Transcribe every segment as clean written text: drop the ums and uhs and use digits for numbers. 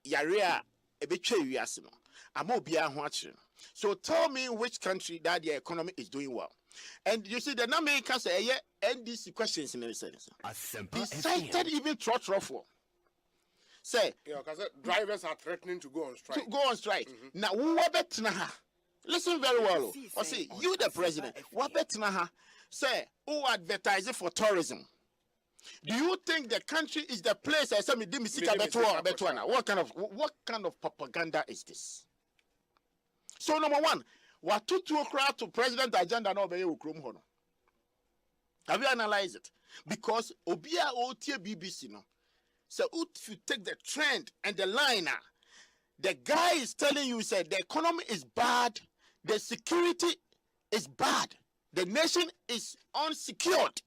yarea ebeche wiase no ama obia ho akire. So tell me which country that the economy is doing well. And you see the Americans say NDC questions in the sense. He cited even Trotro. Say because drivers are threatening to go on strike. Now who betna? Listen very well. Or say you the president. What betna? Say who advertising for tourism? Do you think the country is the place? I said, what kind of propaganda is this? So number one, what to crowd to president agenda no be ukrum hono. Have you analyzed it? Because Obia Otie BBC no. So if you take the trend and the liner, the guy is telling you said the economy is bad, the security is bad, the nation is unsecured.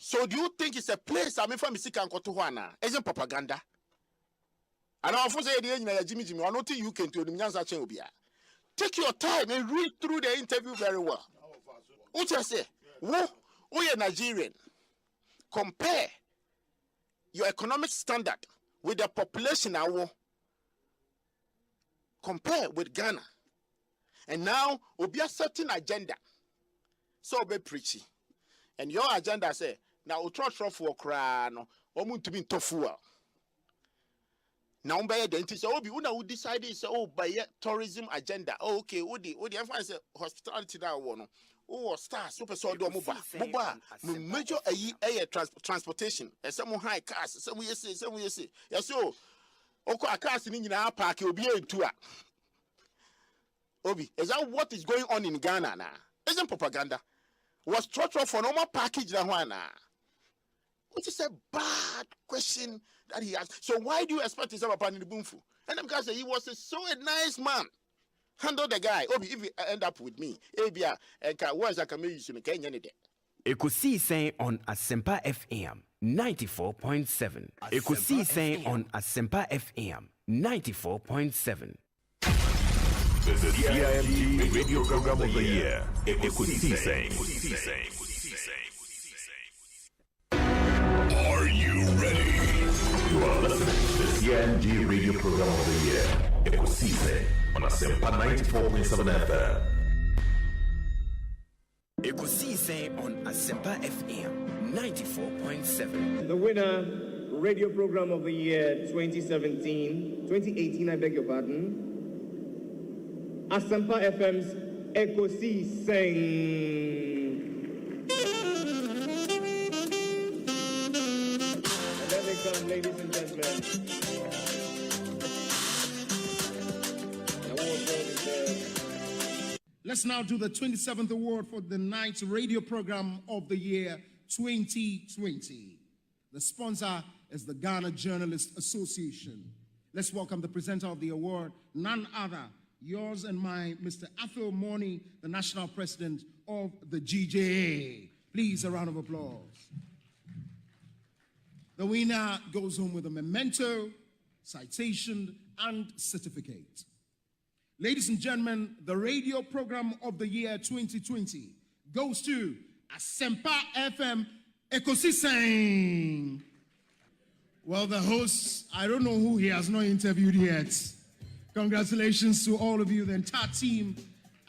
So do you think it's a place I mean from Misika and Kotuana? Isn't propaganda? And I often say Jimmy, I don't think you can do the Nyanza Obia. Take your time and read through the interview very well. What I say? We are Nigerian. Compare your economic standard with the population now. Compare with Ghana. And now will be a certain agenda. So be preachy. And your agenda say, now we try for crano, or to be tofu. Now by dentist, who decided say by tourism agenda. Oh, okay, Udi say hospitality that one. Oh, stars, super so do muba. Major air transportation. Some high cars, some we say. Yes, so okay, cars in our park will be a tour. Obi, is that what is going on in Ghana now? Isn't propaganda? Was structured for normal package that one now? Which is a bad question that he asked. So why do you expect himself upon the boomfu? And then because he was a nice man. Handle the guy. Obi, if you end up with me, Abia, and words I can use in Kenya. Ekosiisen On Asempa FM 94.7. Ekosiisen On Asempa FM 94.7. The CIMT Radio Program of the Year. Ekosiisen. Are you ready? You are listening to the CIMT Radio Program of the Year. Ekosiisen On Asempa 94.7 FM. Ekosiisen On Asempa FM 94.7. The winner, Radio Program of the Year 2018, I beg your pardon. Asempa FM's Ekosiisen. And there they come, ladies and gentlemen. Let's now do the 27th award for the night's radio program of the year 2020. The sponsor is the Ghana Journalists Association. Let's welcome the presenter of the award, none other, yours and mine, Mr. Athol Morni, the national president of the GJA. Please, a round of applause. The winner goes home with a memento, citation, and certificate. Ladies and gentlemen, the radio program of the year 2020 goes to Asempa FM Ekosiisen. Well, the host, I don't know who he has not interviewed yet. Congratulations to all of you, the entire team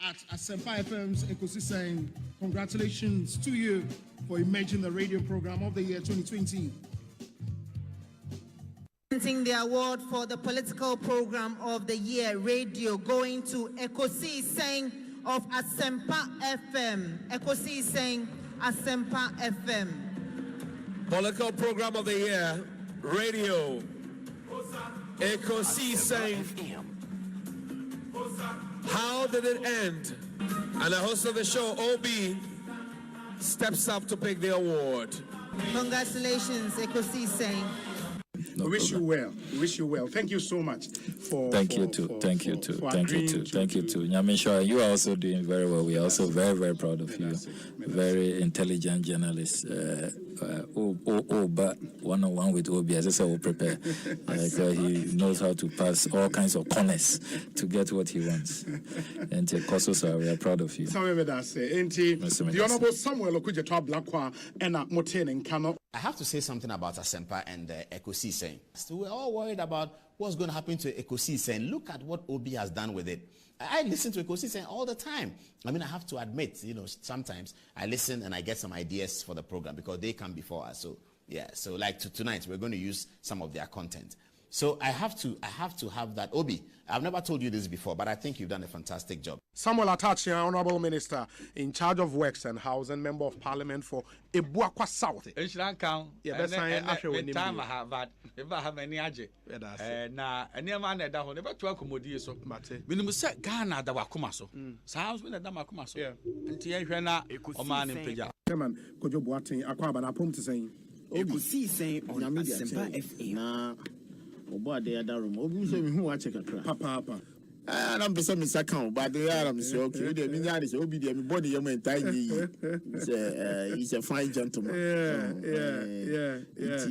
at Asempa FM's Ekosiisen. Congratulations to you for emerging the radio program of the year 2020. The award for the political program of the year radio going to Ekosiisen of Asempa FM. Ekosiisen Asempa FM. Political program of the year radio Ekosiisen. How did it end? And the host of the show, OB, steps up to pick the award. Congratulations, Ekosiisen. We wish you well. We wish you well. Thank you so much for. Thank you too. Thank you too. Nyamisha, you are also doing very well. We are also very, very proud of you. Very intelligent journalist. But one-on-one with Obi, as I said, will prepare. He knows how to pass all kinds of corners to get what he wants. And Kososa, we are proud of you. The Honorable Samuel Okudjeto Blakwa and Moten and Kano. I have to say something about Asempa and Ekosiisen. So we're all worried about what's going to happen to Ekosiisen. Look at what Obi has done with it. I listen to Ekosiisen all the time. I mean, I have to admit, sometimes I listen and I get some ideas for the program because they come before us. So, yeah, so like tonight, we're going to use some of their content. So I have to have that. Obi, I've never told you this before, but I think you've done a fantastic job. Samuel Atachi, Honorable Minister in charge of Works and Housing, Member of Parliament for Ebuakwa South. Yeah, that's time I have that. If I have any aje, na any man that down never to accommodate so. Minimum set Ghana that were Kumaso. Sounds when a dama Kumaso. And Tiana, a man in Pija. Chairman, could you boating Aquabana Pum to say? Ekosiisen on Asempa FM. Obo de other room. Obi say me hu wa check akra. Papa. I'm person me second, but they are say okay. We dey me yarn say Obi dey me body yam entai yi. He's a fine gentleman. Yeah. It's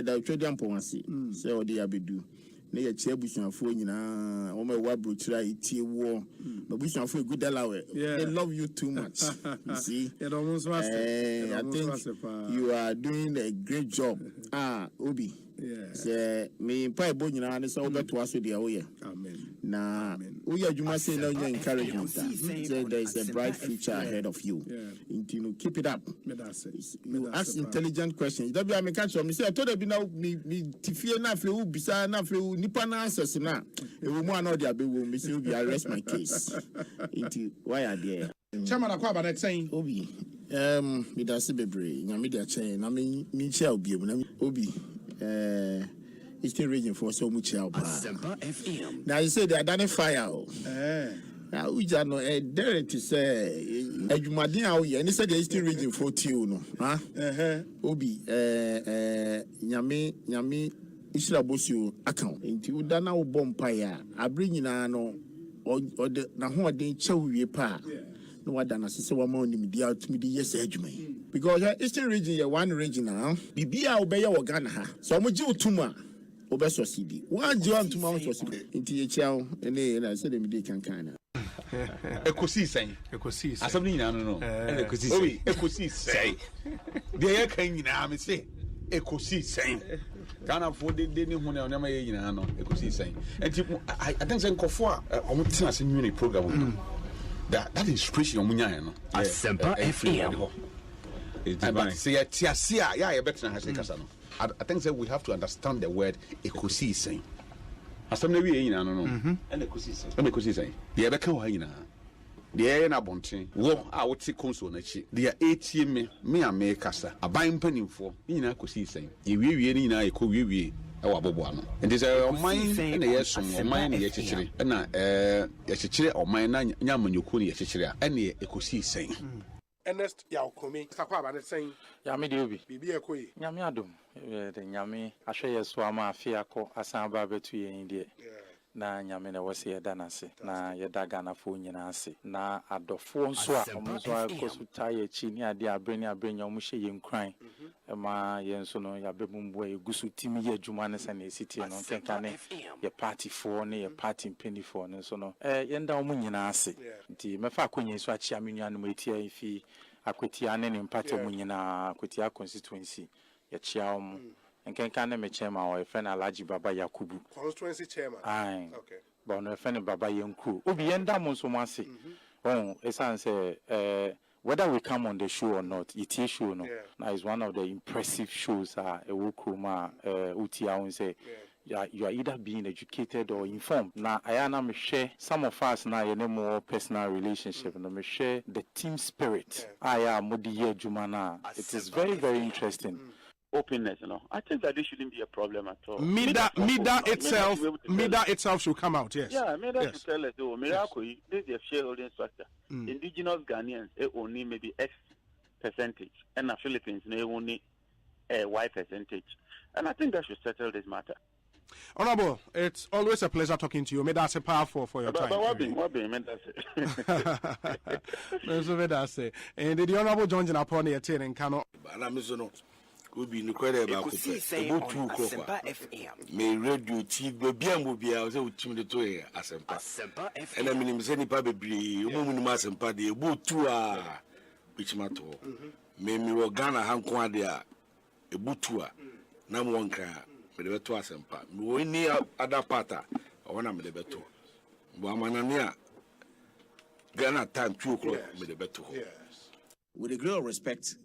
da twedi amponwase. Say odi abedu. Na ye chia busuafo nyina o me wa brochira itie wo. But busuafo e good dalawe. They love you too much. You see? I think you are doing a great job. Obi. Say me pay bo nyina ne so beto aso dia wo ye. Amen. Na wo ye adwuma say na you encouragement. Say there is a bright future ahead of you. You keep it up. You ask intelligent questions. That be I me catch me say I told you now me tifie na afle wo bisa na afle wo nipa na answers na. E wo mu ana dia be wo me say Obi arrest my case. Why are there? Chairman Akwaba net saying Obi me da se bebre nyame dia chen na me chia Obi mu na Obi Eastern region for so much help. Now you say they are done fire. Now we just know dare to say Jumadin out here and he said the Eastern region for you no. Obi nyame Isra Bosu account. Into Dana Bompire. I bring in no or the na ho den chewie pa. No what done say one more media to me the yes edgement. Because Eastern region one region now. Bibia obey your Ghana ha. So mo ji utuma obeso CD. One ji utuma so CD. Inti echiao ene na say dem dey kankan. Ekosiisen. Asem nyina no. Ekosiisen. Obi Ekosiisen. Dey kan nyina me say Ekosiisen. Ghana for the day when I never nyina no Ekosiisen. And I think say nkofo a omo tena se nwini program. That inspiration omunya no. Asempa FM. But say tiasia ya better na hase kasa no. I think that we have to understand the word Ekosiisen. Asem na wi nyina no no. And Ekosiisen. Dey be kan wa nyina. Dey na bonten. Wo a wote konso na chi. Dey etie me ame kasa. Aban mpanimfo nyina Ekosiisen. Ye wie ni nyina ekọ wie ewa bobo ano. And this oman na yesom oman na ye chichire. Na ye chichire oman na nyamanyoku na ye chichire. Ene Ekosiisen. Ernest Yaokomi Akwaba net saying Yami de Obi Bibi Ekoyi Nyame adom the Nyame ahwe so ama afia ko asan ba betu yen de na Nyame na wose ye danase na ye daga fo nyina ase na adofo nso a omuzo akosuta ye chi ni ade abreni abrenya omuhye ye nkran ma ye nso no ya bebumbu ye gusu timi ye adwuma ne se na esitie no kenkane ye party for ne ye party penny for ne so no ye nda omu nyina ase nti mefa akonye so achia menua no etia ifi akwetia ne mpate omu nyina akwetia constituency ye chia omu Nkenkan me chairman or friend Alaji Baba Yakubu. Constituency chairman. Aye. Okay. But no friend Baba Yanku. Obi enda mo so mase. Oh, esan say whether we come on the show or not, it is show no. Now is one of the impressive shows Ewokuma Utia won say you are either being educated or informed. Now I am me share some of us now you know more personal relationship and me share the team spirit. I am Modiye Jumana. It is very interesting. Openness, I think that this shouldn't be a problem at all. Mida itself should come out, yes. Yeah, Mida should tell us, Miracle, this is a shareholding structure. Indigenous Ghanaians, they only maybe X percentage, and the Philippines, they only a Y percentage. And I think that should settle this matter. Honorable, it's always a pleasure talking to you. May that's a powerful for your time. What be, and the Honorable John upon the attending cannot. Obi no kwere ba ko pe obutu ko me radio ti bia mo bia o se utim de to e Asempa FM ena minim se nipa bebre o mu Asempa de obutu a bichima to me mi wo Ghana hanko ade a ebutua na mo nkra me de beto Asempa me ni other part I wanna me de beto bo amanane a Ghana time 2 o'clock me de beto. With a great respect,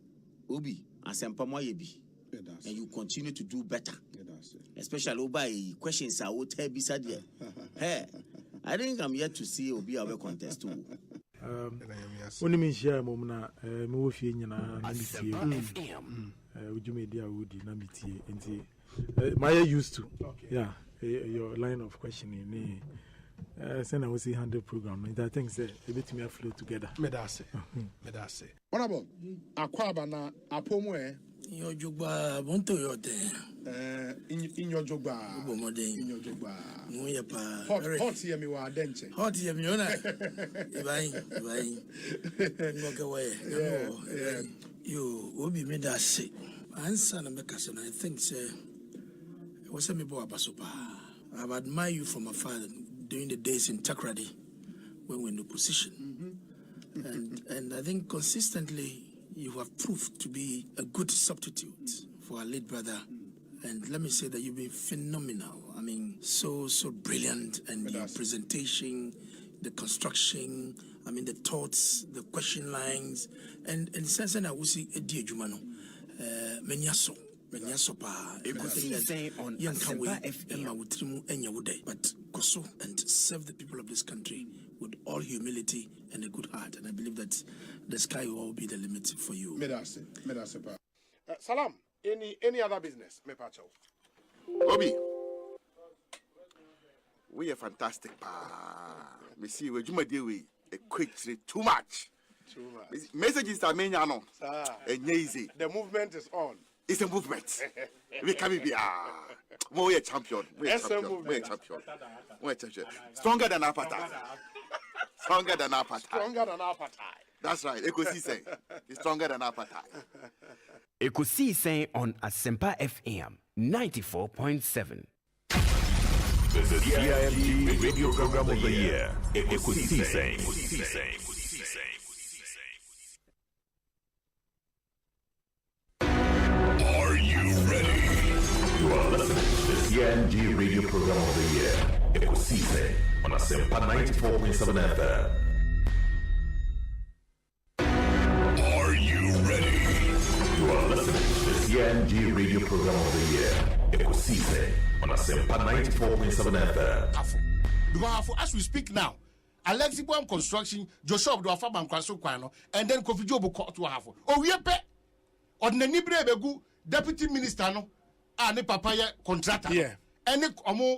Obi, Asempa Moyebi, and you continue to do better. Especially Obi questions I would tell beside you. Hey, I think I'm yet to see Obi our contest too. Only me share momna me wo fie nyina na me fie would you media would na me tie enti my used to yeah your line of questioning send I will see 100 program and I think say a bit me flow together me da say honorable akwaba na apomu your jogba bonto your day in your jogba in your jogba no ya pa hot here me wa denche hot here me ona vai ngoke way you obi me da say answer na make us I think say was me bo abasopa I've admired you from afar during the days in Takrady when we were in opposition. And I think consistently you have proved to be a good substitute for our late brother. And let me say that you've been phenomenal. I mean, so brilliant. And your presentation, the construction, I mean, the thoughts, the question lines. And since then, I will see a dear Jumano, Menyaso. Ekosiisen On Asempa FM. But Koso and serve the people of this country with all humility and a good heart. And I believe that the sky will all be the limit for you. Salam, any other business? Me pacho. Obi, we are fantastic. Me see we juma deal we a quick too much. Messages are many no. Easy. The movement is on. It's a movement. We can be we're a champion. We're a champion. We're a champion. Stronger than apartheid. Stronger than apartheid. That's right. Ekosiisen is stronger than apartheid. Ekosiisen On Asempa FM 94.7. The CIMG Radio Program of the Year. Ekosiisen. You are listening to the CIMG Radio Program of the Year, Ekosiisen on Asempa 94.7 FM. Are you ready? You are listening to the CIMG Radio Program of the Year, Ekosiisen on Asempa 94.7 FM. Because as we speak now, Alexibom Construction, Joshua Dwafa Bankwaso Kwano, and then Kofi Jobo to have. Oh, we are pet. On the Nibre Begu, Deputy Minister, no. Ne papaya contractor. Yeah. And the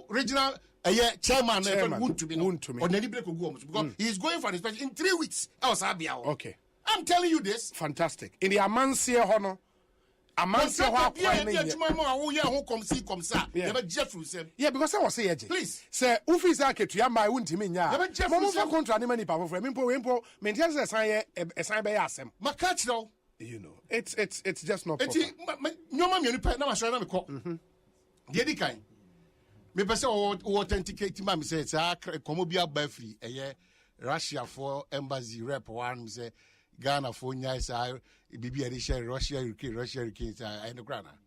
regional chairman won't to be on any break of because he is going for inspection in 3 weeks. Okay. I'm telling you this. Fantastic. In the Amansia Honor, Amansia yeah, because I was saying, please say, Ufisa Ketuyama won't mean ya. Mama contra many power for Mimpo, maintains a sign by Asem. Macatch, you know, it's just not proper. No man, you pay no shall call. The other kind. Me pese o authenticate ma me say it's a Comobia Befree, a year Russia for embassy rep one say Ghana for nya say bibi a Russia Ukraine and the grana.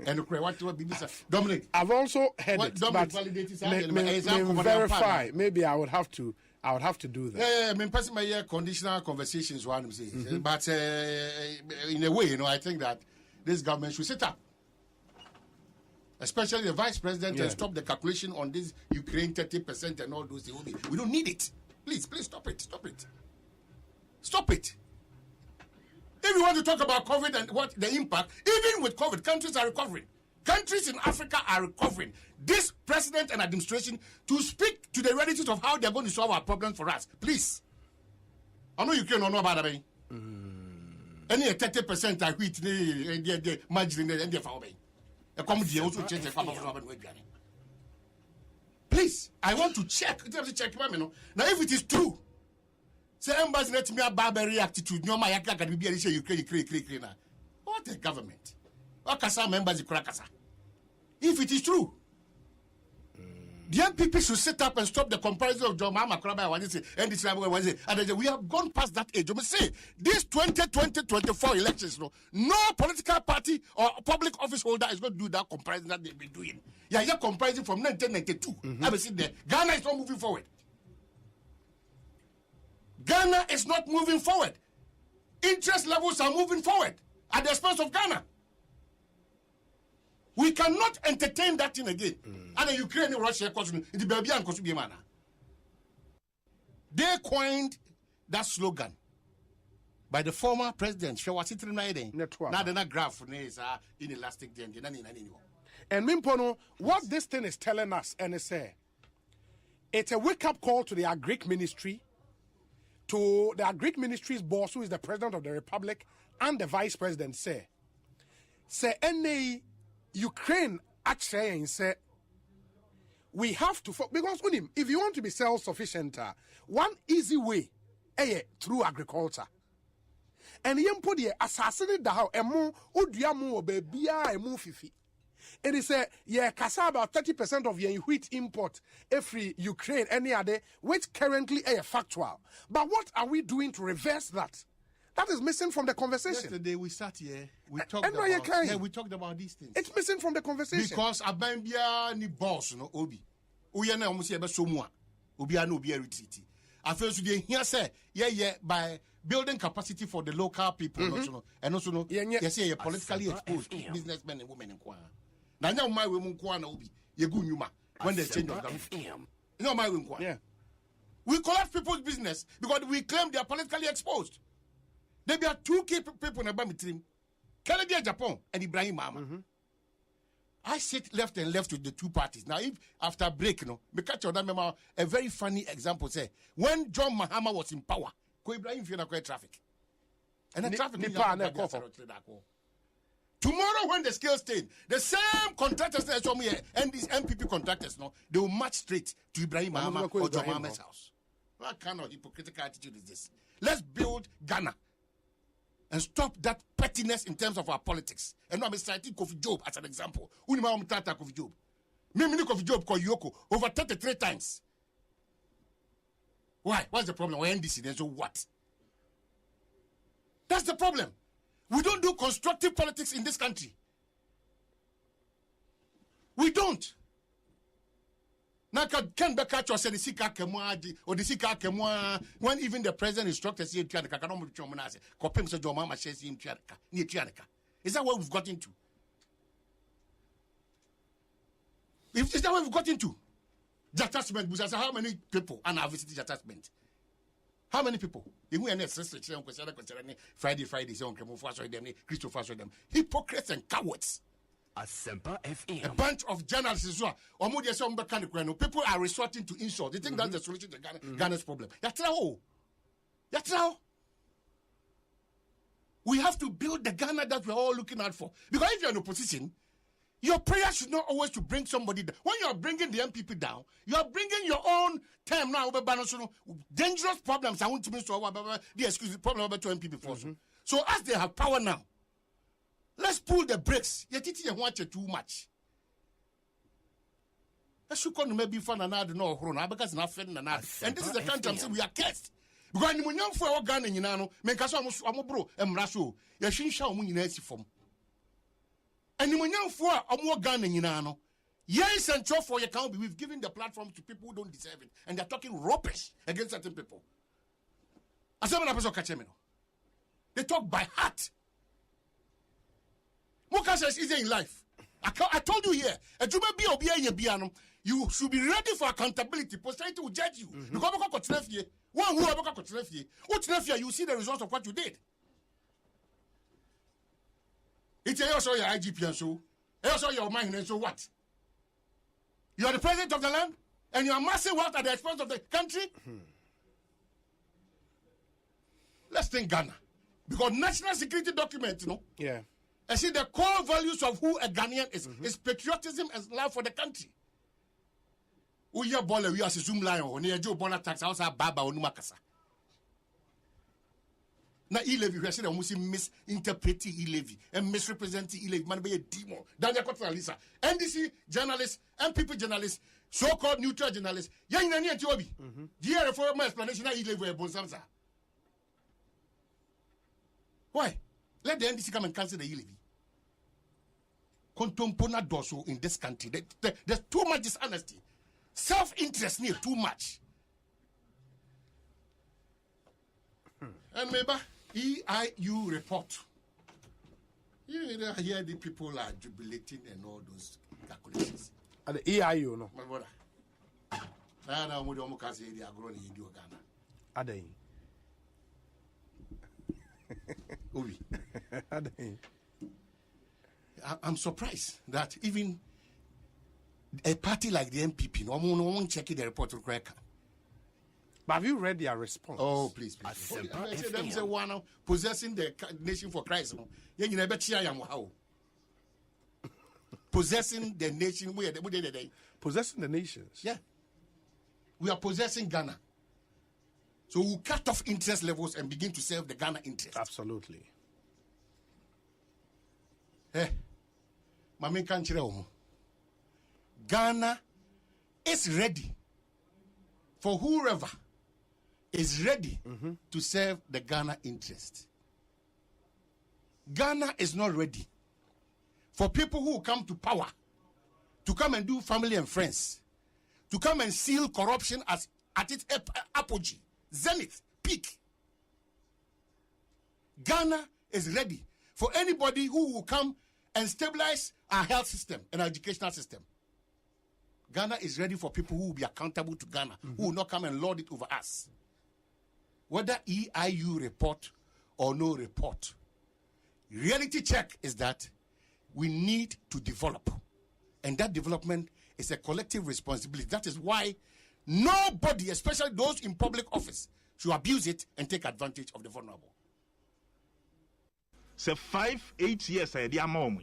And what be this? Dominic, I've also heard it, but verify. Maybe I would have to do that. Yeah, I mean, passing my year conditional conversations, one say, but in a way, you know, I think that this government should sit up, especially the vice president, and stop the calculation on this Ukraine 30% and all those things. We don't need it. Please, stop it. Stop it. If you want to talk about COVID and what the impact, even with COVID, countries are recovering. Countries in Africa are recovering. This president and administration to speak to the realities of how they're going to solve our problems for us. Please. I know you can't know about it. Any 30% I quit the margin and the family. The comedy also change the family. Please, I want to check. Now, if it is true, say embassy let me a barbarian attitude. No, my yaka can be a Ukraine. What a government. What can some members If it is true, The MPP should sit up and stop the comparison of John Mahama Kraba and this and we have gone past that age. We say this 2024 elections, no political party or public office holder is going to do that comparison that they've been doing. Yeah, you're comparing from 1992. Have you seen there? Ghana is not moving forward. Ghana is not moving forward. Interest levels are moving forward at the expense of Ghana. We cannot entertain that thing again. And the Ukraine and Russia, the baby and they coined that slogan by the former president. She was sitting right there. Now they're not graph inelastic. And Mimpono, what this thing is telling us, and it's a wake-up call to the Agric Ministry, to the Agric Ministry's boss, who is the president of the Republic, and the vice president, say any Ukraine actually say we have to, because if you want to be self-sufficient, one easy way through agriculture. And you put the assassinate the how emu udiamu obebia emu fifi. And he said, yeah, kasa about 30% of your wheat import every Ukraine any other, which currently is factual. But what are we doing to reverse that? That is missing from the conversation. Yesterday we sat here, we talked about these things. It's missing from the conversation. Because Abambia ni boss no obi. Uya na omusi ebe somua. Obi anu obi retreat. After today here say by building capacity for the local people and also no yes say politically exposed businessmen and women in kwa. Na nya my we mu kwa na obi ye gu nyuma when there's change of government. No my we kwa. Yeah. We collapse people's business because we claim they are politically exposed. There are two key people in the team, Kennedy Japan and Ibrahim Mama. I sit left and left with the two parties. Now, if after break, me catch on that a very funny example say when John Mahama was in power, Ibrahim feel like traffic. And the traffic tomorrow when the scale stayed, the same contractors that show me and these MPP contractors, they will march straight to Ibrahim Mahama or John Mahama's house. What kind of hypocritical attitude is this? Let's build Ghana. And stop that pettiness in terms of our politics. And now I'm citing Kofi Job as an example. Unima Tata Kofi Job. Mimi Kofi Job called Yoko over 33 times. Why? What's the problem? We're NDC, then so what? That's the problem. We don't do constructive politics in this country. We don't. Now can be catch us the sika kemwa or the sika kemwa when even the president instructors here to cannot chomonase kopem so joma ma share him tiareka ni tiareka. Is that what we've got into? If is that what we've got into? Detachment Busasa, how many people and have visited detachment? How many people? Friday, so them, Christopher them. Hypocrites and cowards. Asempa FM. A bunch of journalists as well. People are resorting to insult. They think that's the solution to Ghana's problem. We have to build the Ghana that we're all looking out for. Because if you're in opposition, your prayer should not always to bring somebody down. When you're bringing the MPP down, you're bringing your own term now. Dangerous problems. I want to the excuse the problem about 2 MPP force. So as they have power now, let's pull the brakes. You're teaching too much. Let's should come maybe fun another no because not fed another. And this is the country I'm saying we are cursed. Because when you for our Ghana, you know, make us almost bro and Rasso, your Shinsha Munisi form. And when you for a more Ghana, you know, yes, and for your count, we've given the platform to people who don't deserve it. And they're talking rubbish against certain people. They talk by heart. Mokasa is easy in life. I told you here, you should be ready for accountability. Posterity will judge you. You see the results of what you did. It's also your IGP and so. Also your mind and so what? You are the president of the land and you are amassing wealth at the expense of the country? Let's think Ghana. Because national security document, Yeah. I see the core values of who a Ghanaian is patriotism and love for the country. We are born, we are Zoom lion, near Joe Bona tax house, Baba Onumakasa. Na E-levy, we say that almost misinterpreting E-levy and misrepresenting E-levy. Man, be a demon. Daniel Kotralisa, NDC journalists, MPP journalists, so-called neutral journalists. Yeah, in any Ethiopia. Here for my explanation, E-levy Bonsamsa. Why? Let the NDC come and cancel the E-levy. Contompona doso in this country. There's too much dishonesty. Self-interest need too much. And maybe EIU report. You hear the people are jubilating and all those calculations. And the EIU, no? My brother. I would almost say they are growing in Ghana. Are they? Are they? I'm surprised that even a party like the MPP, no one checking the report to crack. But have you read their response? Oh, please. Them say one possessing the nation for Christ. You never cheer him how. Possessing the nation, possessing the nations. Yeah, we are possessing Ghana. So we cut off interest levels and begin to serve the Ghana interest. Absolutely. Mami kanchire omo. Ghana is ready for whoever is ready to serve the Ghana interest. Ghana is not ready for people who come to power to come and do family and friends, to come and seal corruption at its apogee, zenith, peak. Ghana is ready for anybody who will come and stabilize our health system and our educational system. Ghana is ready for people who will be accountable to Ghana, who will not come and lord it over us. Whether EIU report or no report, reality check is that we need to develop. And that development is a collective responsibility. That is why nobody, especially those in public office, should abuse it and take advantage of the vulnerable. So 5-8 years I dia mamu.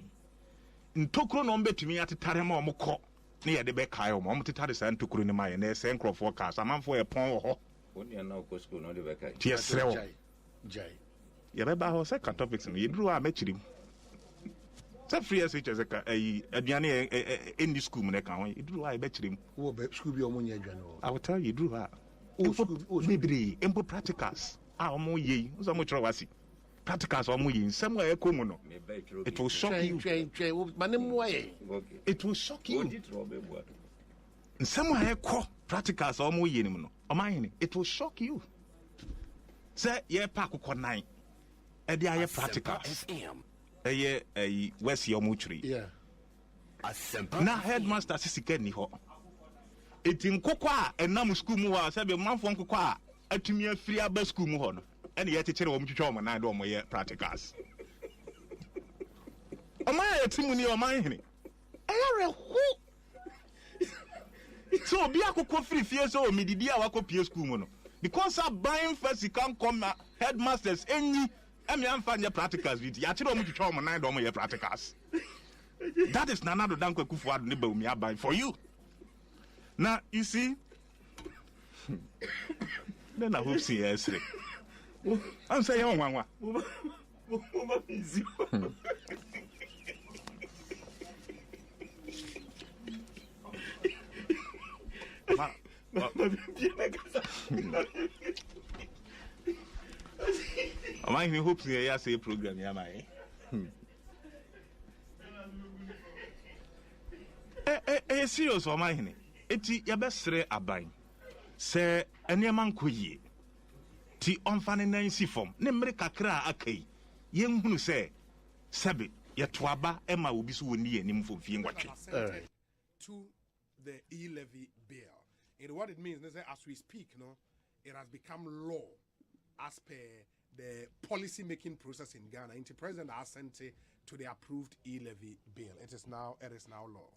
Ntokro no mbetumi atetare ma omko. Na ye de be kai o mo tetare sa ntokro ni ma ye na se nkrofo ka samanfo e pon wo ho. Oni na ko school no de be kai. Tiesrewo. Jai. Ye be ba ho second topics no ye duru a machirim. Sa free SHS ka aduane any school mu na ka ho ye duru a be chirim. Wo be school bi omo nya aduane o. I will tell you duru a. Bibiri empo practicals. Omo ye. Uzo mo chro wasi. Practicals omo yin somewhere ekomu no. It will shock you. It will shock you. Somewhere eko practicals omo yin no. Oman it will shock you. Say ye pa akoko 9. E dey aye practicals. Ye west your muchri. Yeah. Na headmaster sisike ni ho. Etim kokwa a enam school mu wa say be manfo nkokwa a atumi afiri aba school mu ho no. And yet, it's a woman na do my practicals. Am I a timony or mine? So be a cocoa free fears or media wako P school. Because I'm buying first, you can't come headmasters any. I'm young fan your practicals with Yachiro Muchoma and I do my practicals. That is none of the Danko Kufu nibble me up for you. Now, you see, then I hope see yes. I'm saying, one. I hope you say program, yeah, my. Serious for my honey. It's your best abine. Say, any man could ye. Ti onfane na nsi fom ne mmere kakra akai yenhunu se sebe yetoaba ema obi so woni anim fo fie ngwatwe to the E-levy bill. And what it means is that as we speak, it has become law as per the policy making process in Ghana. Into President Asante to the approved E-levy bill. It is now law.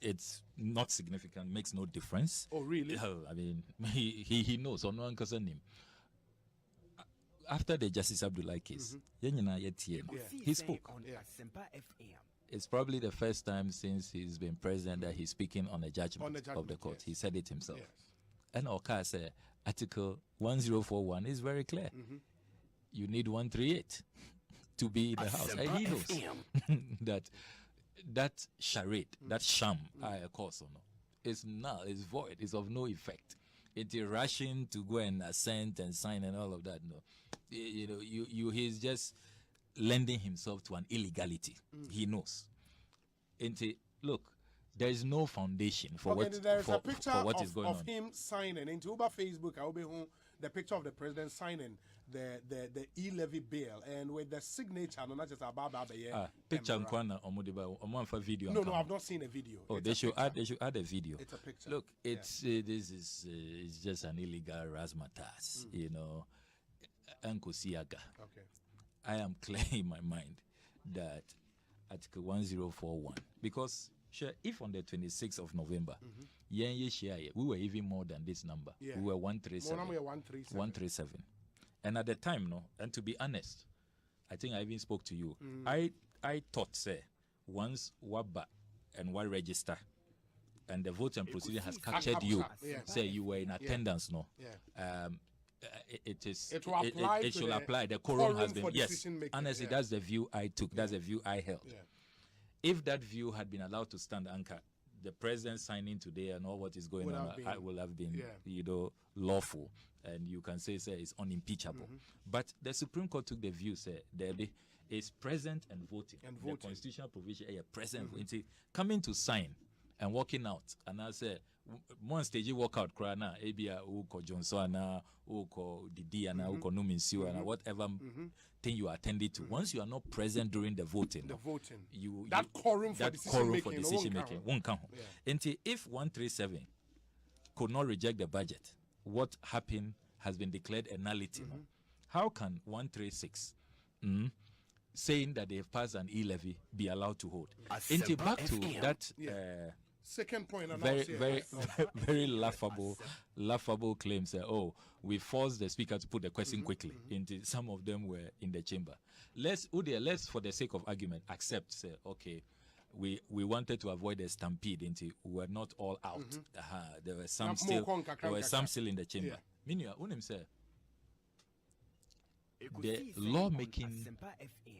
It's not significant, makes no difference. Oh, really? I mean, he knows. No one can him. After the Justice Abdullah case, he spoke. It's probably the first time since he's been president that he's speaking on a judgment of the court. He said it himself. Yes. And Oka say Article 1041 is very clear. You need 138 to be in the house. And he knows that charade, that sham, of course, is null, is void, is of no effect. It's rushing to go and assent and sign and all of that. No, he's just lending himself to an illegality. He knows. Look, there is no foundation for what is going on. Of him signing into Uber Facebook. I'll be home. The picture of the president signing the E-levy bill and with the signature. Not just about picture video. No, I've not seen a video. Oh, they should add a video. It's a picture. Look, this is it's just an illegal razzmatazz. Nkosiaga. Okay. I am clear in my mind that Article 1041, because sure, if on the 26th of November, we were even more than this number. Yeah. We were 137. 137. And at the time, and to be honest, I think I even spoke to you. I thought, say, once WABA and one register and the vote and procedure has captured you, say you were in attendance, it should apply. The quorum has been, yes. Honestly, that's the view I took. That's the view I held. If that view had been allowed to stand anchor, the president signing today and all what is going on will have been lawful, and you can say it's unimpeachable. But the Supreme Court took the view, say that is present and voting. The constitutional provision, present voting, coming to sign and walking out. And I say, one stage you walk out, Krana, Abia, Uko Johnson, Uko Didi, and Uko Numinsiu, and whatever thing you attended to. Once you are not present during the voting, that quorum for decision making won't count. Until if 137 could not reject the budget, what happened has been declared a nullity. How can 136 saying that they have passed an E-levy be allowed to hold? Until back to that. Second point, very laughable claims. We forced the speaker to put the question quickly. Into some of them were in the chamber. Let's, for the sake of argument, accept. Say, okay, we wanted to avoid a stampede. Into we were not all out. There were some still. In the chamber. Meaning, the lawmaking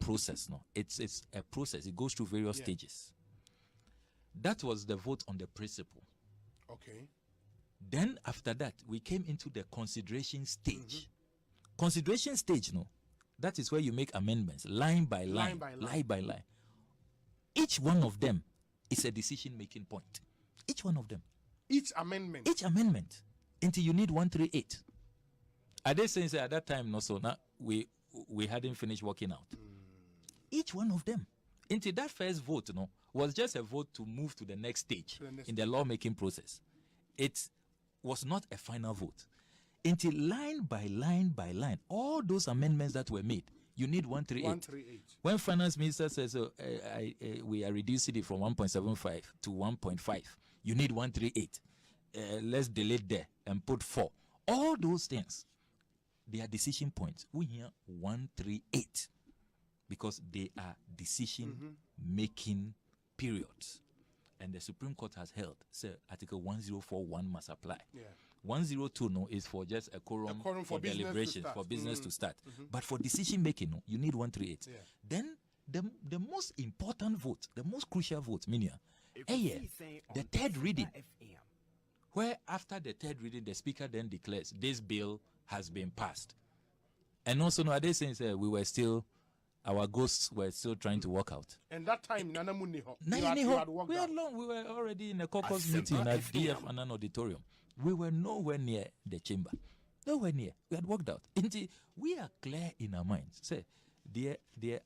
process. It's a process. It goes through various stages. That was the vote on the principle. Okay. Then after that, we came into the consideration stage. Consideration stage, that is where you make amendments, line by line. Each one of them is a decision-making point. Each one of them. Each amendment. Until you need 138. Are they saying at that time, we hadn't finished working out? Each one of them. Until that first vote, was just a vote to move to the next stage in the lawmaking process. It was not a final vote. Until line by line, all those amendments that were made, you need 138. When finance minister says we are reducing it from 1.75 to 1.5, you need 138. Let's delete there and put 4. All those things, they are decision points. We hear 138 because they are decision-making periods. And the Supreme Court has held, say, Article 1041 must apply. 102 is for just a quorum for deliberations, for business to start. But for decision-making, you need 138. Then the most important vote, the most crucial vote, the third reading, where after the third reading, the Speaker then declares this bill has been passed. And also, are they saying our ghosts were still trying to work out. And that time, Nana Muniho. We were already in a caucus meeting at DF Annan Auditorium. We were nowhere near the chamber. Nowhere near. We had worked out. We are clear in our minds. Say, the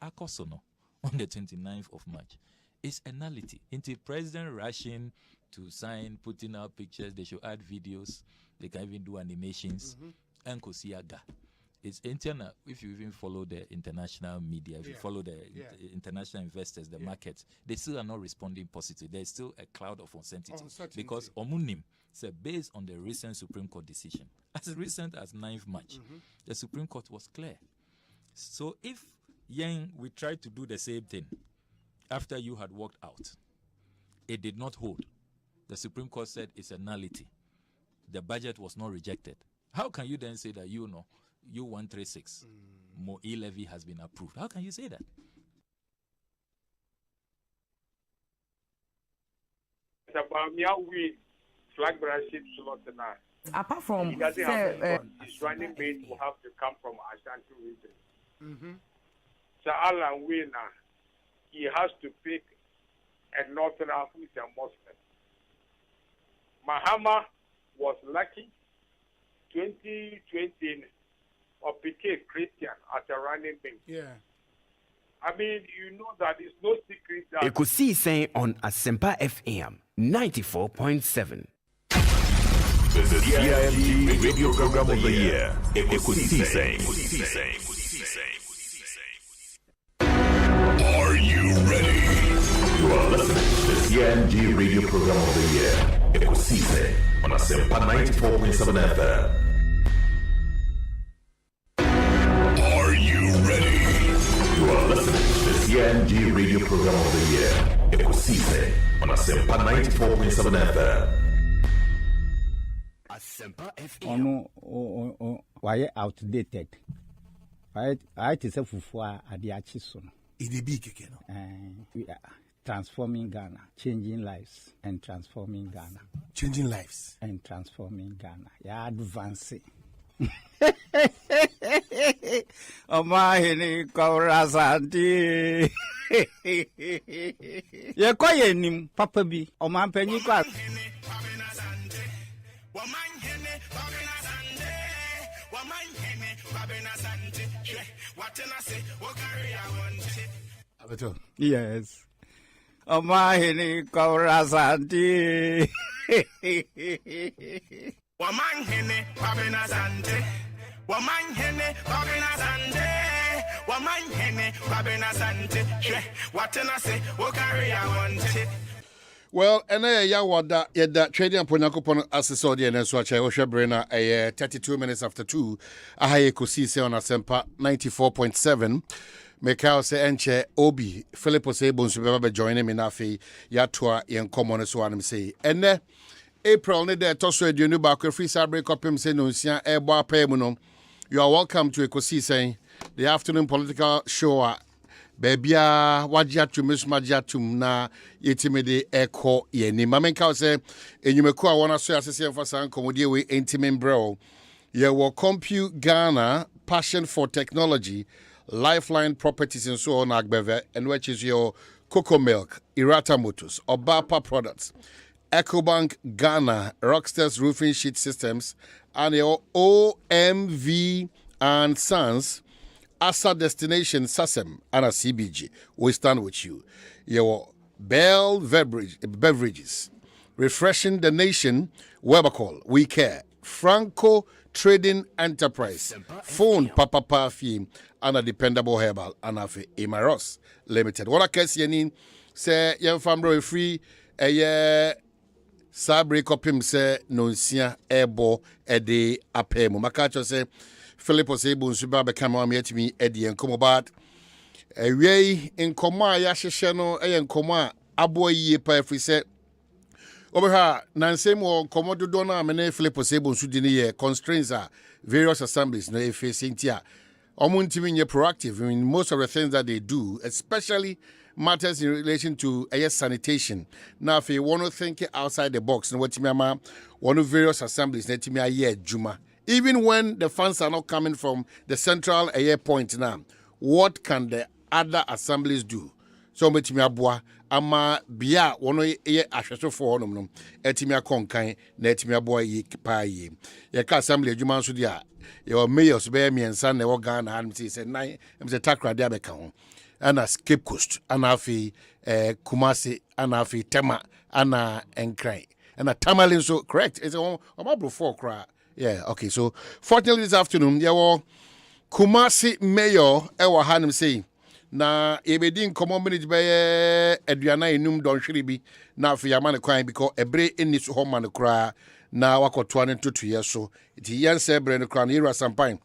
Akosono on the 29th of March is a nullity. President rushing to sign, putting out pictures, they should add videos, they can even do animations. Nkosiaga. It's internal. If you even follow the international media, if you follow the international investors, the markets, they still are not responding positively. There's still a cloud of uncertainty. Because Omunim said, based on the recent Supreme Court decision, as recent as 9th March, the Supreme Court was clear. So if we tried to do the same thing after you had walked out, it did not hold. The Supreme Court said it's a nullity. the budget was not rejected. How can you then say that you 136 more E-levy has been approved? How can you say that? Apart from his running mate will have to come from Ashanti region. So Alan Wina, he has to pick a northerner who is a Muslim. Mahama was lucky 2020 or became Christian as a running mate. Yeah. I mean, you know that it's no secret that Ekosiisen on Asempa FM 94.7. The CIMG Radio Program of the Year, Ekosiisen. Are you ready? You are listening to the CIMG Radio Program of the Year, Ekosiisen on Asempa 94.7 FM. Are you ready? You are listening to the CIMG Radio Program of the Year, Ekosiisen on Asempa 94.7 FM. Why outdated? I just a fufu adiachi sono. It be keke We are transforming Ghana, changing lives and transforming Ghana. Changing lives and transforming Ghana. Yeah, advancing. Omahini Kaurasanti. Ye kwaye nim papa bi omampanyi kwa. Yes. Omahini Kaurasanti. Wamanhene Babina Sante. Wamanhene Babina Sante. Wamanhene Babina Sante. Watena say, Wakari, I want it. Well, and ya wada yeda trading upon Yakupon Assessor and Swatch, Brena, 32 minutes after 2. Ahaye Ekosiisen on Asempa 94.7. Mekao se enche Obi, Philip Osei Bonsu beba joining me nafi yatwa yen common so anam say. Ene April ne de toso eduenu ba ko free side break up him say no nsia ebo apem no. You are welcome to Ekosiisen, the afternoon political show. Bebia wajiatum mismajiatum na yetimede eko yeni. Mamenka se enyumeku a wona so asese for san komodie we intimate bro. Ye wo Compute Ghana, passion for technology, Lifeline Properties and so on agbeve, and which is your Cocoa Milk, Irata Motors, Obapa Products, EcoBank Ghana, Rockstars Roofing Sheet Systems, and your OMV and Sons, Asa Destination Sasem, and a CBG. We stand with you. Your Bell Beverages, Refreshing the Nation, Webercall, We Care, Franco Trading Enterprise, Phone Papa Parfum, and a Dependable Herbal, and Afe Imaros Limited. What I can see, say, young family free, a year, Sabre Copim say, Nonsia, Ebo, Ede, Apemo. Makacho say, Philip Osei Bonsu became a meet me, Eddie, and come about a way in Koma, Yashano, and Koma, Abo ye pa free set. Over her, Nansem or Komodo Dona, Mene Philip Osei Bonsu dini constraints are various assemblies, no facing tia. Omuntimin proactive in most of the things that they do, especially matters in relation to sanitation. Now, if you want to think outside the box, and what Timama, one of various assemblies, Netimia Ye Juma. Even when the funds are not coming from the central point now, what can the other assemblies do? So, Metimia Bois, Ama Bia, one ye ashato for honum, Etimia Conkai, Netimia Boy ye Paye. Yaka Assembly, Juman Sudia. Your mayors bear me and son, the organ, and said, "Nine, I'm the Takra Diabecon, and a Cape Coast, and Afi Kumasi, and Afi Tema, and Cry, and a Tamalin." So correct. It's about before cry. Yeah, okay. So fortunately this afternoon, there were Kumasi Mayor Ewa Hanim say, "Na ebedin common minute by Adriana inum don shribi na for Yamana crying because a break in this home and cry." Na wako 22 years so iti yan se brand crown ira sampine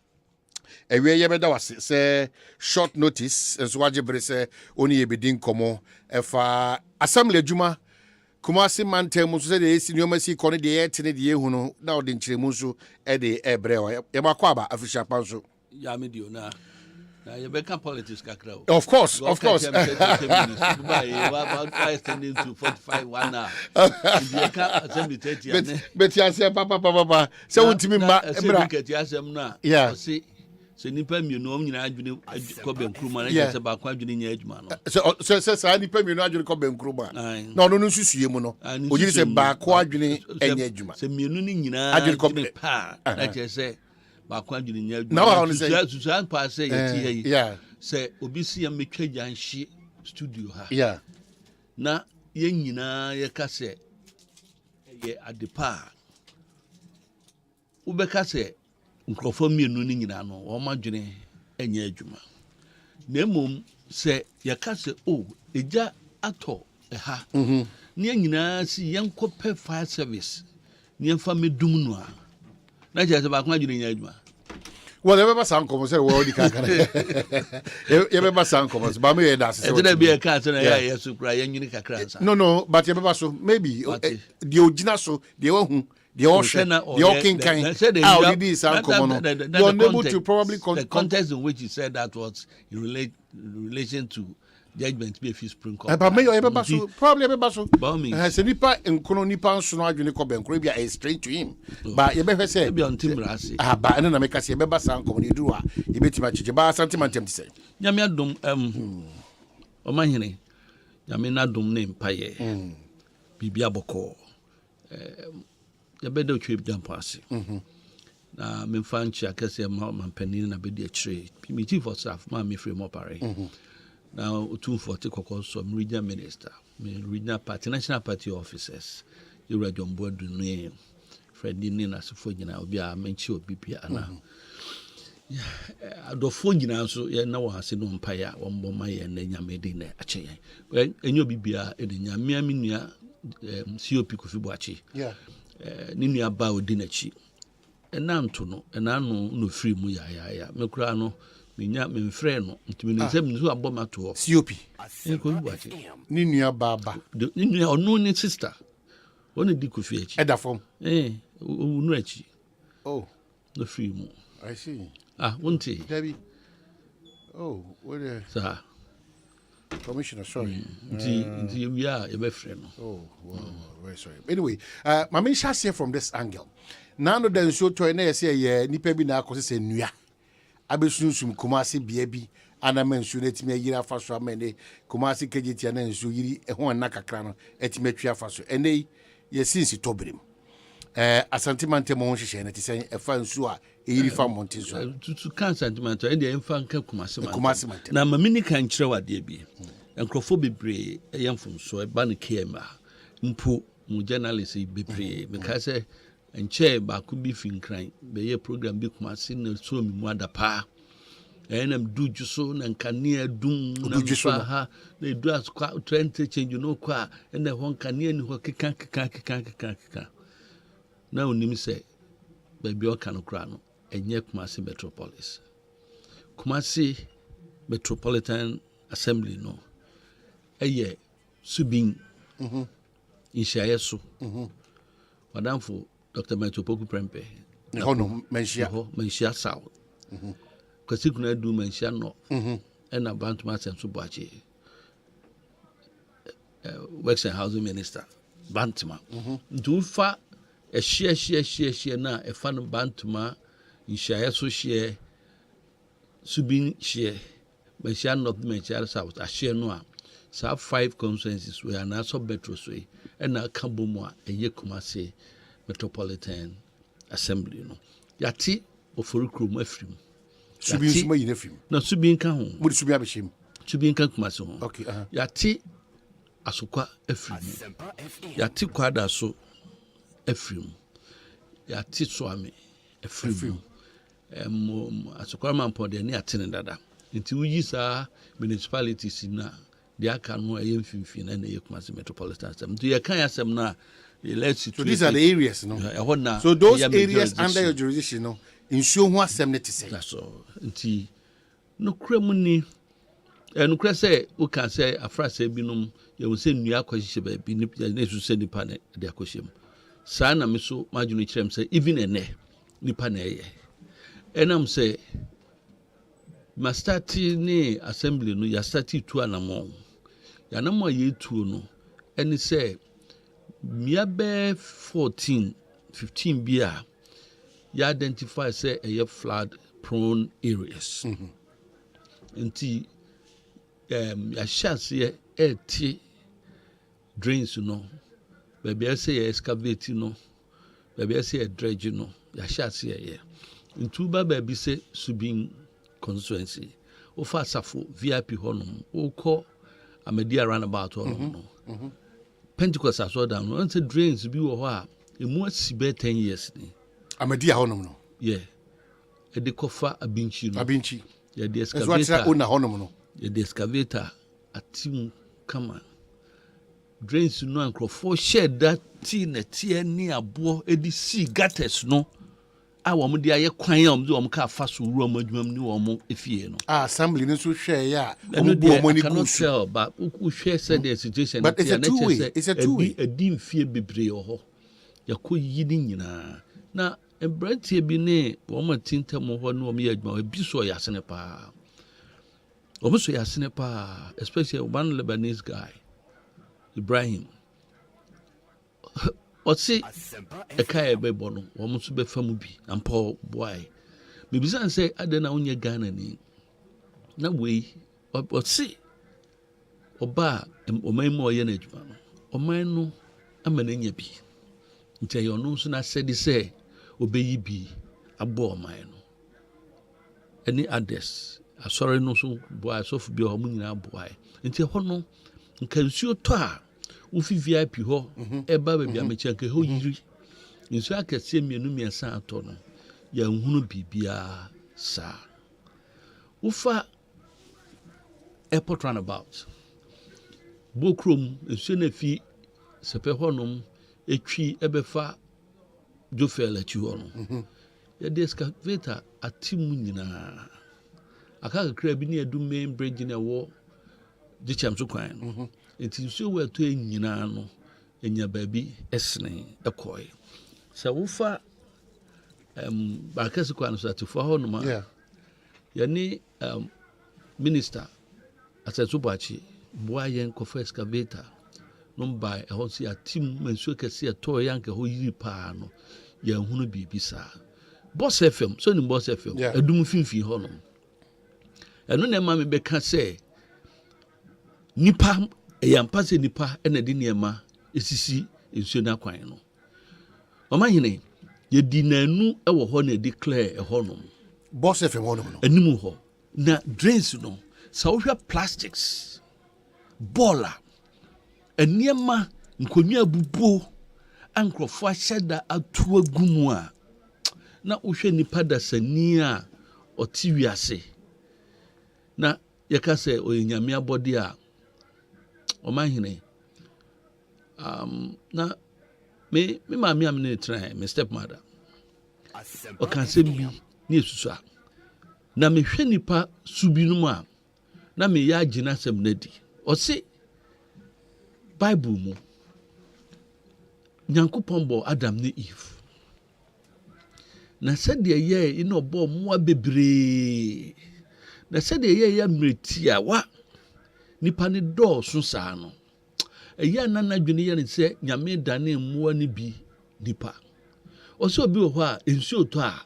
ewe ye beda was say short notice enso waje bre say oni ebedin komo efa assembly adwuma Kumasi Mante Musu de Sinoma Kone de Etine de Yehuno, now the Chimusu, Eddie Ebreo, Yabakwaba, official panso. Yamidio na. Now you become politics kakra. Of course. Extending to 45 1 hour. You can't assembly 30. But you say papa. So what me ma yeah. See nipa mi no nyina adwene ko benkruma na je se ba kwa adwene nya adwuma no. So nipa mi no adwene ko benkruma. No nsusue mu no. Ogiri se ba kwa adwene enya adwuma. Se mienu ni nyina adwene ko pa na je se ba kwa adwene nya adwuma. Na wa say susan pa say yeti yeah. Say obi si ya metwa janhye studio ha. Yeah. Na ye nyina ye ka se ye adepa. Ubeka se nkrofo mienu ni nyina no wo madwene enya adwuma na mom se yaka se eja ato ha ne nyina si yenko pe fire service ne mfa medum no a na je se ba kwa adwene enya adwuma well you be san komo se wo di kakara you be san komo ba me ye da se e dey be e ka se na ya yesu kura yenwini kakra nsa no but you be so maybe the original so the one the ocean, the Okin kind. How did this uncommon? You're unable to probably the context in which he said that was in relation to judgment be a few spring call. But me probably a basso. Has a nipa and Nipa so no unique and a straight to him. But you better say be on Tim Rassi. But and then I make us a beba sound company do you bet much about sentiment to say. Yamia dum o mahine. Yamina dum name paye. Bibia boko. Ya bedo trip jump ase na me fanchi akese ma panin na bedi akire me chief for staff ma me free mo pare na 240 kokko so regional minister me regional party national party officers you read on board no friendly na sefo nyina obi a menchi obi bia na adofo nyina so ye na wo ase no mpaya wo mboma ye na nyamedi na ache yen enyo obi bia e nyame aminua COP Kofi Boachi ni nua ba odi na chi enanto no enano no free mu ya mekura no menya memfrɛ no ntimi ne nsɛm ne so aboma to COP Kofi Boachi ni nua ba ni nua ono ni sister oni di Kofi achi eda form unu achi no free mu I see wonte Debbie what sir Commissioner, sorry. We are a friend. Oh, wow, very sorry. Anyway, my main shall say from this angle. None of them show to an essay, Nipe Bina Cossi Nuya. Abesun Kumasi Biabi, and I mentioned me a year first from many Kumasi Kajitian and Suyiri, a one Naka Crano, Etimetria Faso, and they, yes, since you told him. A sentiment monshi, and it is a fan sua, a uniform Montiso. To can't sentiment, and the infant Kumasi. Now, my mini can show what they be. And Crophobi Bray, a young from so a banny came, Mpo, journalists be pray, because and chair back could be fin crying, be a program big Kumasi, no so me wonder pa. And I'm do you so and can near doom, ha, they do us quite 20 change, you know, qua, and the one can near who can't. Now, Nim say, baby, or can crown, and yet Kumasi Metropolis. Kumasi Metropolitan Assembly, no. A year, Subin, NHIA so. Madame for Dr. Metropoku Prempe. No, Menshia South. Because you couldn't do Menshia no. And about Master Subachi. Works and Housing Minister, Bantama. Do far. A share now, a fan of Bantama, in share so share, Subin share, Menshia North, Menshia South, a share no. So 5 consensus we are now so better way, and now Kambumwa, a Yekumase Metropolitan Assembly. No, Yati of Furukrum Ephraim. Subin my nephew. No, Subin Kahum. Would Subiabishim? Subin Kankumaso. Okay, Yati Asuka Ephraim. Yati Quada so. Ephraim, Yati Swami, Ephraim, Asukaraman Pod, and Yatin Dada. Until we use our municipalities in the Akano, a Yemfin, and the Yokumasi Metropolitan System. Do you can't say now? So these are the areas, no? So those areas under your jurisdiction, no? Ensure what 70 say. That's all. Until no cremony, and no say, who can say a phrase, binum, you will say new acquisition baby nesu say nipa ne de akoshem saa na me so majunu kirem say even ene nipa na eye enam say ma start ni assembly no ya start tu anamo ya namo ye tu no eni say miabe 14 15 bia ya identify say a flood prone areas nti ya chance eti drains no baby I say excavate no baby I say dredge no ya chance ye ntu ba baby say subin constituency ofa safo VIP honum okọ Amedia roundabout honum no Pentecost aso down no say drains bi wo ho a emu asibe 10 years ni Amedia honum no yeah e de kofa abinchi no abinchi yeah the excavator is what ona honum no yeah the excavator atim kama drains no ankrofo shed that tea na tie ni abo edi see gutters no a wo mo de aye kwan a mo de wo ka fa so ru mo adwumam ni wo mo efie no assembly no so hwe ya wo bo mo ni good but who share said the situation but it's a two way edi mfie bebre ho yakoyi ni nyina na ebrantie bi ne wo ma tintem ho no wo ya adwuma bi so ya sene pa wo so ya sene pa especially one Lebanese guy Ibrahim Osei ekaya bebo no wo mo so be famu bi ampo boy me bisan say ade na onye Ghana ni na we Osei oba oman mo ye na adwuma no oman no amana nya bi ntia yo no so na said say obeyi bi abo oman no any others asori no so boy so fu bi o mo nyina boy ntia ho no nkansuo to a ufi VIP ho eba ba bia meche nke ho yiri nsu akese mienu miensa ato no ya nhunu bibia sa ufa airport runabout bokrom nsu na fi sepe honom etwi ebefa jofel achi ho no ya the excavator atimu nyina aka kakra bi ne adu main bridge na wo dicham so kwan no enti so we to nyina no enya baabi esne ekoi sa wufa ba kase kwan so atifo ho no ma ya ni minister asetu bachi boa yen ko first excavator no ba e ho si atim mansuo kase to yanke ho yiri pa no ya hunu bibi sa Boss FM so ni Boss FM adum finfi ho no eno na ma me be ka say nipa eyampase nipa ena di niema esisi ensuo na kwan no omahene ye di nanu ewo ho na declare ho no Boss FM ho no animu ho na drains no sa wo hwa plastics bola eniema nkonwa bubuo ankrofo ahyeda atu agumu a na wo hwe nipa da sani a oti wiase na yeka se oyenyame abode a omahene na me mami am ne try me stepmother o kan se bi ni esusu a na me hwe nipa subinum a na me ya agina sem nadi o se Bible mu Nyankopon bo Adam ne Eve na said ye ye ino bo mo bebre na said ye ya mreti a wa nipa ne do so saa no eya nana dwene ye ne se nyame dane mo ani bi nipa o so bi ho a ensuo to a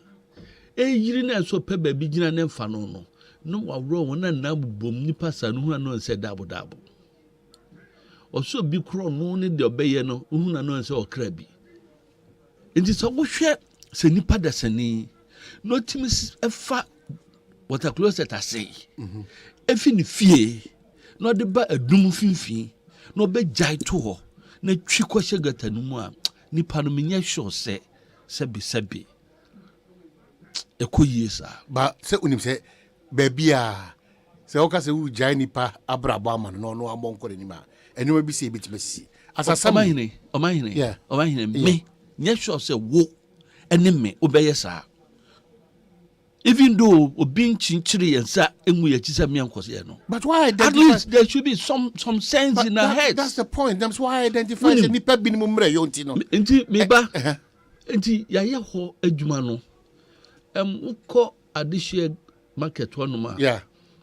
eyiri na so pe ba bi gina ne mfa no no no wa ro wona na bobom nipa sa no hu na se dabo o so bi kro no ne de obeye no hu na se okra bi enti so wo hwe se nipa da sani no timis efa water closet asay efi ni fie no de ba adum finfin no be jai to ho na twi ko hyegata no mu a nipa no menye sure se sebi ekoyie sa ba se unim se baby a se o ka se u jai nipa abrabo ama no no ambonko ni ma enuma bi se ebitimasi asasa omahine me nye sure se wo ene me obeye sa Even though being chinchiri and sa engu ya chisa miankose no. But why identify? At least there should be some sense in our heads. That's the point. That's why I identify as nipa binimum mre yonti no. Enti meba. Enti ya ye ho adwuma no. Ukọ adishie market one. Yeah.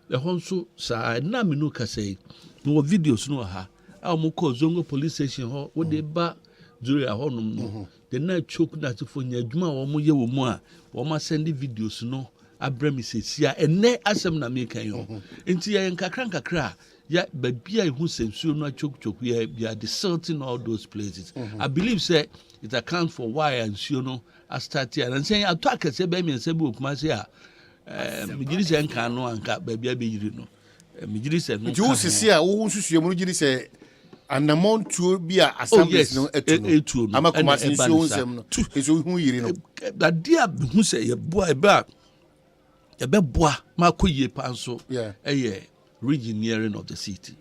The honso sa na me no kasei. No videos no ha. Amukọ Zongo police station ho wo de ba during a honum no. The night choke na to phone adwuma wo mo ye wo mu a wo ma send videos no abrami sesia ene asem na me kan yo. Enti ya nkakra ya babia ehu sensuo no choke ya be deserting all those places. I believe say it accounts for why ansuo no I start here and saying attack say be me say be okuma say me giri say nkan no anka babia be yiri no me giri say no you see a wo nsusuo mu giri say an amount to be a assembly no etu no amakoma nsuo nsem no eso hu yiri no that dia hu say ye boa e be boa makoyie panso re-engineering of the city.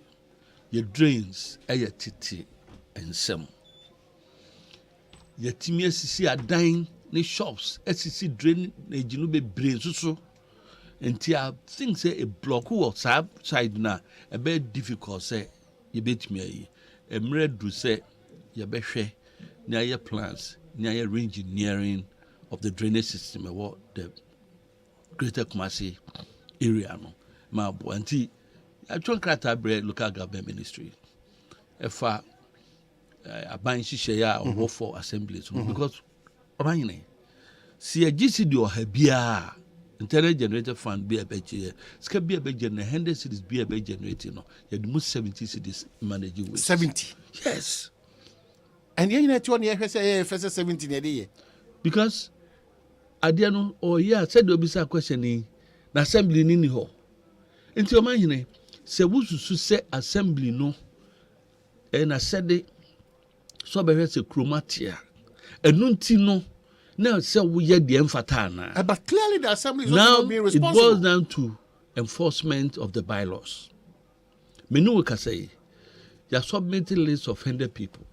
Your drains are titi and some. Your timia sisi are dying the shops, SCC drain a jinube brains so until things say a block or side na a bit difficult say you bet me a mred do say your beshe near your plans near your re-engineering of the drainage system about the Greater Kumasi area no ma bo anti I don't crata bread local government ministry. If a buying share or for assemblies because see a GCD or Hebia internal generator fund be a bed here. Scab be a bed general 100 cities be a bed generator. No, you had most 70 cities managing with 70. Yes. And you know 17 a day. Because I didn't know or said there'll be some questioning the assembly nini ho. Into your mind. Se wusu se assembly no na said it so be se chromatia enunti no na se wo ye de emfata na but clearly the assembly is now not being responsible. It boils down to enforcement of the bylaws. Me no can say you submit a list of 100 people,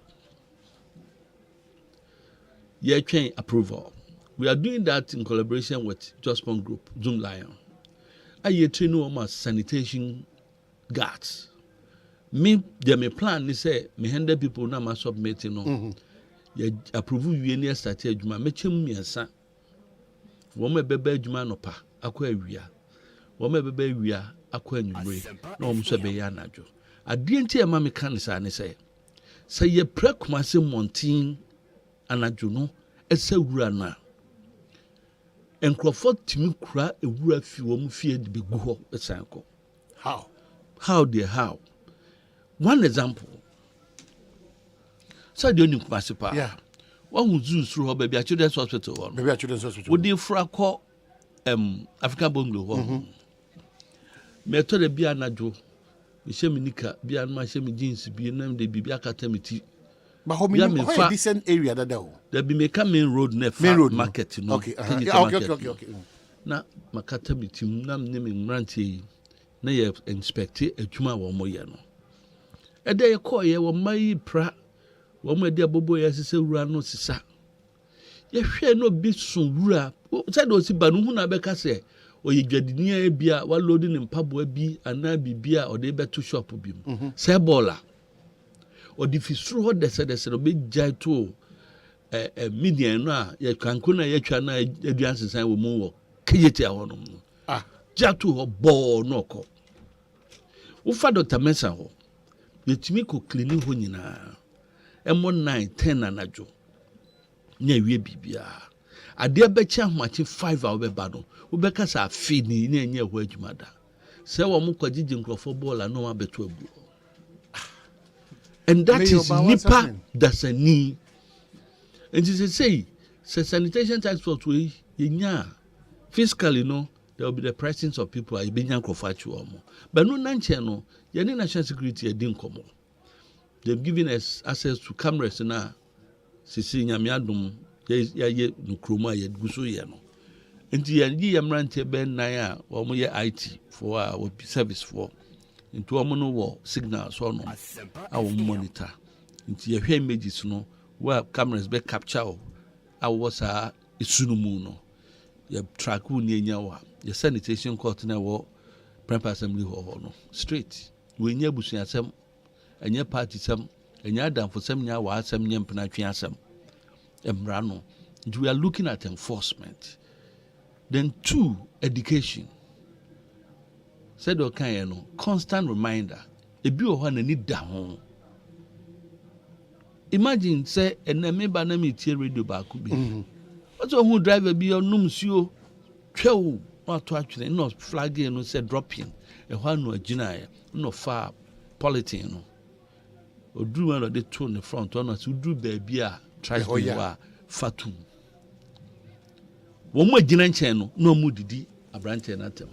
you can approval. We are doing that in collaboration with Jospon Group, Zoom Lion. I train almost sanitation guards. Me, my plan is say me 100 people now must submit no. You approve you any started juma me chem miensa. Wo me bebe juma no pa akwa awia. Wo me bebe awia akwa anwumre. Na wo so be ya najo. Ade nti e ma me kan sa ne say ye prekumase montin anajo no esa wura na. Enkrofo timi kura ewura fi wo mu fie de begu ho esanko. How? One example. So the only Kumasipa. Yeah. One who zoos through baby a children's hospital. Baby a children's hospital. Would you fracko Africa Bongo? Me to the Bianajo. Me shemi nika bian ma shemi jeans bi nam de bibia katamiti. But how many decent area that there? There be make a main road market, you know. Okay. Okay. Na makatamiti nam name ranti. Na ye inspect adwuma wo mo ye no e dey call ye wo mai pra wo mo dey abobo ye sese wura no sisa ye hwe no bi so wura say do si ba no hu na be ka se oye dwadini bia wa load ni mpabo bi ana bibia o dey beto shop bi mu say bola o di fisuru ho dese no be jai to median no a ye kanko na ye twa na aduan sesan wo mu wo kiyeti a hono jatu ho bo no ko ufa Dr. Mensa ho yetimi ko cleaning ho nyina emo 9 10 anajo nya wie bibia ade abechi ahmachi 5 a obeba no obeka sa afi ni nya nya ho adwumada se wo mo kwagigi nkrofo ball no abeto agu and that is nipa dasani and you say sanitation tax force we nya fiscally no there will be the presence of people I be nyankrofachu omo but no nanche no ye national security e din komo they've given us access to cameras na sisi nyamiadum ye no kroma ye guso ye no enti ye mrante ben nan a omo ye IT for our service for into omo no wo signal so no our monitor enti ye hwe images no where cameras be capture our was a isunumu no you track who near your sanitation court na wo Prime Assembly ho no straight we nya busuan asem enya party sem enya adamfo sem nya wa asem nya mpena twe asem emra no we are looking at enforcement. Then 2, education. Said okay, no constant reminder. Ebi o hwa na ni da ho. Imagine say enemy ba na me tie radio ba ku bi. Ozo hu driver bi onum suo twew na to atwene no flag no say dropping. E hwa no agina ya no fa politin no. Odru one of the two in the front one so dru ba bia try to wa fatum. One more generation no more didi abranche na tem.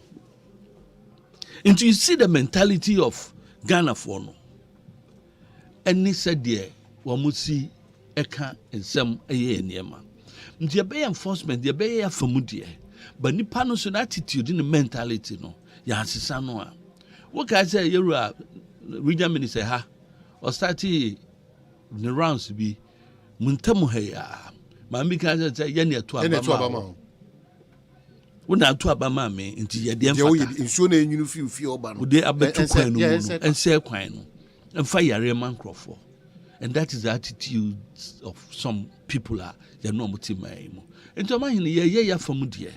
And you see the mentality of Ghana for no. And he said there, one must see eka and some aye niema. The obey enforcement, the obey famudie. But ni pano so attitude in the mentality no. Ya sisano. What can I say? You are region minister ha or starting the rounds be muntamu heya. Mami can say yenya to abama. Wona to abama me nti ye de mfata nsuo na enyunu fi oba no de abetu kwan no ense kwan no emfa yare man crofo. And that is the attitude of some people are they no muti mai mo nti o mahine ye ya fam de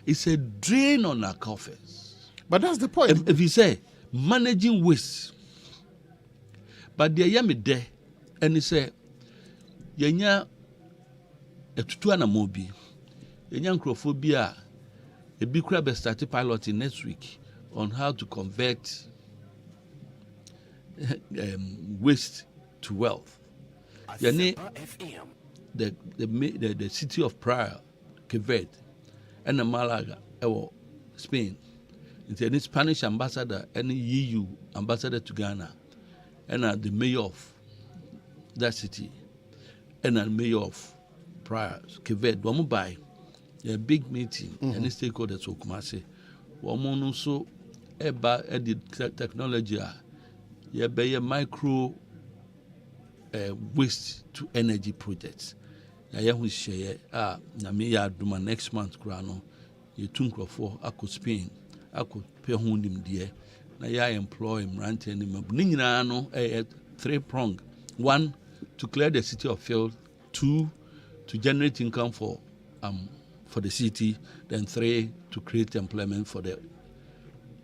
it's a drain on our coffers. But that's the point. If you say managing waste but there ya me de and he say yenya etutu ana mobi yenya crofo bi a a big crab started piloting next week on how to convert waste to wealth. The city of Praia, Quebec, and the Malaga, Spain. It's a Spanish ambassador and the EU ambassador to Ghana, and the mayor of that city, and the mayor of Praia, Quebec, Wamubai. A big meeting and the stakeholders of Kumasi. Woman so eba edit technology ye be micro waste to energy projects. Ya hu share na me ya duma next month kra no ye tunkrofo akọ Spain akọ pe hu nim de na ya employ mrant ani mabu ni nyina no 3-prong. 1 to clear the city of field, 2 to generate income for the city, then 3 to create employment for the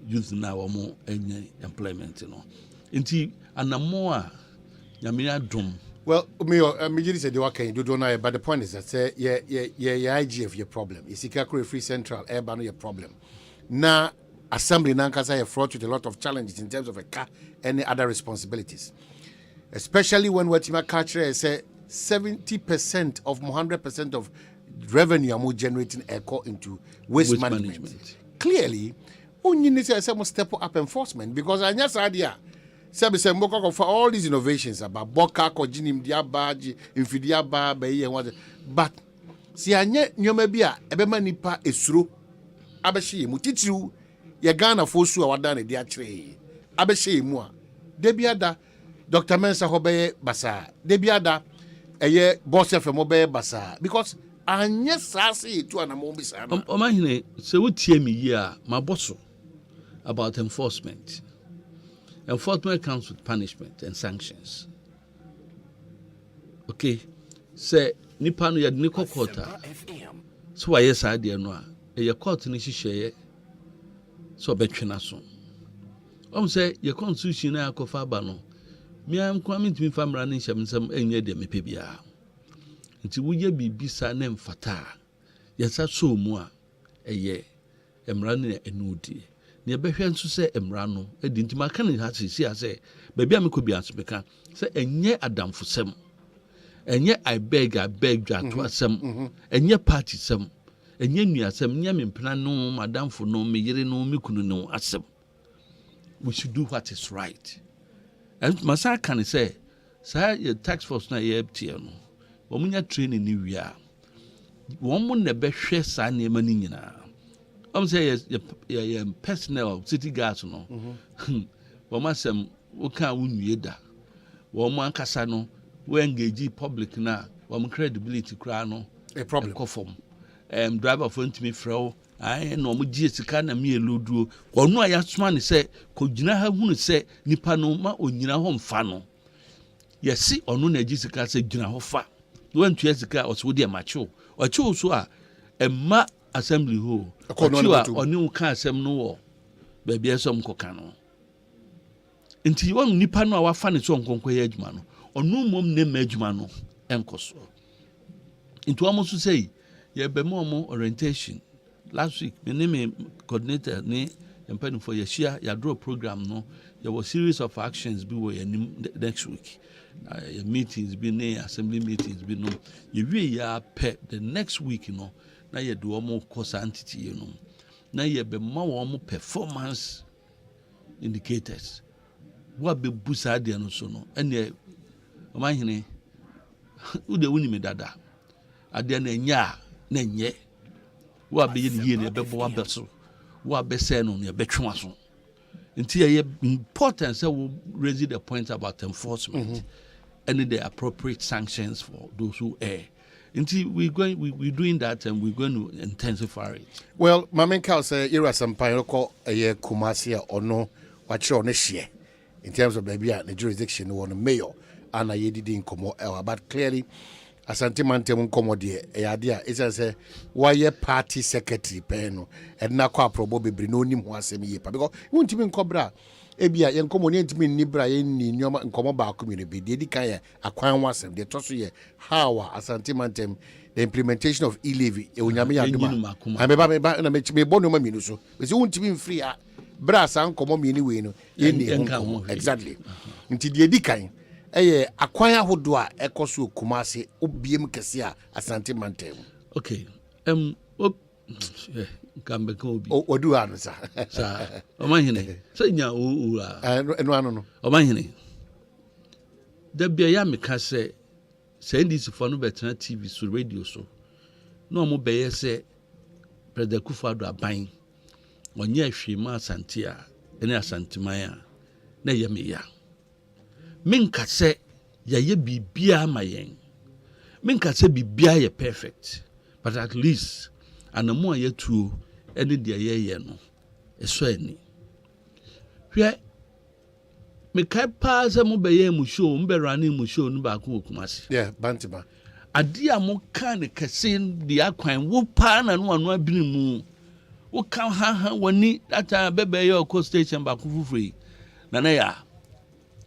youth now more any employment, you know. Inti anamoa nyamia drum. Well, me said you can do not, but the point is that say yeah IG of your problem. Is Ikakure Free Central urban your problem. Now assembly nankasa fraught with a lot of challenges in terms of a car and other responsibilities. Especially when what you catch say 70% of 100% of revenue are more generating echo into waste management. Clearly, we need to step up enforcement because I just idea. For all these innovations about boka ko jinim diaba infidiaba be what, but si anye nyoma bia ebema nipa esuro abehye mu titiru ye Ghana fosu awada na dia kire abehye mu a debiada Dr. Mensa hobeye basa debiada eye boss FM obeye basa because anye sase to anamo bisa na o mahine se wotie me yi a maboso about enforcement. Enforcement comes with punishment and sanctions. Okay, say nipa no yad ni kokota. So why yes idea no a ye court ni hihye so betwena so. Say ye constitution na akofa ba no. Me am kwame ntimi famra ni hyemsem enye de mepe bia. Nti woye bibisa na mfata. Yesa so mu a eye emra ne enudi. Ne behwe nso se emra no edi ntima ka ne ha sisi ase baabi a mekobi ansebeka se enye adamfosem enye I beg dwato asem enye party sem enye nuasem nya mempena no madamfo no meyire no mekunu no asem. We should do what is right. And masa can say your tax force na ye tie no wo munya training ni wia wo mu ne behwe sa ne ma ni nyina. I'm saying yes, personnel city guards no. Womasem wo kan wunwie da. Wo mo ankasa no we engage public na wo credibility kra no a problem conform. driver for ntimi frɛw ai no mo gie sika na me eloduo ɔno a yasoma ne sɛ kogina ha hunu sɛ nipa no ma onyina ho mfa no yɛsi ɔno na agi sika sɛ gyina ho fa wantua sika ɔso de macho ɔcho so a ɛma assembly ho ɔcho a ɔne wo ka asɛm no wɔ baabi ɛsɔm kɔka no nti wɔn nipa no a wafa ne so nkonkɔ yɛ adwuma no ɔno mom ne ma adwuma no ɛnkɔso nti wɔn so sɛ yɛbɛma ɔmo orientation last week me coordinator ne mpani for yɛhyia yɛadrɔ program no yɛwɔ series of actions bi wɔ yɛnim next week your meetings bi ne assembly meetings bi no yɛwie yɛapɛ the next week no na yɛde wɔn kɔ saa entity no na yɛbɛma wɔn performance indicators wo abɛbu saa deɛ no so no ɛnɛ ɔmanhene wode woni me dada adeɛ na nya na nyɛ wo abɛyɛ ne yie ne ɛbɛbɔ wabɛso wo abɛsɛ no ne ɛbɛtwe so nti ɛyɛ important sɛ wo raise the point about enforcement and the appropriate sanctions for those who err. Until we're doing that and we're going to intensify it. Well, Mamen Cow say Asempa ko a Kumasi or no what you share in terms of maybe the jurisdiction or the mayor and I didn't come but clearly Asante Mantem Commodie a idea is as a why party secretary peno and na kwa probably no nim was a year because you won't even cobra. Ebia yen community min nibra yen ni nyoma nkomo ba community be dedika ye akwan wasem de toso ye how Asante Mantem the implementation of E-levy e onyame ya duma ameba na me bonu ma minu so we say untimi free a bra san komo mini we no ye ni exactly nti de edikan eye akwan ahodo a ekoso Kumase obiem kese a Asante Mantem okay Gambe Kobi. O do answer. Sir, Omahine. Say nya no. Omahine. The beya me ka say this for no better TV so radio so. No mo beye say President Kufuor aban. Onye ahwe ma Asante a ene Asanteman a na ye me ya. Menka say ye bibia ma yen. Menka say bibia ye perfect. But at least and the more ye true any dear ye no eso ani hwe me kai pa se mo be ye mu show mo be rani mu show no ba ko Kumase bantiba ade a mo kan ne kase de akwan wo pa na no anu abini mu wo kan ha wani that bebe ye ko station ba ko fufuri na ya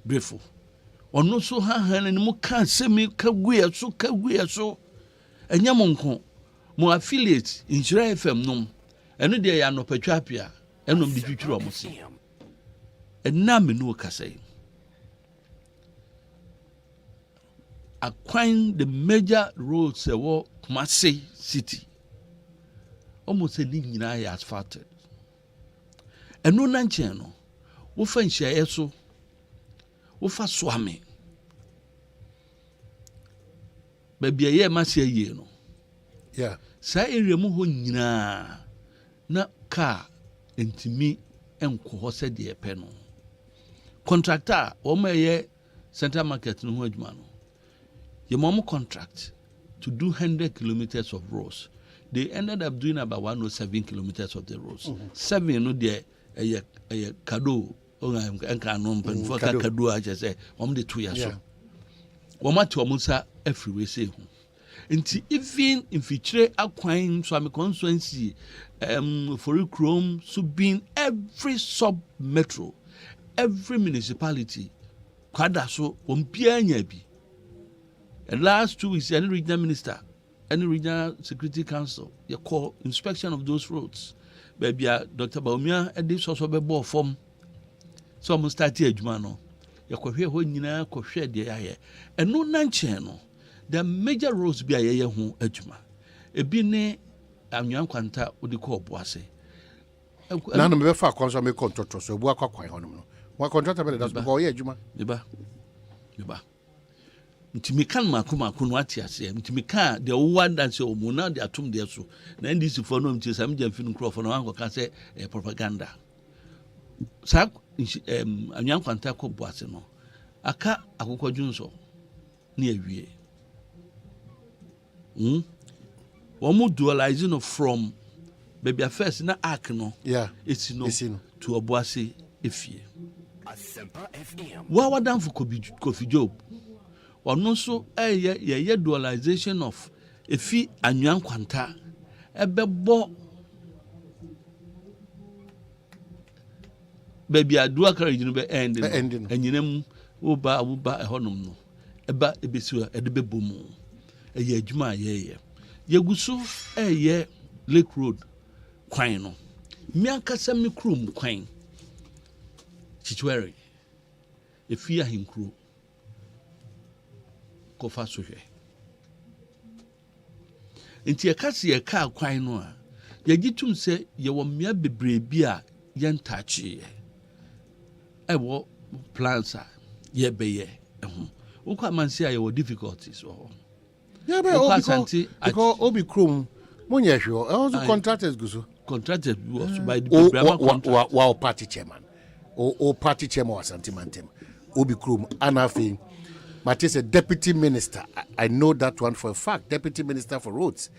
brefo ono so ha na mo kan se me ka guye so enya mo nko mo affiliate Insura FM nom eno de ya no patwapia enom de twitwiro mo se enna me no kasai akwan the major roads ewo Kumase city almost a nyina ya asphalted eno na nchen no wo fa nhia so wo fa soame ba bia ye ma se yie no yeah sa area mu ho nyina na ka entimi enko ho se de epe no contractor o ma ye central market no ho adwuma no ye mom contract to do 100 kilometers of roads. They ended up doing about 107 kilometers of the roads. 7 no de a kado o enka no mpan for kado a je say de 2 years so woma to omusa everywhere say hu nti even in feature akwan so am constituency for Chrome so being every sub metro every municipality kwada so ompia nya bi. And last 2 weeks any regional minister any regional security council you call inspection of those roads baby Dr. Baumia and this also be ball form so mo start adwuma no you kohwe ho nyina kohwe de aye and no nanche no the major roads bi aye ho adwuma ebi ne anwan kwanta odi ko oboase na no me fa konso me contractor so bu akwa ho no wa contractor be that's because ye adwuma meba ntimi kan makoma no ate ase ntimi kan de one dance o mu na de atom de so na ndisi for no mti sam jamfi no crofo no anko ka se propaganda sa anyan kwanta ko boase no aka akokɔ dwunso na awie wɔn dualize no from baby first na arc no esi no to obuase efie wa wadan for Kofi Job ɔno nso ɛyɛ dualization of efi anwan kwanta ɛbɛbɔ baby adua kara gyina be end no anyinam woba ɛhɔnom no ɛba ebesiwa ɛde bɛbɔ mu ɛyɛ adwuma ayɛyɛ yeguso ɛyɛ Lake Road kwan no miankasa me krom kwan chichwere efi ahinkro kofa sohwe nti ekase eka kwan no a yagitum se yewo mmea bebrebe a yentache ewo plans a yebeye eho ukwa mansi a yewo difficulties o yeah because obi krom monye hwe also contractors go so contracted was by the wow party chairman or party chairman or something obi krom anafi Matisse a deputy minister. I know that one for a fact. Deputy minister for roads.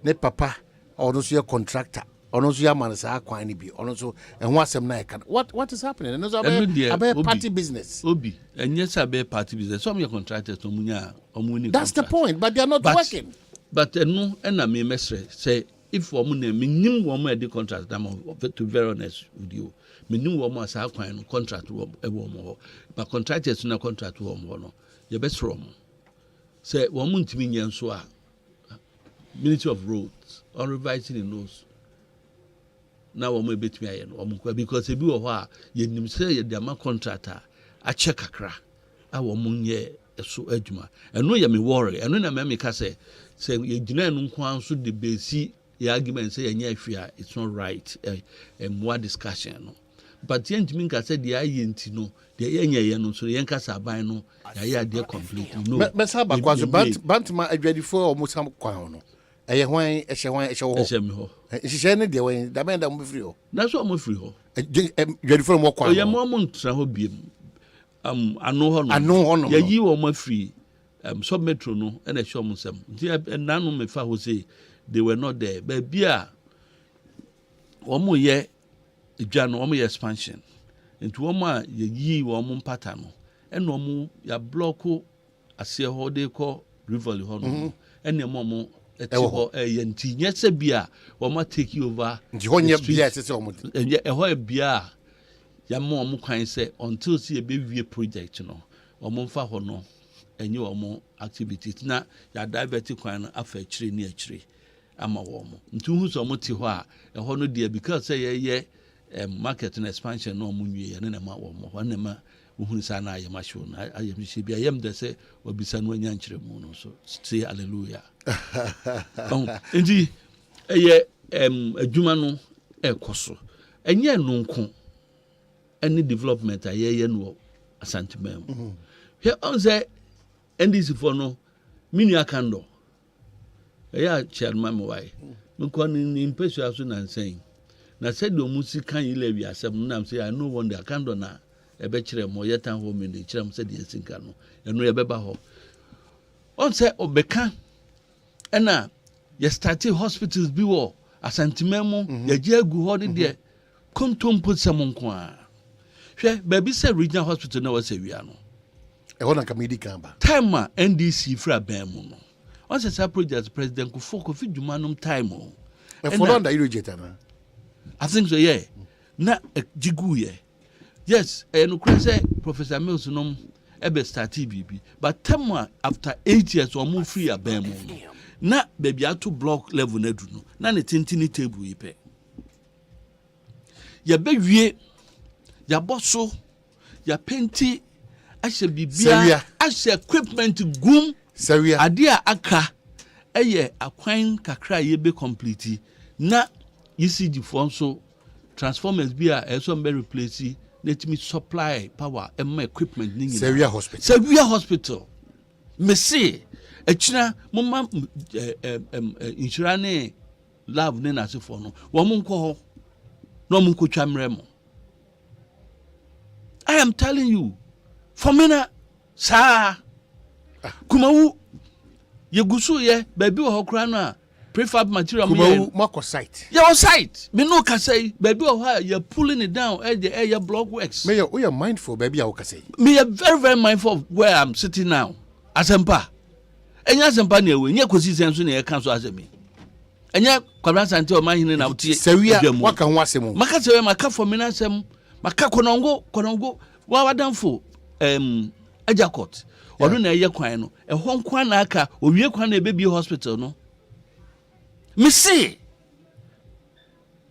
Ne papa or also your contractor. Or also your man sa kwani bi. Or also and what's some na can. What is happening? And also about party business. Obi. And yes, about party business. Some your contractors to munya omuni. That's the point, but they are not working. But no and I may mesre say if woman minim woman the contract to be very honest with you. Minim woman sa kwani contract wo but contractors na contract wo no. Your best from say one month mean so Ministry of Roads or revising in those now one may bet me because if you are you say the contractor a check a cra I won't ye so edgema and no ya me worry and when I make say you didn't know should the base the argument say it's not right and more discussion. But yen mean ka said the INT no the NHIA no so yen kasa ban no ya dey completely no mesa ba kwazo bantma adwadifo almost some kwan no eye hwan ehye me ho ehye ne de wen da ben da mo free ho na so mo free ho adwadifo mo kwan ye mo ntra ho biem ano ho no ya yi wo mo free sub metro no na ehye mo nsem na no me fa ho say they were not there but bia wo mo ye Ijano omo expansion into oma ye omo mpata no eno omo ya blocko ase ho de ko rival ho no ene omo eti ho ye nti nyese bia omo take over nti ho nye bia sese omo ho bia ya mo omo kwan se until see e be wie project no omo mfa ho no enye omo activities na ya divert kwan no afa chire ni achire ama wo omo nti hu so omo ti ho a ho no dia because say ye market and expansion no munwie ya na ma wo mo na ma uhunu sa na ayema show na ayem shi bia yem de se obisa no anya nkyere mu no so say hallelujah ndi eye adwuma no ekoso enye no nko any development ayeye no asantemam he on say ndc for no minu akando eya chairman mo wai me ko ni impesu aso na nsen na said the music can E-levy asem na say I no wonder akando na ebe kire mo yetan ho me ni kire mo said the sinka no eno ye beba ho on say obeka ena ye started hospitals bi wo asantimemu ye je agu ho de kontompo semonko a hwe baby say regional hospital na was awia no e ho na kamedi kan ba time a NDC fra ban mu no on say project president ko foko fi dwumanum time o e for under irrigate na I think so, yeah. Na jiguye. Yes, and say Professor Mills no ebe started BB. But time after 8 years or more free a bemo. Na baby to block level na do no. Na ne tintini table yipe. Ya be wie ya boso ya penti ashe bibia ashe equipment gum Seria ade a aka eye akwan kakra ye be complete na ECG for so transformers be a so be replace let me supply power and my equipment ni Seria hospital me say echina mama insurance lab ne na se for no wo mo nko ho no mo nko twamre mo I am telling you for me na sa kumawu yegusu ye baby wo kra no a prefab material Marco site. Your site. Me no can say, baby, you're pulling it down at the area block works. Mayor, we are mindful, baby, I can say. Me are very, very mindful of where I'm sitting now. Asempa. And Asempa near we, Ekosiise On Asempa council as me. And yet, Kwabra until my in and out. Sevilla, what can was him? Macasaway, my cup for Minasem, Maca Konongo, what done for Ajakot. Or no, a quino, a home quanaka, or we a baby hospital, no. Me say,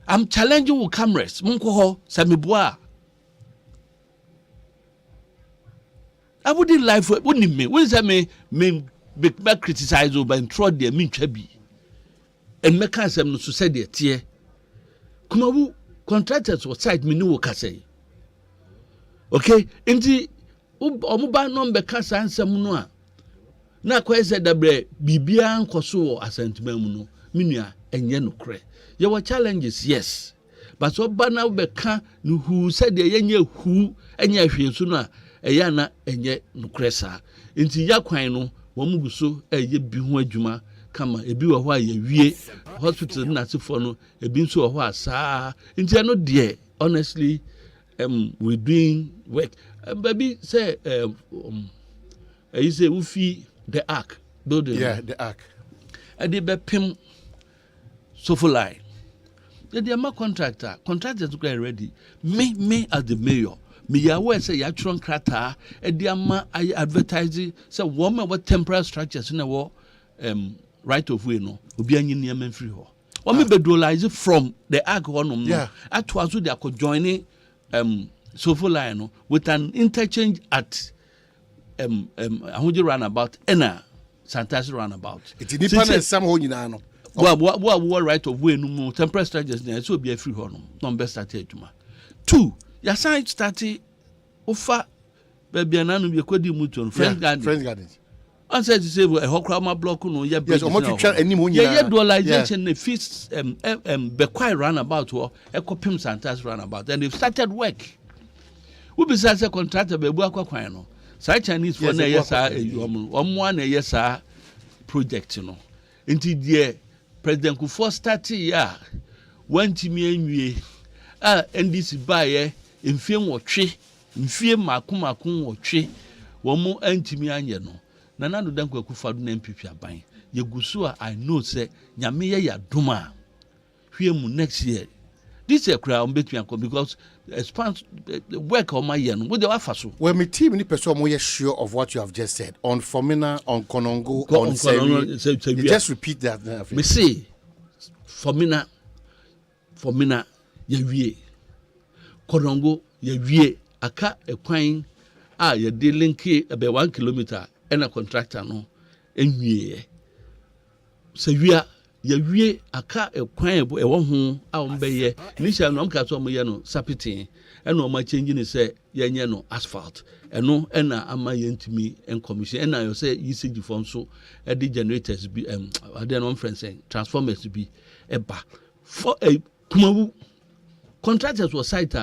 I'm challenging with cameras. Munko Samiboa. I wouldn't lie for it, wouldn't me? What is that me criticize over and throw their mean chubby? And make us no society tear. Kumawu contractors will side me no say. Okay, inti omuba number kasa ansem no a. Na kwa say da bre bibia nkoso asentman mu no. Minua enye no kre. There were challenges, yes. But so bana beka no who said the yenye who enye hwensu no a eya na enye no kre sa. Nti ya kwan no wo muguso eye bi ho adwuma kama ebi wo ho aye wie hospital na sefo no ebi nso wo ho asa. Nti no de honestly we doing work. Baby say you say ufi the ark building. Yeah, the ark. Ade be pim so for lie. The ama contractors are ready. Me as the mayor. Me ya we say ya tron krata e the ama advertising say woman what temporary structures in a right of way no obi anyi niam free ho. O me bedolize from the ark honum no. Atwazo they are joining so for line no with an interchange at ahoje roundabout ena Santas roundabout. It depends some ho nyina no. What right of way no more temporary structures there so be a free honum number started juma 2 your side started offer baby ananu be kwadi mutu friends gardens answer to say a hokrama block no ya yes o mo twitwa anim ho nyina ya dualization the fees be quite roundabout or ekopim Santas roundabout and they've started work we be say contractor be bu akwan no sai Chinese for na yes omo na yes project no nti die President Kufuor started ya wantimi anwie NDC baye mfie nwotwe mfie makomako nwotwe womo antimi anye no na nanu danko akufado na MPP aban yegusu I know say nyame ye ya doma hwie mu next year this year crowd between because expand the work on my year no we dey afa so well me team ni person mo ye sure of what you have just said on Formina on Konongo on Sewi just repeat that me say Formina ye wie Konongo ye wie aka ekwan ye de link about 1 kilometer and a contractor no enwie Sewi ye wie aka ekwan e wo ho a wo beye nisha no amka so mo ye no sapitin e no ma change ni say ye nye no asphalt e no e na ama ye ntimi en commission e na yo say usage form so e the generators be ade no friends transformers be e ba for a kumawu contractors was site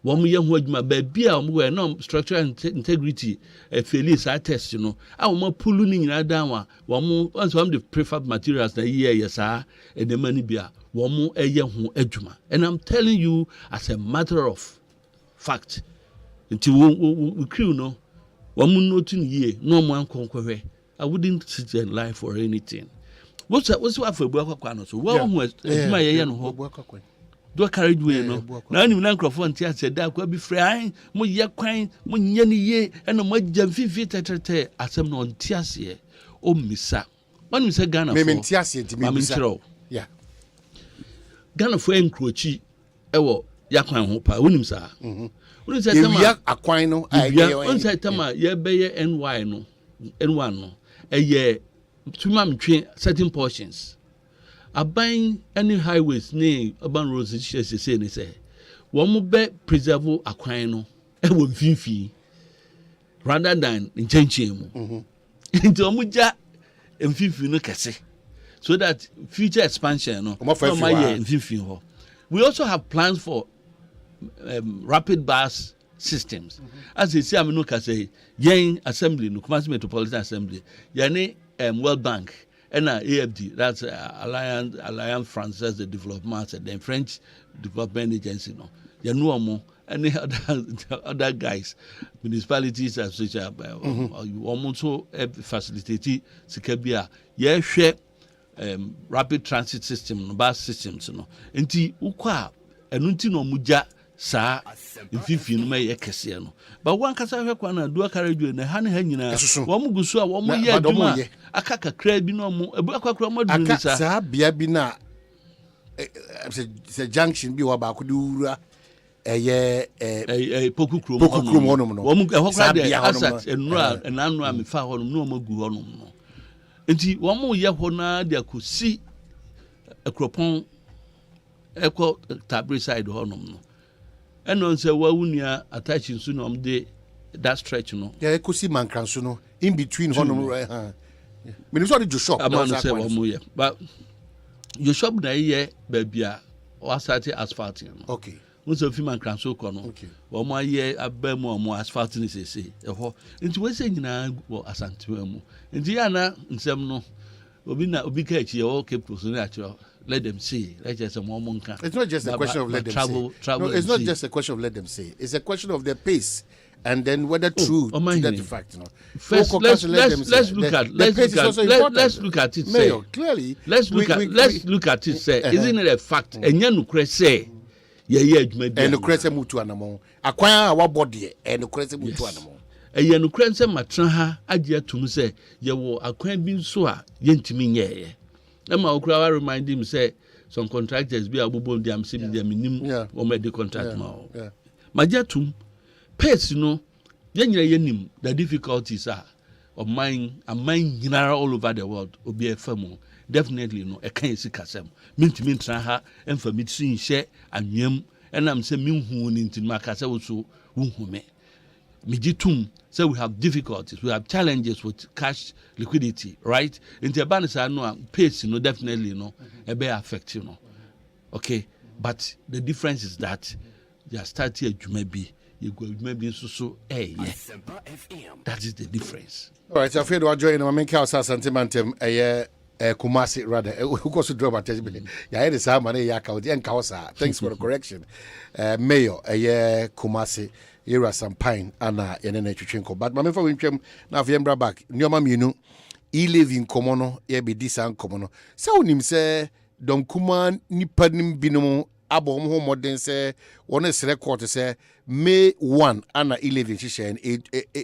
wo mo ye ho adwuma ba bia wo we no structural integrity failure test you know a wo ma pulu ni nyina dan wa wo mo some the prefab materials na yesa e de mani bia wo mo eye ho adwuma and I'm telling you as a matter of fact until we crew no wo mo note ni ye no mo ankonkwe I wouldn't sit in life for anything what's what for buakwa kwa no so wo ho adwuma ye no ho do carried way no na nim na nkrofo ntia se da kwa bi frɛ mo ye kwan mo nya ni ye ɛna mo agya fifi tetete asɛm no ntia se o misa wanu se Ghana for me ntia se nti me misa yeah Ghana for enkrochi ɛwɔ yakwan ho pa wonim sa wonim se tama ya akwan no wonim se tama ye beye NY no N1 no ɛyɛ tuma mtwe certain portions aban any highways ne urban roads say ni say wo mo be preserve akwan no e wo mfimfi rather than nchenchen mu nti o mo ja mfimfi no kese so that future expansion no ma ye mfimfi ho we also have plans for rapid bus systems as you see amino ka say yen assembly no Kumasi Metropolitan Assembly yani World Bank and AFD, that's Alliance Française de Développement, the French Development Agency, no, you know more. Any other guys, municipalities as such, almost facilitate Sikabia, share rapid transit system, bus systems, no. Enti ukwa enunti no muja sa mfifi no me yekese no. But one kasa hwe kwa na do akaredu na ha ne ha nyina. Wo mu gusu a wo mu ye aduma aka kakra bi no mu ebu akakra mo dun ni sa. Sa bia bi na se junction bi wa ba ko di wura poku krom honum no. Wo mu ehokra de asat enura enanu a me fa honum no mo gu honum no. Enti wo mu ye ho na de akosi akropon eko Tabre side honum no. Eno nse wa wunia attaching so no de that stretch no. Yeah, Ekosi Mankranso no in between honum right ha. Me so the shop. Amano say wo mu ye. But your shop na ye babia o start asphalt no. Okay. Unso fi Mankranso ko no. Okay. Wo mu ye abamu o asphalt ni sese. Eho. Nti we say nyina wo asantewa mu. Nti ya na nsem no obi ka echi o keep so na achi. Let them see. Let's just a moment. It's not just a question of let them say. No, it's not just a question of let them say. It's a question of their pace, and then whether true to that fact. You know. First, let's look at it. Mayor, clearly, let's look at it. Say, isn't it a fact? And you know, say, yeah, and the crazy mutu anamo. Acquire our body and the crazy mutu anamo. And you know, crazy matraha. Adia to me say, you will acquire being so yentimi yeah. Emma Okra remind him say some contractors be abubon dem say dem minim o me the contract ma. Majetum pace no yenyere yenim the difficulties are of mine nyinara all over the world obi efam definitely no e kan sikasem mintimi ntra ha emfa mitsin hye anwem enam say minhu ni ntin makasa wo so wunhu me mijitum. So we have difficulties, we have challenges with cash liquidity, right? In the balance, I know pace, definitely, a bear affect, Okay, but the difference is that you are starting you go maybe so yeah. That is the difference. All right, I'm afraid to join my main house sentimentum Kumasi rather who goes to drop attention. Yeah, it is how many yakausa. Thanks for the correction. Mayor Kumasi. Era some pine ana yenene twetwenko but mame fa wentwam na afyembra back nyoma mienu E-levy nkomono ye be disa nkomono se wonim se don kuma nipa nim binom abom ho modern se wona sere court se May 1 ana E-levy hihye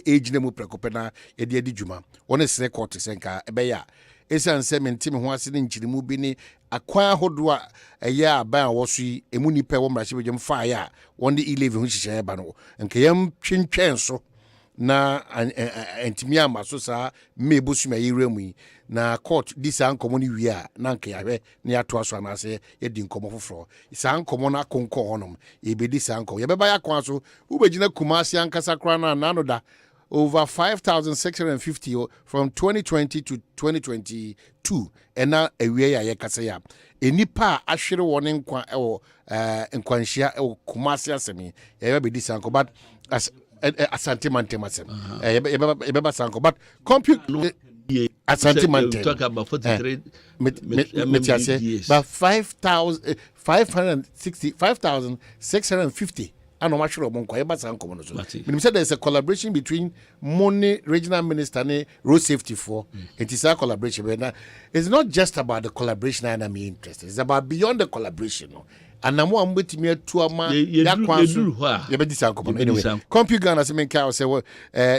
age nemu prekopena ye de adijuma wona sere court se nka ebeya esan se mentim ho ase ne nchirimu bi ni akwan hodo a eya aban a woso yi emu nipa wo mrahye begem fa ya won de E-levy ho hihye ba no nka yam twentwen so na entimi amaso sa mebusuma yiremu yi na court disa nkomo ni wi a na nka yahwe na yato aso na se ye di nkomo foforo isa nkomo na konko honom ye be disa nkomo ye beba ya kwan so ubegina Kumasi ankasa kra na nanoda over 5,650 from 2020 to 2022 and now a way I yakasaya enipa ahwere won nkwa nkwanhia Kumasi asemi ye be disa nkomo but as Asante Mantemasem ebeba sanko but compute Asante Mantem talk about 43 but 5,650 and no matter monko eba sanko no so meaning say there is a collaboration between Money regional minister and road safety for it is a collaboration but it's not just about the collaboration and I'm interested it's about beyond the collaboration no anamo ambetimi atuama yakwanso yebedisa nkomo anyway computer Ghana se menka say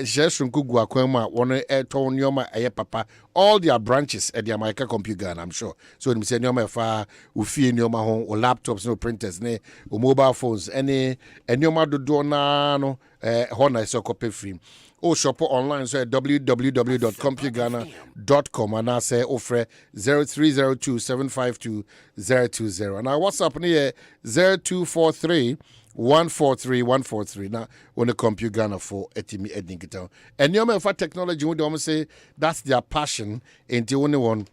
jesun kugu akwanmu a won eton nyoma eye papa all their branches at the America computer Ghana I'm sure so them say nyoma fa ofie nyoma ho o laptops no printers ne o mobile phones any nyoma dodo na no hona so copy free o shop online so www.computerghana.com and I say offer 0302752020 and our WhatsApp near 0243143143 now when the Computer Ghana for etimi edinkita and you for technology we don't say that's their passion into only one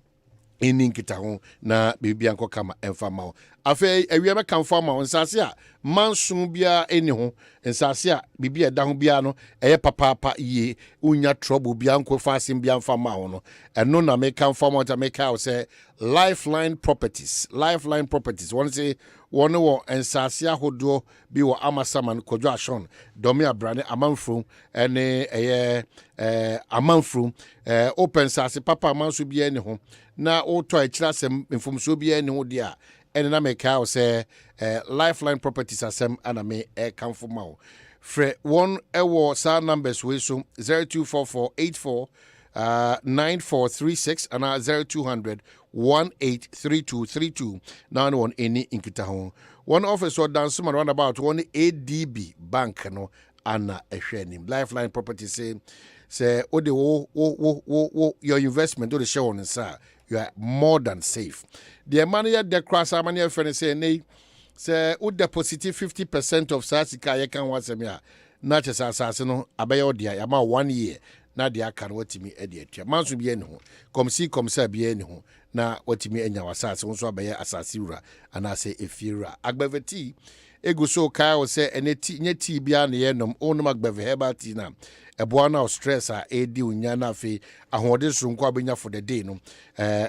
in Ninkita na bibi anko kama enfama afi ewieme kan fama on sase a mansun bia eni ho nsase a bibia da ho bia no eye papa ye unya trouble bia nko fasim bia mfa ma ho no eno na make am for monta make out say lifeline properties one say one wo nsase ahodo bi wo amasaman kodwo ashon domi abrane amanfru ene eye amanfru open sase papa amanso bia eni ho na oto a kira sem mfomso bia eni ho dia ene na make out say lifeline properties asem aname come for mau fre one ewo sa numbers we so 024484 9436 and 0200 183232 now one any inkita ho one office or dance around about one ADB bank no ana ehwenim lifeline properties say o de wo your investment do the show on sir you are more than safe the money at the cross money friend say nay say o deposit 50% of sasika ye kan wasemia na chesa asase no abaye odia ya ma 1 year na dia kan watimi ede atua manso bia ne ho komsa bia ne ho na watimi anya wasase nso abaye asase wura ana say efiura agbaveti egu so kai o say eneti nyeti bia ne ye nom onum agbave herbal tea na eboa na stress a edi unya na afi ahode so nko abenya for the day no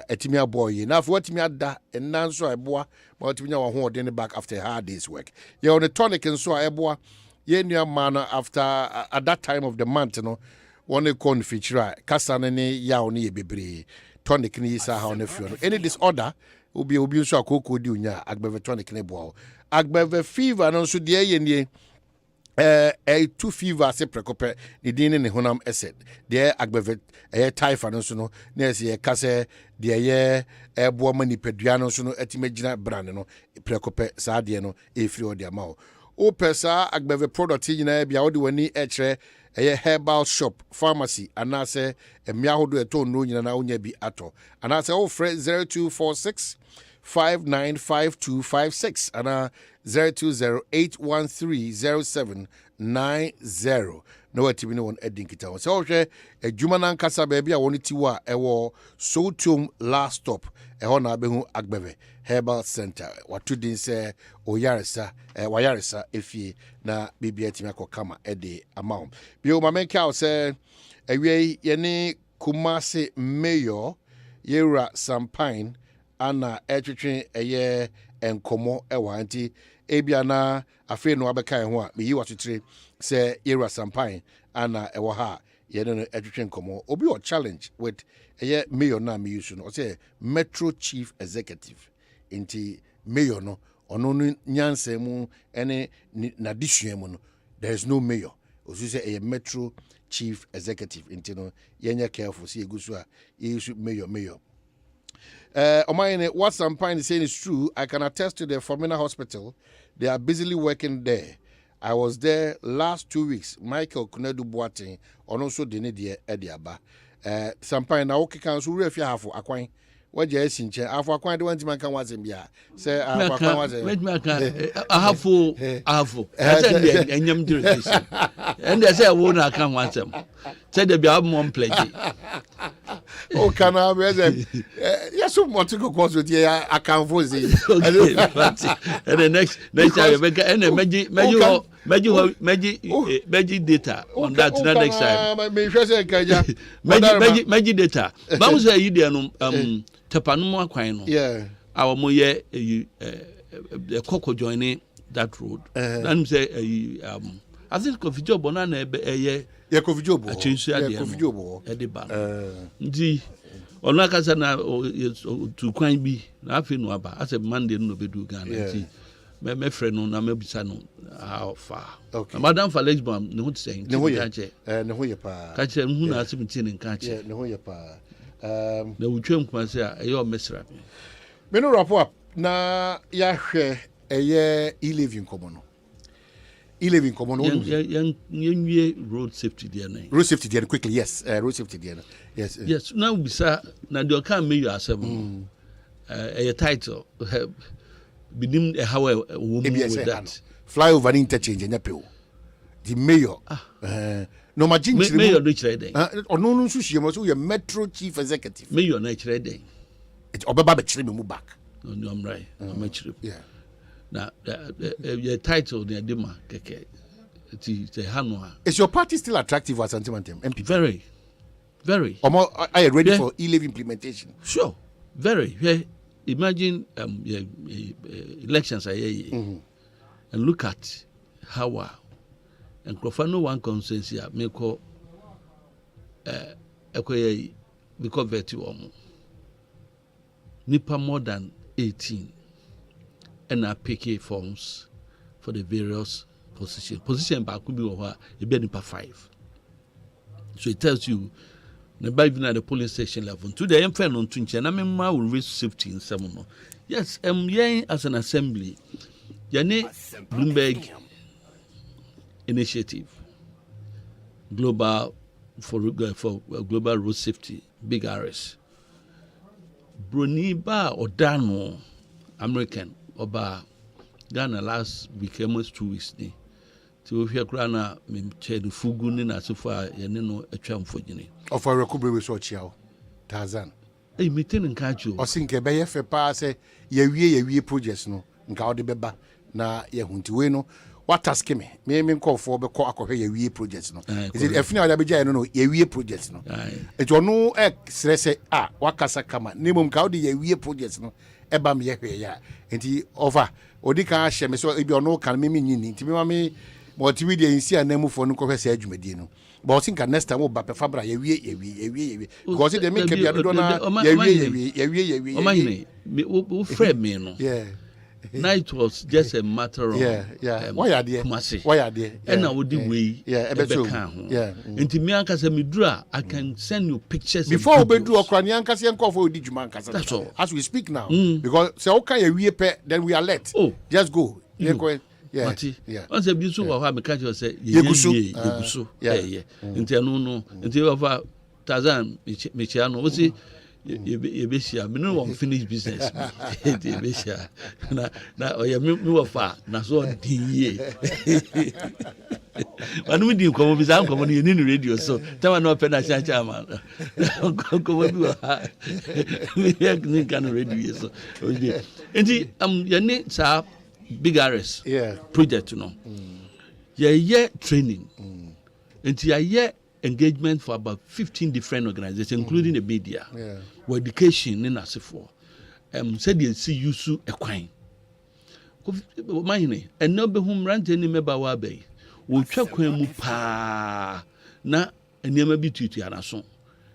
etimi aboye na afi watimi ada enanso eboa ma watimi nya ho ode ne back after hard days work ye on the tonic nso a eboa ye nua man after at that time of the month no one con feature kasa ne ya oni ye bebre tonic ni isa ha on afio no any disorder obi so akoko di unya agbave tonic ne boa agbave fever no so de ye nie two fever se prekope the din ne honam acid de agbave typhoid no so no na se kase de ye ebo manipadua no so no atimagina brand no prekope sa de no efiri o de ma o pesa agbave product nyina bia wo de wani ekre herbal shop pharmacy anase emia hodo eto no nyina na onya bi ato anase o frɛ 0246 595256 and 0208130790 no watimi no one edinkita on so hwe adwuma na nkasa ba bia woni tiwa ewo Sotum last stop eho na abehu agbeve herbal center watudin se oyaresa wayaresa efie na bibia timi akokama ede amount bi o mamenka o se ewie ye ni Kumasi mayor Yera Sampine ana etwetwe eye enkomo ewa nti ebia na afi no abeka ho a meyi watotire se Yera Sampine ana ewo ha ye no etwetwe enkomo obi o challenge with eye mayor na me use no say Metro Chief Executive nti mayor no ono nyanse mu ene na disua mu no there is no mayor osu say eye Metro Chief Executive nti no yenya careful see egusu a issue mayor Omayene, what Sampine is saying is true. I can attest to the Formina Hospital. They are busily working there. I was there last 2 weeks. Michael Kunedu Boating, and also Denidi Ediaba. Sampine, now okay, can so if you have for Aquine. What you saying? I for Aquine, the one man can was in Bia. Say, I have for. I said, and yam direction. And they say, I won't account once them. Said the Biab Mom pledge. Oh, can I be yes, so want to go course with you? I can't force it. And the next time, and magic data on that next time. Magic data. Bounce a idiom Tapanuma Quino. Yeah. Our moye a cocoa joining that road. Then say, I think of job on a year. Yeah, coffee job. I change coffee job. Ndi onaka na to kwan bi na afi no aba as a Monday no be do Ghana nti me friend no na me bisa no how far. Okay. Madam for Lesbon ne ho tsen. Ne ho ye pa. Ka che hu na asimti ne nka che. Ne ho ye pa. Na wutwem kwa se a eyo mesra. Me no rapport na ya hwe eye e-levy komo no. E-levy common young road safety there. Road safety there quickly, yes. Road safety there. Yes. Yes. Now we say now you can make yourself a title. Bidim how a woman with that. Fly over interchange and appeal. The mayor. No majin mayor no trade. Or no sushi must be a Metro Chief Executive. Mayor no trade. It's Obaba be chiri me back. No, I'm right. I'm actually. Yeah. Now, the title, the Adema, it's a Hanwa. Is your party still attractive as Antimantem MP? Very, very. Are you ready for E-levy implementation? Sure, very. Yeah. Imagine elections are here, and look at how and Crofano one consensus here may call because vetu nipa more than 18 and are PK forms for the various positions. Position back could be over a nipa 5. So it tells you never even at the polling station level. Today I'm fair on Twinch and I mean will risk safety in some. Yes, as an assembly. Yane Bloomberg initiative. Global for global road safety, big RS. Bruniba or Dano, American, Oba Ghana last week, almost 2 weeks. To hear Grana, Mimche, the Fugunin, as so far, Yanino, a charm for Jenny. Of a recovery with Sochiao, Tarzan. A meeting in Kachu. Or think a bay for pass, ye projects no, Gaudi Beba, na ye huntueno. What task me? Me call for the call ye projects no. Is it a final Abija? No, ye projects no. It will no X say, Wakasa Kama, Nimum Gaudi ye projects no. Ebam ye ya. And he over. Odika Shem, so if you no can me mean, Timmy. But we didn't see a name for no cohesive medino. But I think next time we'll be Fabra, ye because they make a donor, ye frame me. Yeah. Now it was just a matter of why are they? Why are they? And I would do we and to me, I can send you pictures before we do a Kraniankas and call for Digimankas. That's all as we speak now. Because so okay, we pay, then we are let. Oh, just go. Yeah. Once a beautiful or have a catch say, Yegusu. Yeah. Until no, until over Tazan, Michiano, was it? You no one finish business. Now, you move far. Now, so but we didn't come with uncle when you need radio, so tell me no penalty. Chairman. Come with can radio. So, and your names are big RS project, you know. Yeah, training. And yeah, engagement for about 15 different organizations, including the media, where education in Asifo. Said you see you su a quine. Mine, and no be whom rant any member wabe. Will check when mupa na and never be to Yanason.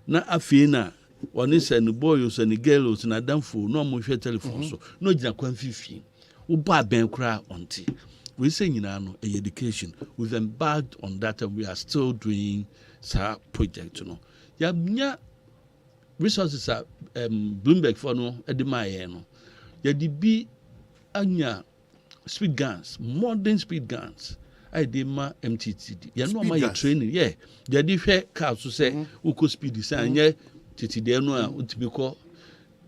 Na Afina, one is and the boys and the girls and a damn fool, no more telephone, so no Jaquan 15. Uba ben cry on tea. We say in education, we've embarked on that and we are still doing sa project, you know. Ya resources are Bloomberg for no edema no. Ya di bi anya speed guns, modern speed guns. I did my MTTD. Ya no my training, yeah. Ya di hwe car so say uko speed design yeah TTD no a utimi ko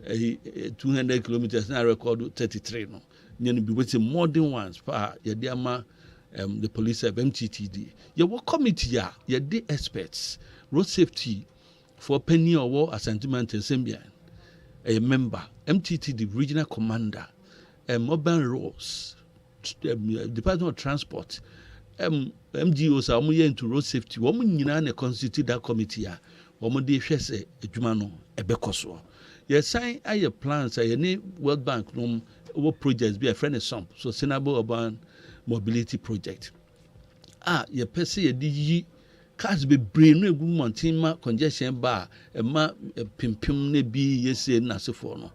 200 kilometers na record 33 no. Nyen be with modern ones pa ya di ama the police have MTTD. Your work committee ya the experts road safety for penny or war assentment in Zambia. A member MTTD regional commander mobile roads Department of Transport MGOs are more into road safety. Woman yina constitute that committee ya. Woman de hwese adwuma no ebekoso. Yes, sign aye plans aye World Bank no what projects be a friend of some sustainable urban mobility project. Ye pese ye di cars be brain no egu mountain ma congestion bar e ma pimpim ne bi yese na se for no.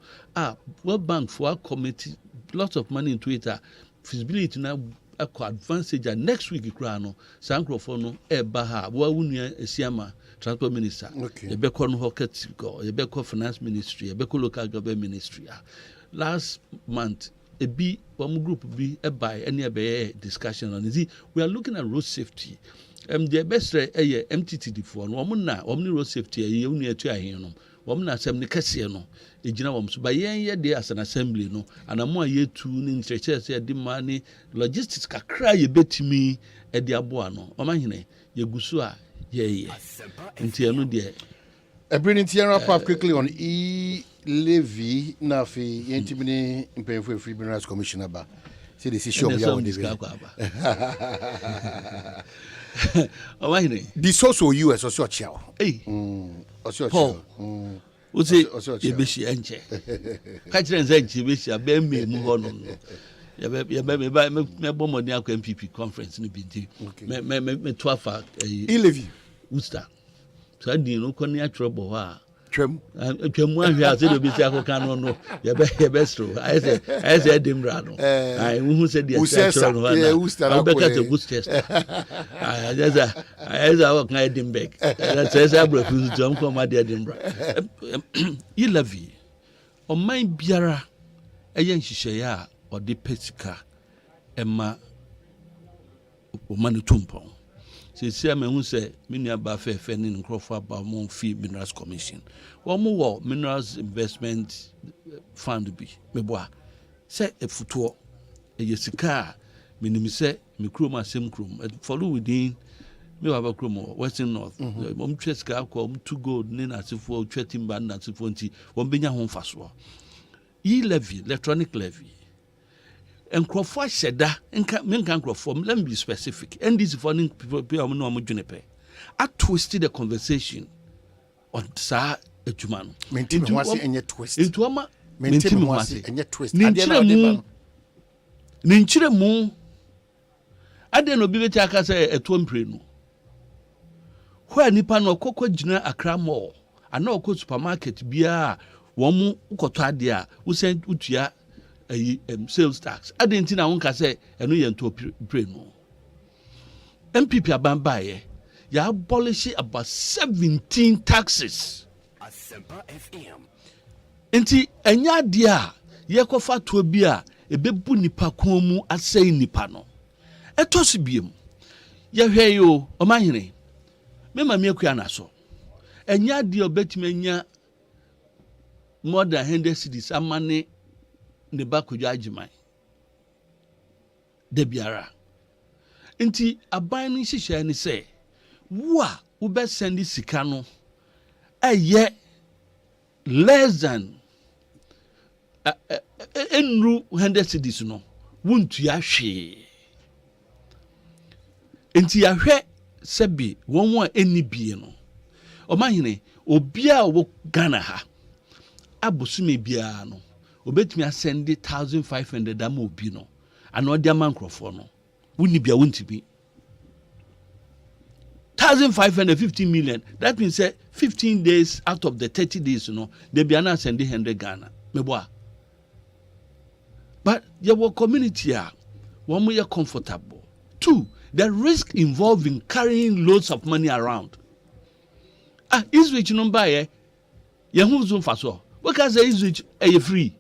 World Bank for committee lots of money into it. Feasibility na advantage next week kra no sankrofo no e ba ha wa wunua esiama transport minister ye be ko no hocket go ye be ko finance ministry ye be ko local government ministry. Last month a B group B a by any discussion on it. We are looking at road safety. The best MTTD for no omni road safety a near to a hino. Womna assembly Cassiano, a general by ye day as an assembly no, and a more year 2 in churches the money logistics can cry a bit to me at the abuano. Omahine, ye gusua, ye. Until no dear. A brilliant wrap up quickly on E-levy, Nafi, Intimini, Imperial Free Rights Commissioner. See the issue of your the social US or such. Hey, Paul. Uzi yebeshi enche. Kachire nzenchi yebeshi abemme mu hono. Me bomoni akwa MPP conference ni binti. Me twafa E-levy. Usta. So adi no koni atwebo ho a. Twem ahwe ase de bi si akoka no yebe stro. I say edimra no. I hu se dia stro no na. I be ka to boost test. I just work na Edinburgh. That says abrofu to am come at Edinburgh. E-levy. O man biara eye nhihye ya o de pesika ema o manu tumpon. See, I'm who say, Minia Bafe, Fenning Crawford about Mon Fee Minerals Commission. One more Minerals Investment Fund be. Meboa. Say a futur, a yesika, minimise, Mikroma, same crum, follow within me have a crum, Western North. Cheska, come to go, Nina, Sifo, Chetim Band, and Sifonti, one Benya home fast war. E-levy, electronic levy. And Crawford said that, and men can Crawford, let me be specific. And this funny people know Juniper. I twisted the conversation on Sa Etuman. Maintain was and yet twist. Into Ama, maintain was and yet twist. Ninchire Moon. I didn't know Bibetaka say at one preno. Where Nipano Coco Jina a cram more. I know co supermarket beer, one Ukotadia, who sent Utia. Sales tax. I didn't know one can say, and we to pray no. MPP Abambaye, you abolish about 17 taxes. Asempa FM. Enti, enya dia, ye kofa to bia, e bebu nipa komu asay nipa no. Etos biem. Ye hwe yo, omahene. Me ma me akua na so. Enya dia obetime nya more than 100 cedis amane ne ba kodwa agimai de biara nti aban no hihye ni se wo a wo be send sika no eye less than enru 100 cedis no wontu ahwe nti ahwe sebi won eni bie no omahene obia wo Ghana ha abosume bia no obetumi asend 1500 am obi no ana odi amankrofo no woni bia wontibi 1550 million. That means 15 days out of the 30 days no they be na send 100 Ghana meboa. But your community are one more comfortable. 2, the risk involved in carrying loads of money around. Is which number ye who zoom for so because is which free.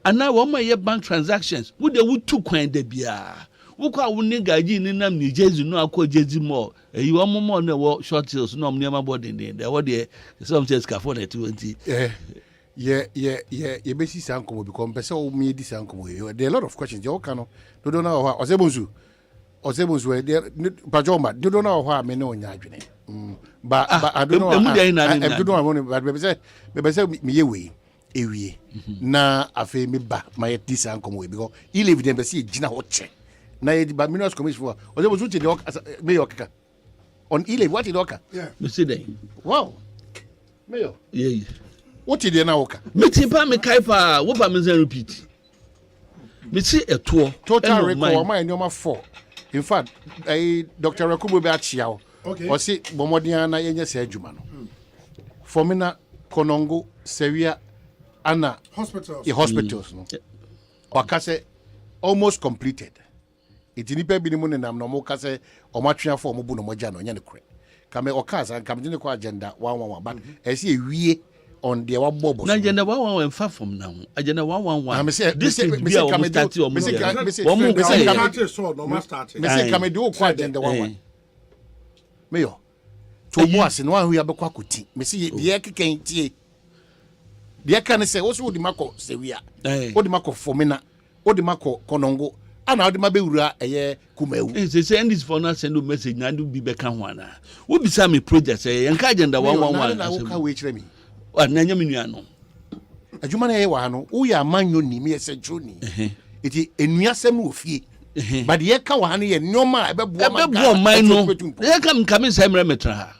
And now one more bank transactions would they would 2 coin de bia. Who call nigga in nam New Jersey no call Jersey more. You want more no short sales no near my body in there. What the some says for 20. Yeah, you basically sound come because person me this sound come. There are a lot of questions. You can don't know how Osei Bonsu there Pajoma. You don't know how me know nyadwene. But I don't know. I don't know. But say me way. Ewie na afi me ba my this ankom we because E-levy dem be see gina ho che na ye ba Minerals Commission for Osei Bonsu che the mayor kaka on E-levy what did oka me see dey wow mayor yeah what did na oka me tipa me kai pa wo ba me repeat me see eto total record my number 4 in fact Dr. Rakubo be achia o say bomodian na yenye se adwuma no for me na Konongo Sevia Anna hospitals no wakase almost completed it nipa bi ni mu nenam no mo kase o matwea for mo bu no moja no nya ne kure kame okasa kame de ko agenda 111 but esi ewie on the wabobo na agenda 111 fa from now agenda 111 this is be our start o mo say kame do ko agenda 111 mayor to mo ase no ahu ya be kwa koti me say de keken tie de kan say wo so di mako sewia wo di mako fomina wo di mako Konongo ana wo di mabewura eye kumawu say end this for now send a message na do bi be kan ho ana wo bisa me project say yan ka agenda 111 na wo ka we kire mi na nya me nua no adwuma na ye wa no wo ya manyo ni me se joni Iti enuasem no ofie. But ye ka wa ye nyoma ebebo man no. Ye ka mkame sai mra metra.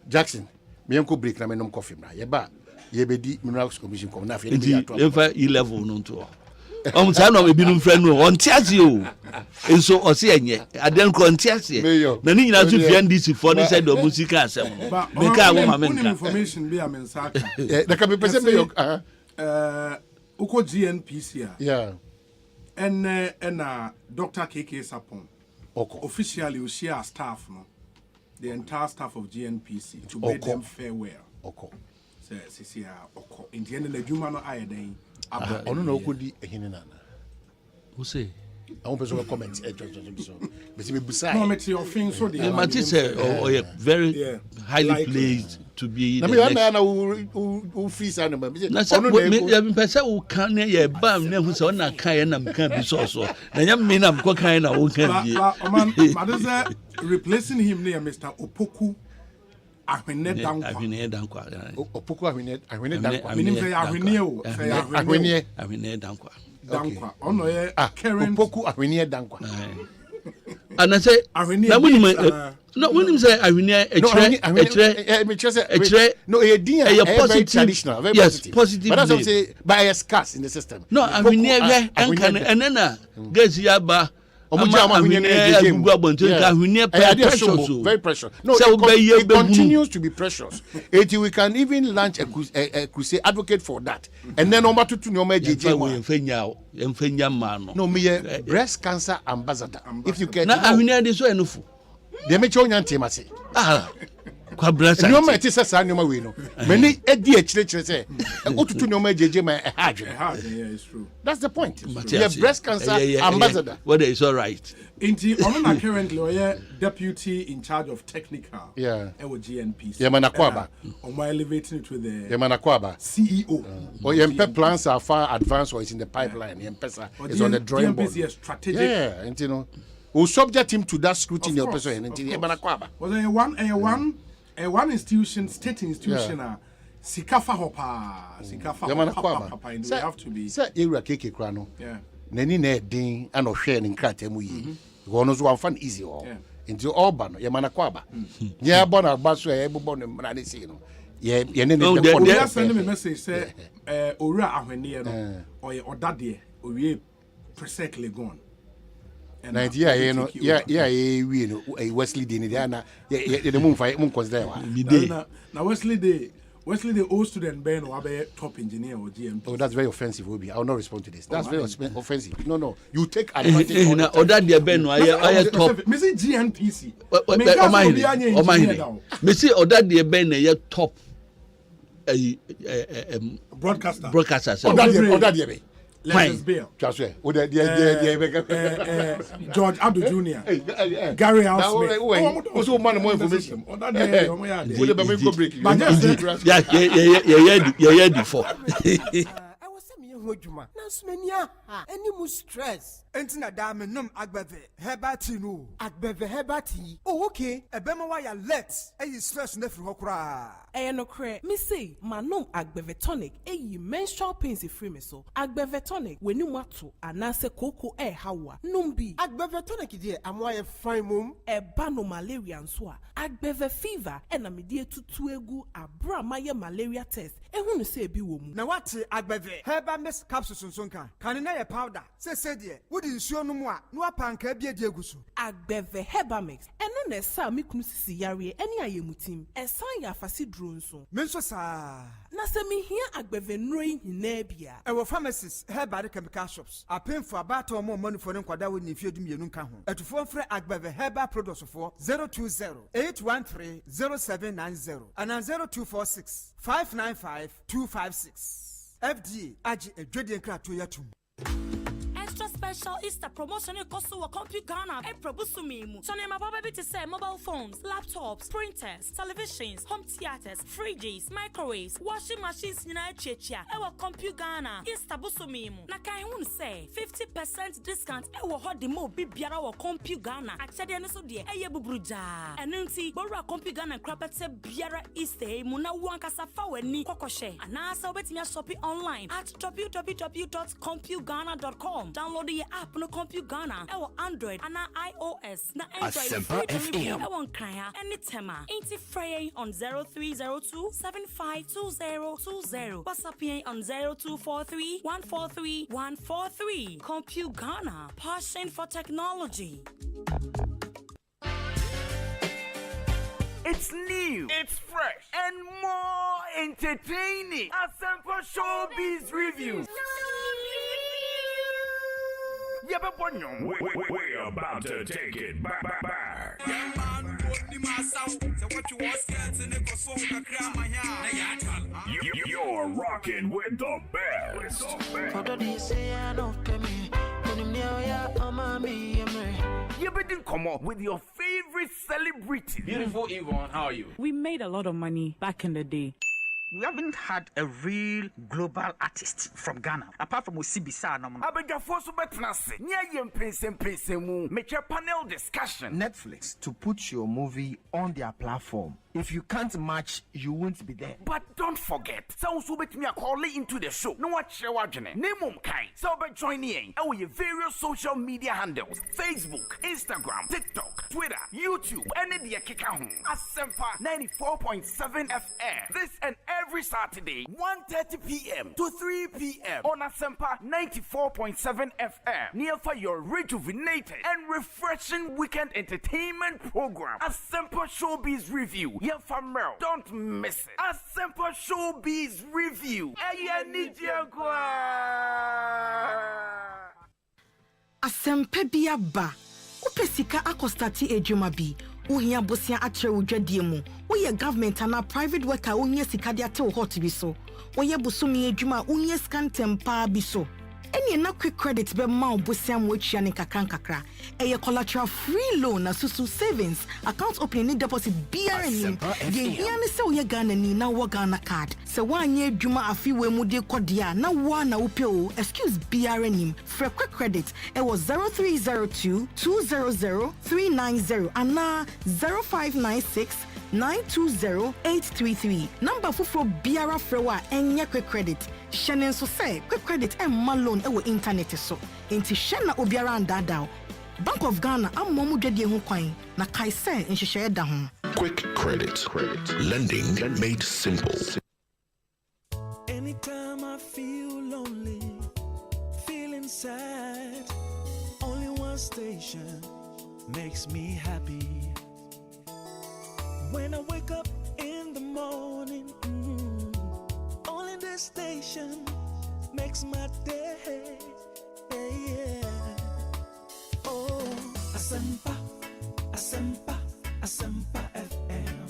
Jackson, me enko break na me nom coffee mra. Ye ba ye bedi minerals commission come na afie be ato. Efa E-level no to. Say no be no friend no on tiase o. Enso o se enye. Aden ko on tiase. Na ni nyina so FNDC for ni say do musika asem. Me ka wo ma me nka. Information be am insaka. Da ka be pese me yo uko GNPC. Yeah. And Dr. KK Sapon. Officially we share staff no. The entire staff of GNPC to bid them farewell. Say oko. In the end of the Juma no aye den. Ono na okodi ehine nana. Osei. I want person comment so. But me busa. No, make your thing so the. Mati say very highly placed to be. Na me na who free sana ma. Na say me pese wo kan na ye ba na hu say na kan na mkan bi so. Na nyam me na mko kan na wo kan bi. Man, replacing him near Mr. Opoku. Ahwene dankwa. Opoku ahwene dankwa. Minim say ahwene o. Ahwene dankwa. Dankwa. Ono ye current Opoku ahwene dankwa. And I say na when say ahwene no e din positive traditional, very positive. Positive. But that's what I'm saying, by a scarce in the system. No, ahwene and then guys yaba very precious. No, it continues to be precious. We can even launch a crusade, advocate for that. And then number 2 no me breast cancer ambassador. If you can they make you say kwa breast no me tisa sa no we no many edi a chire say otutu no ma jeje ma hadwe. Yeah, it's true. That's the point. Yeah, breast cancer ambassador. Whether it's all right. Inti Onona currently deputy in charge of technical. Yeah. GNPC. Yeah, Manakwaba. Elevating it to the Manakwaba CEO. Or your plans are far advanced or it's in the pipeline. Yempesa is on the drawing board. GNPC is strategic. Yeah, and you know, we'll subject him to that scrutiny of person and Manakwaba. Was there one institution, state institution, Sikafa Hopa, Sikafa we have to be. Sir, Ira Keke Krano. Yeah. Nani ne din and of sharing Kratemu. One was one fun easy all. Into Auburn, Yamanakwaba. Yeah, Bona Basu, Ebon and Radicino. Yeah, you send me a message, say, Ora Ahweniano, or Daddy, or ye precisely gone. Nigeria, you know, we know a Wesley Diniana, the moon fight, moon was there. Now, Wesley, the old student Ben or top engineer or GM. Oh, that's very offensive, Obi. I will not respond to this. That's very offensive. No. You take advantage of or that dear Ben, I top. Missy GNPC. Missy or that dear Ben, a top broadcaster. Or that dear Ben. Let's Bill. Just say, George Abdul Jr. Gary House. Also, more information. Any more stress. Entina dame nom agbeve hebati no. Agbeve hebati. Oh okay. Ebema wa ya let. Eyi stress na firi hokra. No kre. Me say manom agbeve tonic. Eyi menstrual pains free me so. Agbeve tonic weni wato anase koko hawa. Numbi. Agbeve tonic die amwa ye fine mum. Eba no malaria nso a. Agbeve fever na me die tutu egu abra maye malaria test. Ehunu say ebi wo mu. Na wate agbeve heba miss capsules nso nka. Kan na ye powder. Say die. Wodi nsuo no mu a no apanka bia die egu so. Agbeve heba mix. Eno na sa me kunu sisi yare eni ayemutim. Esan ya afasi duro nso. Me nso sa. Na se me hia agbeve nroi hina bia. Ewo pharmacies heba chemical shops. Apemfo abata omo manufo ne kwada woni fiedum yenu nka ho. Etufo mfre agbeve heba products for 020-813-0790 and 0246-595-256. FDA agi edwede nkrato yatum. extra special Easter promotion cost to Compu Ghana. E probusu me mu. So my papa be to say mobile phones, laptops, printers, televisions, home theaters, fridges, microwaves, washing machines nyina chechia. E wa Compu Ghana. Easter busu me mu. Na kan hun say 50% discount e wo ho de mo bibiara wo Compu Ghana. Achede no so de e ye bubruja. Enu nti borua Compu Ghana krapete biara Easter mu na wo ankasa fa wani kokoshe. Anasa obetimi shop online at www.compugana.com. Download the app no Compu Ghana. E wo Android and iOS. Na Asempa FM. I want Kaya any tema. Ain't Frey on 0302 752020. WhatsApp on 0243 143 143. Compu Ghana. Passion for technology. It's new, it's fresh, and more entertaining. Asempa Showbiz Reviews. We're about to take it back. You're rocking with the best. You better come up with your favorite celebrity. Beautiful Yvonne, how are you? We made a lot of money back in the day. We haven't had a real global artist from Ghana, apart from Osibisa. Panel discussion. Netflix to put your movie on their platform. If you can't match, you won't be there. But don't forget, sounds will bet me a call into the show. No watch your wajane. Name kai. So by joining our various social media handles: Facebook, Instagram, TikTok, Twitter, YouTube, and the Kikahun. Asempa 94.7 FM. This and every Saturday, 1:30 p.m. to 3 p.m. on Asempa 94.7 FM. Near for your rejuvenated and refreshing weekend entertainment program. Asempa Showbiz Review. Yeah, from Merle. Don't miss it. Asempa Showbiz Review. Asempa biaba. Upesika akostati ejuma bi. Uhia bosia atre udwadie mu. Uye government ana private worker unye sikadi ate wo hot bi so. Uye busumi ejuma unye scan tempa bi so. Any na quick credit be ma obosia mo atwa ne kakra eye collateral free loan na susu savings account opening ni deposit BRN ye hia ne se wo Ghana ni na wo Ghana card se wanye adwuma afiwe mu de kodia na wo na wo pe o excuse BRN for quick credit e was 0302 200 390 ana 0596 920-833. Number fufro biara frewa enye quick credit. Shenen so say quick credit and loan ewo internet so. Enti shena obiara andada. Bank of Ghana amomu dwede ho kwan na kai say nhihye da ho. Quick credit. Lending made simple. Anytime I feel lonely, feeling sad, only one station makes me happy. When I wake up in the morning, only this station makes my day. Yeah. Oh, Asempa, Asempa, Asempa FM.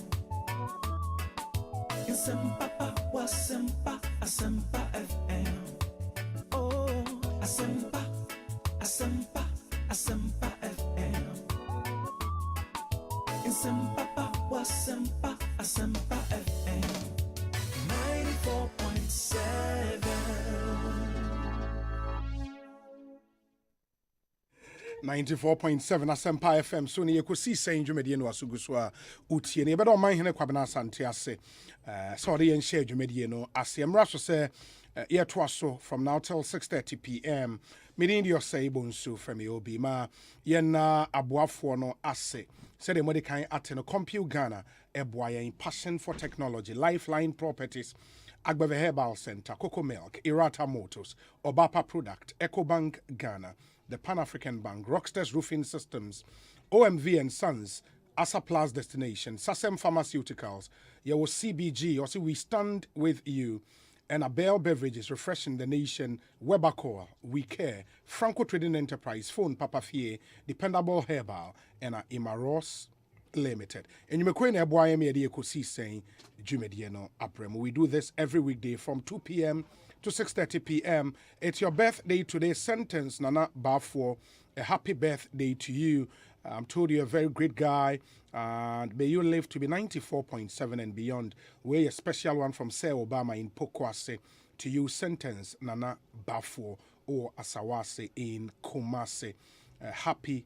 Asempa, Asempa, Asempa FM. Oh, Asempa, Asempa, Asempa FM. Asempa. Asempa, Asempa FM 94.7. 94.7 Asempa FM. So ni Ekosiise ndwumedie no asuguso a utie ne beda o man hene kwabena asante ase. So de yen share dwumedie no ase mra so se ye to aso from now till 6:30 p.m. Meeting the Osei Bonsu from Obi ma yen na aboafo no ase. Said the Modican at no Compu Ghana, a boy in passion for technology, Lifeline Properties, Agbeve Herbal Center, Cocoa Milk, Irata Motors, Obapa Product, EcoBank Ghana, the Pan-African Bank, Rockstars Roofing Systems, OMV and Sons, Asa Plus Destination, Sasem Pharmaceuticals, Yawo CBG, also we stand with you, and Abel Beverages, refreshing the nation, Webercore, We Care, Franco Trading Enterprise, Phone Papa Fie, Dependable Herbal, and Imaros, Limited. And you may queen Ekosiise Jumediano Aprem. We do this every weekday from 2 p.m. to 6:30 p.m. It's your birthday today. Sentence Nana Bafo. A happy birthday to you. I'm told you're a very great guy. And may you live to be 94.7 and beyond. We're a special one from Sir Obama in Pokwase to you. Sentence Nana Bafo or Asawase in Kumase. Happy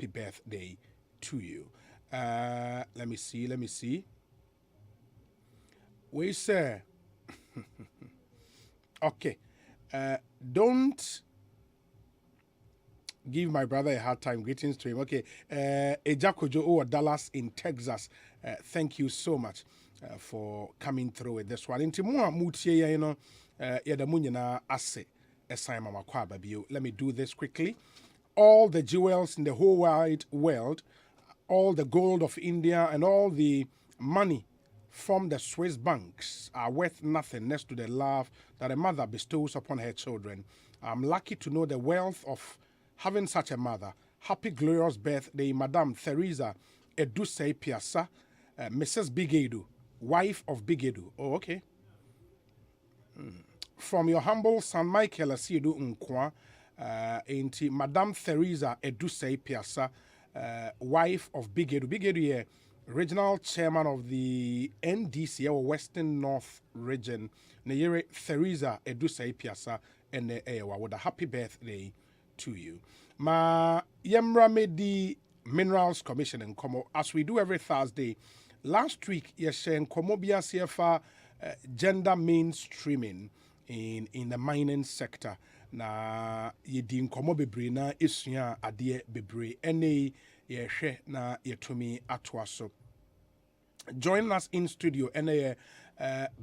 birthday to you. Let me see. We say, okay, don't give my brother a hard time. Greetings to him. Okay, Ejakojo or Dallas in Texas. Thank you so much for coming through with this one. Intimua mutie no yadamunyana ase esai mama kwa babio. Let me do this quickly. All the jewels in the whole wide world, all the gold of India and all the money from the Swiss banks are worth nothing next to the love that a mother bestows upon her children. I'm lucky to know the wealth of having such a mother. Happy glorious birthday, Madame Theresa Edusei Piasa, Mrs. Bigedu, wife of Bigedu. Oh, okay. From your humble son Michael Asiedu Nkwa, into Madame Theresa Edusei Piasa, wife of Bigedu. Bigedu, regional chairman of the NDC or Western North Region. Neyere Theresa Edusei Piasa and with a happy birthday to you. Ma Yemra made the Minerals Commission in Como as we do every Thursday. Last week, Yeshen Komobia CFA gender mainstreaming in the mining sector. Na yedi nkomo bebre na esua ade bebre ene yehwe na yetumi atoaso. Joining us in studio ene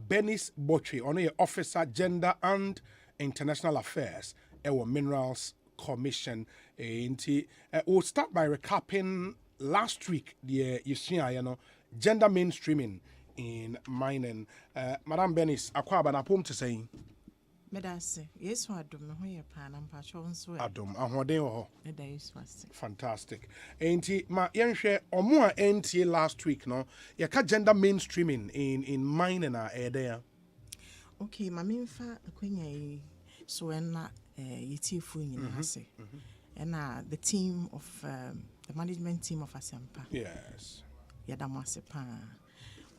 Benis Botri, on officer gender and international affairs our Minerals Commission. We'll start by recapping last week the gender mainstreaming in mining. Madam Benis, akwa banapom to say. Medase, yes, Adum, where Panam Pachons were Adum, Ahode. Fantastic. Ain't ma yenshare or more NTA last week, no? Yaka gender mainstreaming in mining there. Okay, my main fa Queen so when Yetifu in Ase. And the team of the management team of Asempa. Yes. Yadamasepa.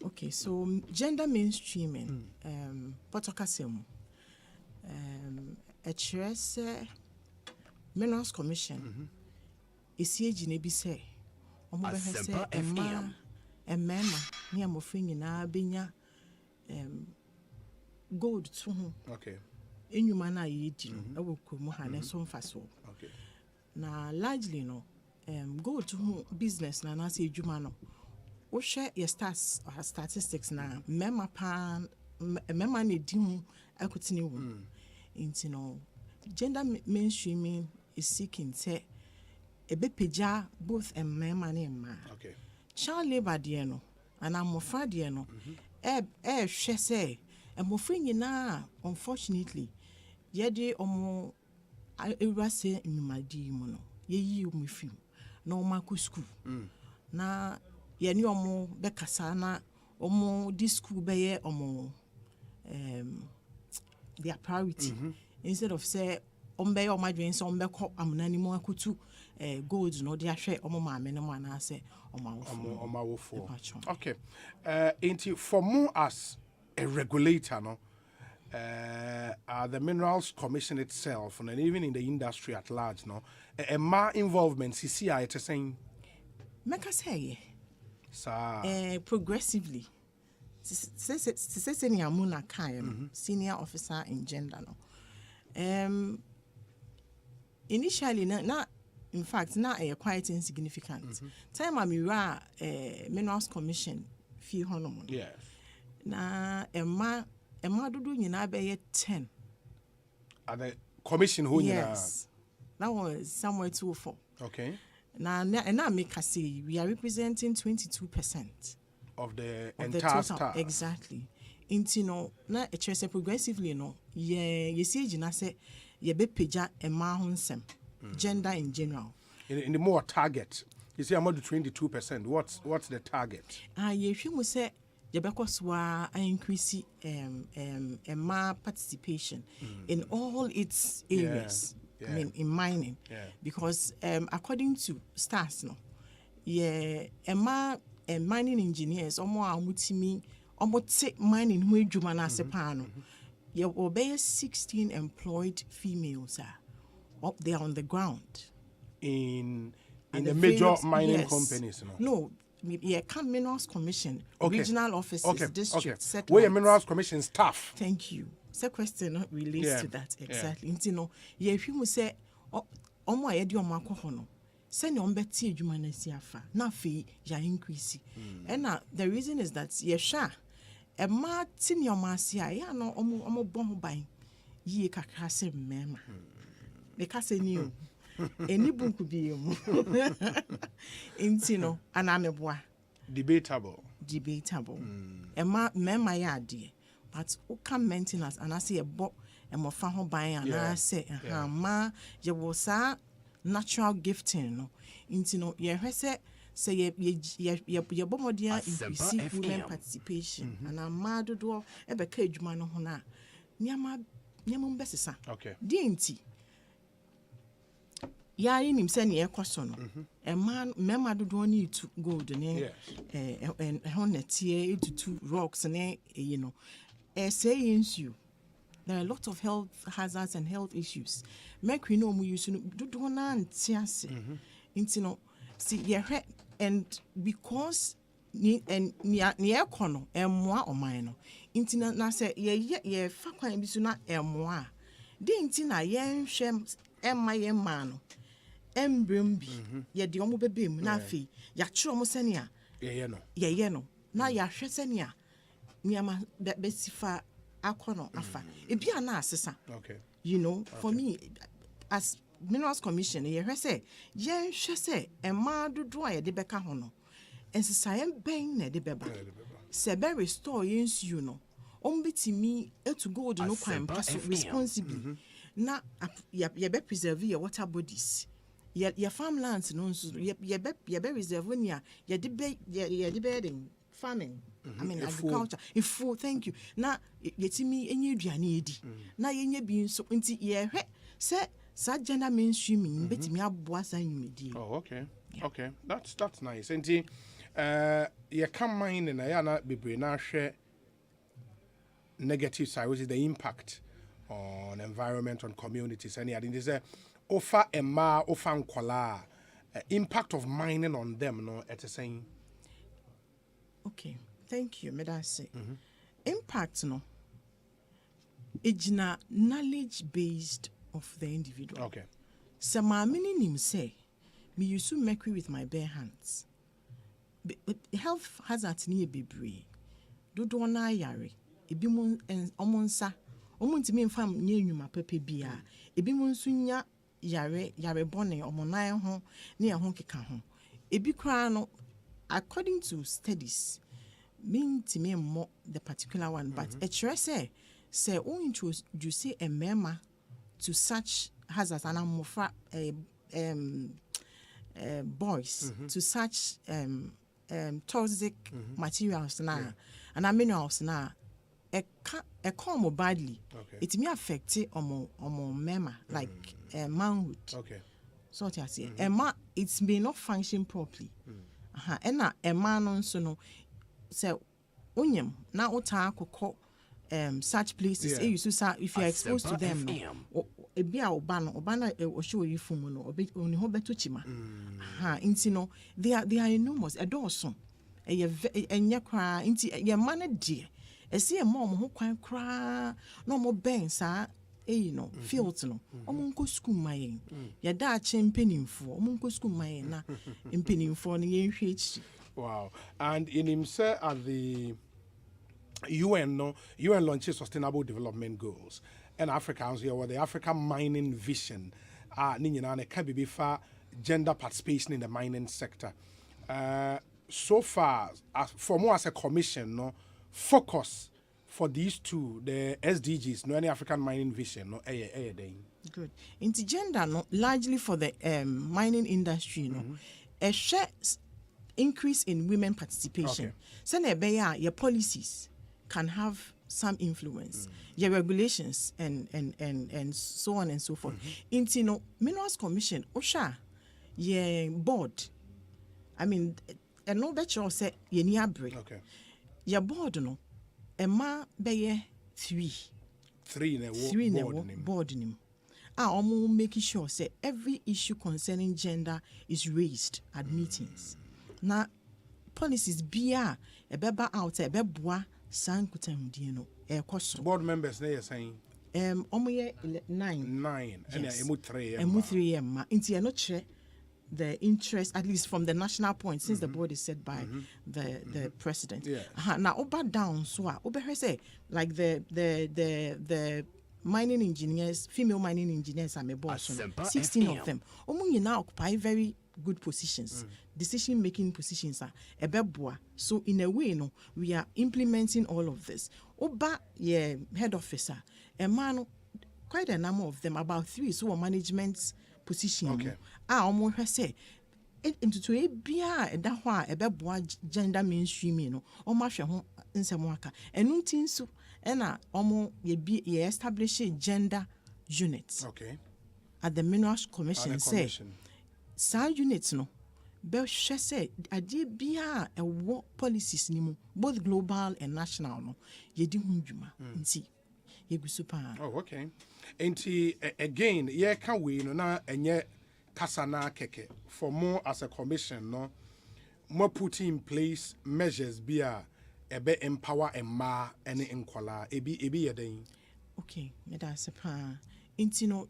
Okay, so gender mainstreaming, Potokasemu. A Chess Minerals Commission is here Jinebi say, Asempa FM. A member near Mofin in Abinya gold to whom. Okay. In your manner, I will come and some faso. Okay. Now, largely, no, go to whom business, and I say, Jumano. What share your stats or statistics now? Memma pan, a memma need dim, I could see into no gender mainstreaming is seeking say a bepeja both a memma and man. Okay. Child labor, dear no, and I'm more far, dear no. She say, and more free na, unfortunately. Yede omo I say in my demono. Ye me film. No maku school. Na ye ni omo bekasana omo this school beye omo their priority. Instead of say ombe o my dreams ombe ko amuna ni mo akutu gold no dia hwe omo ma me no na say oma wo for. Okay. Into for more as a regulator no the Minerals Commission itself, and even in the industry at large, no, a more involvement. CCI, it's saying, make us say, progressively. Senior Muna Kayan, senior officer in gender, no. Initially, not in fact, not quite insignificant. Time I'm Minerals Commission, few honeymoon. Yes. Na Emma do you na be 10. Are the commission who yes. That was somewhere 204. Okay. Now make us say we are representing 22% of the entire total staff. Exactly. Into no na a progressively no you see jina say ye be peja Emma honsem gender in general. In the more target You see, I'm about 22%. What's the target? If you say Yabakoswa increase participation in all its areas. I mean, in mining, because according to stars, no, mining engineers, almost mining who jumana sepano, obey 16 employed females are up there on the ground in the major mining companies. No, Minerals Commission, regional offices, district, settlements. Where Minerals Commission staff. Thank you. The question relates to that exactly. You know, if you say, "Omo ayedi omo akohono," send your beti ejuma na siafa. Na fe ya increase. And the reason is that yesha, e ma tin your masia ya no omo bon ban ye kakra se mema. They ka se ni o. Any book could be intino anameboa. Debatable. Emma mema ya die. But uka maintenance and I say a bo and more fan buying and I say ma ye was natural gifting no intino ye say ye bomodia increase women participation and a mad do ebe cage man hona nyama besisa. Okay. Dinti ya nim say ne ekoso no a man mema do need to gold ne and honetie to rocks ne you know sayings you there are a lot of health hazards and health issues make we know we use do na ntiase intino see and because ni ekono emmoa oman no intino na say ye fa kwan bi so na emmoa de intina ye nhwem emma no embrembi ye de omo bebe mu na afi ya kire omo sene a ye no na ya hwe sene a niama besifa akono afa ebia na asesa. Okay. You know, for me as Minerals Commission ye hwe say ye hwe say emma dodo a ye de beka ho no ensisayem ben na de beba se be restore yens you know ombitimi etu gold no kwan pass responsibly na ye be preserve your water bodies your farmlands no ye be reserve nia ye de be farming I mean agriculture if thank you na yetimi enye aduane edi na yenye bi nso nti ye hwe se sa gender mainstreaming betimi aboa san nwumedi. Oh, okay. Okay, that's nice. Nti ye come mine na ya na bebre na hwe negative side, which is the impact on environment, on communities. And I think there's a offer nkola impact of mining on them. No, at the same. Okay, thank you. May I say impact no. It's na knowledge based of the individual. Okay. So my meaning say me used to mercury with my bare hands. But health hazards ni bebre. Do na yare. Ebi mu omonsa omuntimi mfam nya enwuma pepe bia ebi mu nso nya yare bone omonan ho ne ye ho keka ho ebi kra no according to studies mintimi mo the particular one but a say o introduce a mema to such hazards and amofra boys to such toxic materials na and minerals na a come badly. It may affect omo mema like manhood. Okay. So what I say, it may not function properly. And a man also no say onyem na uta akoko such places if you are exposed to them no ebia obana osho yifumu no obi oni ho beto chima inti no they are enormous edoso enye kwa inti ye man die esi e mom ho kwan kra no mo ben sa you know fields no omo nko school mayen ye da chempenimfo omo nko school mayen na empenimfo no ye hwe echi. Wow. And in himself at the UN launches Sustainable Development Goals and Africans here the African Mining Vision can be for gender participation in the mining sector. So far, for more as a commission, no focus for these two, the SDGs, no any African Mining Vision, no Good. Into gender, no largely for the mining industry, no. a share increase in women participation. Okay. Your policies can have some influence. Your regulations and so on and so forth. Into no Minerals Commission, OSHA, your board. I mean, and no better say ye near break. Okay. Your board no, Emma Baye 3 in a board name. I'm making sure say every issue concerning gender is raised at meetings. Now, policies be a beba out a beboa sankutam dino e koso. Board members they saying 9 and emu 3 inti no chere the interest, at least from the national point, since the board is set by the president. Yes. Now over down so over say like the mining engineers, female mining engineers are my boss. 16 of them. You now occupy very good positions, decision-making positions are ebeboa. So in a way, no, we are implementing all of this. Oba, yeah, head officer, a man, quite a number of them, about 3, so a management position. Okay. Almost say into to a bia and that why ebeboa gender mainstreaming, no, or masha home in some waka, and nothing so. And almost ye establish a gender unit. Okay. At the Minerals Commission say, some units no, be say adi bia a work policies ni mu both global and national no ye di hunjuma nti ye gusupa. Oh, okay. Enti again ye can we no na enye kasana keke for more as a commission no more putting in place measures bia ebe empower emma ene enkwala ebi yeden. Okay, me da sepa enti no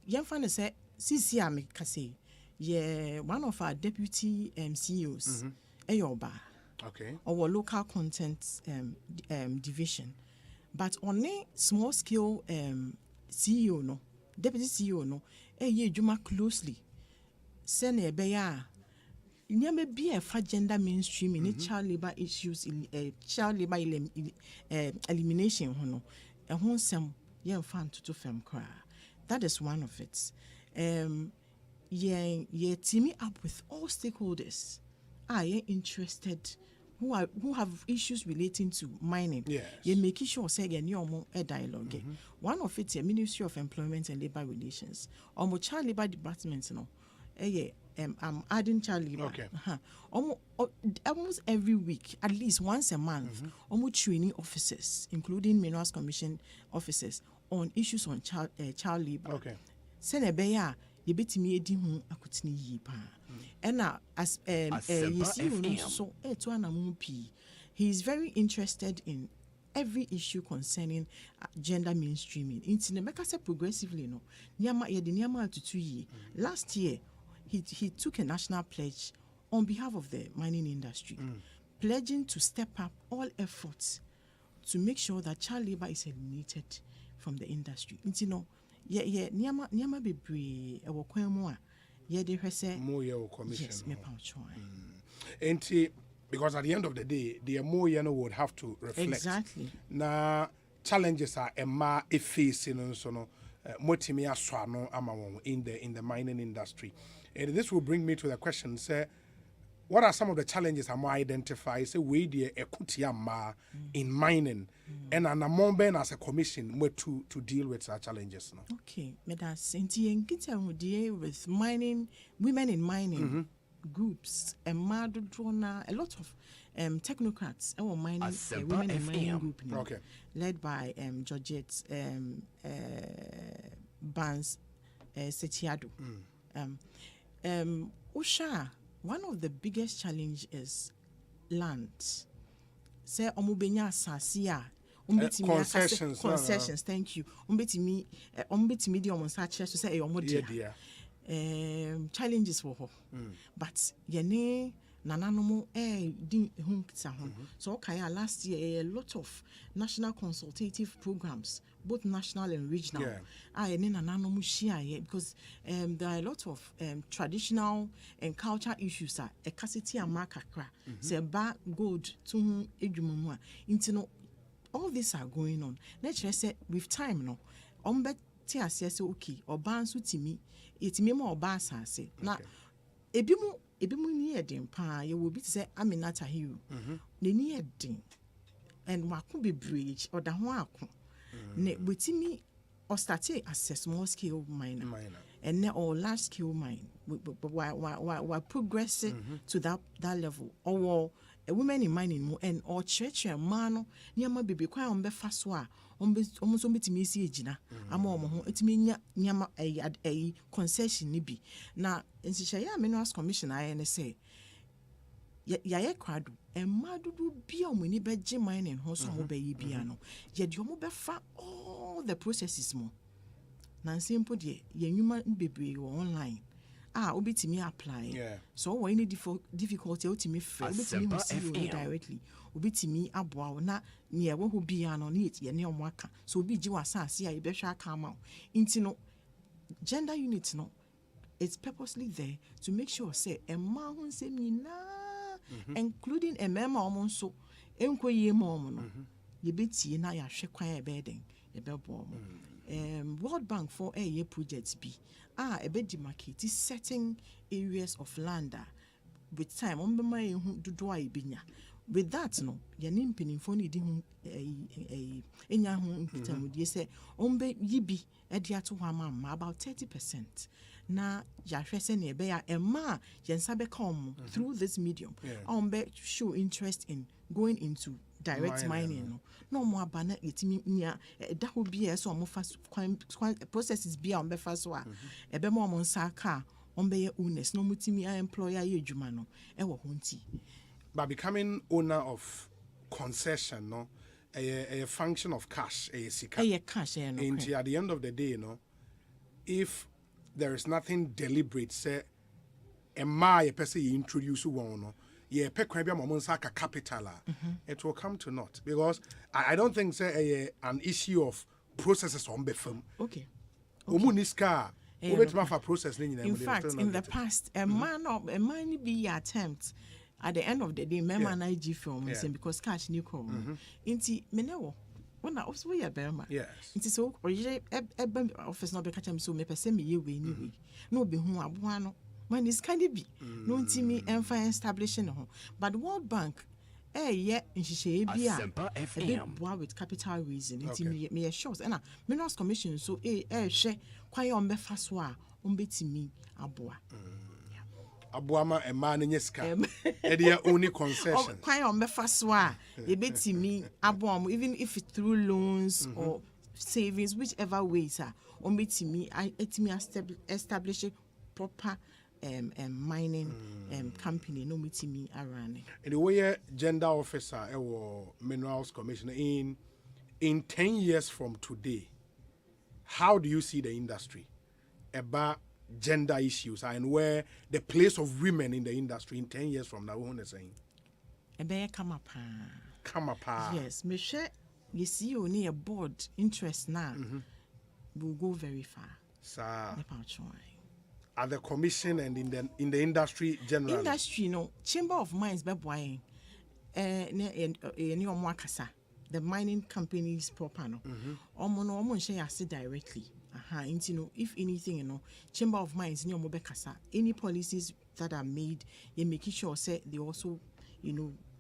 yemfa say CC Amikase, yeah, one of our deputy CEOs, Eyoba, okay, our local content division, but on a small scale CEO no, deputy CEO no, ye juma closely, send a beya. There may be a gender mainstream in child labor issues in child labor elimination. Hono, a home some young fan to fem cry. That is one of it. Teaming up with all stakeholders are interested who have issues relating to mining. Yes. You're making sure say a dialogue. One of it, Ministry of Employment and Labor Relations, or child labor departments. No, I'm adding child labor. Okay. Almost every week, at least once a month, almost training officers, including Minerals Commission officers, on issues on child labor. Okay. Senebeya, you bet me edi hu akutini yi pa. And as you see, so he is very interested in every issue concerning gender mainstreaming. In Tinemeka said progressively, no, Nyama to 2 years. Last year, he took a national pledge on behalf of the mining industry, pledging to step up all efforts to make sure that child labor is eliminated from the industry. Nyama bebre ewo kwan mu a ye de hwese mo ye o commission. Yes, me paucho. Enti because at the end of the day, the more you know would have to reflect. Exactly. Na challenges are emma e facing so no motimi aswa no ama won in the mining industry. And this will bring me to the question, say, what are some of the challenges I'm identify? Say we the ekutiama in mining and an among as a commission to deal with such challenges. No? Okay, Madam Sinti and deal with mining, women in mining groups, and Madrona, a lot of technocrats, our mining women in mining group, okay, led by Georgette Barnes Setiado. Usha, one of the biggest challenges is land. Say omubenya sasia. Concessions, thank you. Umbeti mi di omonsa church to say omodia. Challenges for her. But yene nananomo din hunkta hon. So okay, last year a lot of national consultative programs, both national and regional. Because there are a lot of traditional and cultural issues. Ekasiti amakakra, say ba gold to edumumwa. Intino, all these are going on. Nature say with time no. Ombe ti asese okay. Obansu timi, itimi mo obasa say na. ebimu ni edin pa ye will be to say Aminata Hill. Ne ni edin and wako be bridge or da ho ako. Ne wetimi or start as a small scale miner. And ne or large scale mine. We progressing to that level. Or a woman in mining and or church and man near my baby quite on befaswa almost on me see jina. I'm almost it mean nyama a concession nibi. Now in Shaya Minerals Commission I say ya kwadu and madu be on winnie bed Jim mining house on be piano. Yet you move fa all the processes more. Nancy put ye human baby online. Obi to me apply. Yeah. So when any difficulty to me obi to me see directly. Obi to me aboa na near wo be an on it ye ne omwaka. So obi ji wasase a be hwa come out. Inti no gender unit no it's purposely there to make sure say a man who say me na including a mema omon so enkoye mom no ye betie na ya hwe kwan e be den e be bo World Bank for a year projects be a bit demarcated certain areas of land with time on my do binya. With that no yanim pinning for needing a would say ombe yibi edia to wama about 30%. Na yahwese ne be a ma yensabe come through this medium. Ombe show interest in going into direct mining no more bana yetimi nya da ho bia so mo fast processes bia on be fast so a ebe mo mo nsaka on be owners no mutimi employer ye adwuma no e wo honti. But becoming owner of concession no a function of cash a sika cash no and at the end of the day no if there is nothing deliberate say a ma person you introduce one no yeah, capital, it will come to naught because I don't think say an issue of processes on the firm. Okay. Process. In fact, in the past, a man be attempt at the end of the day, man IG film because cash new come. Inti menewo. When I also we are Burma. Yes. It is so originally office not be catch me so me person me ye we anyway. No be hu aboa when it's kind of be no intimi and fine establishing home. But World Bank, yet in Asempa FM with capital reason. Intimi me assures and Minerals Commission so share quite on be faswa umbetimi aboa. Abuama a man in yeska. Edia only concessions. Quite on be faswa. Ye betimi aboa even if it's through loans or savings, whichever ways are umbetimi establish proper mining company no meeting me around. And the way gender officer Minerals Commission in 10 years from today, how do you see the industry about gender issues and where the place of women in the industry in 10 years from now? What are saying? Come up. Yes, me share. You see, only a board interest now will go very far. Sir. At the commission and in the industry generally. Industry no Chamber of Mines be boy the mining companies proper no omo share say directly if anything Chamber of Mines ni omo be kasa any policies that are made you making sure say they also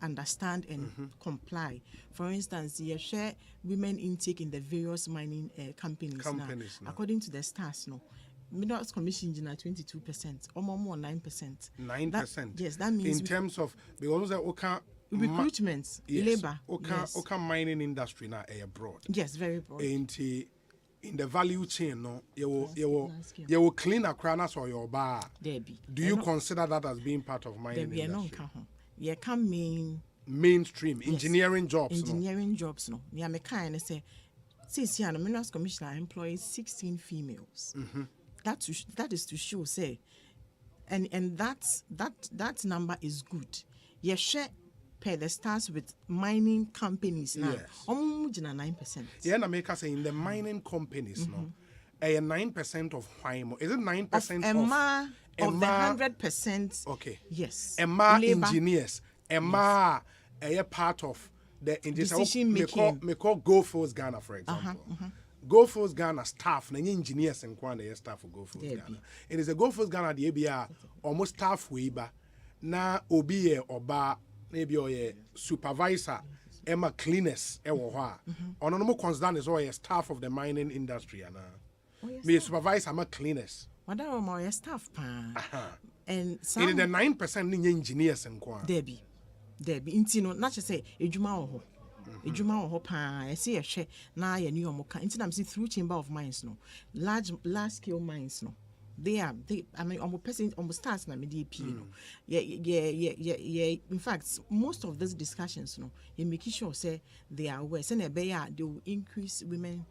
understand and comply. For instance, you share women intake in the various mining companies now. According to the stats Minerals Commission 22%, or more 9%. 9%. Yes, that means in terms of because recruitment, labor. Okay, mining industry now abroad. Yes, very broad. In the value chain, no, you will clean a cranas or your bar. Do you consider that as being part of mining industry? Yeah, come mainstream engineering jobs. Engineering jobs, no. Yeah, me kind say. Since the Minerals Commission employs 16 females. That is to show say, and that number is good. You share per the stars with mining companies now. Almost 9%. Yeah, na make us say in the mining companies no, 9% of why is it 9% of the 100%? Okay. Yes. Engineers. A part of the decision making. Me call Go Force Ghana, for example. Go Force Ghana staff, na engineers and kwana staff for Go Force Ghana. It is a Go Force Ghana the ABA almost staff weba na obi oba maybe or supervisor Emma cleaners ewo ho a. Ono no mo concern is all staff of the mining industry and me supervisor am cleaners. Wada more staff pa. And some it is the 9% ni engineers and kwana. Debbie inti no na say edwuma wo ho. Edwuma wo ho pa e say ehwe na ya ni omoka inti na me see through chamber of mines no large scale mines no they I mean almost person almost starts na me DP no yeah in fact most of these discussions no you make sure say they are aware say na be ya they will increase women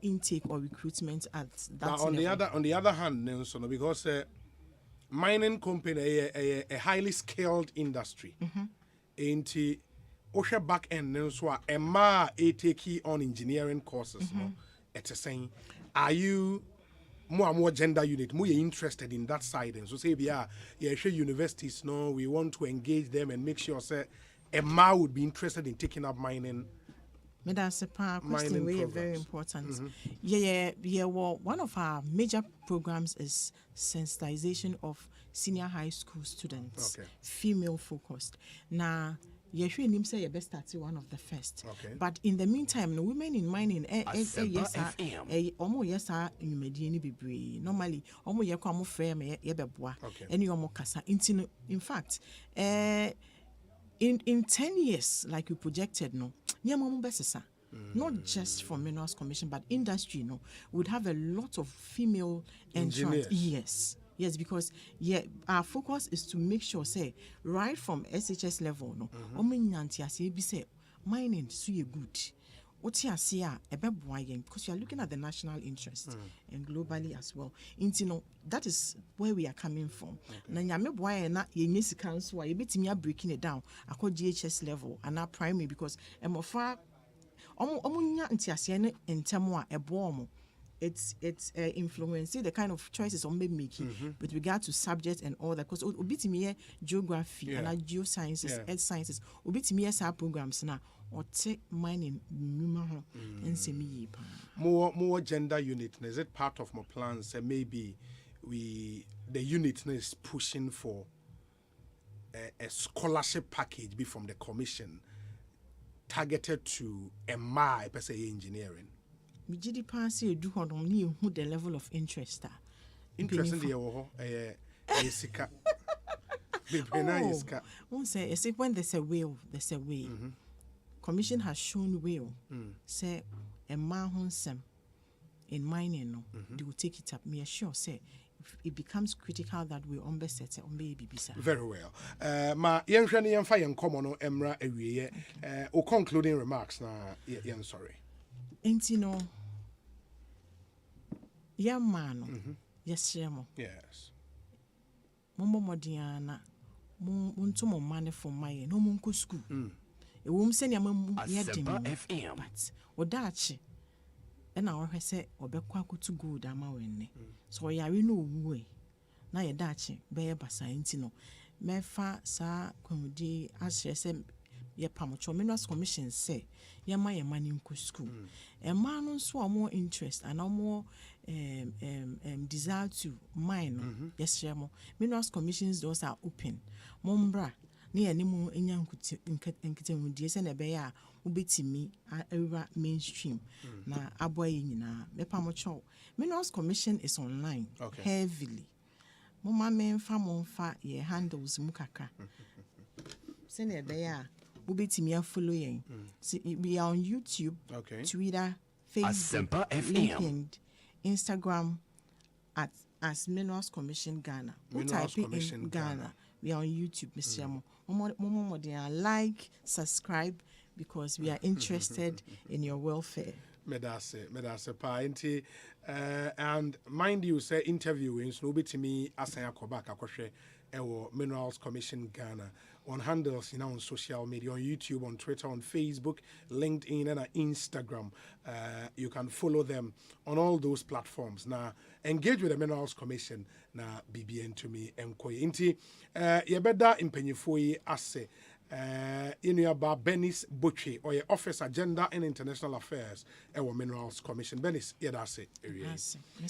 intake or recruitment at that but on the other hand so no because mining company a highly skilled industry into Osha back end so Emma take on engineering courses no it's saying are you more gender unit more interested in that side and so say yeah universities no we want to engage them and make sure say Emma would be interested in taking up mining. Question very important. Well, one of our major programs is sensitization of senior high school students, female focused. Now, you say you best start one of the first. But in the meantime, the women in mining, normally, in fact, in 10 years, like we projected, not just for Minerals Commission, but industry, would have a lot of female engineers. Yes, because our focus is to make sure, say, right from SHS level, mining so good. Because you are looking at the national interest and globally as well. That is where we are coming from. Breaking it down at GHS level and our primary because it's influencing the kind of choices on making with regard to subjects and all that. Because obitimiye geography and geosciences, earth sciences, obitimiye sa programs na or take mining and semi more gender unit. Is it part of my plans? Maybe the unit is pushing for a scholarship package be from the commission targeted to MI per se engineering. We did pass you do who the level of interest are. Interest in the Sika. Won't say when there's a will, there's a way. Commission has shown will. Say a man in mining, they will take it up. Me assure say if it becomes critical that we set on baby bisa. Very well. Ma yenhwɛ ne yɛmfa yɛn nkɔmmɔ no emra awie. O concluding remarks na yɛn sorry. Entino young man, yes, Shemo. Yes. Momo Modiana, Muntumo money for my no munko school. A woman send your mum FM. But or dachi. And our say or bequaku to go damawene. So ya we no way. Na ya dachi, bear basa intino. Mefa sa kumudi as ye pamocho Minerals Commission say ye my money in school. A man so more interest and more desire to mine. Yes, Shemo. Minerals Commission's doors are open. Mombra near any more in young DS and a bear ubiti me over mainstream. Na aboy na me pamocho. Minerals Commission is online heavily. Mama men fa ye handles mukaka. Send a bear. Ubitimi following. We are on YouTube, Twitter, Facebook, Asempa LinkedIn, Instagram as Minerals Commission Ghana. We type in Ghana. We are on YouTube, Mr. Momo, like, subscribe because we are interested in your welfare. Medase pa enti and mind you say interviewing so ubitimi asan akobaka akohwe ewo Minerals Commission Ghana on handles on social media, on YouTube, on Twitter, on Facebook, LinkedIn, and Instagram. You can follow them on all those platforms. Now, engage with the Minerals Commission. Now, BBN to me, Mkoye. Inti, yebeda impenyifoi ase. Inuaba Benis Butchie or your Office Agenda and International Affairs Minerals Commission. Benis, that's it.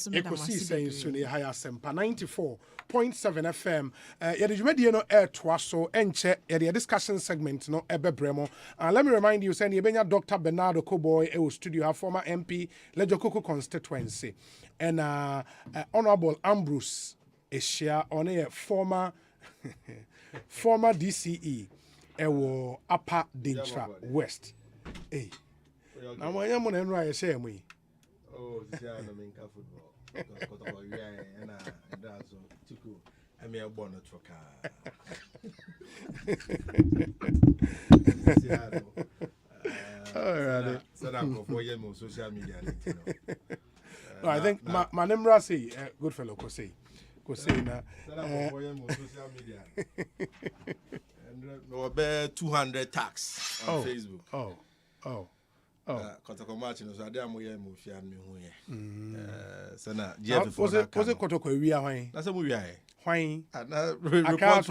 Ekosiise soon higher Asempa 94.7 FM. Yedi air twaso enche yedi discussion segment no ebebremo. Let me remind you, saying Yebenya Dr. Bernardo Koboy studio have former MP Lejokoko constituency and Honorable Ambrose Eshia on a former DCE. Ewo Upper Dintra West. Hey. Now my young man and I say me. Oh, this is the main football. Because and that's too cool. I mean, a bonnet for car. So that for your social media. No, I think my name Rasi, good fellow Osei. Osei na. For your social media. No, about 200 tags on Facebook. Oh. Kotoko matching so ade amoye mu fia me hu ye. So na GF for that. Was it Kotoko wi ahwan? Na say mu wi ahe. Hwan? Na report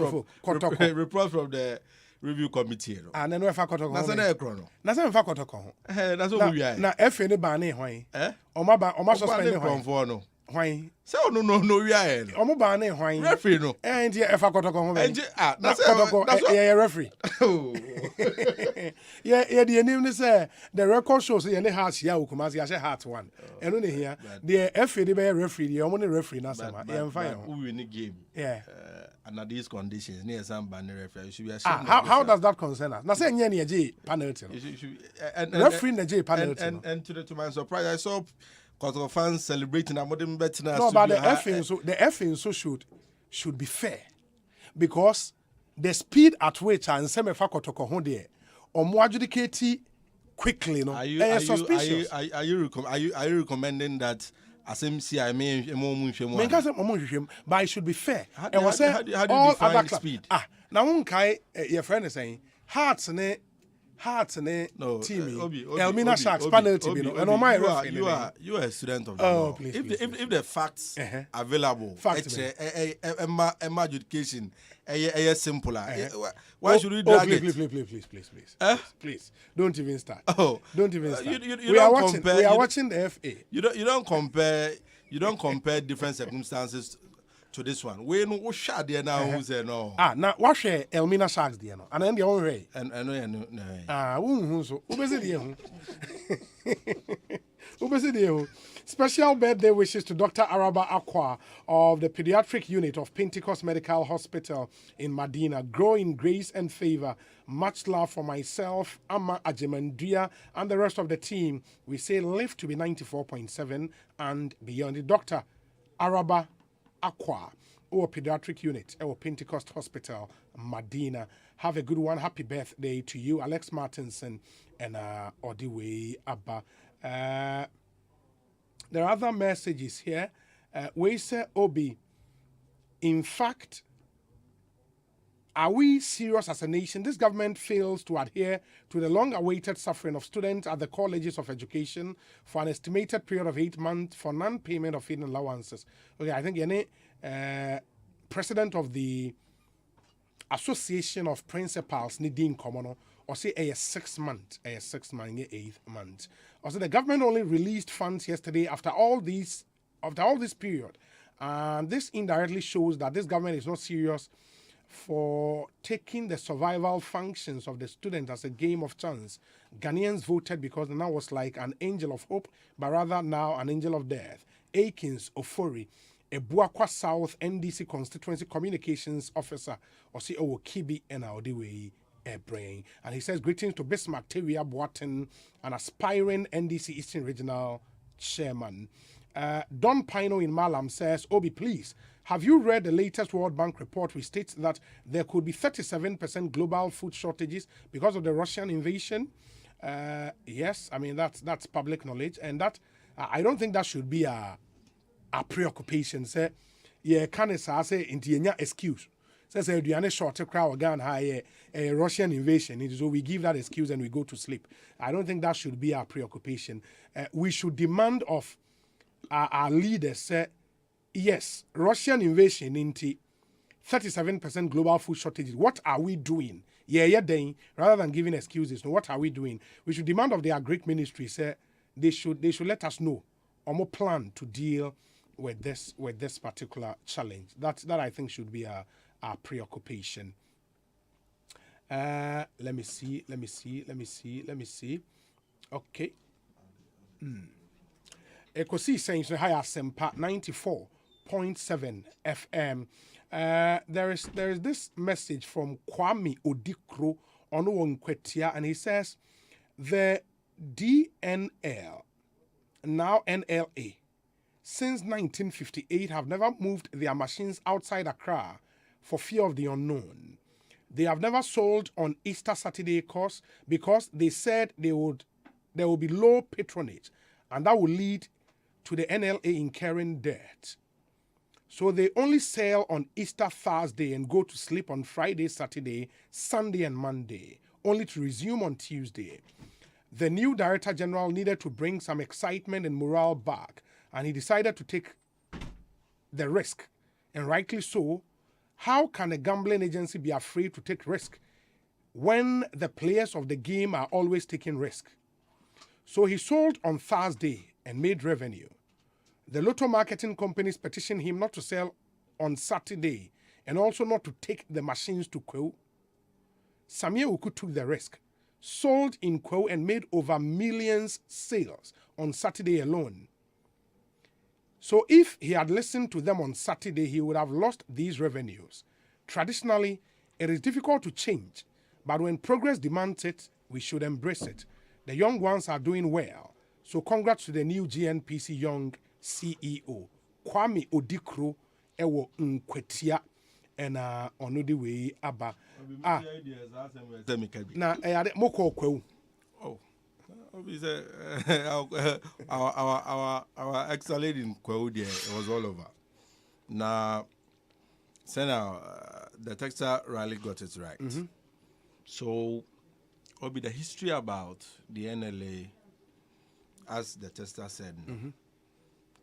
from the review committee no. Na no fa Kotoko. Na say na ekro no. Na say fa Kotoko ho. Na say mu wi ahe. Na efe ne ba na hwan? Oma suspend ne hwan no. Hwan? Say no wi ahe. Omo ba na hwan? Referee no. Enti efa Kotoko ho. Enti na say Kotoko referee. Oh. Yeah, the name is the record shows the heart here Kumasi I say heart one. And only here the FA the referee the only referee na sama. Who win the game? Yeah. Under these conditions near some banner referee should be how does that concern us? Na say nya J penalty. Referee na J penalty. And to my surprise I saw Kotoko fans celebrating a modern better. No, but the FA should be fair because the speed at which and some Kotoko ho there omo adjudicate quickly no. Are you recommending that Asempa but it should be fair. How do you define speed? Now one kai your friend is saying hearts ne team Elmina Sharks penalty and on my you are a student of the law. Please, if the facts available Emma education simpler. Why should we drag it? Please don't even start. Don't even start. We are watching the FA. You don't compare different circumstances to this one. We know what shot there now who say no. Now what share Elmina Sharks there no. And then the only way. And who special birthday wishes to Dr. Araba Akwa of the Pediatric Unit of Pentecost Medical Hospital in Medina. Grow in grace and favor. Much love for myself, Amma Ajemandria, and the rest of the team. We say live to be 94.7 and beyond. The Dr. Araba Akwa or Pediatric Unit or Pentecost Hospital, Medina. Have a good one. Happy birthday to you, Alex Martinson and Odiwe Abba. There are other messages here. We say, Obi, in fact, are we serious as a nation? This government fails to adhere to the long-awaited suffering of students at the colleges of education for an estimated period of 8 months for non-payment of feeding allowances. Okay, I think president of the Association of Principals, Nadine Komono, or say a 6 month, 8th month. Also, the government only released funds yesterday after all this period. And this indirectly shows that this government is not serious for taking the survival functions of the students as a game of chance. Ghanaians voted because now was like an angel of hope, but rather now an angel of death. Akins Ofori, a Buakwa South NDC constituency communications officer, or CEO Kibi and Audiwe Brain. And he says, greetings to Bismarck Tewia Boaten, an aspiring NDC Eastern Regional Chairman. Don Pino in Malam says, Obi, please, have you read the latest World Bank report which states that there could be 37% global food shortages because of the Russian invasion? Yes, I mean, that's public knowledge. And that I don't think that should be a preoccupation. Say, yeah, can say into excuse. Says a short crowd gun high a Russian invasion. So we give that excuse and we go to sleep. I don't think that should be our preoccupation. We should demand of our leaders say, yes, Russian invasion into 37% global food shortages. What are we doing? Yeah, then rather than giving excuses, no, what are we doing? We should demand of the Agric Ministry, say they should let us know or more plan to deal with this particular challenge. That I think should be our preoccupation. Let me see. Okay. Ekosiisen On Asempa 94.7 FM. There is this message from Kwame Odikro Onwonkwetia, and he says the DNL, now NLA, since 1958 have never moved their machines outside Accra for fear of the unknown. They have never sold on Easter Saturday because they said there would be low patronage, and that would lead to the NLA incurring debt. So they only sell on Easter Thursday and go to sleep on Friday, Saturday, Sunday, and Monday, only to resume on Tuesday. The new Director General needed to bring some excitement and morale back, and he decided to take the risk, and rightly so. How can a gambling agency be afraid to take risk when the players of the game are always taking risk? So he sold on Thursday and made revenue. The lotto marketing companies petitioned him not to sell on Saturday and also not to take the machines to Kwewu. Samia Uku took the risk, sold in Kwewu and made over millions sales on Saturday alone. So if he had listened to them on Saturday, he would have lost these revenues. Traditionally, it is difficult to change, but when progress demands it, we should embrace it. The young ones are doing well. So congrats to the new GNPC Young CEO, Kwame Odikro Ewo Nkwetia, and on the way Abba. Na moko Kwewu. Oh. Our ex-lady in Kwewu, it was all over. Now, the textile rally got it right. Mm-hmm. So, will be the history about the NLA, as the tester said. Mm-hmm.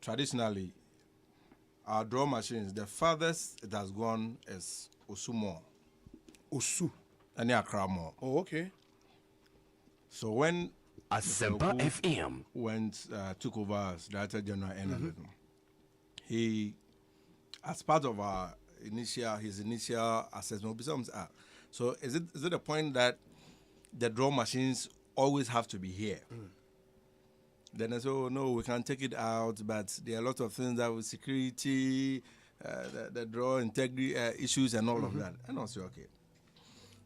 Traditionally, our draw machines, the farthest it has gone is Osumo. Osu. And Accra more. Oh, okay. So when Asempa FM took over as Director General NLA, he, as part of his initial assessment, so is it a point that the draw machines always have to be here? Then I said, oh, no, we can take it out, but there are a lot of things that with security, the draw integrity issues and all of that. And I said, okay.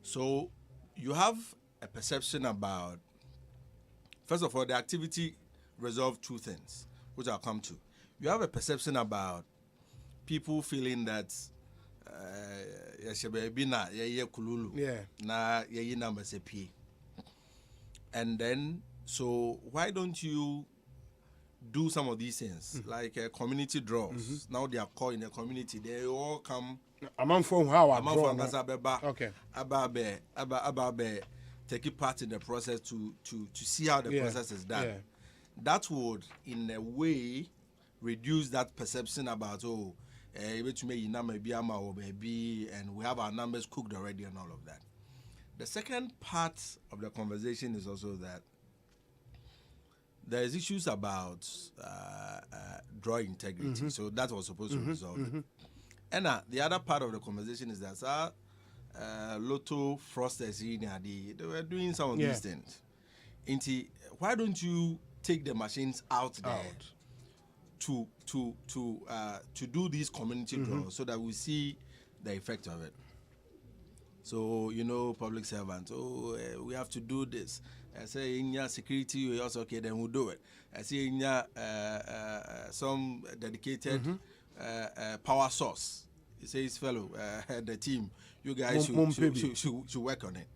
So you have a perception about, first of all, the activity resolved two things, which I'll come to. You have a perception about people feeling that and then, so why don't you do some of these things, like community draws? Now they are called in the community. They all come. Okay. Ababe, taking part in the process to see how the process is done. Yeah. That would, in a way, reduce that perception about and we have our numbers cooked already and all of that. The second part of the conversation is also that there is issues about draw integrity. So that was supposed to resolve it. And the other part of the conversation is that Lotto Frosters, they were doing some of these things. Why don't you take the machines out there to do these community draws so that we see the effect of it? So, public servants, we have to do this. I say, in your security, we also, okay, then we'll do it. I see in your some dedicated power source. He says, fellow, the team, you guys should work on it.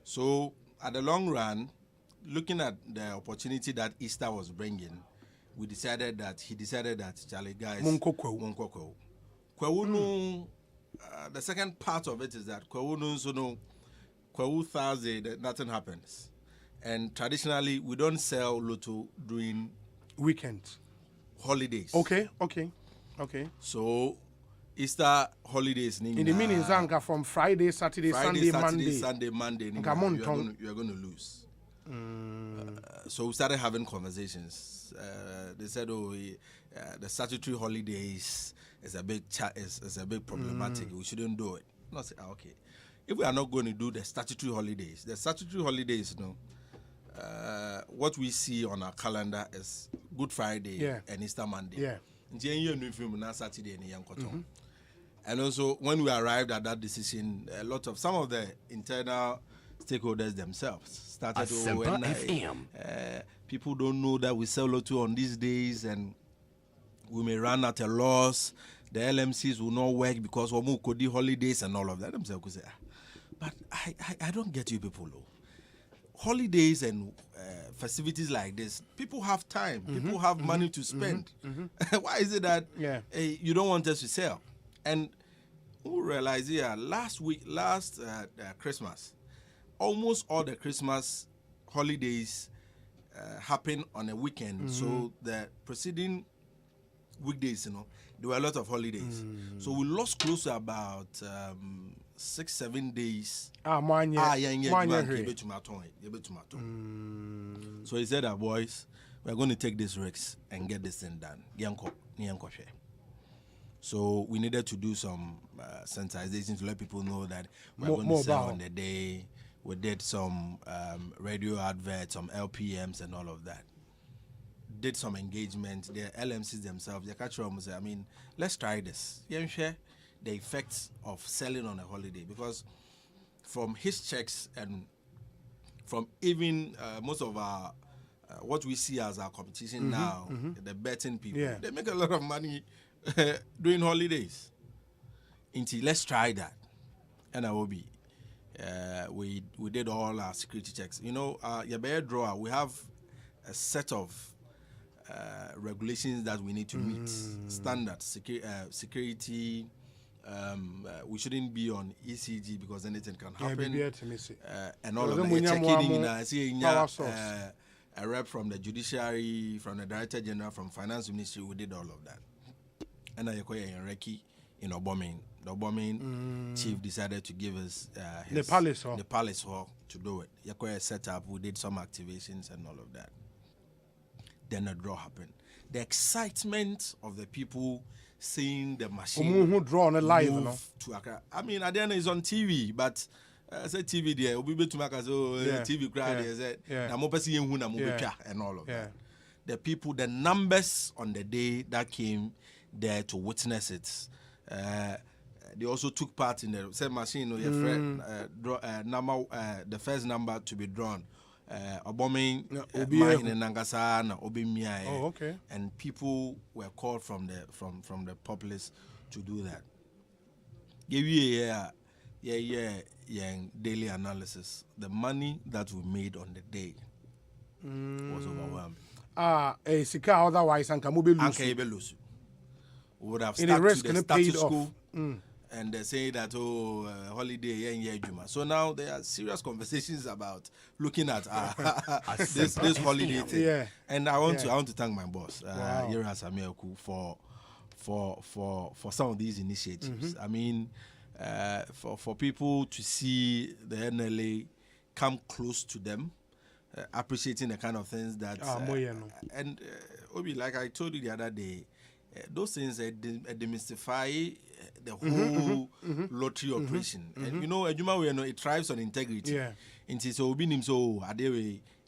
So, at the long run, looking at the opportunity that Easter was bringing, he decided that, Charlie, guys, Kwewu. The second part of it is that Kwewu Thursday, nothing happens. And traditionally, we don't sell Lotto during weekends, holidays. Okay. So Easter holidays. In the meaning, Zanka from Friday, Saturday, Sunday, Monday. You are going to lose. So we started having conversations. They said, the statutory holidays is a big problematic. We shouldn't do it. And I said, okay. If we are not going to do the statutory holidays, what we see on our calendar is Good Friday and Easter Monday. Yeah. And also, when we arrived at that decision, some of the internal stakeholders themselves started people don't know that we sell Lotto on these days and we may run at a loss. The LMCs will not work because we could do holidays and all of that. But I don't get you people. Holidays and festivities like this, people have time, people have money to spend. Why is it that you don't want us to sell? And we realize last Christmas, almost all the Christmas holidays happen on a weekend. So the preceding weekdays, there were a lot of holidays. So we lost close to about 6-7 days. So he said, boys, we're going to take this risks and get this thing done. So we needed to do some sensitization to let people know that we're going to sell on the day. We did some radio adverts, some LPMs and all of that. Did some engagement. The LMCs themselves, let's try this. Share the effects of selling on a holiday, because from his checks and from even most of our what we see as our competition now, the betting people, they make a lot of money during holidays. Let's try that. And I will be. We did all our security checks. Your drawer, we have a set of regulations that we need to meet. Standard security. We shouldn't be on ECG because anything can happen. And all of that. Checking a rep from the judiciary, from the director general, from finance ministry, we did all of that. And I in Reki in Obomain. The Obomain chief decided to give us the palace hall to do it. Yakoya set up, we did some activations and all of that. Then a draw happened. The excitement of the people seeing the machine who draw on a live to Accra. At the end it's on TV, but I said TV there. We be to make us TV crowd and all of that. The people, the numbers on the day that came there to witness it. They also took part in the same machine. The first number to be drawn. And people were called from the populace to do that. Daily analysis. The money that we made on the day was overwhelming. Otherwise, we would have stuck to the status quo. And they say that holiday So now there are serious conversations about looking at this holiday thing. And I want to thank my boss, Yera Samioku, for some of these initiatives. For people to see the NLA come close to them, appreciating the kind of things that and Obi, like I told you the other day, those things demystify the whole lottery operation. And it thrives on integrity. And so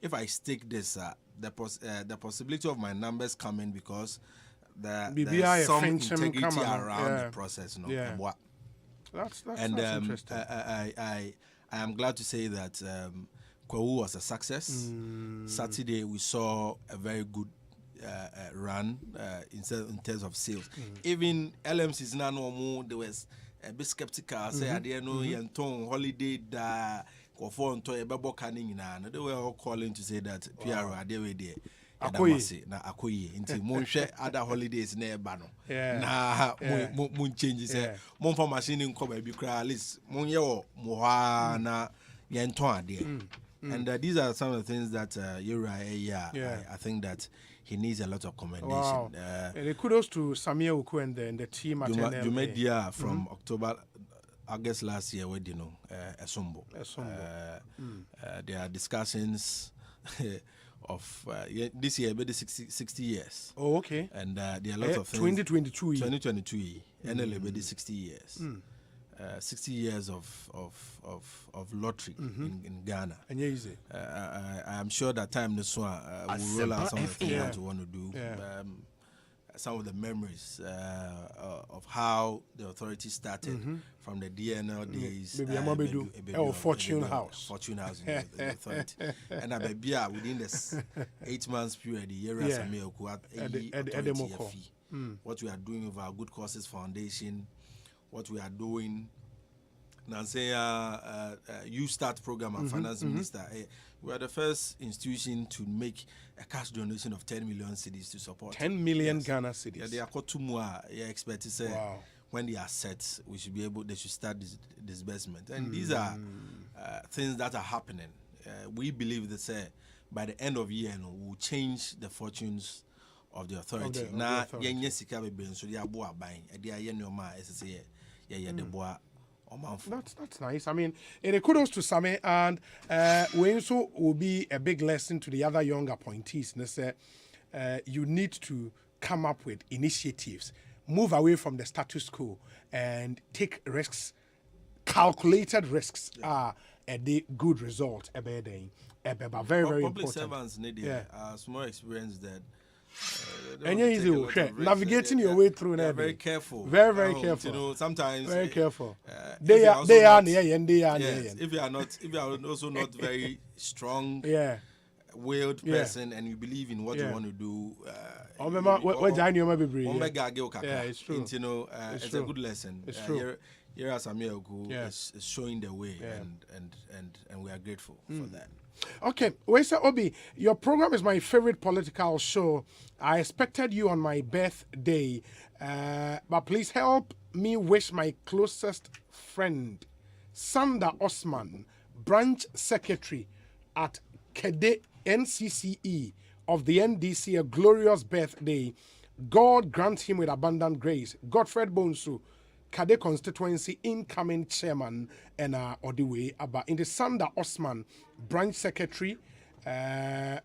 if I stake this, the possibility of my numbers coming because there's some integrity around the process. That's interesting. I am glad to say that Kwawu was a success. Saturday we saw a very good run in terms of sales. Even LMCs now no they was a bit skeptical. Say I didn't know holiday da they were all calling to say that PR are there Akoye until monhwe other holidays na eba no na mon change say mon for machine nko ba bi kra at least mon ye wo mo ha na yenton ade. And these are some of the things that I think that he needs a lot of commendation. Wow. And kudos to Samia Uku and the team at NLA. You made from August last year, we did Esombo. There are discussions of this year, maybe 60 years. Oh, okay. And there are lots of things. 2022, NLA, 60 years. 60 years of lottery in Ghana. And easy. I am sure that time this one will roll out some of the things that you want to do. Some of the memories of how the authority started from the DNL days. Fortune House. Fortune House in the authority. And within this 8 months period, the year as what we are doing with our Good Causes Foundation, what we are doing. Nancy, you start program and finance minister. We are the first institution to make a cash donation of 10 million cedis to support 10 million Ghana cedis. Yeah, they are called two more. Expect to say when they are set, they should start this disbursement. And these are things that are happening. We believe that by the end of the year, we'll change the fortunes of the authority. Now, that's nice. I mean, kudos to Same, and we also will be a big lesson to the other young appointees. You need to come up with initiatives, move away from the status quo, and take risks. Calculated risks are a good result. Very, very public important. Servants need small experience that. And easy, navigating your way through. Very careful. Very careful. You know, sometimes very careful. If you are also not very strong, willed person, and you believe in what you want to do. It's true. You know, it's a good lesson. It's true. Here Samia Oku is showing the way, and we are grateful for that. Okay, Wesa Obi, your program is my favorite political show. I expected you on my birthday, but please help me wish my closest friend, Sanda Osman, branch secretary at Kede NCCE of the NDC, a glorious birthday. God grant him with abundant grace. Godfred Bonsu, Kade constituency incoming chairman, and Odiwe Abba in the Sanda Osman branch secretary, Kade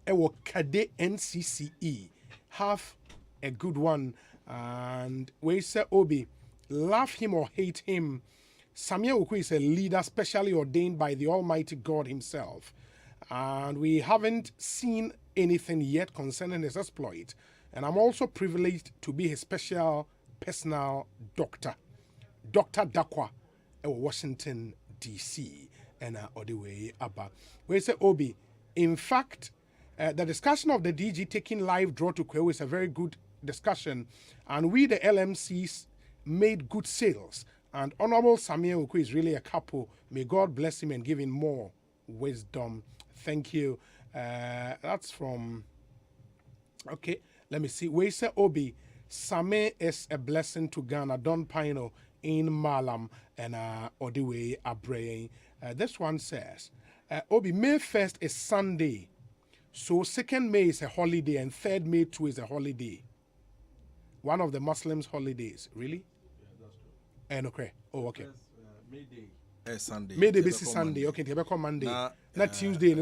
NCCE. Have a good one. And we say Obi, love him or hate him, Samia Oku is a leader specially ordained by the Almighty God himself. And we haven't seen anything yet concerning his exploit. And I'm also privileged to be his special personal doctor, Dr. Dakwa, Washington, D.C., and all the way up. We say, Obi, in fact, the discussion of the DG taking live draw to Kwewo is a very good discussion, and we, the LMCs, made good sales. And Honorable Samia Oku is really a couple. May God bless him and give him more wisdom. Thank you. That's from, okay, let me see. We say, Obi, Same is a blessing to Ghana. Don Pino in Malam and Odiwe Abrey. This one says, Obi, May 1st is Sunday. So 2nd May is a holiday and 3rd May too is a holiday. One of the Muslims' holidays. Really? Yeah, that's true. And okay. Oh, okay. May Day. Sunday. May Day is Sunday. Okay, Tebeko Monday. Not Tuesday.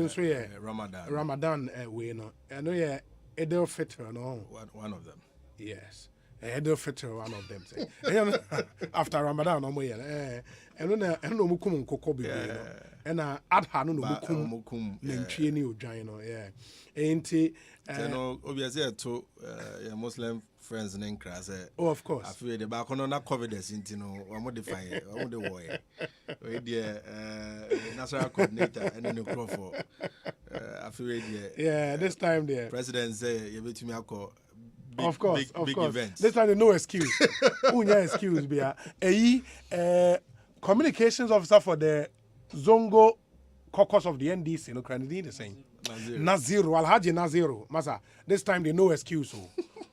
Ramadan. Ramadan. We know. I know. Yeah. Eidul Fitr. No. One of them. Yes. Eidul Fitr. One of them. After Ramadan, no more. And no mukum koko bibi. And adha no mukum. Nentwie ni ojwan. Yeah. Enti. Obviously, to Muslim friends in class. Oh, of course. I feel the back on that COVID into one more define, one the way. The national coordinator and then the Crawford. I feel this time there. President say you bet me alcohol. Of course, big events. This time no excuse. Unya excuse be communications officer for the Zongo caucus of the NDC. No, can the same. Naziru, Alhaji Naziru, Masa. This time they no excuse.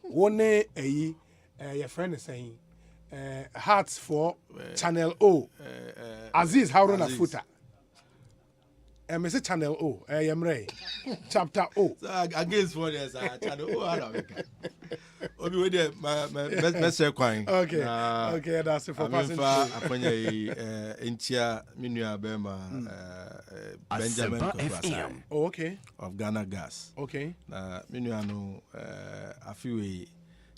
One your friend is saying hearts for Channel O. Aziz Haruna Futa. Mr. Channel O, I am Ray. Chapter O. So against what is Channel O. Obi we dey my best kwan. Okay. Okay, that's it for passing through. Aponya entia minua bema Benjamin FM. Oh, okay. Of Ghana Gas. Okay. Na minua no afiwe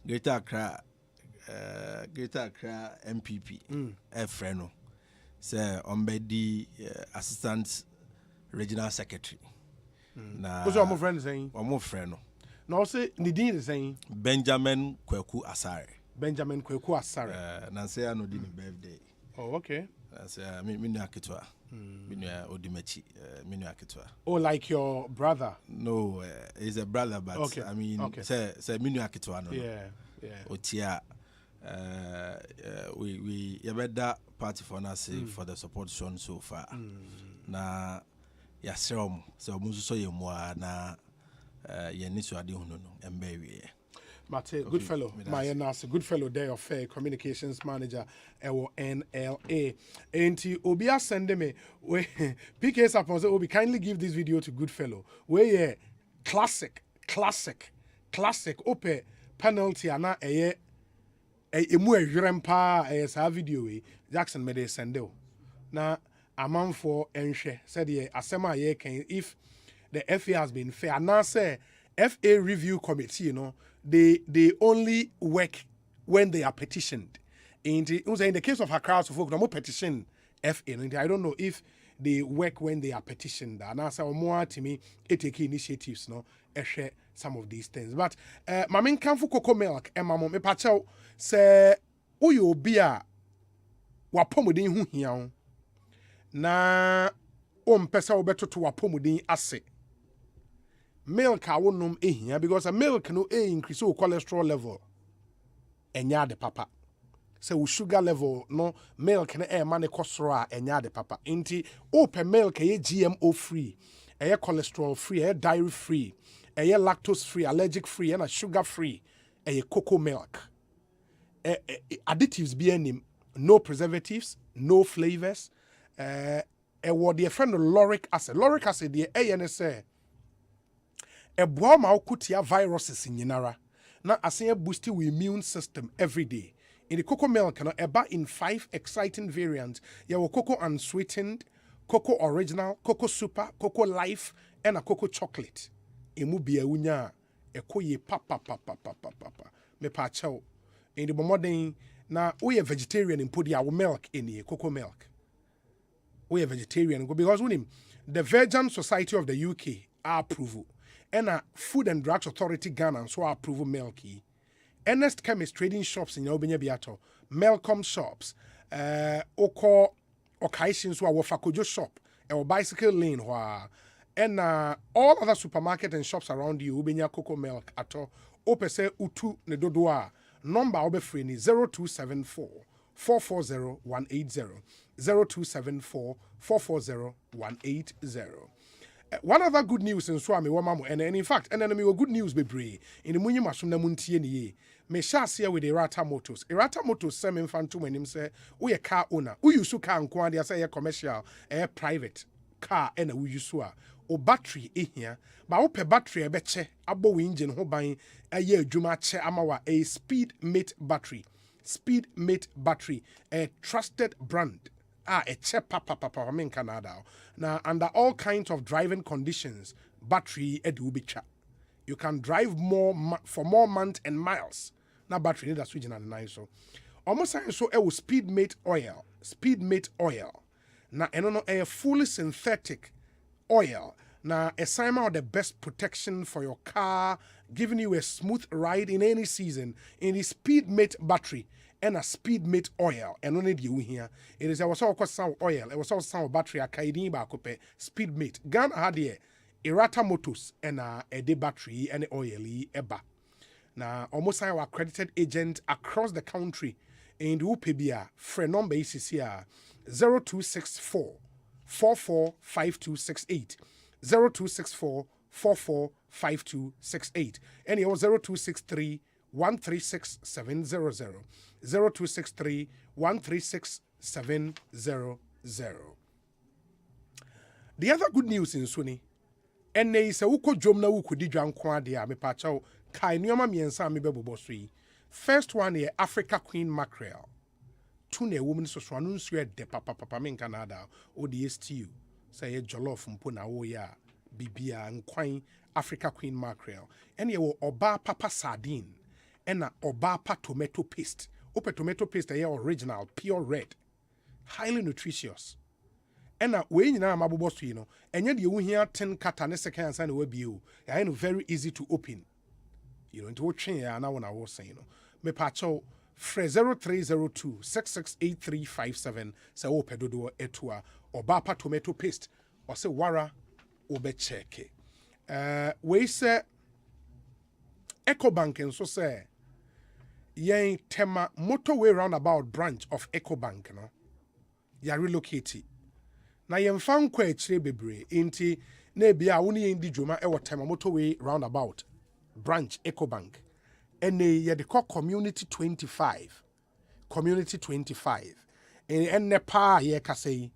Greater Accra MPP friend no say ombedi assistant regional secretary. Na what's your friend saying? Omo friend no. No, say Nidin is saying Benjamin Kweku Asare. Benjamin Kweku Asare. Nancy no di birthday. Oh, okay. Nancy minu akitwa. Minu odimechi. Minu akitwa. Oh, like your brother? No, he's a brother, but okay. I mean, say minu akitwa no. Yeah. Otia. We yabeda party for us for the support shown so far. Na yasrom so musu so yemwa na Mate, good fellow. My Nas, good fellow there of communications manager ewo NLA. Enti Obia send me we PK Sapon say Obi kindly give this video to good fellow. We classic ope penalty ana eye emu ehwerempa sa video we Jackson made send o. Na amanfo enhwe said ye asema ye kan if the FA has been fair. Now say FA review committee, they only work when they are petitioned. In the case of Accra, so folk no petition FA. I don't know if they work when they are petitioned. And I say more to me, it take initiatives, share some of these things. But my main camp cocoa milk and my mom me pacho say uyo bia wapomudin hu hiao na pesa obeto to wapomudin ase. Milk I won't know here because a milk no increase cholesterol level. Enya de papa. So sugar level no milk na money cholesterol enya de papa. Inti open milk GMO free, cholesterol free, dairy free, lactose free, allergic free, and sugar free, cocoa milk. Additives be any no preservatives, no flavors. What the friend lauric acid. Lauric acid the ANSA. Eboa ma okutia viruses nyinara na asen boost your immune system every day. In the cocoa milk no eba in 5 exciting variants. Yawo cocoa unsweetened, cocoa original, cocoa super, cocoa life and a cocoa chocolate. Emu bia unya ekoye papa. Me pa chow. In the modern na we a vegetarian in put your milk in the cocoa milk. We a vegetarian because the Vegan Society of the UK are approval. And a Food and Drugs Authority Ghana so approve milky. Ernest Chemist Trading Shops in Yobenya Biato, Melcom Shops, Oko Okaishin so Wafakojo Shop, or Bicycle Lane, and all other supermarket and shops around you, Ubenya Cocoa Milk ato, Opese Utu Nedodoa, number obe free ni 0274 440 180, 0274 440 180. One other good news in Swami Wamamu, and in fact, and then good news be brave in the Munya Masuna Muntieni. Me shas here with Erata Motors. Erata Motors semen fantum when him say, we a car owner. We use car and quantity say a commercial, a private car, and a we use o battery here. But ope battery a betche, abo engine ho buying a year juma che amawa a speed mate battery. Speed mate battery, a trusted brand. A cheap papa in Canada. Now, under all kinds of driving conditions, battery edubicha. You can drive for more months and miles. Now, battery need a switch and nice so. Almost so a speedmate oil. Speedmate oil. Now, a fully synthetic oil. Now, a sign of the best protection for your car, giving you a smooth ride in any season in the Speedmate battery. And a Speedmate oil, and only you here. It is also sound oil, it was also sound battery, a Kaidi Bakope, Speedmate. Gun had here, Erata Motors, and a day battery, and oily eba. Now, almost our accredited agent across the country in the UPBA, friend number is here 0264 445268, 0264 445268, and it was 0263 136700. 0263 136700. The other good news in Suni, and they say uko jomna uko di dwanko ade a me pacho kai nneoma miensa me bebo so yi. First one here, Africa Queen Mackerel. Two ne woman so swanu nsu de papa me Canada o the stew. Say jollof mpo na wo ya bibia nkwan Africa Queen Mackerel. And ye wo oba papa sardine. And oba pa tomato paste. Ope tomato paste ye original, pure red. Highly nutritious. And we nyina mabobo so yi no. Enye de wo hia 10 kata ne second answer na we bio. Ya no very easy to open. You know, into what train ya na wona wo say no. Me pacho Fre 0302 668357 se wo pedodo etua oba pa tomato paste or se wara obe cheke. We say Ecobank and so say yen tema motorway roundabout branch of Ecobank no ya relocate na yen fan kwa echire bebre inti na bia woni yen di dwuma e wo tema motorway roundabout branch Ecobank and ye de call community 25 and ne pa ye ka say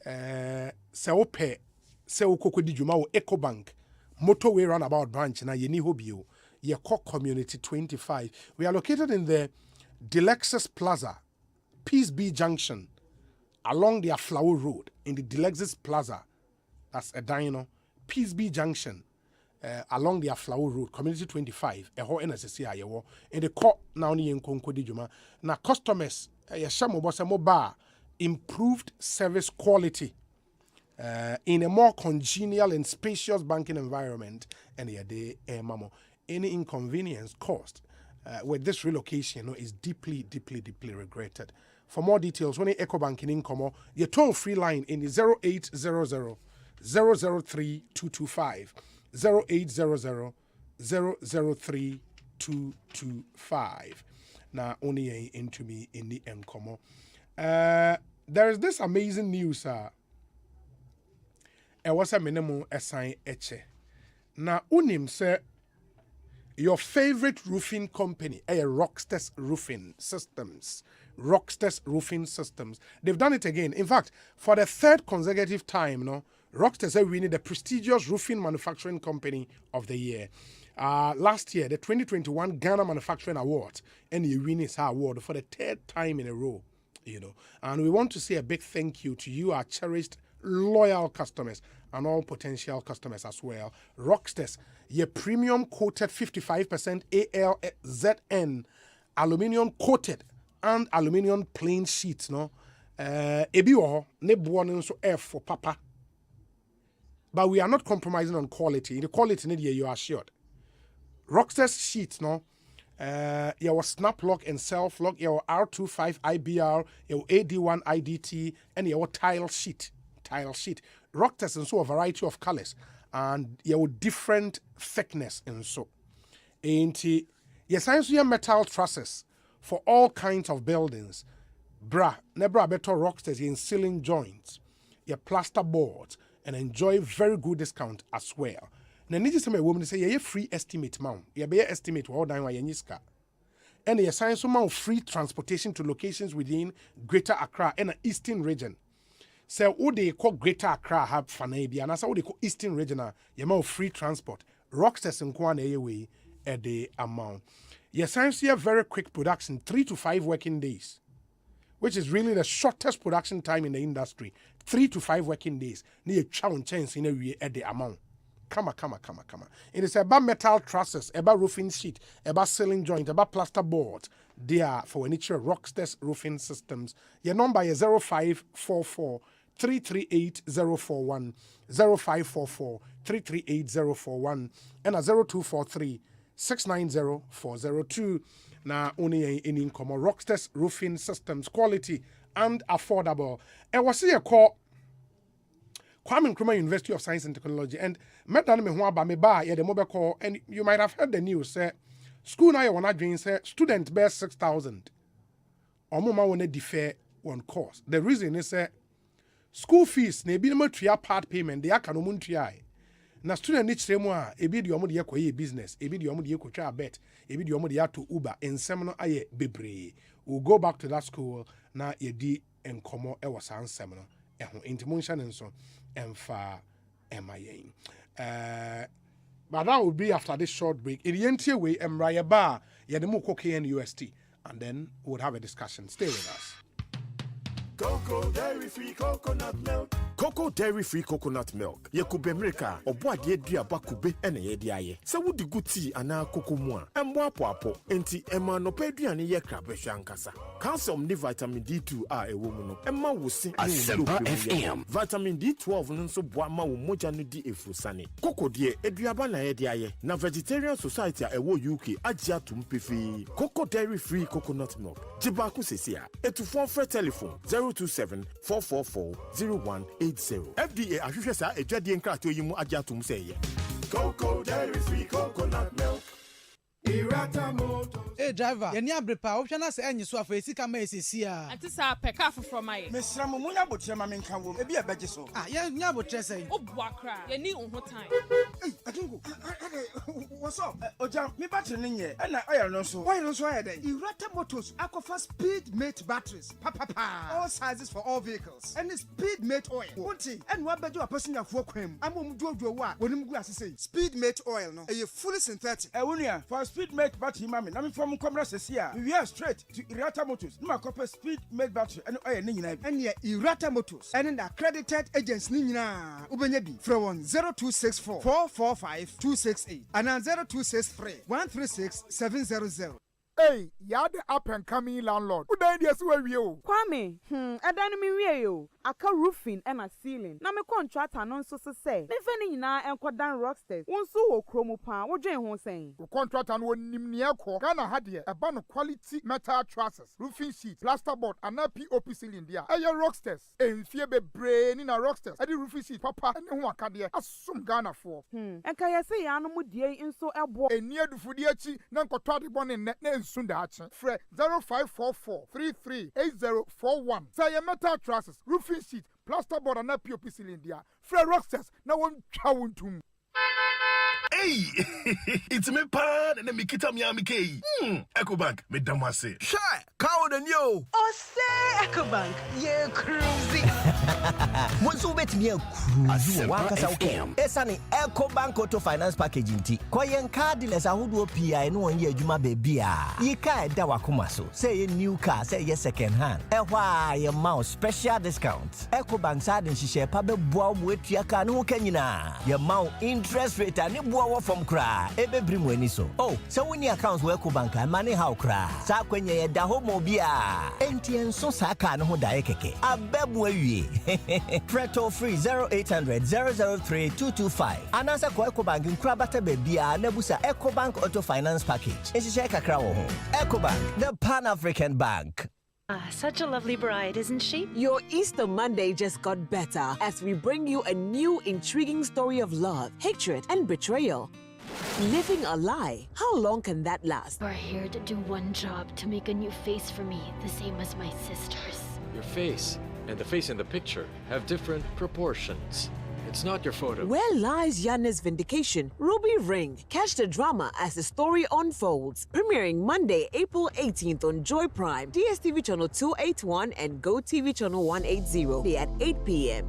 se ope se ukoko di dwuma wo Ecobank motorway roundabout branch na ye ni hobio ye call community 25. We are located in the Delexus Plaza, Peace B Junction, along the Aflawo Road in the Delexus Plaza. That's a dino. Peace B Junction, along the Aflawo Road, community 25. A whole NSC ayewo. In the court now ni enkonko di juma. Na customers ye shamo bosa bar improved service quality. In a more congenial and spacious banking environment, and ye de mamo. Any inconvenience caused with this relocation is deeply regretted. For more details, when Ecobank in Incomo, your toll-free line in the 0800 003 225 0800 003 225. Now, only into me in the Incomo. There is this amazing news. It was a minimum assign eche. Now, unim say. Your favorite roofing company, Rocksters Roofing Systems. Rocksters Roofing Systems. They've done it again. In fact, for the third consecutive time, Rocksters are winning the prestigious Roofing Manufacturing Company of the Year. Last year, the 2021 Ghana Manufacturing Award, and you win this award for the third time in a row. And we want to say a big thank you to you, our cherished, loyal customers, and all potential customers as well. Rocksters, your premium coated 55% ALZN aluminium coated and aluminium plain sheets. Ebi ne buono so F for papa. But we are not compromising on quality. The quality you are assured. Rocksters sheets, your snap lock and self lock, your R25 IBR, your AD1 IDT, and your tile sheet. Rocksters and so a variety of colors and your different thickness and so. Yes, I see metal trusses for all kinds of buildings. Nebra better Rocksters in ceiling joints, your plaster boards, and enjoy very good discount as well. Now, need some woman say you free estimate, mount. You be estimate all down when you and you assign some free transportation to locations within Greater Accra and the Eastern region. So, what they call Greater Accra have Fanabia, and that's what they call Eastern Regional, you have free transport. Rocksters and Kwan away at the amount. Yes, I see a very quick production, 3 to 5 working days, which is really the shortest production time in the industry. 3 to 5 working days. Near challenge chance in a way at the amount. Come on. It is about metal trusses, about roofing sheet, about ceiling joint, about plaster board. They are for furniture Rocksters Roofing Systems. Your number is 0544 338 041, 0544 338 041, and 0243 690 402. Now, only in income Rocksters Roofing Systems, quality and affordable. And was here called Kwame Nkrumah University of Science and Technology, and met me who about me by the mobile call, and you might have heard the news. School now you want to say student bear 6,000. Or mama want to defer one course. The reason is school fees ne bi no matua part payment they aka no muntua. Na student ni kire mu a ebi de omo de yakoye business, ebi de omo de yakotwa bet, ebi de omo de yato Uber, ensem no aye bebre. We'll go back to that school na ye di enkomo e was ansem no Into Munshan and so and far MIA. But that will be after this short break. In the NTA way, Raya Bar, Yademo Cocaine UST, and then we'll have a discussion. Stay with us. Cocoa dairy free coconut milk. Cocoa dairy free coconut milk. Yakube America, or bois de diaba kube and a diaye. So would the good tea and our cocoa moa, and bois poapo, enti Emma no pedian ye crab shankasa. Calcium ni vitamin D2 are a woman, Emma will sing Asempa FM. Vitamin D12 and so boama will moja no di efusani. Cocoa dear, Edriabana ediaye. Na Vegetarian Society a wo UK ajia tumpifi. Cocoa dairy free coconut milk. Jibaku sesia. Etu for telephone 027-444-0180. FDA ahwehwesa ejwadi enkrato yimu ajatum seye. Cocoa dairy free coconut milk. Hey driver, you need a pa option as any so for sika ma esisia. Ati sa peka from my. Mesra mo munya botre ma menka wo. E bi abeje so. Ah, ye nya botre say. Obua kra. Ye ni unho time. Hey, Atungu. What's up? Oja, me battery ni nye. E na oil no so. Why no so aye den? Irata Motors Aquafa Speed Mate batteries. All sizes for all vehicles. And Speed Mate oil. Wonti, and wa bejo aposin afo kwam. Amom duoduo wa. Wonim gu asese. Speed Mate oil no. E fully synthetic. E wonia for Speed Mate battery mami. Na me from Commerce here. We are straight to Irata Motors. No copper Speed Mate battery and oil ni nyina. And ye Irata Motors. And an accredited agents ni nyina. Ubenya bi from 0264 445 268 and 0263 136 700. Hey, you're the up and coming landlord. Who died yes where you? Kwame, I don't mean you. Aka roofing and a ceiling. Na me contract anonce so say. Me feni na enkodan rocksters. Wonso wo kromo pa. Wo dwen ho sen. The contract and one nimnia ko. Ghana had here a ban of quality metal trusses, roofing sheet, plasterboard, and a POP ceiling there. Aye rocksters. En fie be brain in a rocksters. Adi roofing sheet papa and who akade asum Ghana for. Enka ye say ya no mu die nso ebo. Enia du fudi achi na nkotwa de bon ne Sundachi. Fre 0544-338041. Say metal trusses, roofing sheet, plasterboard and a POP cylinder. Fre Rocksters, now one chawuntum. Hey, it's me pan and me kita mi amike. Ecobank, me damase. Shy, cow than you. Osei Ecobank, ye cruising. Bonsu bet me a cruise. Wakasa okay. Esani Ecobank Auto Finance Package inti. Kwa yen car dealers ahudu PI no one ye juma baby a. Ye ka da wakoma so. Say ye new car, say ye second hand. Ehwa ye mouse special discount. Ecobank side nshishe pa be boa mu etua ka no kanyina. Ye mount interest rate ani boa from cry. Ebe brim weni so. Oh, so when your accounts work bank and money how cry. Sa kwenye ye da homo bia. Entien so sa ka no ho da ekeke. Abemu awie. Preto free 0800-003-225. Anasa kwa Ecobank nkra bata bebia na busa Ecobank Auto Finance Package. Enshishe kakra wo ho. Ecobank, the Pan-African Bank. Such a lovely bride, isn't she? Your Easter Monday just got better as we bring you a new intriguing story of love, hatred, and betrayal. Living a lie. How long can that last? We're here to do one job, to make a new face for me, the same as my sister's. Your face and the face in the picture have different proportions. It's not your photo. Where lies Yanna's vindication? Ruby Ring. Catch the drama as the story unfolds. Premiering Monday, April 18th on Joy Prime, DSTV channel 281 and GoTV channel 180 at 8 p.m.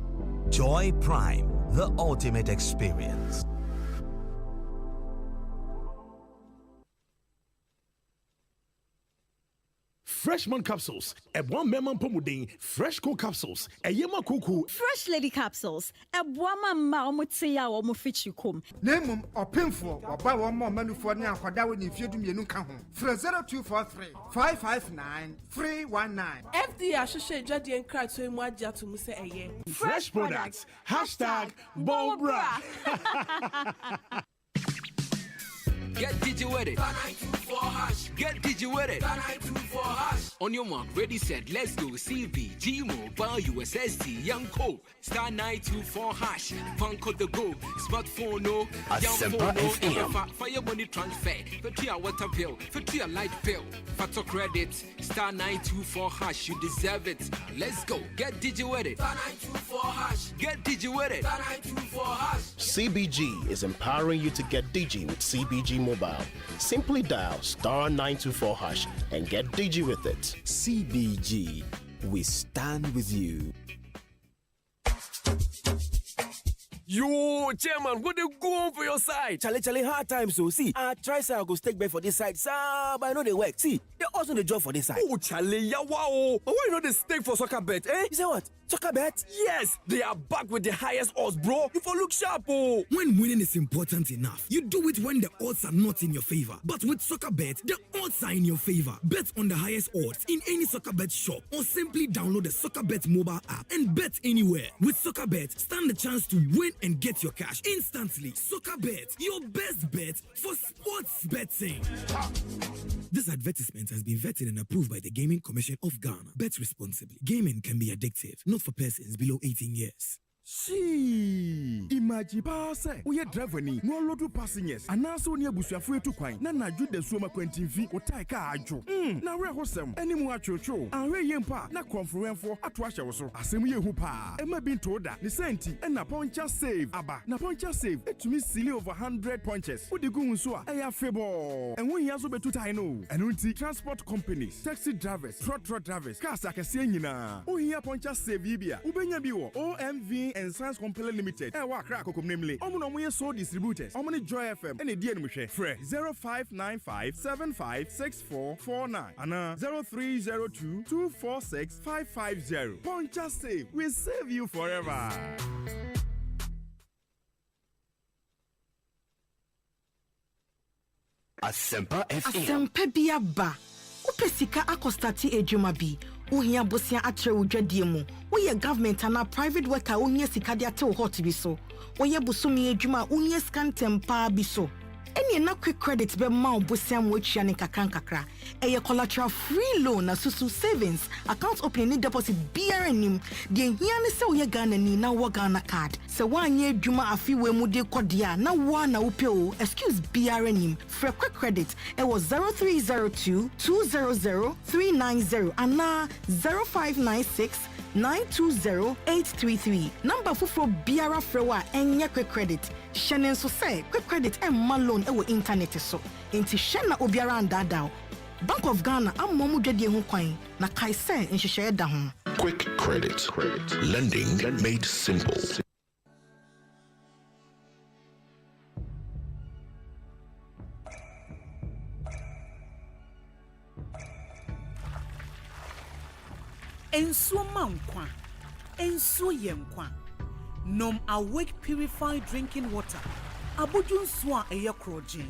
Joy Prime, the ultimate experience. Freshman capsules. A one memon pomudin. Fresh cool capsules. A yema kuku. Fresh lady capsules. A woman maumutsia or mufichukum. Name or pinful or buy one more menu for now for that when you do me a new come home. For 0243 559 319. FDA Ashoshe Jadi and Cry to him Waja to Muse a year. Fresh products. Hashtag Bobra. Get digi with it. Get digi with it. On your mark, ready, set, let's go. CV, G Mobile, USSD, Young Code, star 924 hash. Fun code the go. Smartphone, no. Asempa FM. Fire money transfer. For 3 water bill. For 3 light bill. Factor credit. Star 924 hash. You deserve it. Let's go. Get digi with it. Star 924 hash. Get digi with it. Star 924 hash. CBG is empowering you to get digi with CBG Mobile. Simply dial star 924 hash and get digi with it. CBG, we stand with you. Yo, chairman, what they go on for your side? Chale, hard times, so see, I try say I go stake back for this side, sir, but I know they work. See, they also the job for this side. Oh, Chale, yeah, wow. But why not the stake for soccer bet, eh? You say what? Soccer bet? Yes, they are back with the highest odds, bro. You for look sharp, oh. When winning is important enough, you do it when the odds are not in your favor. But with soccer bet, the odds are in your favor. Bet on the highest odds in any soccer bet shop or simply download the soccer bet mobile app and bet anywhere. With soccer bet, stand the chance to win and get your cash instantly. Soccer bet, your best bet for sports betting. This advertisement has been vetted and approved by the Gaming Commission of Ghana. Bet responsibly. Gaming can be addictive, not for persons below 18 years. She imagine pass we driver ni no load passengers and now so near busuafo etu kwan na na dwude suoma kwantimfi otai ka adwo na we hosem animu achocho anwe yempa na konfluenfo ato ahye wo so asem ye hu pa e ma bi ntoda ne senti na poncha save aba na poncha save etumi sili over 100 punches odigu nso a ya febo enwo hia so betu tai no eno nti transport companies taxi drivers truck drivers cars akese nyina ohia poncha save yibia ubenya bi wo OMV and Science Company Limited. Wa crack okom namely. Omo no so distributors. Omo ni Joy FM. Ene die no hwe. Free 0595756449 ana 0302246550. Poncha save. We save you forever. Asempa FM. Asempa biaba. Upesika akostati ejuma bi. Uhia bosia atre udwadie mu. Woye government ana private worker uhia sika de ate wo hot bi so. Woye busumi ejuma uhia scan tempa bi so. Eni na quick credit be ma obosia mo atwa ne kakra. Eye collateral free loan na susu savings account opening ni deposit BRNim. De hia ne se woye Ghana ni na wo Ghana card. Se wanye ejuma afiwe mu de kodia na wa na upe o excuse BRNim. For quick credit it was 0302 200 390 and 0596 920-833. Number for Biara Frewa and quick credit. Shannon so say quick credit and malone ewo internet so. Inti Shanna Obiara and Dadao. Bank of Ghana am momu dwedie ho kwan na kai say nhihye da ho. Quick credit. Lending made simple. Ensuo mankwa, ensuo yenkwa. Nom awake purified drinking water. Aboju nsuo a eye kroje.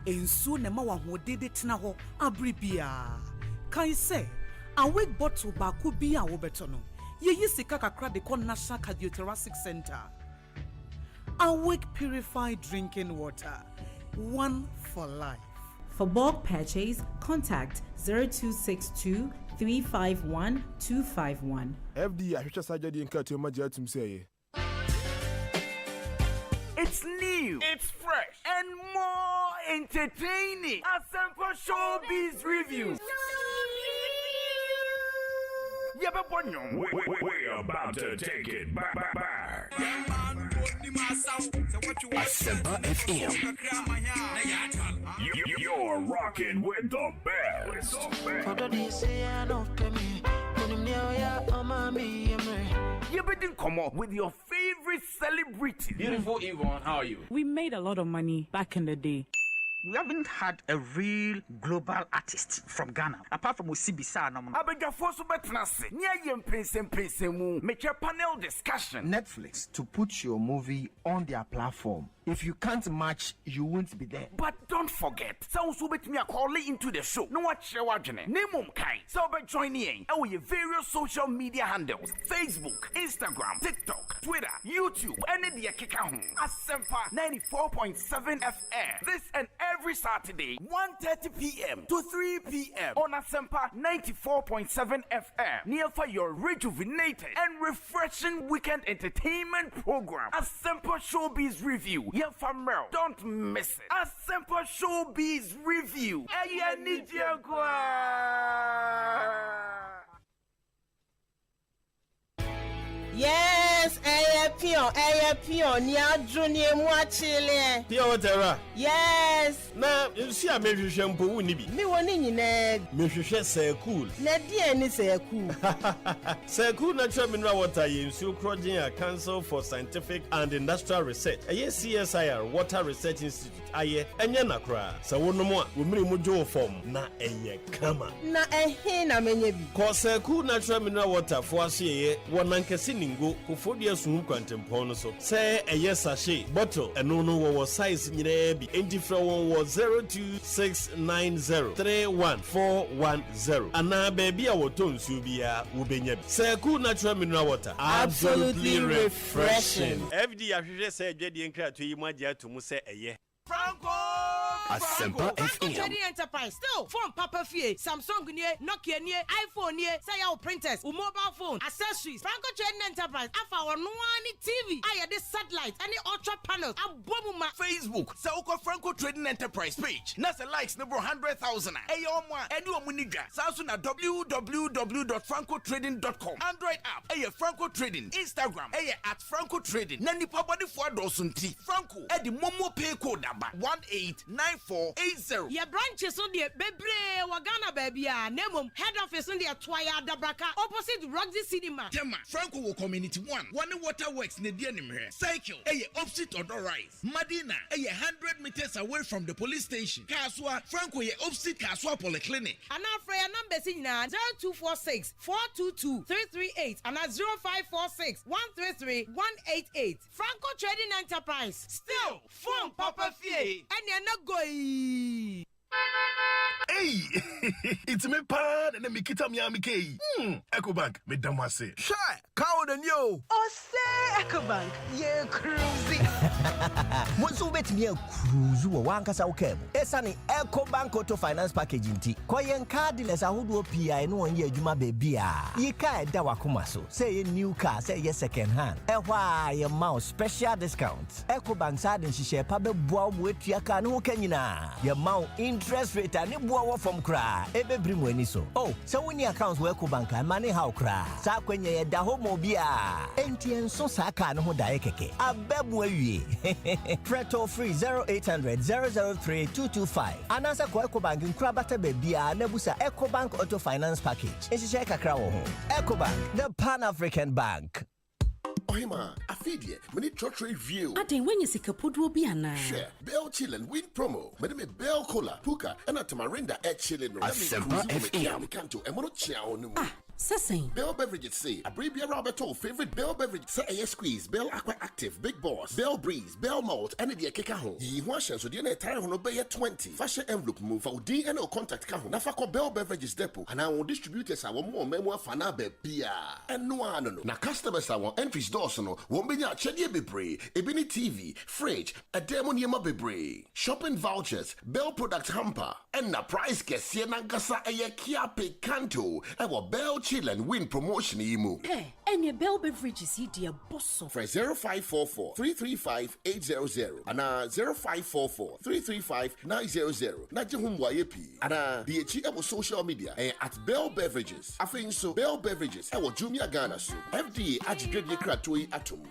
Ensuo ne ma wa hodede tena ho abribia. Kan say awake bottle ba ku bi a wo beto no. Ye yi sika kakra de kon National Cardiothoracic Center. Awake purified drinking water. One for life. For bulk purchase, contact 0262 351 251. FD ahwehwe sajadi nka to ma jatum say. It's new, it's fresh, and more entertaining. Asempa Showbiz Review. We're about to take it back. Asempa FM. You're rocking with the best. You better come up with your favorite celebrity. Beautiful Yvonne, how are you? We made a lot of money back in the day. We haven't had a real global artist from Ghana, apart from Osei. Panel discussion. Netflix to put your movie on their platform. If you can't match, you won't be there. But don't forget, so me a call into the show. No watch your watching. Name kai. So join in. Our various social media handles: Facebook, Instagram, TikTok, Twitter, YouTube, and the Kikahun. Asempa 94.7 FM. This and every Saturday, 1:30 p.m. to 3 p.m. on Asempa 94.7 FM. Near for your rejuvenated and refreshing weekend entertainment program. Asempa Showbiz Review. Yeah, Famel. Don't miss it. Asempa Showbiz Review. Yes, Yes, pion, ni adruni mu achile. Pure water. Yes. Na, you see a measure shampoo wuni bi. Me woni nyine. Measure say cool. Na die ni say cool. Say cool natural mineral water you Crossing a Council for Scientific and Industrial Research. A CSIR Water Research Institute. Aye, enya nakra. Sa wono mo a wo miri mu jo form na enye kama. Na na menye bi. Cause cool natural mineral water for aseye wonankese ningo kofodie sunu kwantempon no so. Say eye sachet bottle eno no wo size nyina bi. Enti fra won wo 02690314110. Ana baby a woto nsu bia wo benya bi. Say cool natural mineral water. Absolutely refreshing. FD ahwehwe say adwade nkra to yi mu agya to mu say eye. Franco! Asempa FM. Trading enterprise still phone Papa Fie, Samsung nie, Nokia nie, iPhone nie, say your printers, mobile phone, accessories. Franco Trading Enterprise afa one TV. I had this satellite, any ultra panels, abomuma Facebook. Sauko Franco Trading Enterprise page. Nasa likes number 100,000. Ayo mwa, edu omunija. Sausu na www.francotrading.com. Android app. Aye Franco Trading. Instagram. Aye at Franco Trading. Nani pabadi fwa dosunti. Franco. Edi momo pay code number 189480. Your branches on the Bebre Wagana baby. Nemum head office on the Twaya Dabraka opposite Roxy Cinema. Tema Franco will Community 1. One waterworks near the enemy. Cycle. Aye opposite Odor Rise. Madina. Aye 100 meters away from the police station. Kaswa Franco ye opposite Kaswa Polyclinic. And now for your number 0246 422 338 and 0546 133 188. Franco Trading Enterprise. Still phone Papa Fie. And you're not going. Hey, it's me pan and me kita Miami K. Ecobank, me damase. Shy, cow than you. Osei Ecobank, yeah, cruising. Bonsu bet me cruise wo wankasa ukebo. Esani Ecobank Auto Finance Package nti. Koyen cardless ahodo PI no onye adwuma bebia. Yika eda wakoma so. Say new car, say ye second hand. Ehwa ye mouse special discount. Ecobank side nhihye pa be boa mo etua ka no kanyina. Ye mau interest rate ani boa from kra. Ebe brimu ani so. Oh, so when your accounts we Ecobank money how kra. Sa kwenye ye da ho mo bia. Enti enso sa ka no ho da keke. Abebu awie. Preto free 0800 003 225. Anasa ko Ecobank nkrabata bebia na busa Ecobank Auto Finance Package. Ehihye kakra wo ho. Ecobank, the Pan-African Bank. Ohima, afidie, mani church review. Aden when you sika podu bi ana. Share, Bell Chillin win promo. Mani Bell Cola, Puka, and a Tamarinda at Chillin. Asempa FM. Canto, and mono chia on Sessing. Bell Beverages say, a Bribia Roberto, favorite Bell Beverage, say a squeeze, Bell Aqua Active, Big Boss, Bell Breeze, Bell Malt, and the Kekaho. Ye washes so the entire hono bay at 20. Fashion envelope move for DNO contact Kaho. Nafako Bell Beverages Depot, and I will distribute us our more memoir fanabe Pia. And no one no. Now customers are entries dorsano, won't be ya Chedia Bebre, Ebony TV, fridge, a demon yama bebre, shopping vouchers, Bell product hamper, and na price get Siena Gasa a Kiape Canto, and what Bell Chill and win promotion emu. Hey, and your Bell Beverages here, dear boss. For 0544 335 800 and 0544 335 900. Not your home YP. And the HM social media at Bell Beverages. I think so. Bell Beverages. I will Jumia Ghana so. FDA agitated Kratui Atom.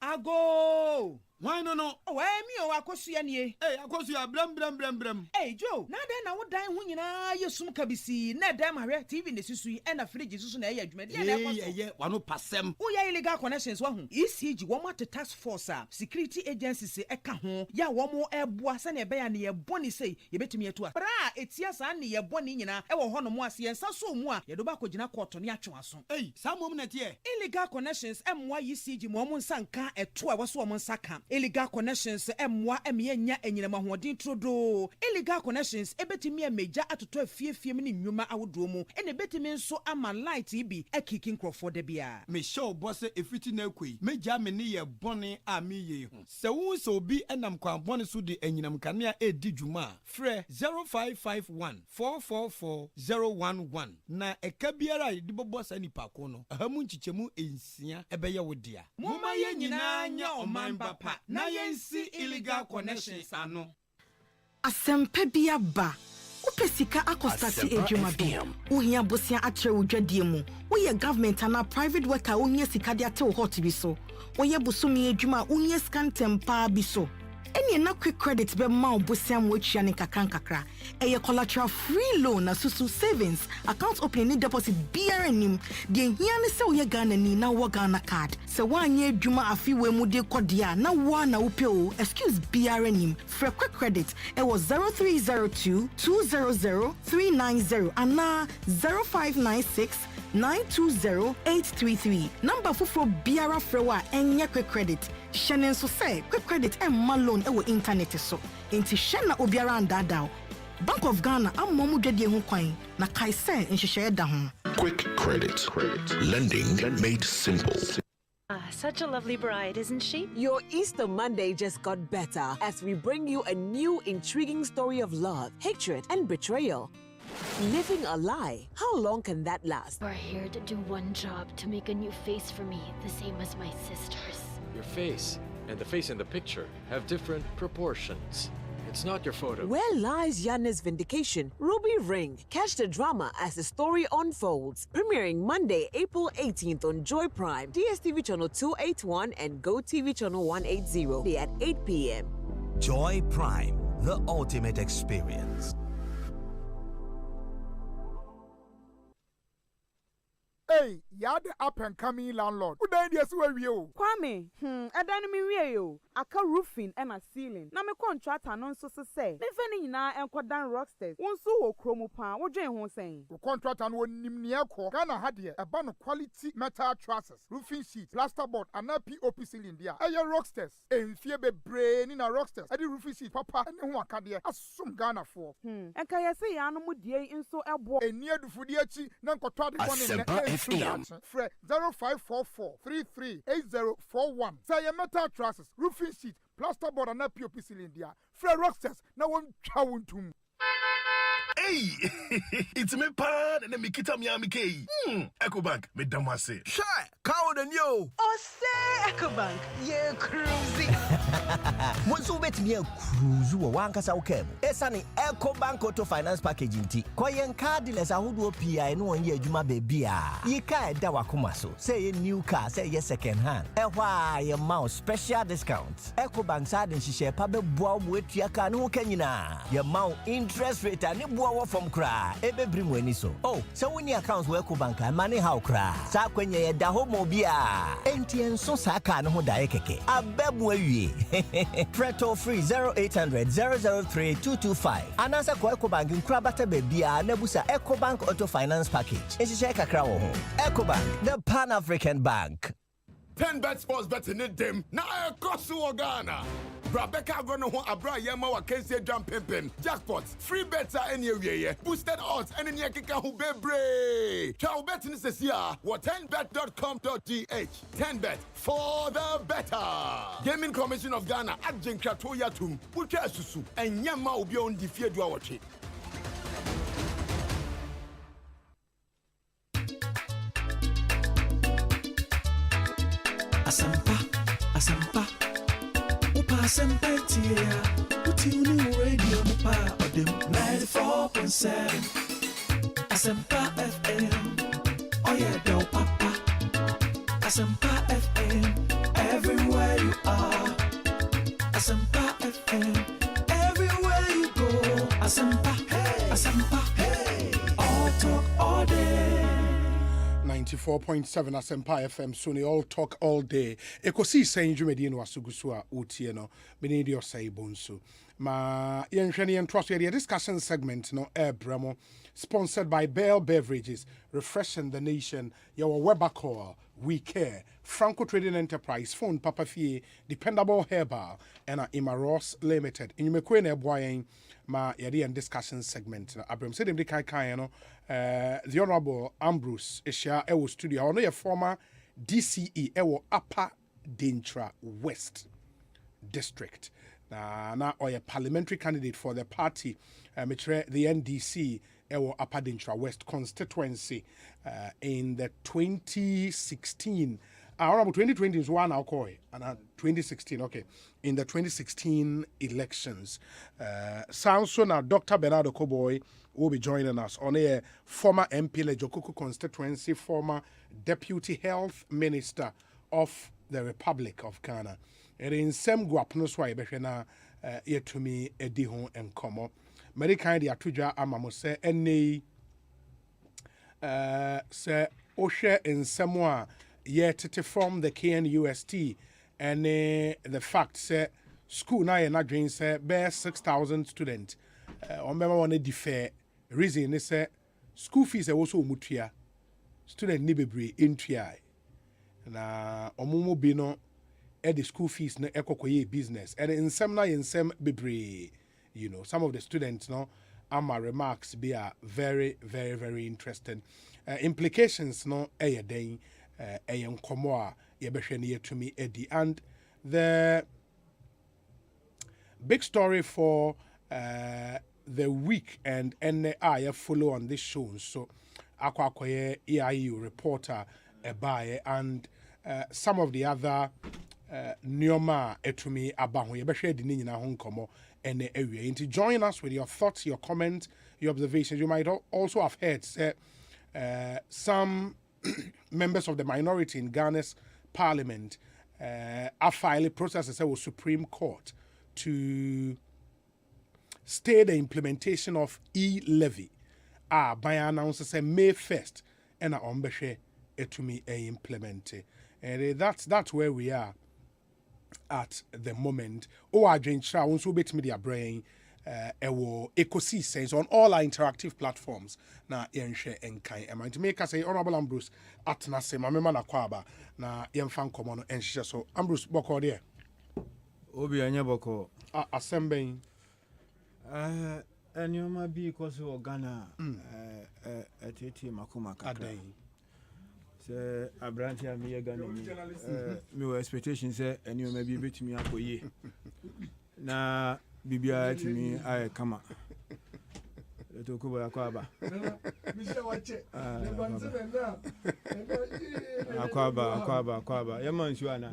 Ago! Why no? Oh, me o akosu nie. Hey, akosu ya brem. Hey, Joe, na den na wo dan hu nyina yesum ka bisi. Na dan ma hwe TV ne susu e na fridge susu na ye adwuma. Dia na akoso. Ye, wano pasem. Wo ya illegal connections wa hu. ECG wo ma task force a security agencies e ka ho. Ya wo mo eboa se na be ya ne ye boni sei ye betumi etu a. Bra etia sa na ye boni nyina e wo ho no mo ase ye nsa so mu a ye do ba kogina court ne atwe aso. Hey, sa mom na tie. Illegal connections emwa ECG mo nsanka eto a wo so mo nsaka. Illegal connections emwa enya enyinama hoodin trodo. Illegal connections ebetimi emeja atoto afiefie mi ni nnwuma awodo mu ene betimi nso ama light ibi ekiki nkrofo de bia. Me show boss efiti na ekwi meja me ne ye bone a me ye hu. Se wo so bi enam kwan bone so de enyinam kanea edi dwuma frɛ 0551 444 011 na eka biara de bobosa nipa ko no ahamu nchichemu ensia ebeye wo dia. Moma ye nyina nya oman bapa na yensi illegal connections ano. Asempa bi aba. Upe sika akostati ejuma bi. Uhia bosia atre udwadie mu. Woye government ana private worker uhia sika de ate wo hot bi so. Woye busumi ejuma uhia scan tempa bi so. Any na quick credit be ma obosia mo atwa ne kakra. Eye collateral free loan na susu savings account opening ni deposit BRNim. De hia ne se woye Ghana ni na wo Ghana card. Se wanye adwuma afi we mu de kodia na wa na upe o excuse BRNim. For quick credit it was 0302 200 390 and 0596 920-833. Number fufro biara frewa enye quick credit. Shenen so say quick credit and malone ewo internet so. Inti shena obiara andada. Bank of Ghana amomu dwedie ho kwan na kai say nhyehyɛ da ho. Quick credit. Lending made simple. Such a lovely bride, isn't she? Your Easter Monday just got better as we bring you a new intriguing story of love, hatred, and betrayal. Living a lie. How long can that last? We're here to do one job, to make a new face for me, the same as my sisters. Your face and the face in the picture have different proportions. It's not your photo. Where lies Yanna's vindication? Ruby Ring. Catch the drama as the story unfolds. Premiering Monday, April 18th on Joy Prime, DSTV channel 281 and GoTV channel 180 at 8 p.m. Joy Prime, the ultimate experience. Hey, you're the up and coming landlord. Who then yes we you? Kwame, me we yo. Aka roofing and a ceiling. Na me contract anon so say. Me fani na enko dan rocksters. Wonso wo kromo pan, wo dwen ho sen. The contract and won nimnia ko. Ghana hadie a ban quality metal trusses, roofing sheet, plasterboard and a POP ceiling dia. Aye rocksters. Enfie be brain in a rocksters. Adi roofing sheet papa and ho akade asum Ghana for. Enka yesi ya no mu die nso ebo. Enia du fudi achi na nkotwa de one Fre 0544 338041. Say a metal trusses, roofing sheet, plasterboard and a POP ceiling dia. Fre rocksters na won twa wontum. Hey, it's me pan and me kita mi amike. Ecobank me damase. Shy, cow than you. Osei Ecobank, ye cruisy. Bonsu bet me cruise wo wankasa wo kebo. Esane Ecobank Auto Finance Package nti. Koyen car dealers ahodo PI no won ye adwuma baby a. Ye car da wakoma so. Say ye new car, say ye second hand. Ehwa ye mouse special discounts. Ecobank sa den hihye pa be boa wo atua car no kanyina. Ye mount interest rate ani boa from cry. Ebe brim weni so. Oh, so when your accounts work bank money how cry. Sa kwenye ye da ho mobia. Enti enso sa car no ho da keke. Abebu awie. Preto free 0800 003 225. Anasa kwa Ecobank nkra bata bebia na busa Ecobank Auto Finance Package. Ehihye kakra wo ho. Ecobank, the Pan-African Bank. 10 bet sports betting in them. Na Ekosu Ghana. Brabeka gonna ho abra yema wa kense jump pimpin. Jackpots, free bets are anywhere. Boosted odds and in kika hu bebre. Chow betting is here. What 10bet.com.gh. 10bet for the better. Gaming Commission of Ghana adjin kratoya tum. Uche susu and yama obi on the fear do watch it. Asempa, Upa Asempa tia, Utuni radio Mupa Odem 94.7. Asempa FM, oh yeah, do papa. Asempa FM, everywhere you are. Asempa FM, everywhere you go. Asempa, hey, Asempa, hey, all talk all day. 94.7 Asempa FM Sony all talk all day. Ekosiisen On Asempa utie no beni di Osei Bonsu. Ma yenhwene yentroso ye discussion segment no Bramo sponsored by Bell Beverages, refreshing the nation. Your Weber call, we care. Franco Trading Enterprise, phone Papa Fie, dependable herbal, and Imaros Limited. In your McQueen Boying, ma yadi and discussion segment. Abram said him the kai no. The Honorable Ambrose Esha Ewo Studio. I know your former DCE Ewo Upper Dintra West District. Na or a parliamentary candidate for the party, the NDC Ewo Upper Dintra West constituency in the 2016 Around 2020 is one alcohol, and 2016, okay. In the 2016 elections, sounds so now Dr. Bernard Okoboy will be joining us on a former MP Lejokuku constituency, former Deputy Health Minister of the Republic of Ghana. And in some guapnos why Beshana yet to me Edihon and Como. Many kind of Atuja Amamose, any Sir Oshe in Samoa. Yet to form the KNUST and the fact say school now and dream say bear 6,000 students. Remember one defer reason is say school fees are also mutia student nibebre intua na omumu bino the school fees na ekokoye business and in some na in some bebre you know some of the students no my remarks be are very very very interesting implications no den to me Eddie. And the big story for the week and NHIA follow on this show. So Akwakoye EIU reporter Ebaye and some of the other Nyoma Etumi Abahu Yebeshe Dinina Hong Komo and area. And to join us with your thoughts, your comments, your observations, you might also have heard say some members of the minority in Ghana's parliament are filing processes with Supreme Court to stay the implementation of E-levy. By announcing May 1st and Ombeshe etumi implement. And that's where we are at the moment. Adrentra also bet media brain Ekosiisen on all our interactive platforms na yɛnhwɛ nkan ɛma nti meka sɛ Honorable Ambrose atena se ma mema na kwaba na yɛmfa nkɔmmɔ no ɛnhyehyɛ so Ambrose bɔkɔ deɛ obi anya bɔkɔ asɛmbɛn ɛnneɔma bi kɔ so wɔ Ghana ɛtete makoma kakra sɛ aberante a meyɛ Ghana mi mewɔ expectation sɛ ɛnneɔma bi bɛtumi akɔ yie na Bibia to me, I come up. To Kuba Aquaba. Aquaba. Yaman Shuana.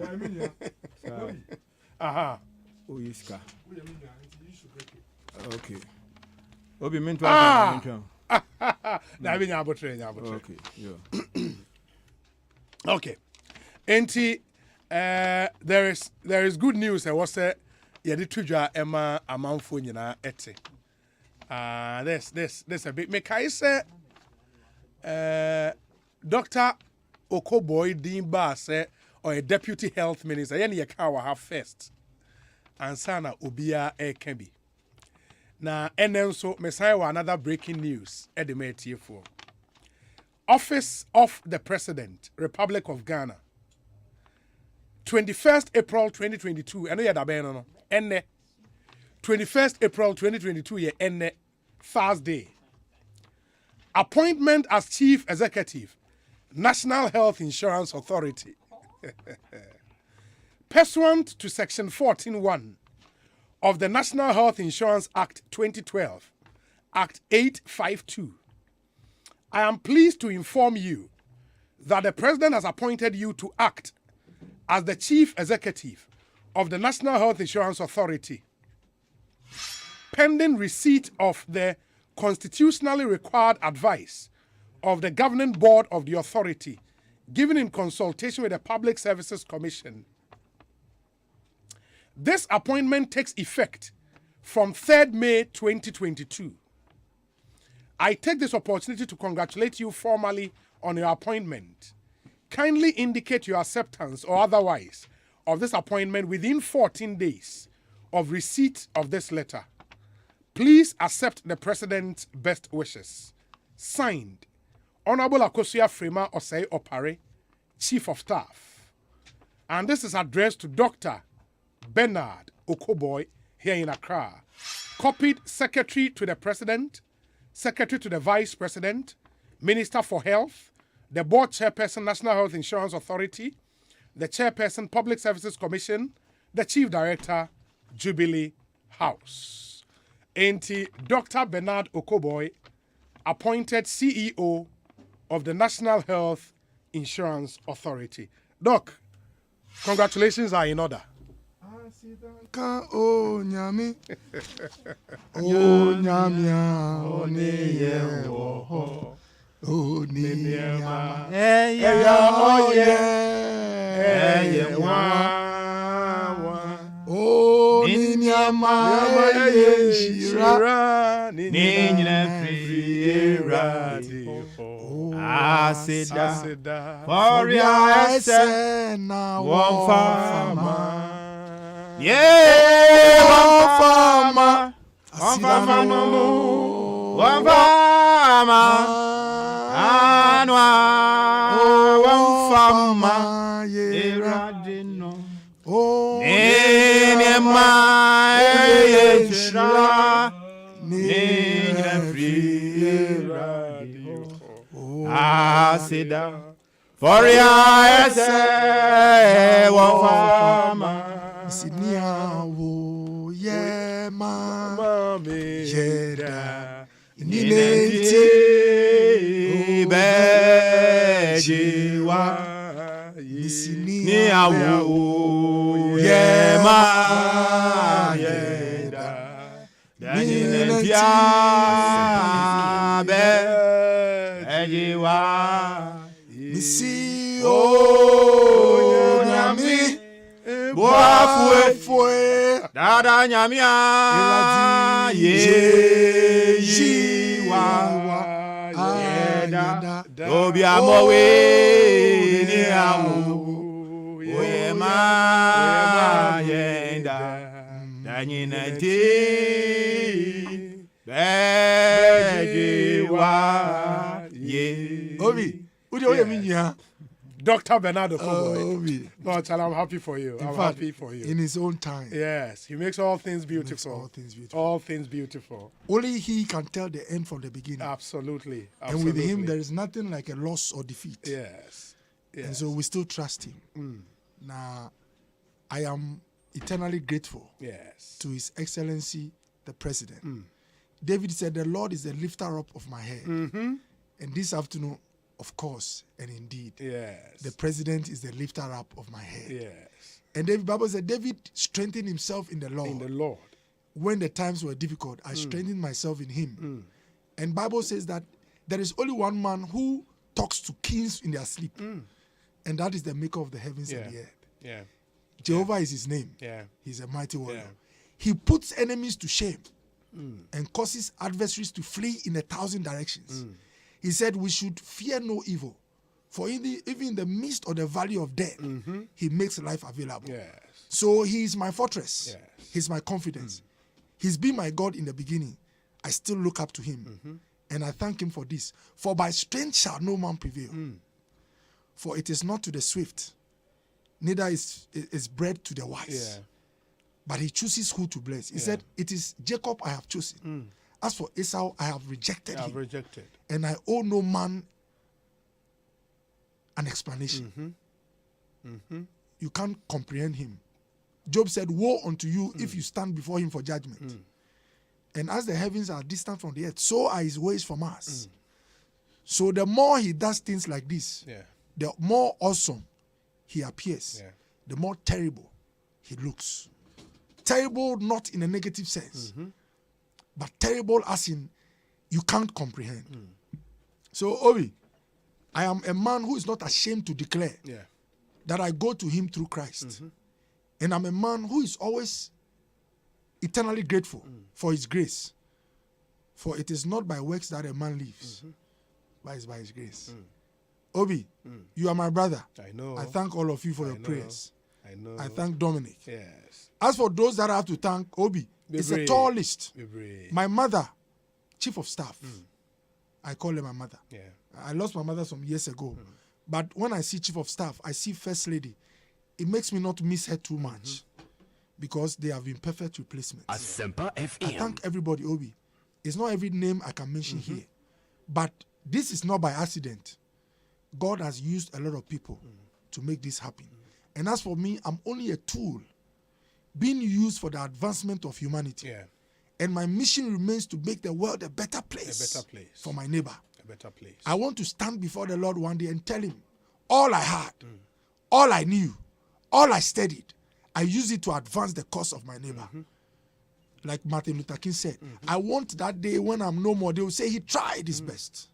Aha. Uiska. Okay. Obi meant to okay. Okay. Enti, there is good news. I was yɛde tudwa ɛma amanfo nyinaa ɛte this a bit mekai sɛ Dr. Okoboy din ba sɛ or a deputy health minister yɛne yɛka wɔ ha first ansa na obia ɛka bi na ɛnɛ nso mesan wɔ another breaking news ɛde ma atiefoɔ Office of the President Republic of Ghana 21st April 2022 ɛno yɛ dabɛn no enne 21st April 2022 ye enne Thursday. Appointment as Chief Executive, National Health Insurance Authority. Pursuant to Section 14(1) of the National Health Insurance Act 2012, Act 852, I am pleased to inform you that the President has appointed you to act as the Chief Executive of the National Health Insurance Authority, pending receipt of the constitutionally required advice of the governing board of the authority, given in consultation with the Public Services Commission. This appointment takes effect from 3rd May 2022. I take this opportunity to congratulate you formally on your appointment. Kindly indicate your acceptance or otherwise of this appointment within 14 days of receipt of this letter. Please accept the President's best wishes. Signed, Honorable Akosua Frema Osei Opare, Chief of Staff. And this is addressed to Dr. Bernard Okoboy here in Accra. Copied Secretary to the President, Secretary to the Vice President, Minister for Health, the Board Chairperson, National Health Insurance Authority, the Chairperson, Public Services Commission, the Chief Director, Jubilee House. Enti Dr. Bernard Okoboy, appointed CEO of the National Health Insurance Authority. Doc, congratulations are in order. Oh, nyami. Oh, nyamia. Oh, niye. Oh, niye. Oh, yeah. Oh, ninyama. Shira. Ninyama. Asida. For your essence. One farmer. Yeah, one farmer no more. One farmer, one farmer. Eradino. Oh, Nenema, Nenya free radio. Asida, for your essay, one farmer. Siniawo yema yeda ninenti bejiwa siniawo yema yeda ninenti bejiwa misi o nyami Boafue, Dada Nyamia, Yejiwa, Yeda, Obiamowe, Niamu, Oyema, Yenda, Danyinati, Bejiwa, Ye. Obi, Udi Oyeminya. Dr. Bernardo Koboy. No, child, I'm happy for you. I'm happy for you. In his own time. Yes, he makes all things beautiful. All things beautiful. Only he can tell the end from the beginning. Absolutely. And with him, there is nothing like a loss or defeat. Yes. And so we still trust him. Now, I am eternally grateful to His Excellency, the President. David said, the Lord is the lifter up of my head. And this afternoon, of course, and indeed, the president is the lifter up of my head. Yes. And the Bible said David strengthened himself in the Lord. In the Lord. When the times were difficult, I strengthened myself in him. And Bible says that there is only one man who talks to kings in their sleep. And that is the maker of the heavens and the earth. Jehovah is his name. He's a mighty warrior. He puts enemies to shame and causes adversaries to flee in 1,000 directions. He said we should fear no evil, for even in the midst of the valley of death, he makes life available. So he is my fortress. He's my confidence. He's been my God in the beginning. I still look up to him. And I thank him for this. For by strength shall no man prevail. For it is not to the swift, neither is bread to the wise. But he chooses who to bless. He said, it is Jacob I have chosen. As for Esau, I have rejected him. And I owe no man an explanation. You can't comprehend him. Job said, woe unto you if you stand before him for judgment. And as the heavens are distant from the earth, so are his ways from us. So the more he does things like this, the more awesome he appears, the more terrible he looks. Terrible not in a negative sense, but terrible as in you can't comprehend. So, Obi, I am a man who is not ashamed to declare that I go to him through Christ. And I'm a man who is always eternally grateful for his grace. For it is not by works that a man lives, but it's by his grace. Obi, you are my brother. I know. I thank all of you for your prayers. I know. I thank Dominic. Yes. As for those that I have to thank, Obi, it's a tall list. My mother, chief of staff, I call her my mother. I lost my mother some years ago. But when I see chief of staff, I see first lady, it makes me not miss her too much because they have been perfect replacements. Asempa FM. I thank everybody, Obi. It's not every name I can mention here. But this is not by accident. God has used a lot of people to make this happen. And as for me, I'm only a tool being used for the advancement of humanity. And my mission remains to make the world a better place, for my neighbor. A better place. I want to stand before the Lord one day and tell him all I had, all I knew, all I studied, I use it to advance the cause of my neighbor. Like Martin Luther King said, I want that day when I'm no more, they will say he tried his best.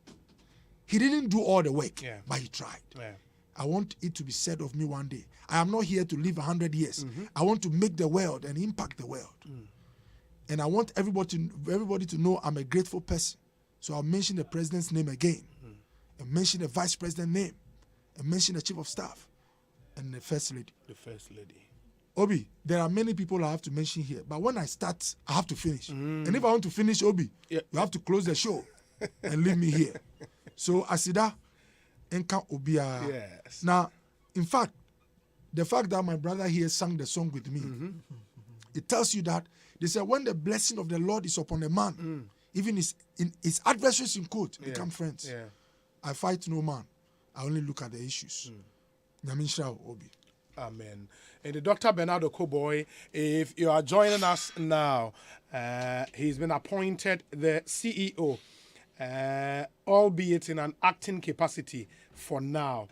He didn't do all the work, but he tried. I want it to be said of me one day, I am not here to live 100 years. I want to make the world and impact the world. And I want everybody to know I'm a grateful person. So I'll mention the president's name again, and mention the vice president's name, and mention the chief of staff, and the first lady. The first lady. Obi, there are many people I have to mention here, but when I start, I have to finish. And if I want to finish, Obi, you have to close the show and leave me here. So Asida, Enka Obia. Yes. Now, in fact, the fact that my brother here sang the song with me, it tells you that they say when the blessing of the Lord is upon a man, even his adversaries in quote become friends. I fight no man. I only look at the issues. Obi. Amen. And the Dr. Bernard Okoboy, if you are joining us now, he's been appointed the CEO, albeit in an acting capacity for now,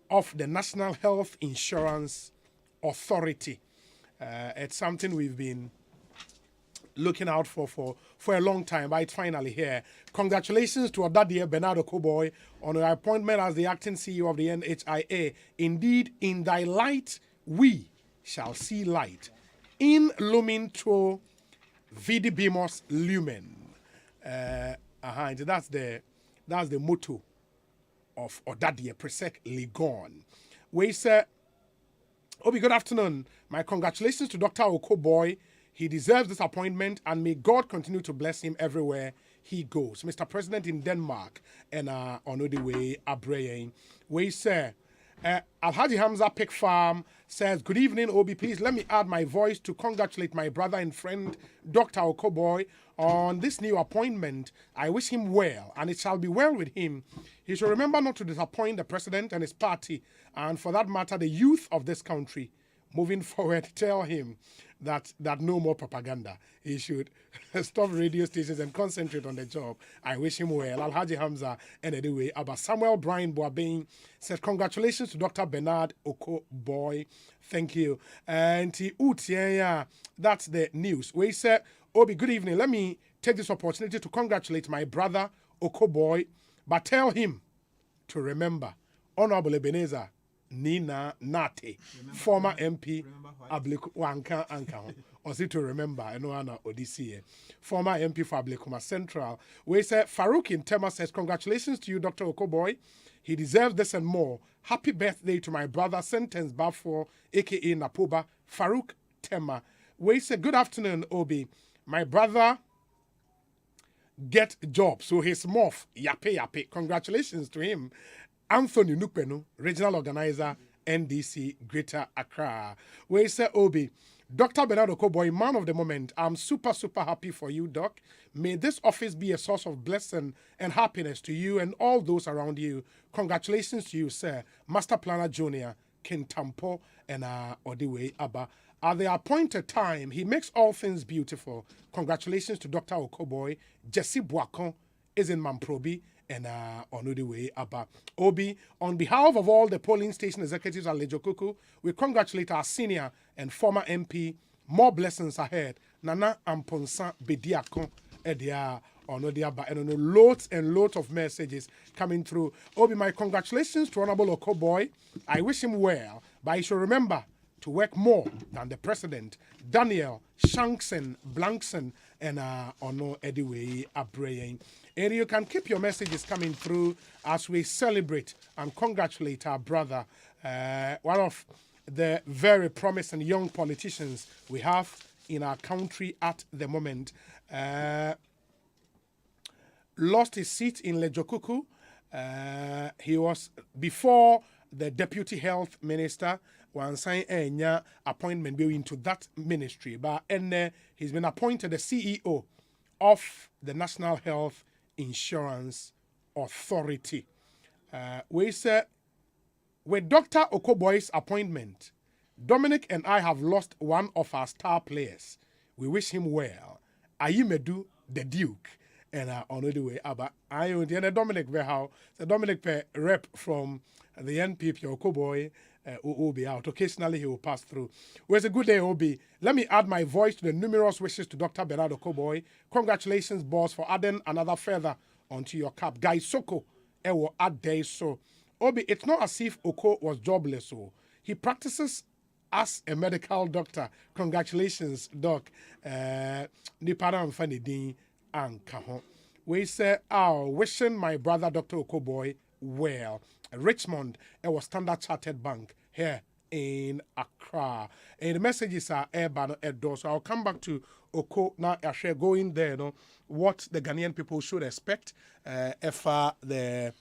of the National Health Insurance Authority. It's something we've been looking out for a long time, but it's finally here. Congratulations to Odadeɛ Bernard Okoboy on your appointment as the acting CEO of the NHIA. Indeed, in thy light we shall see light. In lumen tro vidi bimos lumen. That's the motto of Odadeɛ Presec Ligon. We say, Obi, good afternoon. My congratulations to Dr. Okoboy. He deserves this appointment, and may God continue to bless him everywhere he goes. Mr. President in Denmark and on the way Abraying. We say, Alhaji Hamza Pig Farm says, good evening, Obi. Please let me add my voice to congratulate my brother and friend, Dr. Okoboy, on this new appointment. I wish him well, and it shall be well with him. He should remember not to disappoint the president and his party, and for that matter, the youth of this country. Moving forward, tell him that no more propaganda. He should stop radio stations and concentrate on the job. I wish him well. Alhaji Hamza, and anyway, Abba Samuel Brian Boabeng said, congratulations to Dr. Bernard Okoboy. Thank you. And that's the news. We said, Obi, good evening. Let me take this opportunity to congratulate my brother Okoboy, but tell him to remember Honorable Ebenezer Nina Nate, former MP, Wanka Anka, also to remember, Enoana Odyssey, former MP for Ablekuma Central. We say Farouk in Tema says, congratulations to you, Dr. Okoboy. He deserves this and more. Happy birthday to my brother, Sentence Bafo, aka Napoba, Farouk Tema. We say, good afternoon, Obi. My brother get job, so he's morph, yape. Congratulations to him. Anthony Nupenu, regional organizer, NDC, Greater Accra. We say, Obi, Dr. Bernard Okoboy, man of the moment, I'm super happy for you, Doc. May this office be a source of blessing and happiness to you and all those around you. Congratulations to you, sir. Master Planner Junior, Kintampo, and Odiwe Abba. At the appointed time, he makes all things beautiful. Congratulations to Dr. Okoboy. Jesse Boakon is in Mamprobi. And on the way, Abba Obi, on behalf of all the polling station executives at Lejokuku, we congratulate our senior and former MP. More blessings ahead. Nana Amponsa Bediakon Edia on the Abba, and loads and loads of messages coming through. Obi, my congratulations to Honorable Okoboy. I wish him well, but he should remember to work more than the president, Daniel Shankson Blankson, and Ono Ediwe Abraying. And you can keep your messages coming through as we celebrate and congratulate our brother, one of the very promising young politicians we have in our country at the moment. Lost his seat in Lejokuku. He was before the deputy health minister. One sign appointment into that ministry, but he's been appointed the CEO of the National Health Insurance Authority. We say, with Dr. Okoboy's appointment, Dominic and I have lost one of our star players. We wish him well. Ayimedu, the Duke, and on the way, but I and Dominic Behau, the Dominic rep from the NPP, Okoboy, will be out. Occasionally, he will pass through. Well, it's a good day, Obi. Let me add my voice to the numerous wishes to Dr. Bernardo Okoboy. Congratulations, boss, for adding another feather onto your cap. Guy Soko, will add days so. Obi, it's not as if Oko was jobless, so he practices as a medical doctor. Congratulations, Doc. Niparam Fanidin and Kahon. We say, wishing my brother Dr. Okoboy well. Richmond, it was Standard Chartered Bank here in Accra. And the messages are urban at door. So I'll come back to Oko now. I share going there, what the Ghanaian people should expect if the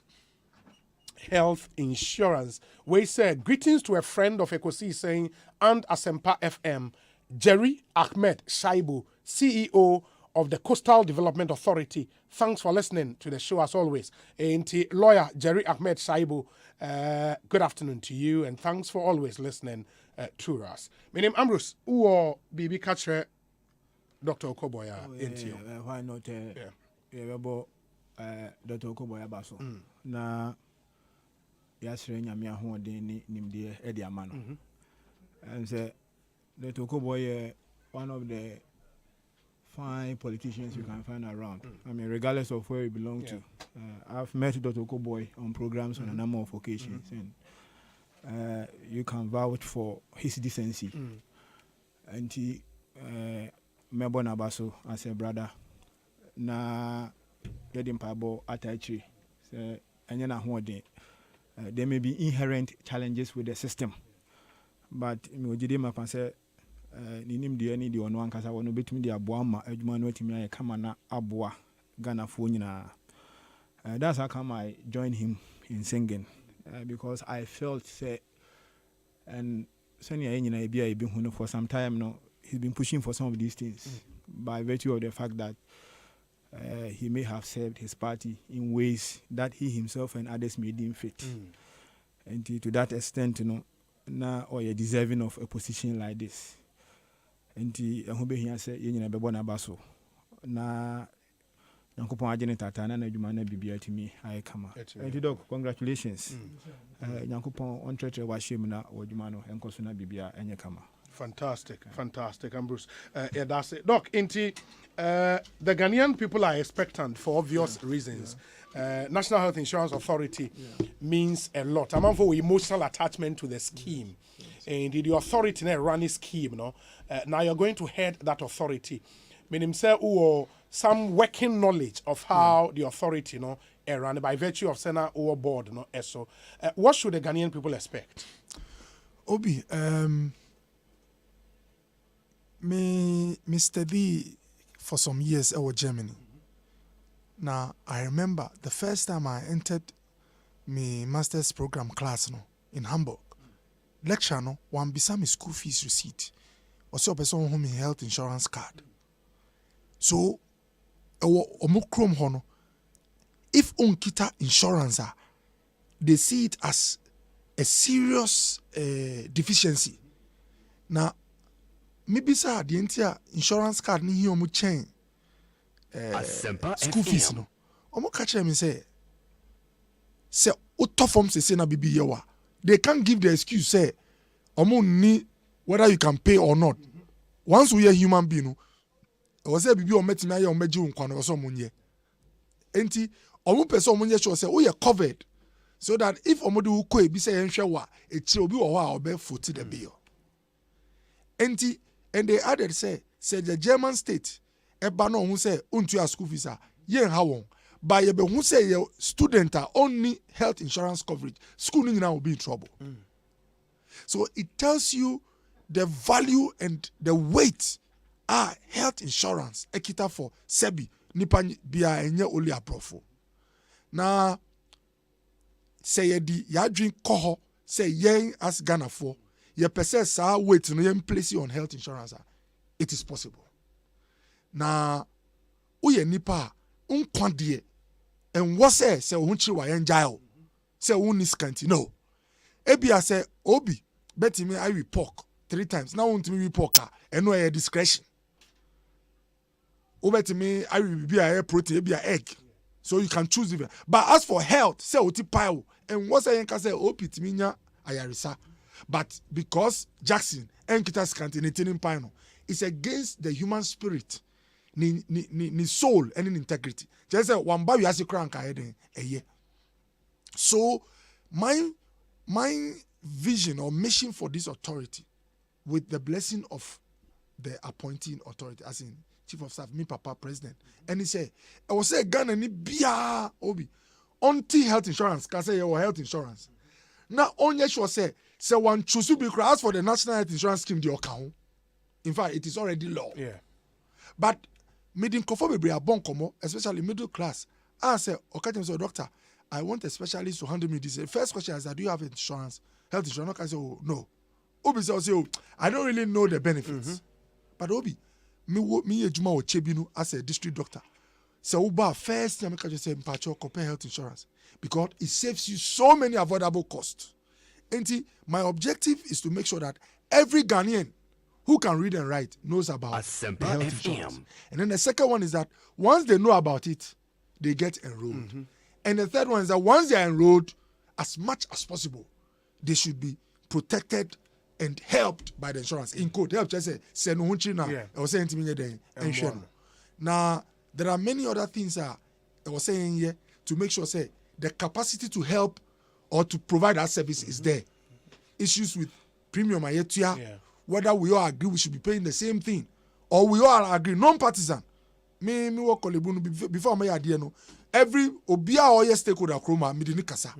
health insurance. We say greetings to a friend of Ekosiisen and Asempa FM, Jerry Ahmed Shaibu, CEO of the Coastal Development Authority. Thanks for listening to the show as always. And lawyer Jerry Ahmed Shaibu, good afternoon to you and thanks for always listening to us. My name is Ambrose Uo Bibi Katre, Dr. Okoboya. Why not? Dr. Okoboya Baso. Na yasre nyame ahoden ni nimde e de ama no. And say Dr. Okoboya one of the fine politicians you can find around. I mean, regardless of where you belong to. I've met Dr. Okoboy on programs on a number of occasions, and you can vouch for his decency. And he, Mebo Nabaso, as a brother, na Yedim Pabo Atachi, and there may be inherent challenges with the system, but Mojidima can say. Ninim de ani de ono ankasa wono betimi de aboa ma adwuma no atimi aye kama na aboa Ghana fo nyina. That's how come I joined him in singing because I felt say and senior nyina bia e be hu for some time no he's been pushing for some of these things by virtue of the fact that he may have served his party in ways that he himself and others made him fit. And to that extent, now or you're deserving of a position like this. And hobe here say yen be bona baso na yankopon agene tata na adwuma na bibia timi ay kama and doc congratulations yankopon on tretre wa shem na adwuma no enkoso na bibia enye kama. Fantastic Ambrose. Yeah, that's it. Doc, the Ghanaian people are expectant for obvious reasons. National Health Insurance Authority means a lot. I'm for emotional attachment to the scheme. And the authority now run a scheme, now you're going to head that authority. Meaning, say, some working knowledge of how the authority, run by virtue of Senate or board, so what should the Ghanaian people expect? Obi, me study for some years in Germany. Now I remember the first time I entered my master's program class in Hamburg. Lecture one beside my school fees receipt. Also person who me health insurance card. So omukrom hono if unkita insurance they see it as a serious deficiency. Now maybe sir the entire insurance card ni here omu chain school fees no. Omu catch me say auto form say na bibi yewa. They can't give the excuse say omu ni whether you can pay or not. Once we are human being, was say bibi o metimi aye o meji nkwa no so munye. Enti omu person munye sure say we are covered so that if omu de uko e bi say enhwe wa echi obi wo ho a obe foot the bill. Enti and they added say the German state eba no hu say untu a school fees yen ha won by ye be hu say your student are only health insurance coverage school ni will be in trouble. So it tells you the value and the weight health insurance ekita for sebi nipa bia enye oli aprofo na say ye di ya drink koho say yen as Ghana for ye pese sa weight no yen place on health insurance it is possible na uye nipa unkwandie and what say unchi wa yen jail say uni scanty no ebia say obi betimi I report 3 times now want me report and no discretion obetimi I will be a protein be a egg so you can choose even but as for health say oti pile and what's I can say opit minya ayarisa, but because Jackson and Kitas Cantinating Pino is against the human spirit, ni soul and integrity. Just say one by you as a crank a year. So my vision or mission for this authority, with the blessing of the appointing authority, as in Chief of Staff, me Papa President, and he said, I was say Ghana ni biya obi onti health insurance, can say your health insurance. Now only sure say one choose to be asked for the national health insurance scheme the account. In fact, it is already law. Yeah. But meeting conform be a bon komo, especially middle class. I say, okay, so doctor, I want a specialist to handle me this. The first question is that do you have insurance, health insurance? I say, oh no. Obi say, oh, I don't really know the benefits. But Obi, me ejuma o chebinu as a district doctor. So Uba first time I just say mpacho compare health insurance because it saves you so many avoidable costs. And my objective is to make sure that every Ghanaian who can read and write knows about the health insurance. And then the second one is that once they know about it, they get enrolled. And the third one is that once they are enrolled, as much as possible, they should be protected and helped by the insurance. In code, help just say no or say now there are many other things I was saying here to make sure say the capacity to help or to provide that service is there. Issues with premium whether we all agree we should be paying the same thing or we all agree non-partisan. Me work before my idea no. Every obia or yes stakeholder chroma midini kasa.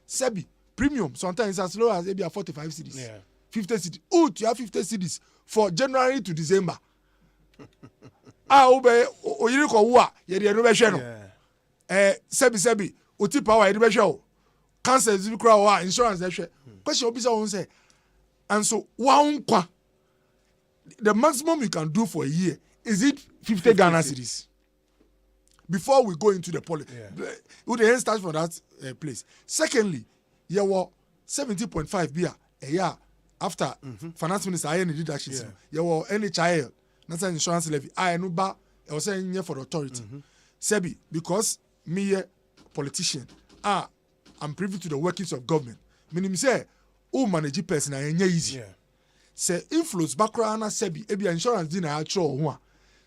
Sebi premium sometimes as low as maybe 45 cedis. 50 cedis. Oh, you have 50 cedis for January to December. Obey oyiriko wa ye de no be hwe no. Sebi oti power ye de be hwe o. Cancer is wa insurance de hwe. Question obi say won say and so kwa the maximum you can do for a year is it 50 Ghana cedis. Before we go into the politics, we the start from that place. Secondly, you were 70.5 beer a year after finance minister I did action. You were NHIA, national insurance levy. I know ba I was saying here for the authority. Sebi because me a politician. I'm privy to the workings of government. Meaning say, manage person and easy. Say inflows background sebi ebi insurance din na actual ho.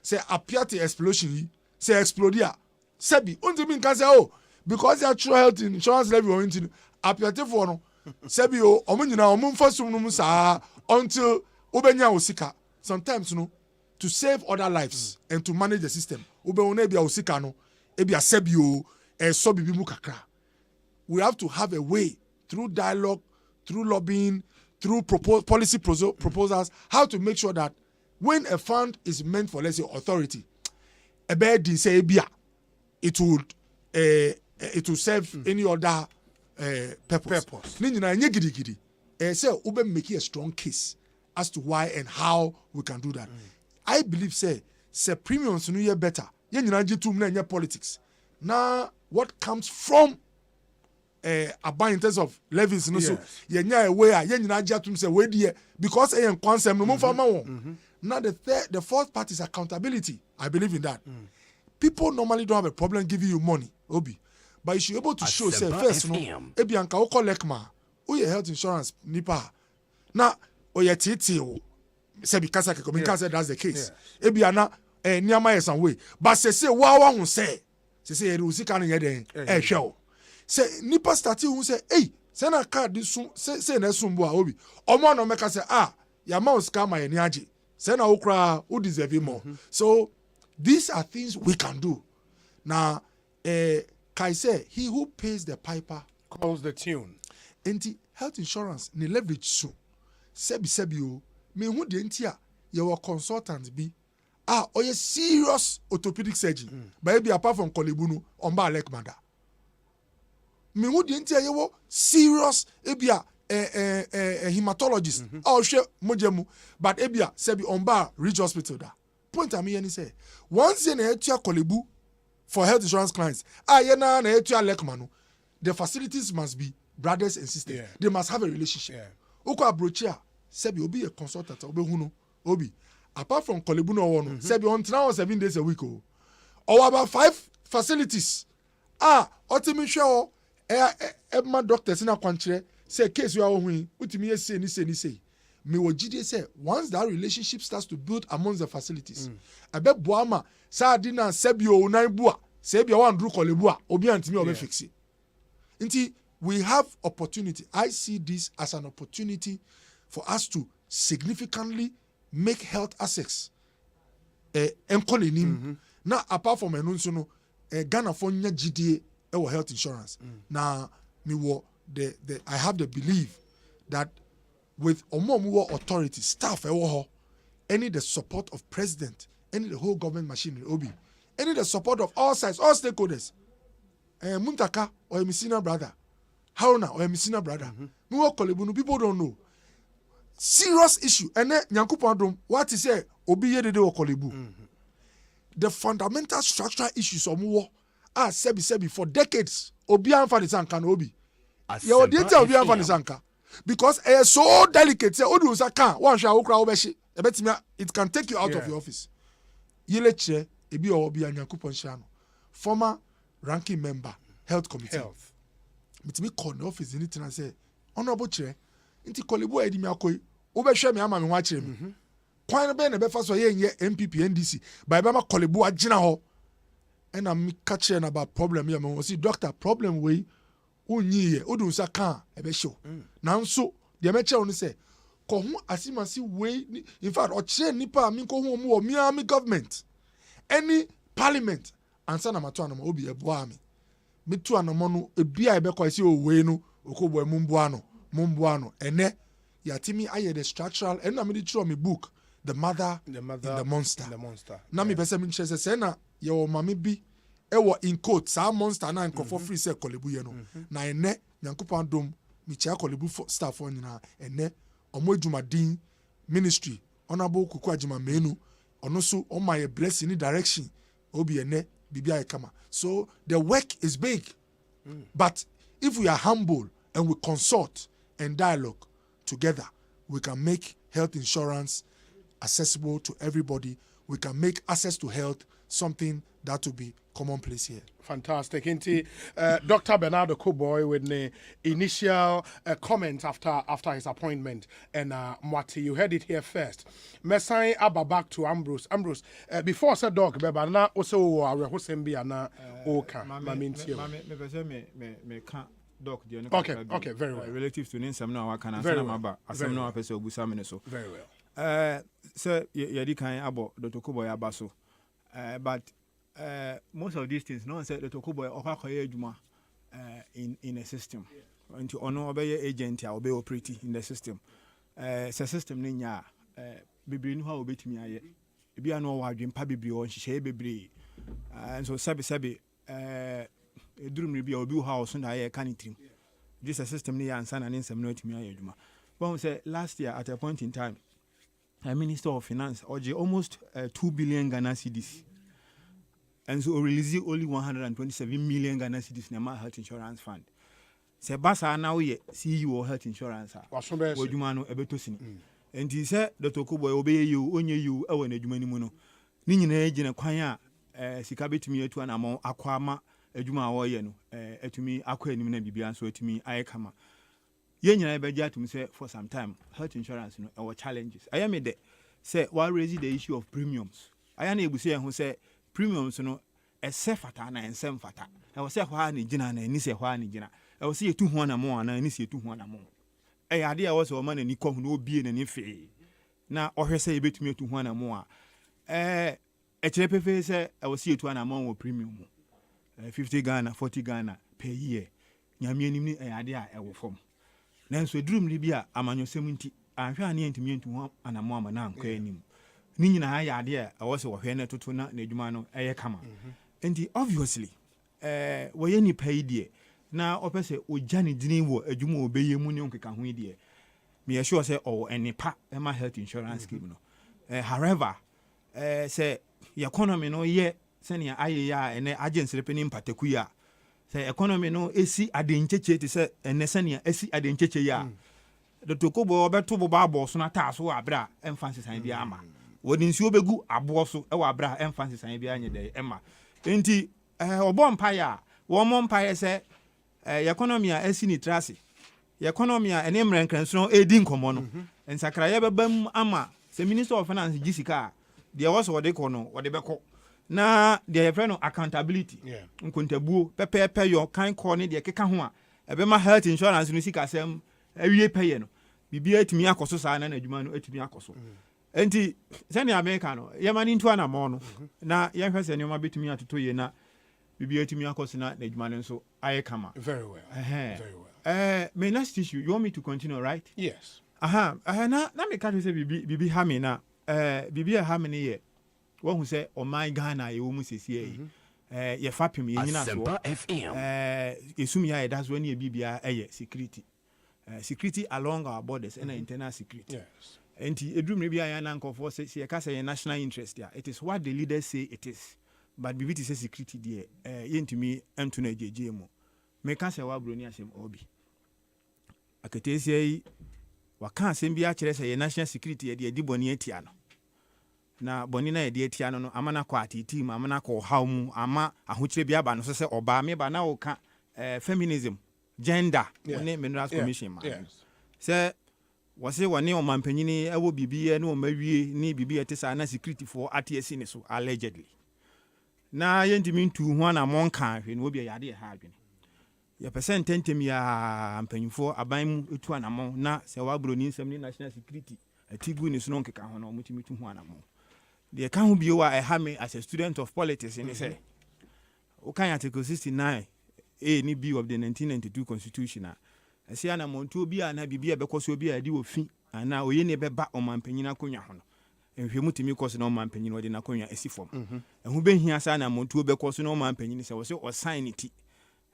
Say appear to explosion. Say explode ya. Sebi only mean can say oh because the actual health insurance levy or into appear for no. Sebi o omo nyina omo mfa sum no sa until obenya osika. Sometimes no to save other lives and to manage the system. Obe wona bia osika no ebia sebi o so bibi mu kakra. We have to have a way through dialogue, through lobbying, through policy proposals, how to make sure that when a fund is meant for, let's say, authority, a bed say it will serve any other purpose. Say ube make a strong case as to why and how we can do that. I believe say premiums no year better. Yen politics. Now what comes from about in terms of levies no so yenya away yenya ajatum say we there because ayen kwansem no mfa ma won. Now the fourth part is accountability. I believe in that. People normally don't have a problem giving you money, Obi, but you should be able to show say first no ebi anka wo collect ma wo your health insurance nipa na o ye titi o say because I can say that's the case. Ebi ana niama yes and way but say wa hu say e usika no ye den hwe say nipa start who say hey say na card this say na sumbo a obi omo no meka say ya ma usika ma ye ni age say na ukra who deserve more. So these are things we can do. Now Kai say he who pays the piper calls the tune. Enti health insurance ni leverage so sebi o me hu de enti a ye were consultant bi oye serious orthopedic surgeon but be apart from kolebunu omba lekmada me who the entire yewo serious ebia hematologist hwe mojemu but ebia sebi omba Ridge Hospital da point am here say once na etua kolebu for health insurance clients na etua lekmanu the facilities must be brothers and sisters. They must have a relationship. Uko abrochia sebi obi a consultant obehuno obi apart from kolebu no one sebi on now 7 days a week or about 5 facilities ultimately my doctors in a country say case you are win utimi ye say ni say me wo gide say once that relationship starts to build amongst the facilities ebe boama sa di na sebio nan bua sebia wan dru kolebua obi antimi obe fix it nti we have opportunity. I see this as an opportunity for us to significantly make health access now apart from enunso Ghana for nya GDA health insurance now I have the belief that with omomuwo authority staff any the support of president any the whole government machinery obi any the support of all sides all stakeholders Muntaka or Emisina brother Haruna or Emisina brother people don't know serious issue and nyankopon what is say obi yedede okolibu the fundamental structural issues omuwo are sebi for decades obi anfa de sanka na obi ya odi tia obi anfa de sanka because it's so delicate say odu saka wan hwa okra obeshi ebetimi it can take you out of your office yele che ebi obi nyankopon hwa no former ranking member health committee mitimi call the office anything and say honorable chair nti kolebu edimi akoy obehwe me ama me ho akire me kwan be na be fa so ye MPP NDC by be ma kolebu agina ho and am catch na about problem here me see doctor problem we unyi ye odu sa kan e be show nanso de me che won say ko hu asimasi we in fact o che nipa mi ko hu mu o mi government any parliament ansa na mato anoma obi ebo ami mitu anoma no ebia e be ko si o we no okobo mumbu ano ene yatimi aye the structural and na me throw me book the mother in the monster na me pese me chese se na ye o mame bi e wo in quote sa monster na nko for free say kolebu ye no na ene nyankopon dom mi chia kolebu staff on na ene omo adwumadin ministry honorable kuku ajima menu ono so o my blessing in direction obi ene bibia e kama so the work is big but if we are humble and we consult and dialogue together, we can make health insurance accessible to everybody. We can make access to health something that will be commonplace here. Fantastic. Inti, Dr. Bernardo Koboy with the initial comment after his appointment. And Mwati, you heard it here first. Mesai Abba back to Ambrose. Ambrose, before I said dog, but now also Rehosembi and Oka. Okay, very well. Relative to Ninsam now, I can answer about Asam person Busamine so. Very well. Sir, Yadi can about Dr. Koboy Abaso. But most of these things, no one said Dr. Koboy or Juma in a system. Until honor obey agent, I'll be operating in the system. It's a system, Ninya. Bibi no how obey me. Be I know what Jim Pabbi or she be. And so Sabi. A dream will be a blue house and I can't dream. This a system near and son and some note me. But say last year at a point in time, a Minister of Finance ordered almost 2 billion Ghana cedis. And so release only 127 million Ghana cedis in my health insurance fund. Say Basa now ye CEO of health insurance. What you man ebetosini. And he said the Tokubo obey you, only you, oh, and a Jumanimuno. Nini age in a quaya, Sikabit me to an amount aquama. Ejuma awoye no etumi akwa enim na bibia so etumi ayekama ye nyina beja to me say for some time health insurance no our challenges I me de say why raise the issue of premiums aya na ebusi ehun say premiums no ese fata na ensem fata e wo say hwa na gina na ni say hwa na gina e wo say etu ho na mo ana ni say etu ho na mo e ade a wo say o ma na ni ko no obie na ni fe na ohwe say ebetumi etu ho na mo a kire pefe say e wo say etu na mo wo premium 50 Ghana, 40 Ghana per year. Nyame anim ni ade a ewo fom. Nanso edurum ni bia amanyo semunti ahwe ane ntimi ntu ho anamo ama na anko anim. Ni nyina ya ade a ewo se wo hwe na toto na adwuma no eye kama. Enti obviously wo ye ni paidie na opese ogya ne dini wo adwuma obeye mu ne onkeka ho die. Me sure say o enipa ema health insurance scheme no. However, say economy no ye senia aye ya ene agency repeni mpateku ya say economy no esi adencheche ti say ene senia esi adencheche ya Dr. Kobo obeto bo ba so na taso abra emphasis an bia ama wodi nsi obegu abo so e wa abra emphasis an bia anye de ema enti obo mpa ya wo mo mpa ye say economy a esi ni trase economy a ene mrenkranso edi nkomo no ensakra ye bebam ama se minister of finance gisika de was wo de ko no wo de beko na de friend no accountability nkontabuo pepepe yo kan ko ne de keka ho a ebema health insurance no sika sem awie peye no bibia atimi akoso saa na adwuma no atimi akoso enti sene America no yemani ntu ana mo no na yehwese ne ma betumi atoto ye na bibia atimi akoso na adwuma no so aye kama very well. My next issue, you want me to continue, right? Yes. Na me can't say bibi ha me na bibi ha me ye one who say oh my Ghana you mu sisi ye fapim ye nyina so Asempa FM esumi ya that's when ye bibia security along our borders and internal security. Yes. Enti edrum re bia ya na nkofo say ye ka say national interest there. It is what the leaders say it is. But bibi say security there ye ntumi entu na jeje mu. Me ka say wa broni asem obi. Aketesia yi waka asem bia kire say national security ye di boni atia no. Na boni na ye di atia no amana kwa atiti mu amana ko hawmu ama ahokyere bia ba no so say oba me ba na wo ka feminism gender ne minerals commission ma. Say wase wane o mampanyini ewo bibie ne o mawie ne bibie te sa na security for ATC ne so allegedly. Na yentimi ntu ho na monka hwe ne obi ya de ha adwene. Ya percent tentem ya mpanyimfo aban mu etu anamon na se wabro ni nsem ni national security atigu ni so no nkeka ho na omutimi tu ho anamon. De ka ho bio wa ha me as a student of politics ni say o kan article 69 A ni B of the 1992 constitution a ese anamon tu obi ana bibia bekoso obi adi ofi ana oye ne beba omampanyina akonwa ho no nhwe mutimi koso na omampanyina odi na akonwa esifom ehu behia sa na montu obekoso na omampanyina se wo se o sign ti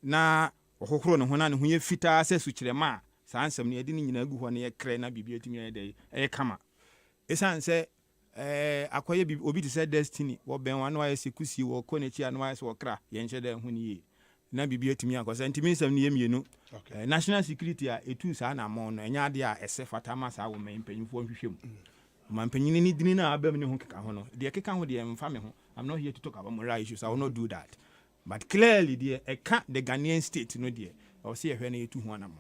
na ohokoro ne ho na ne ho ye fitaa se sukyerema saa ansem ne yedi ne nyina agu ho ne ye kre na bibia timi ye dey e kama esan se akoye bi obi te se destiny wo ben wa no aye sekusi wo konechi anu aye se wo kra ye nche de ho ne ye na bibia timi akosa ntimi nsem ne ye mienu national security a etu saa na mo no enya de a ese fatama saa wo mpanyimfo nhwehwem mampanyini ni dini na abam ne ho keka ho no de keka ho de mfa me ho I'm not here to talk about moral issues. I will not do that. But clearly, the Ghanaian state, no dear, or see a penny to one.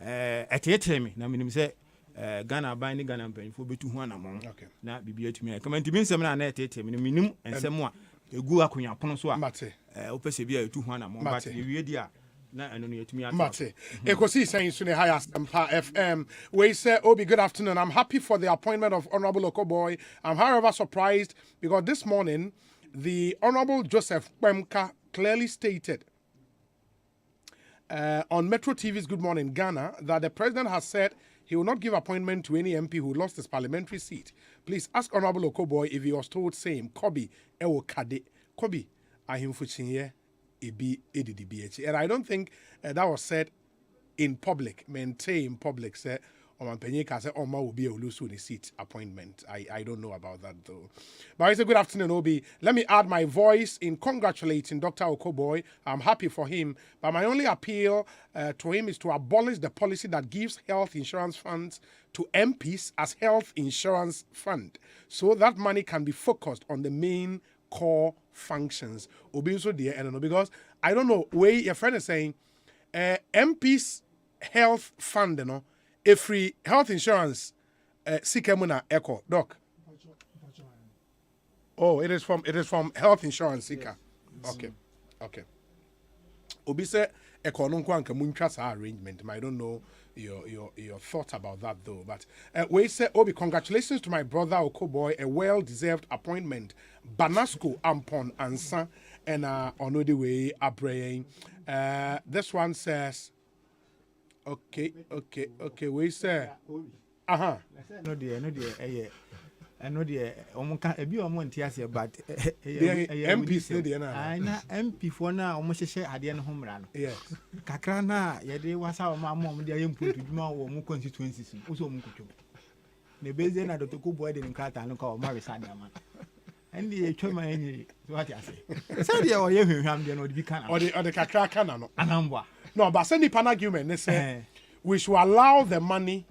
At me, now, meaning say, Ghana binding Ghana paying for 200 among. Okay. Now, be to me. Come to me, some at minimum and some more. You go up on your pono, Mate, Opesibia 200 among. But you dear. Mate, Ekosiisen On Asempa FM. We say, Obi, good afternoon. I'm happy for the appointment of Honorable Okoboy. I'm however surprised because this morning, the Honorable Joseph Kwemka clearly stated on Metro TV's Good Morning Ghana that the president has said he will not give appointment to any MP who lost his parliamentary seat. Please ask Honorable Okoboy if he was told same. Kobi, Ewo Kade. Kobi, Ahimfuchinye, Ebi, Edidibh. And I don't think that was said in public, maintained in public, said, Omanpenyeka said, Oma will be a Olusu seat appointment. I don't know about that though. But I say good afternoon, Obi. Let me add my voice in congratulating Dr. Okoboy. I'm happy for him. But my only appeal to him is to abolish the policy that gives health insurance funds to MPs as health insurance fund, so that money can be focused on the main core functions. Obi so dear, I don't know, because I don't know where your friend is saying MPs health fund, you know. A free health insurance, Sikemuna Echo Doc. Oh, it is from health insurance, Sika. Yes. Okay. Obi say Echo Nunkwan Kamunchas arrangement. I don't know your thought about that though. But we say Obi, congratulations to my brother Okoboy, a well-deserved appointment. Banasco Ampon Ansa and on the way Abraying. This one says. Okay. We say, No dear. I know the Omonka a few months yesterday, but MP I na MP for now almost share Adian home run. Yes. Kakrana, Yade was our mom, the young put to do more constituencies. Also, Mukutu. The Basin at the Toku in Kata and call Mary Sadaman. And the Choma, what I say. Sadia or you have the Nodican or the Kakrakana. Anamba. No, but send the pan argument. They say we should allow the money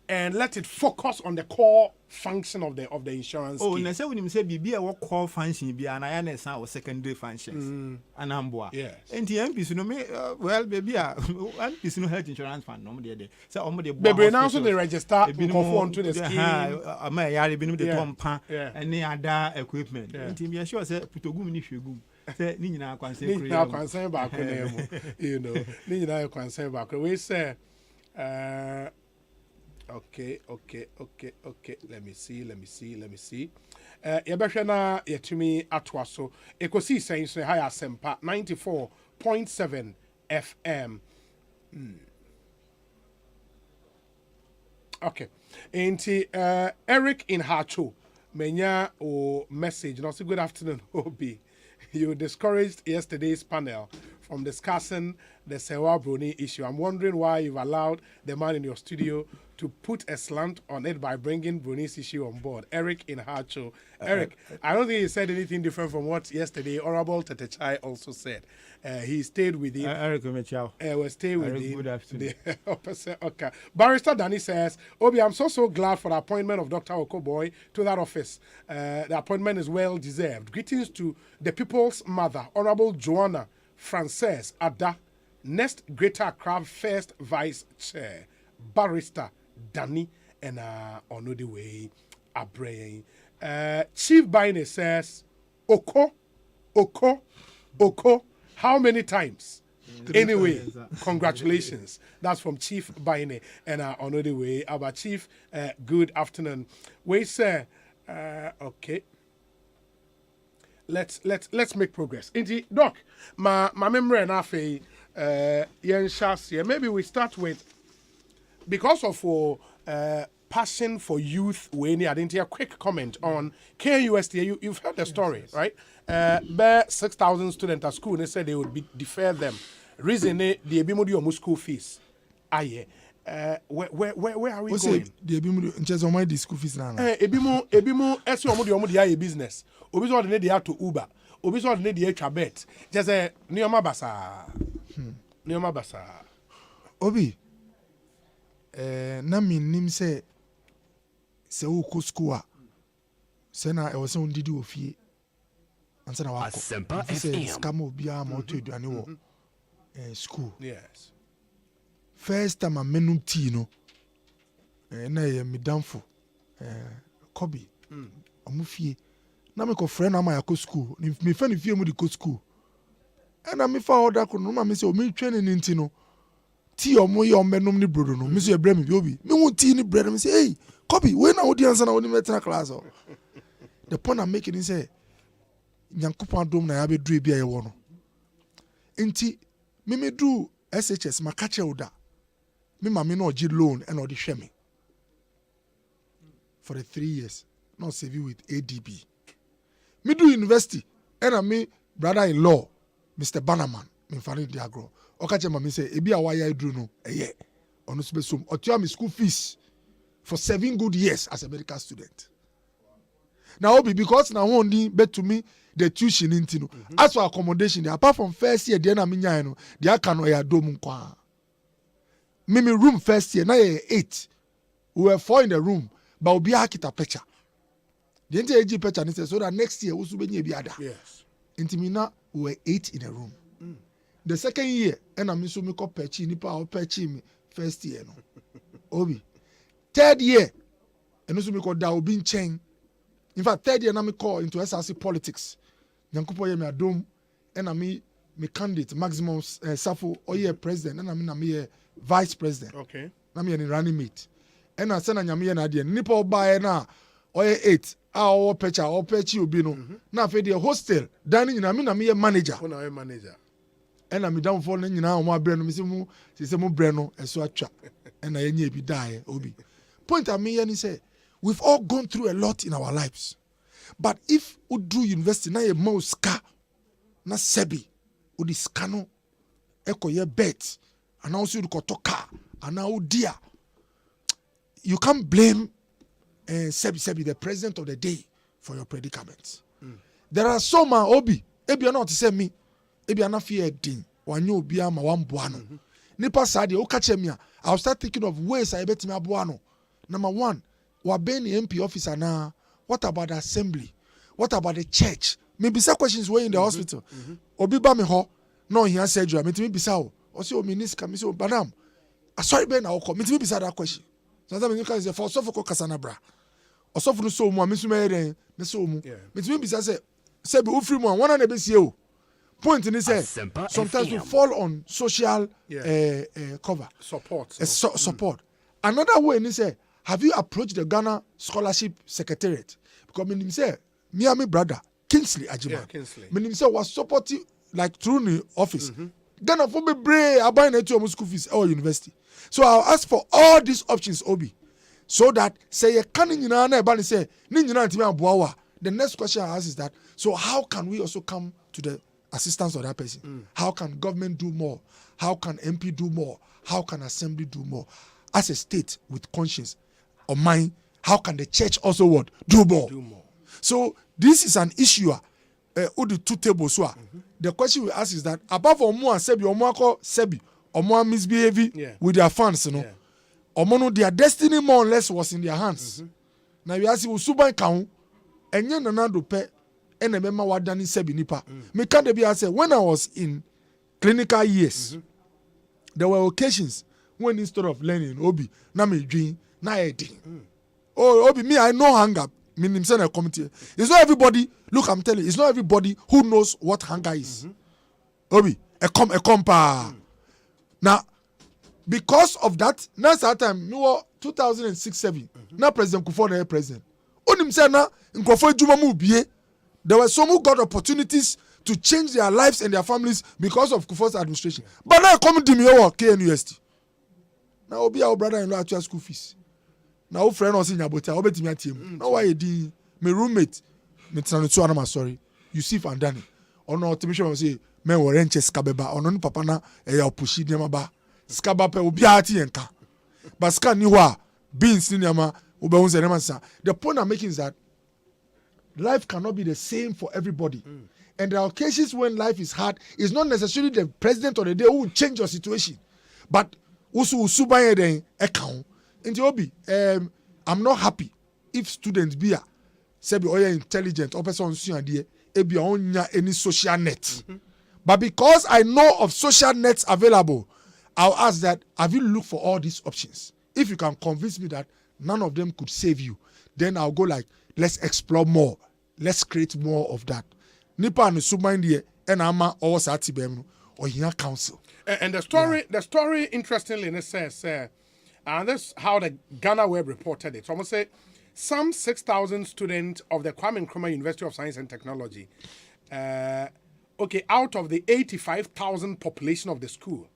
and let it focus on the core function of the insurance scheme. na say when you say bibia what core function bia na ya na san secondary functions anamboa. Yes. Enti MPs no me well baby MPs no health insurance fund no dey there. Say omo dey Baby now so they register conform to the scheme. Ama yare bi no dey tompa any other equipment. Enti me sure say putogum ni hwegum. Say ni nyina kwanse kure. Ni nyina kwanse ba ko na mu. You know, ni nyina kwanse ba ko. We say okay. Let me see. Yebehwe na yetumi atwa so. Ekosiisen so high Asempa 94.7 FM. Okay. Enti Eric in Hacho menya o message. No, say good afternoon, Obi. You discouraged yesterday's panel from discussing the Sewa Bruni issue. I'm wondering why you've allowed the man in your studio to put a slant on it by bringing Bruni's issue on board. Eric in Hacho. Eric, I don't think he said anything different from what yesterday Honorable Tetechai also said. He stayed with him. Eric, will stay with him. Good afternoon. Okay. Barrister Danny says, Obi, I'm so glad for the appointment of Dr. Okoboy to that office. The appointment is well deserved. Greetings to the people's mother, Honorable Joanna Frances Ada, next Greater Accra First Vice Chair, Barrister Danny, and on the way, Abraham. Chief Baine says, Oko. How many times? Anyway, congratulations. That's from Chief Baine, and on the way, our Chief. Good afternoon. We say, okay. Let's make progress. Indeed, Doc, my memory and afe maybe we start with, because of passion for youth. We need a quick comment on KUST. You've heard the story, right? 6,000 students at school. They said they would defer them. Reason the ebimodi school fees. Where are we going? The ebimodi just on my school fees now. Ebimo esi omodi business. Obi so de dey to Uber. Obi so de dey twa bet. Just nioma basa. Obi na minim se wo ko school a se na e wo se ndidi ofie ansa na wako Asempa FM scam obi a mo to aduane wo school. Yes. First time I menum tea no na ye medamfo Kobe omufie na me ko friend na my school me fa ni fie mu di ko school na me fa order ko no ma me say o me twene ni nti no tea omo ye omenum ni brodo no me so e bra me bi obi me won tea ni bread me say hey Kobe we na odi answer na odi metra class o. The point I'm making is say nyankopon dom na ya be dure bia ye wo no nti me do SHS makache oda me mama no gi loan and odi hwe me for the 3 years not saving with ADB. Me do university and me brother-in-law Mr. Bannerman me fari di agro okache mama say ebi a waya dru no eye ono so be som otua me school fees for 7 good years as a medical student. Now Obi, because now only bet to me the tuition into no. As for accommodation, apart from first year, the na minya no, the akano ya dom kwa. Me room first year, na 8. We were 4 in the room, but Obi akita picture. The entire AG picture and so that next year we should be near other. Yes. Intimina we were 8 in a room. The second year, and I'm so me ko pechi nipa o pechi me first year no. Obi. Third year, and also me ko da Obi nchen. In fact, third year na me call into SRC politics. Nyankupo ye me adom, and me candidate maximum Safo oye president, and na me vice president. Okay. Na me running mate. And I send nyame na de nipa oba na oye 8 a o pechi obi no. Na fe de hostel, dining na me manager. Who na manager? And I me down for na nyina o ma bre no me se mu bre no eso atwa. And na ye nya bi die obi. Point I mean ni say we've all gone through a lot in our lives. But if we do university, na ye ska, na sebi, we di skano, eko ye bet, and also you koto car, and now dear, you can't blame sebi the president of the day for your predicaments. There are some Obi, ebi are not to say me, ebi are not fear ding, wanyo obi ama wambuano. Nipa sadi o kache mia, I'll start thinking of ways I bet me abuano. Number one, we're being the MP officer now. What about the assembly? What about the church? Maybe some questions were in the hospital. Obi ba me ho, no he has surgery. Me timi bisa o. O se o minister, me se o badam. Sorry ben na oko. Me timi bisa that question. Sometimes you can say for sofo ko kasana bra. O sofo no so mu, me so me den, me so mu. Me timi bisa say be ufri mu, one na be sie o. Point in say sometimes we fall on social cover. Support. Support. Another way in say, have you approached the Ghana Scholarship Secretariat? Because me say, me and my brother Kingsley Ajima. Yeah, Kingsley. Me say was supporting like through the office. Ghana for me brave about to school fees or university. So I'll ask for all these options, Obi, so that say you can't say the next question I ask is that so how can we also come to the assistance of that person? How can government do more? How can MP do more? How can assembly do more? As a state with conscience or mind, how can the church also what do more? So this is an issue. The two tables. The question we ask is that above Omo and Sebi, Omo misbehaving with their funds, you know, Omo their destiny more or less was in their hands. Now you ask Usuban Kaun, and yen nanado pe, and a member wa dani Sebi nipa. Me can't be answer when I was in clinical years. There were occasions when instead of learning, Obi, na me dream, na eating. Oh, Obi, me I know hunger. Meaning, a committee. It's not everybody. Look, I'm telling you, it's not everybody who knows what hunger is. Obi, a compa. Now, because of that, now that time, 2006-7. Now President Kufuor the president. Onim say na Kufuor Juma mu bie. There were some who got opportunities to change their lives and their families because of Kufuor's administration. But now come to me over KNUST. Now Obi our brother-in-law at your school fees. Now friend was in Yabota, obeti me team. Now why you my roommate, me tsanutu anama sorry. Yusuf and Danny. Ono otimishon say men were enche skabeba. Ono ni papa na ya pushi niama ba. Skaba pe obi ati enka. But ska ni wa beans ni niama ube unze nema sa. The point I'm making is that life cannot be the same for everybody. And there are occasions when life is hard. It's not necessarily the president or the day who will change your situation. But usu baye den account. Into Obi, I'm not happy if students be intelligent or person any social net. But because I know of social nets available, I'll ask that have you looked for all these options? If you can convince me that none of them could save you, then I'll go like, let's explore more. Let's create more of that. Nipa and Subindi and Ama or Satibem or here council. And the story interestingly, it says, and that's how the Ghana Web reported it. So I'm going to say some 6,000 students of the Kwame Nkrumah University of Science and Technology, out of the 85,000 population of the school.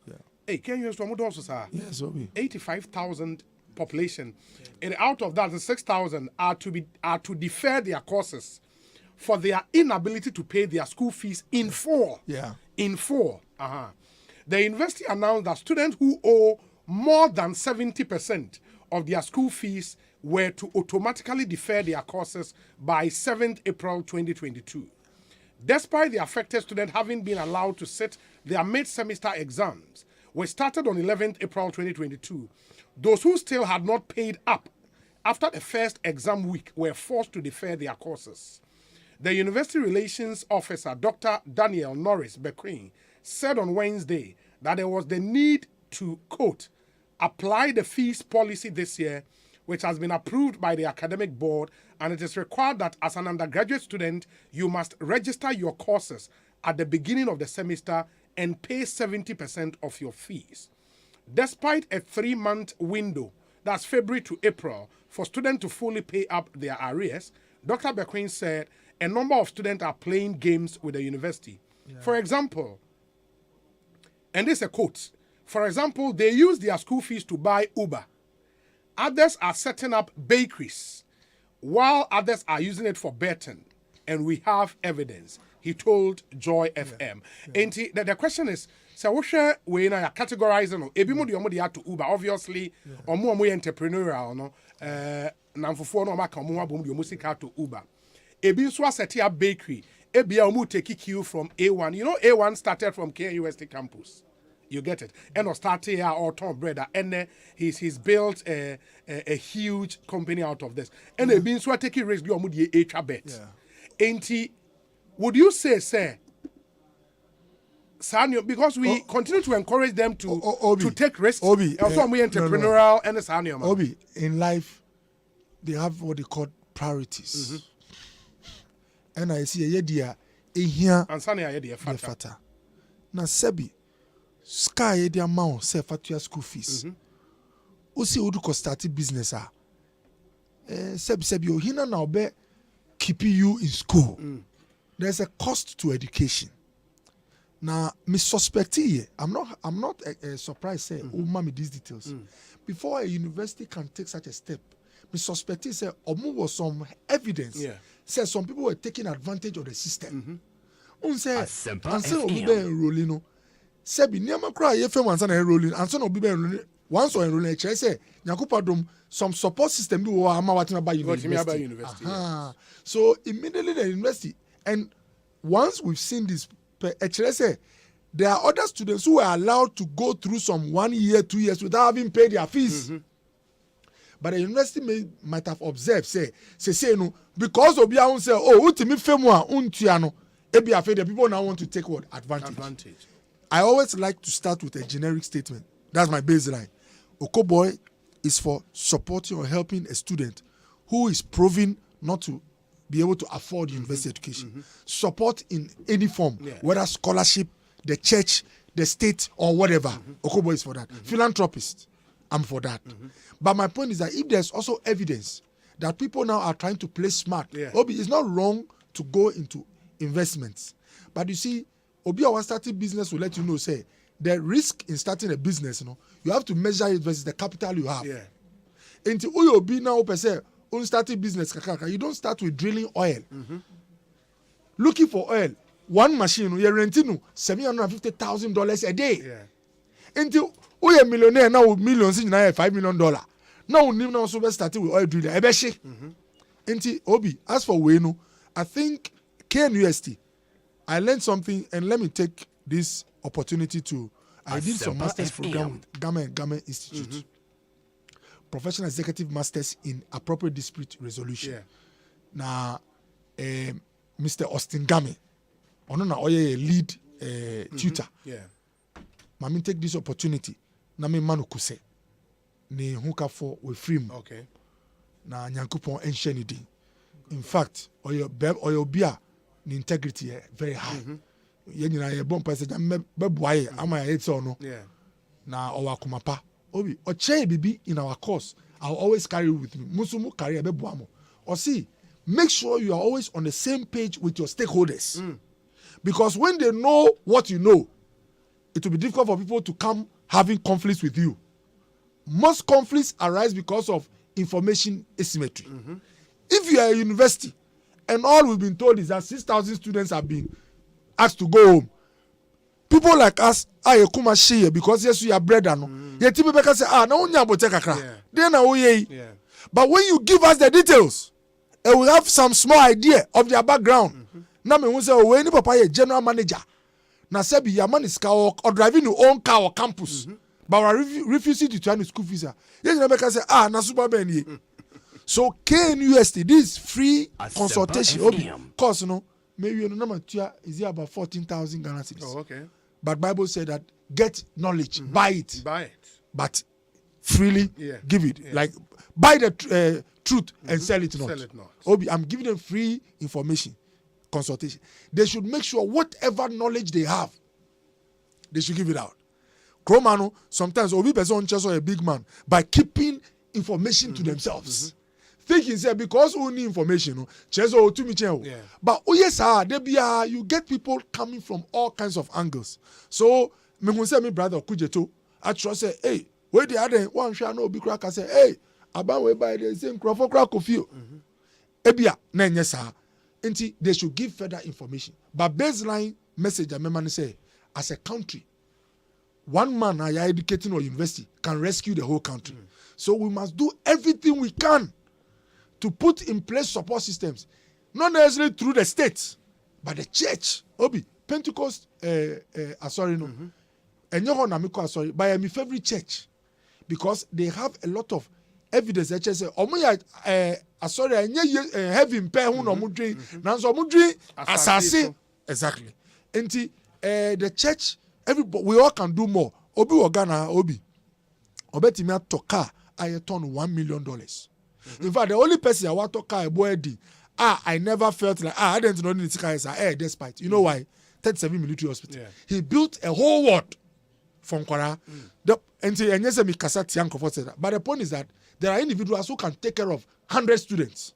Hey, can you also say? Yes, 85,000 population. And out of that, the 6,000 are to defer their courses for their inability to pay their school fees in full. In full. The university announced that students who owe more than 70% of their school fees were to automatically defer their courses by 7th April 2022. Despite the affected students having been allowed to sit their mid-semester exams, which started on 11th April 2022, those who still had not paid up after the first exam week were forced to defer their courses. The University Relations Officer, Dr. Daniel Norris Bequin, said on Wednesday that there was the need to, quote, apply the fees policy this year, which has been approved by the academic board, and it is required that as an undergraduate student, you must register your courses at the beginning of the semester and pay 70% of your fees. Despite a 3-month window, that's February to April, for students to fully pay up their arrears, Dr. Bequin said a number of students are playing games with the university. For example, and this is a quote, for example, they use their school fees to buy Uber. Others are setting up bakeries, while others are using it for betting. And we have evidence, he told Joy FM. And the question is, so what share we are categorizing? Ebi mo di omo di to Uber, obviously, omo entrepreneurial, no. Namfofo no maka omo abom di omo sika to Uber. Ebi nso set up bakery. Ebi omo take queue from A1. You know A1 started from KUST campus. You get it. And or start here or Tom Brother, and he's built a huge company out of this. And they've been so taking risk. You are the HR bet. Ain't he? Would you say, Sanyo, because we continue to encourage them to take risks. Also, we entrepreneurial and Sanyo. Obi, in life, they have what they call priorities. And I see a year here and Sanyo idea fata. Na sebi sky the amount say fatua school fees. Usi udu ko start business sebi ohina na obe keeping you in school. There's a cost to education. Now, me suspect here. I'm not surprised. Say, me these details. Before a university can take such a step, me suspect say, was some evidence. Say some people were taking advantage of the system. Say, and say obi be enrolling no. Say bi niam kra ye fam ansa na enrolling, and so no obi be enrolling. Once or enrolling, che say nyakopadom some support system bi wo ama watina ba university. So immediately the university, and once we've seen this, there are other students who are allowed to go through some 1 year, 2 years without having paid their fees. But the university might have observed, say no, because of your own say, utimi femwa untiano, ebi afraid the people now want to take what advantage. I always like to start with a generic statement. That's my baseline. Okoboy is for supporting or helping a student who is proving not to be able to afford university education. Support in any form, whether scholarship, the church, the state, or whatever. Okoboy is for that. Philanthropist, I'm for that. But my point is that if there's also evidence that people now are trying to play smart, Obi, it's not wrong to go into investments. But you see, Obi, our starting business will let you know, say, the risk in starting a business, you have to measure it versus the capital you have. Into Obi now, per se, starting business, you don't start with drilling oil. Looking for oil, one machine, you're renting $750,000 a day. Until we are millionaire now, millions in $5 million. Now, we now starting with oil drilling. Until Obi, as for Weno, I think KNUST, I learned something, and let me take this opportunity to. I did some master's program with Gama Institute. Professional Executive Masters in Appropriate Dispute Resolution. Now, Mr. Austin Game, on a lead tutor. Mami take this opportunity. Na me manu kuse. Ne huka for we free. Na nyankupon ensheni di. In fact, oyo bia ni integrity very high. Yenyi na ye bon passage bebuaye ama ya etse ono. Na owa kumapa. Obi, oche bibi in our course, I'll always carry with me. Musumu carry a bebuamo. Or see, make sure you are always on the same page with your stakeholders. Because when they know what you know, it will be difficult for people to come having conflicts with you. Most conflicts arise because of information asymmetry. If you are a university and all we've been told is that 6,000 students have been asked to go home, people like us are kuma share because yes, we are brethren. Yet say, no But when you give us the details, and we have some small idea of their background. Now me say, oh, any papa a general manager. Now sebi your man is car or driving your own car or campus. But we refusing to turn the school visa. You never can say, na super benny. So KNUST, this free consultation. Cost maybe your number is here about 14,000 Ghana cedis. Oh, okay. But Bible said that get knowledge, buy it, but freely give it. Like buy the truth and sell it not. Obi, I'm giving them free information, consultation. They should make sure whatever knowledge they have, they should give it out. Kromano, sometimes Obi person just a big man by keeping information to themselves. Thinking say because we need information, but yes, you get people coming from all kinds of angles. So me say me brother Kujeto, I trust say, hey, where the other one shall know be crack say, hey, about way by the same crop of you. Ebia na nyesa. Until they should give further information. But baseline message I remember say, as a country, one man I educating or university can rescue the whole country. So we must do everything we can to put in place support systems, not necessarily through the states, but the church. Obi, Pentecost, and you know, sorry, by my favorite church because they have a lot of evidence. They say, sorry, heaven pay who no mudri, nanso mudri asase exactly. And the church, everybody, we all can do more. Obi Ogana Obi, obeti me to car, I turn $1 million. In fact, the only person I want to car a boy di. I never felt like I didn't know this guy is despite. You know why? 37 military hospital. Yeah. He built a whole ward from Kwara. But the point is that there are individuals who can take care of 100 students.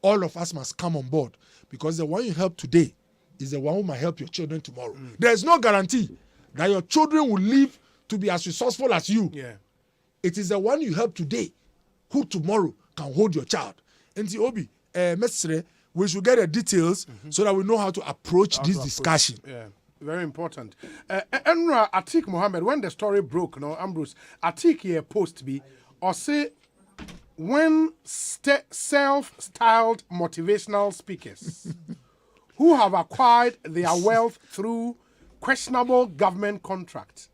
All of us must come on board because the one you help today is the one who might help your children tomorrow. There is no guarantee that your children will live to be as resourceful as you. Yeah. It is the one you help today who tomorrow can hold your child. And the Obi, we should get the details so that we know how to approach this discussion. Yeah, very important. Enra Atik Mohammed, when the story broke, no, Ambrose, Atik here post be, or say, when self-styled motivational speakers who have acquired their wealth through questionable government contracts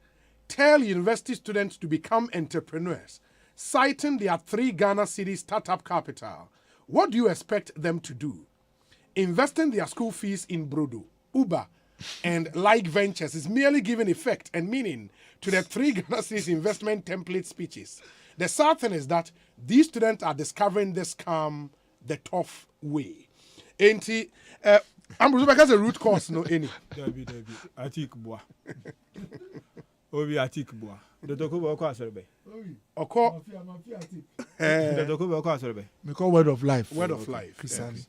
tell university students to become entrepreneurs, citing their 3 Ghana city startup capital, what do you expect them to do? Investing their school fees in Brodo, Uber, and like ventures is merely giving effect and meaning to the 3 Ghana cities investment template speeches. The sad thing is that these students are discovering this scam the tough way. Ain't he? Ambrose, because a root cause, no any. Debbie, Atik Bois. Obi Atik Bois. The Dokuba Kwaserbe. Oko. The Dokuba Kwaserbe. We call Word of Life. Word of Life. Christianity.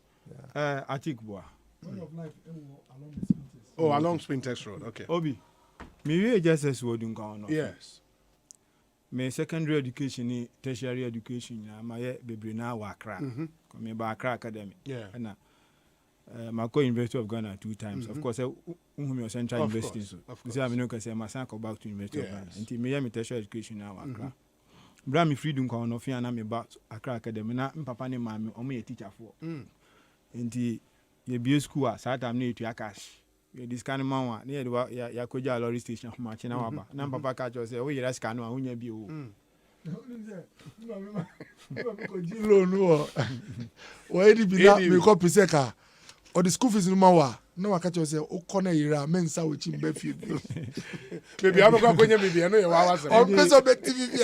Atik Bois. Word of Life. Along Spintex Road. Okay. Obi. Me just as word in Ghana. Yes. My secondary education, tertiary education, my baby now Accra. Me by Accra Academy. Yeah. And my co-University of Ghana 2 times. Of course, Central University. So I mean, say my son go back to University of Ghana. Until me tertiary education now Accra. Bra me freedom kan no fi na me back Accra Academy na papa ne mama o me teacher for. Until ye be school at that time na etua cash. This kind of man wa na ya koja lorry station ma chi na waba. Na papa catch us say o yera scan no ahunya bi o. Why did be that me copy seka or the school fees no mawa no waka tell say o corner ira mensa we chim be feed baby am go kwenya baby no ye wa wa say o peso be tv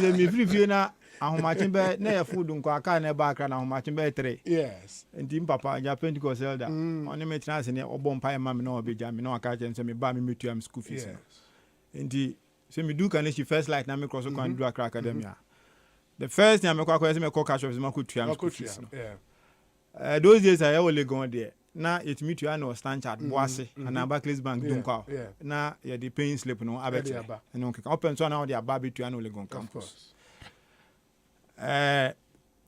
and me free free na ahomachin be na ya food nko aka na ba akra na ahomachin be 3 yes and him papa ja Pentecost elder on me trans ne obom pa ma me na obeja me na aka chen say me ba me metu am school fees and so me do can she first light na me cross can do Accra Academy. The first time me kwa say me call cash office ma ko tu am school fees. Yeah. Those days I only go there. Na it meet you no Stanchart Boase and Barclays Bank don't call. Na ya the paying slip no abet. And on open so now they are baby to an Olegon campus.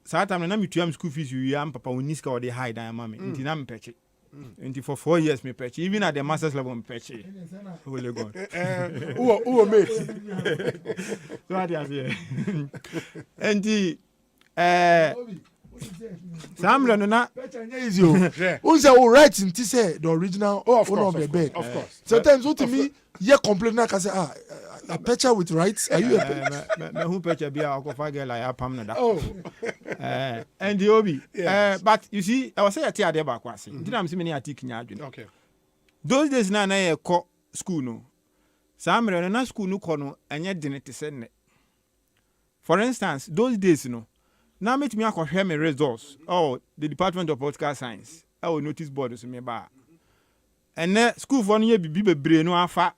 Satam na me tu am school fees you am papa uniska or the high diamond mommy. Inti na me peche. Inti for 4 years me peche. Even at the master's level me peche. Olegon. Who mate. So what you and the Samla no na easy o. Who say who write in say the original owner of the bed. Of course. Sometimes what to me ye complain na say a picture with rights are you a me who picture be a go girl like apam na da. Oh. And the obi. But you see I was say ati ade ba kwase. Ndina am say me ni ati kinya adwene. Okay. Those days na ye ko school no. Samla no na school no ko no enye dene te se ne. For instance, those days no now meet me akɔhwɛ me results. Oh, the Department of Political Science. Oh, notice board so me ba. And school for no ye bibi bebre no afa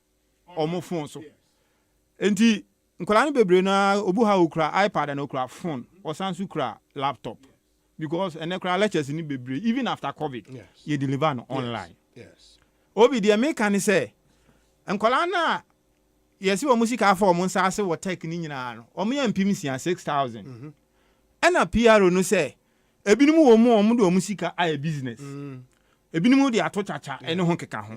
omo phone so. Enti nkola no bebre no obu ha okra iPad and okra phone or sansu kra laptop. Because and okra lectures ni bebre even after COVID. Yes. You deliver no online. Yes. Obi the American say nkola na yes we musika for mo nsa ase wo tech ni nyina no. Omo ye mpim 6,000. And a PRO no say, Ebinumu wo mu omu do musika a business. Ebinumu de atochacha ene ho keka ho.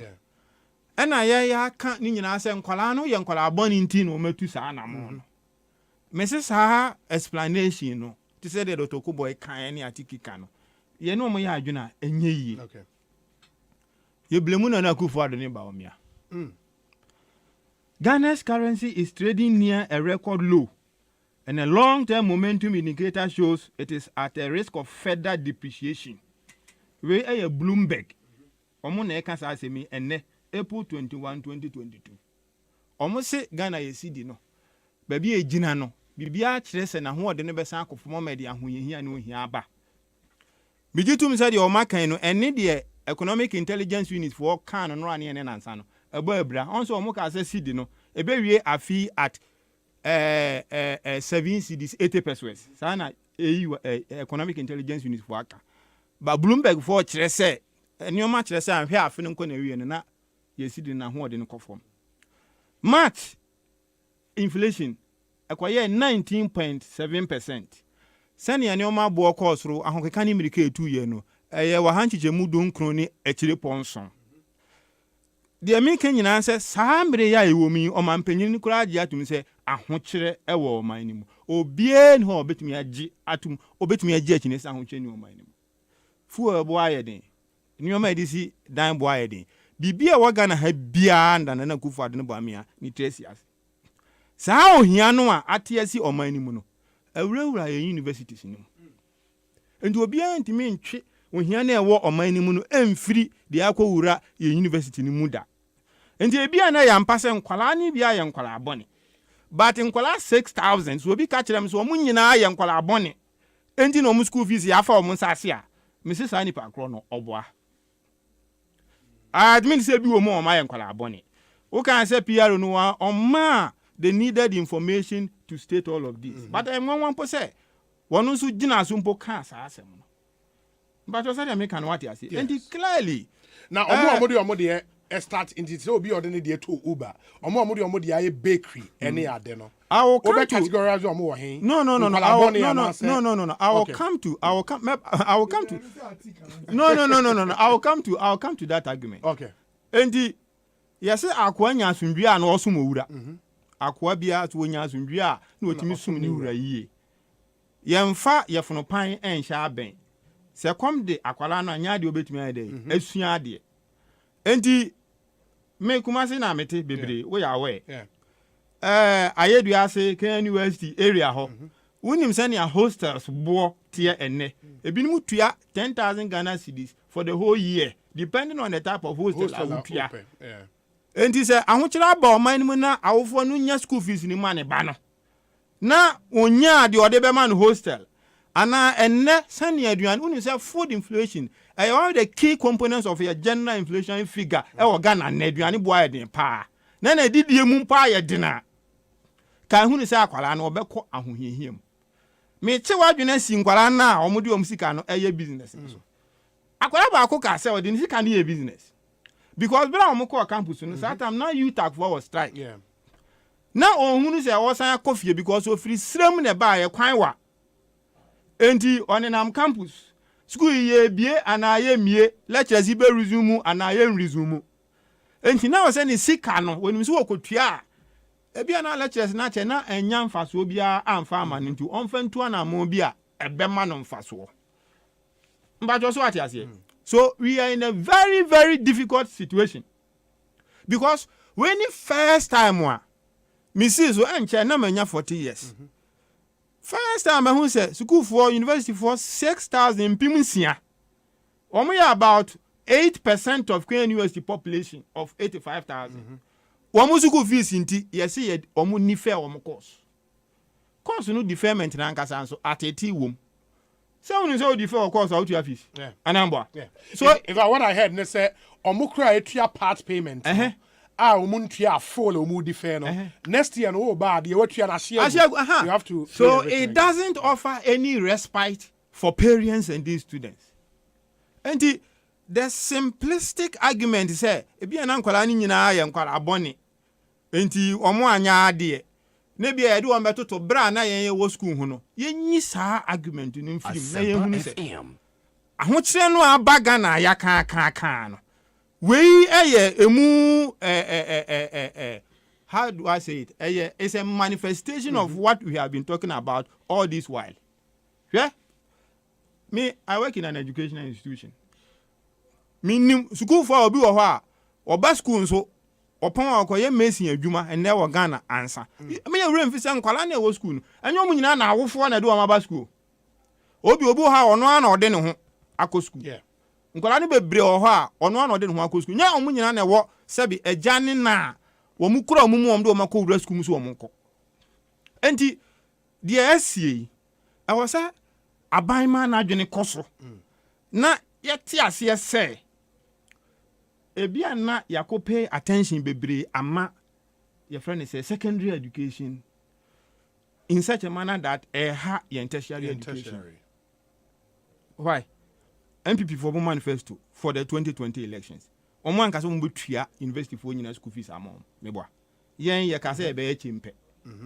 And ya ka ni nyina se nkwala no ye nkwala aboni nti no metu sa na mo no. Mese sa explanation no. Ti say the Dr. Boy kan ni atikika no. Ye no mo ya adwuna enye yi. Okay. Ye blemu na na Akufo-Addo ne ba omia. Ghana's currency is trading near a record low, and a long-term momentum indicator shows it is at a risk of further depreciation. We are a Bloomberg. Omo na eka sa asemi ene April 21, 2022. Omo se Ghana ye CD no. Baby e gina no. Bibia kire se na ho de ne besa akofo mede ahoyehia ne ohia aba. Bijitum se de o makan no ene de economic intelligence unit for kan no ane ene nansa no. Ebo ebra. Onso omo ka se CD no. Ebe wie afi at 7 CDs 80 pesos. Sana economic intelligence unit for aka. Ba Bloomberg for kire se enioma kire se anhwe afi no na wie na ye CD na ho de no kofom. March inflation akwaye 19.7%. Sani enioma bo kosoro ahokeka ni mirika etu ye no eye wa hanchiche mu don kroni ekire ponson. De American nyina se saa mbre ya ewomi o mampanyin ni kura agi atum se ahokyere ewo o man ni mu. Obie ni ho obetumi agi atum obetumi agi akine se ahokyere ni o man ni mu. Fu ebo ayeden. Nioma edisi dan bo ayeden. Bibia waga na ha bia nda na kufu ade no bo amia ni tresi as. Saa ohia no a atiasi o man ni mu no. Awurawura ye universities ni mu. Enti obia ntimi ntwe ohia na ewo o man ni mu no emfiri de akowura ye university ni mu da. Enti ebia na ya mpase nkwala ni bia ya nkwala abone. But nkwala 6,000 so obi ka kire me so omu nyina ya nkwala abone. Enti no mu school fees ya fa omu nsase a. Mrs. Ani Pakro no oboa. Admin say bi wo mo ma ya nkwala abone. Who can say PR no wa oma the needed information to state all of this. But I want to say one also gina so mpo kan sa asem no. But you say make an what you say. And clearly now omo de start into so obi ordinary dey to Uber. Omo de bakery any ade no. I will come to categorize omo wo hen. No. I will come to I will come to that argument. Okay. And yes akwa nya asundua na oso mowura. Akwa bia to nya asundua na otimi sum ni wura yie. Yemfa yefono pan enhya aben. Se kom de akwala no anya de obetumi ade asua ade. Enti me kumase na mete bebre we ya we. Ayedu ase Kenya University area ho. Wonim se na hostels bo tie enne. Ebinim tua 10,000 Ghana cedis for the whole year depending on the type of hostel awutua. Enti se ahokyera ba o man mu na awofo no nya school fees ni ma ne ba no. Na onya de ode be man hostel. Ana enne sani aduan unu say food inflation one of the key components of your general inflation figure e Ghana na aduan bo ayeden pa na didie mu pa ayedena ka hunu say akwala na obekọ ahohiehiem me che wadwena si nkwala na omudi omsika no eye business so akwala ba akọ ka say odi sika na ye business because bra omkọ campus no that time now you tag for strike na ohunu say wosan akofie because ofiri srem na ba ye kwan wa enti onenam campus school ye bie anaye mie lectures be resume anaye resume enti na wose ni sika no woni so okotua ebia na lectures na che na enya mfaso bia amfa amane ntu onfantu anamo bia ebema no mfaso mbajo so ati ase so we are in a very very difficult situation because when the first time wa mrs so enche na manya 40 years first time I say school for university for 6,000 pimsia. Omo about 8% of Kenya University population of 85,000. Omo school fees inti yes ye omo ni fair omo course. Course no deferment na nkasa so at 80 wom. So when you say defer of course out your fees. Yeah. Anamba. Yeah. So if I what I heard they say omo kra etua part payment. Omuntia full defer no. Next year no bad you na share. You have to so it doesn't offer any respite for parents and these students. And the simplistic argument say ebi na nkwala ni nyina ya nkwala abone. Enti omo anya ade. Na bia ye de o metoto bra na yen ye wo school hu no. Ye nyi saa argument ni mfiri na ye hu se. Ahokyere no abaga na ya kan no. We emu how do I say it? It's a manifestation of what we have been talking about all this while. Yeah? Me, I work in an educational institution. Me school for obi wo ho a oba school so Opon akoye mesin adwuma enne wo Ghana ansa. Me ya wura mfisa nkwala na wo school no. Enyo mu nyina na awofo na de o maba school. Obi ha ono ana ode ne ho akọ school. Yeah. Nkwala ne bebre o ho a ono ana ode ne ho akọ school. Nya omu nyina na wo sebi agya ne na wo mu kura omu mu om de o makọ wura school mu so o mu nkọ. Enti de asie I was a abaima na adwene koso. Na yeti ase se ebia na yako pay attention bebre ama your friend is secondary education in such a manner that ha tertiary education. Why? MPP for manifesto for the 2020 elections. Omo anka so mbetua university for nyina school fees amount meboa. Yen ye ka say e be chimpe.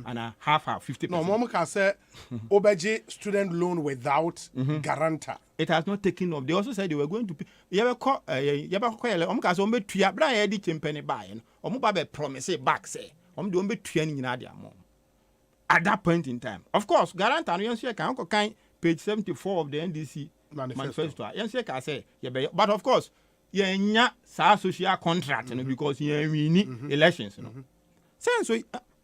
And a half 50%. No, mom can say obeji student loan without guarantor. It has not taken off. They also said they were going to pay. You ever call can say ombetua bra ye di chimpe ne buy no. Omo ba be promise back say. Omo de ombetua ni nyina dia mom. At that point in time. Of course, guarantor no yense kan page 74 of the NDC manifesto. Yense ka say but of course, yenya sa social contract no because yen win elections no. So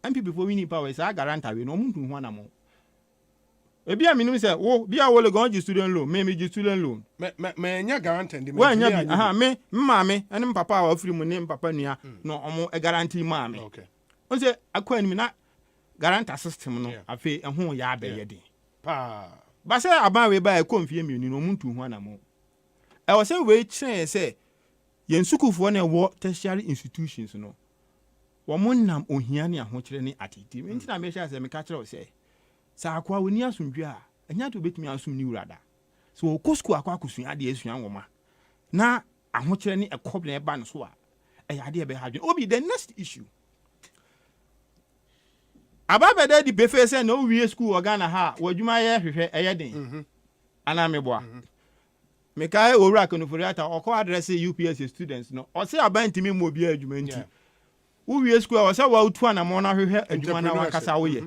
MPP for winning power is a guarantee we no muntu ho na mo. Ebi a minimum say wo bia wo le go student loan, me student loan. Me nya guarantee ndi me. Wa nya bi aha me maame ene papa a ofiri mu ne papa nua no omo e guarantee maame. Okay. On say akwa ni na guarantee system no afi ehun ya abeye den. Pa. Ba say aban we ba e konfie mi no muntu ho na mo. E wo say we kire say yen sukufo na wo tertiary institutions no. Womunam ohia ne ahokyere ne atiti. Nti na me hia se me ka kire o se. Sa akwa woni asomdwe a, enya to betumi asom ni wurada. So okosku akwa akosun ade asua nwoma. Na ahokyere ne ekobne eba no so a, eyade ebe hadwe. Obi the next issue. Ababede di befe se no wie school Ghana ha, wadwuma ye hwehwe eye den. Ana meboa. Me kai owura konoforiata okọ address UPS students no. O se abantimi mo bia adwuma nti. Uwie school wa say wa utu anamo na hwehwe adwuma na wakasa wo ye.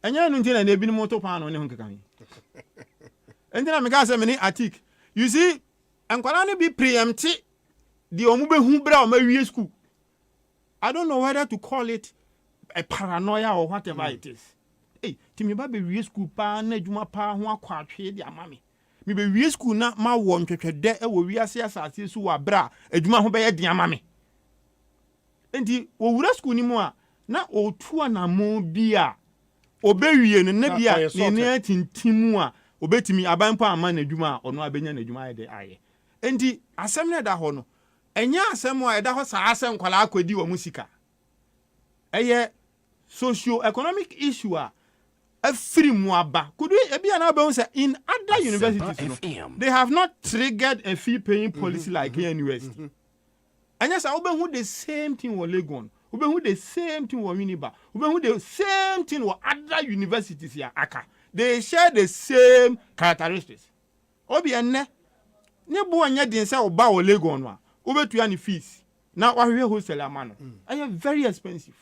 Enya no ntina na ebinim to pa no ne ho kekan. Entina me ka say me ni atik. You see, enkwala no be preempt the omu behu bra o ma wie school. I don't know whether to call it a paranoia or whatever it is. Hey, timi ba be wie school pa na adwuma pa ho akwa atwe de ama me. Me be wie school na ma wo ntwetwede e wo wiase asase su wa bra adwuma ho be ye de ama me. Enti owura school ni mu a na otu anamo bia obewie no na bia ne atintimu a obetimi abanpa ama na adwuma a ono abenya na adwuma de aye. Enti asem na da ho no enya asem a eda ho saa asem kwala akodi wo musika. Eye socio economic issue a afiri mu aba. Could we bia na be say in other universities they have not triggered a fee paying policy like here in university. And yes, I who the same thing with Legon. Who the same thing with Uniba. Who the same thing with other universities here. Aka. They share the same characteristics. Obi enne. Ne bo anya din say oba o Legon wa. Ube to any fees. Now wa hwe wholesale amano. Are very expensive.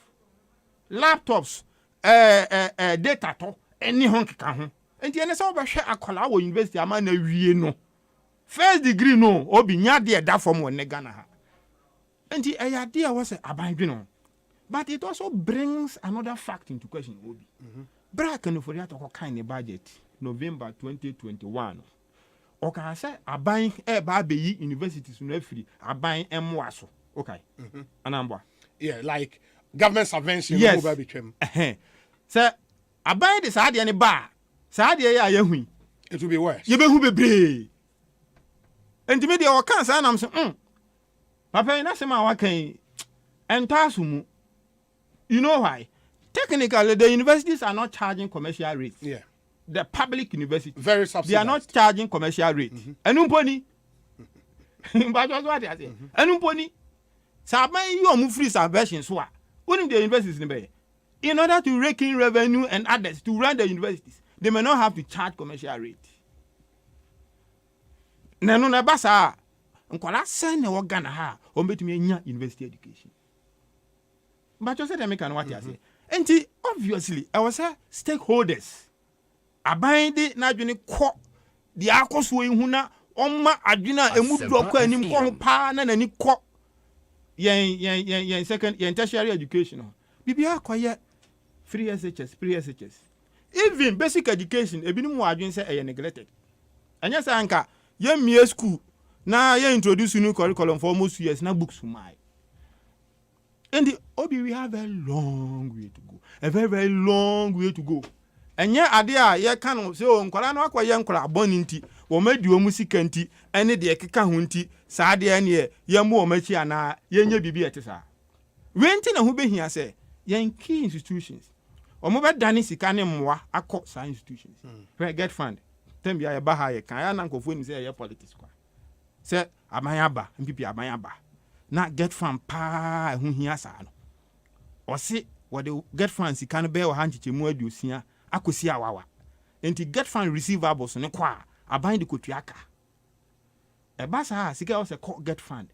Laptops, data to any honk ka ho. Enti ene say oba hwe akola wo university amana wie no. First degree no, obi nya de da form wo ne Ghana ha. And the idea was abandoned. But it also brings another fact into question. Brack and for that kind of budget, November 2021. Okay, I said, I buying a baby universities no free. I buying MWASO. Okay. Anamba. Yeah, like government subvention. Yes. Sir, I buy this idea any bar. Sadia, it will be worse. You be who be brave. And to me, the cancer, and I'm saying, Papa, na sema wakan entasumu. You know why? Technically, the universities are not charging commercial rates. Yeah. The public universities. Very subsidized. They are not charging commercial rates. Enumponi. But what I say? Enumponi. Saban you move free subvention so. When the universities in order to rake in revenue and others to run the universities, they may not have to charge commercial rates. Nano na basa. Nkwala sen na Ghana ha o betumi anya university education. But you said make an what you say. Enti obviously I was stakeholders abide na adwene kɔ the akoso ehuna omma adwene a emu duro kɔ anim kɔ pa na nani kɔ yen second yen tertiary education bibia kwaye free SHS pre SHS even basic education ebinim wa adwen say e neglected anya say anka yen mie school na yen introduce new curriculum for almost 2 years na books for my and we have a long way to go, a very very long way to go. And yeah, idea ye can say on kwala na akwa ye nkwala abon nti wo madu omu sika nti ene de keka ho nti saa de ene ye mu o machi ana ye nya bibi etesa wenti na ho behia say ye key institutions o mo be dane sika ne mmoa akọ saa institutions get fund tem bia ye ba ha ye kan ya na nkofo ni say ye politics kwa say amanya ba mpp amanya ba na get fund pa ho hia saa no o se wo de get fund sika no be wo ha nchiche mu aduosia akosi awawa enti get fund receivables ne kwa aban de kotuaka e ba sa sika o se get fund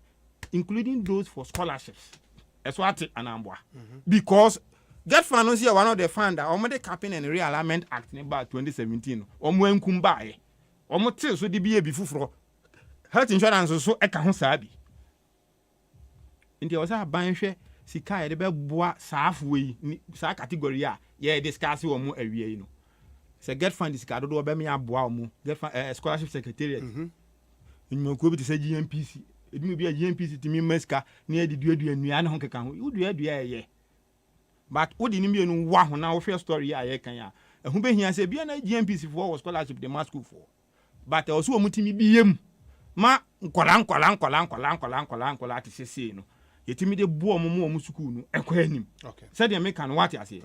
including those for scholarships eso ate anambwa because get fund no see one of the fund that omo de capping and realignment act in about 2017 omo enkum baaye omo te so de biye bi fufuro health insurance so e ka ho saabi enti o sa aban hwe sika ye de be boa saafwe sa category a ye discuss wo mu awie yi no se get fund sika do be me aboa mu get fund scholarship secretariat nmu ko bi te se GMPC edum bi a GMPC timi meska na ye de duadua nua na ho keka ho duadua ye but wo di ni mi enu wa ho na wo share story a ye kan a ehun be hia se bia na GMPC for scholarship de mass school for but also wo mutimi bi yem ma nkola ati sese no yetimi de bo omo school no ekwa anim okay said dey make an what ase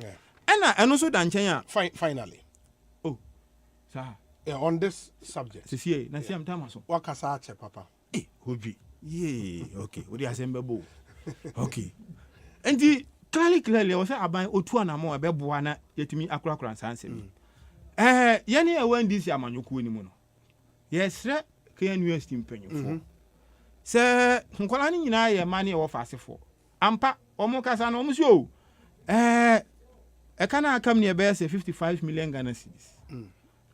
ena eno so da nchen a finally sir on this subject sisi na siam tamaso wakasa ache papa hobi okay we dey Asempa bo okay and clearly o say aban otu anamo e be boa na yetimi akura sansem yene e wan dis amanyoku ni mu no yesre KN University mpanyufo se nkola ni nyina ye mane e wo fasefo ampa omo kasa no omo si o e kana akam ne be say 55 million Ghana cedis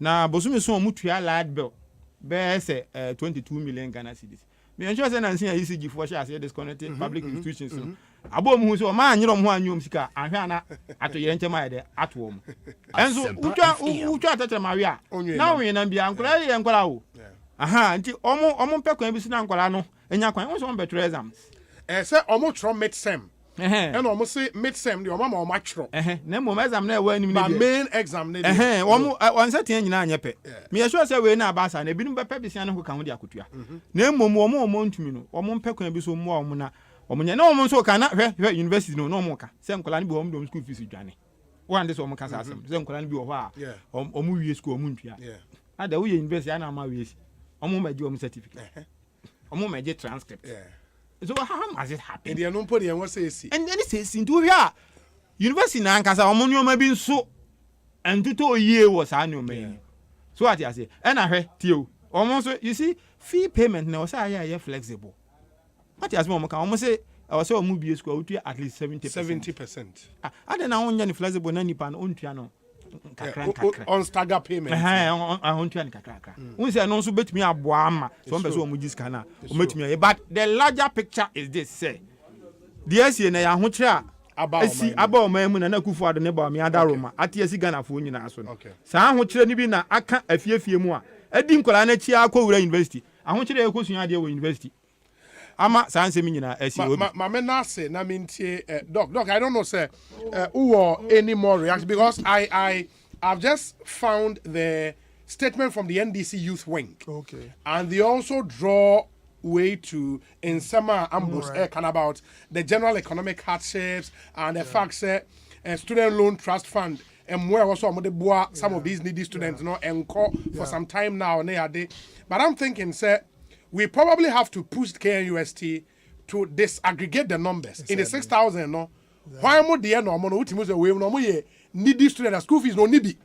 na bosumi so omo tua lad bill be say 22 million Ghana cedis me ensure say na nsin ECG for share say disconnected public institutions abo mu so ma anyiro mo anyom sika ahwe ana ato yere ntem aye de ato omo enso utwa atete mawe a na we na bia nkola ye nkola wo aha nti omo mpekwan bi sina nkola no enya kwan wo so better exams say omo tro midsem and omo say midsem de omo ma omo atro na mo exam na e wa anim na main exam na omo onse tie nyina anyepe me ye sure say we na abasa na ebinu bepa bisia no ka ho de akotua na mmom omo ntumi no omo mpekwan bi so mo omo na omo nya na omo nso ka na hwe university no na omo ka se nkola ni bi omo dom school fees dwane one this omo ka sa asem se nkola ni bi wo ha omo wie school omo ntua ada wo ye university ana ma wie omo ma ji omo certificate omo ma ji transcript so how has it happened and no put the one say see and then say into here university na nkasa omo nyoma bi nso entuto yie was anu so what you say and ahwe tio omo so you see fee payment na o say ya flexible what you say omo ka omo say I was omo bi school we at least 70% ada na onnya ni flexible na nipa no ontua no on stagger payment on twan kakra we say no so betumi aboa ama so mbe so omo giska na o metumi but the larger picture is this say the ase na ya ho kire asi aba o mamu na kufu ado ne ba me adaroma ate asi Ghana fo nyina so no saa ho kire ni bi na aka afiefie mu a adi nkola na chi akọ university aho kire ekosun ade wo university ama sanse mi nyina asi obi ma me na say na mentie doc I don't know say who any more reaction because I've just found the statement from the NDC youth wing and they also draw way to in summer ambush kind about the general economic hardships and the fact that student loan trust fund and where also some of these needy students and call for some time now but I'm thinking say we probably have to push KNUST to disaggregate the numbers in the 6,000 why mo the no mo ultimo say we no mo ye needy student school fees no nibi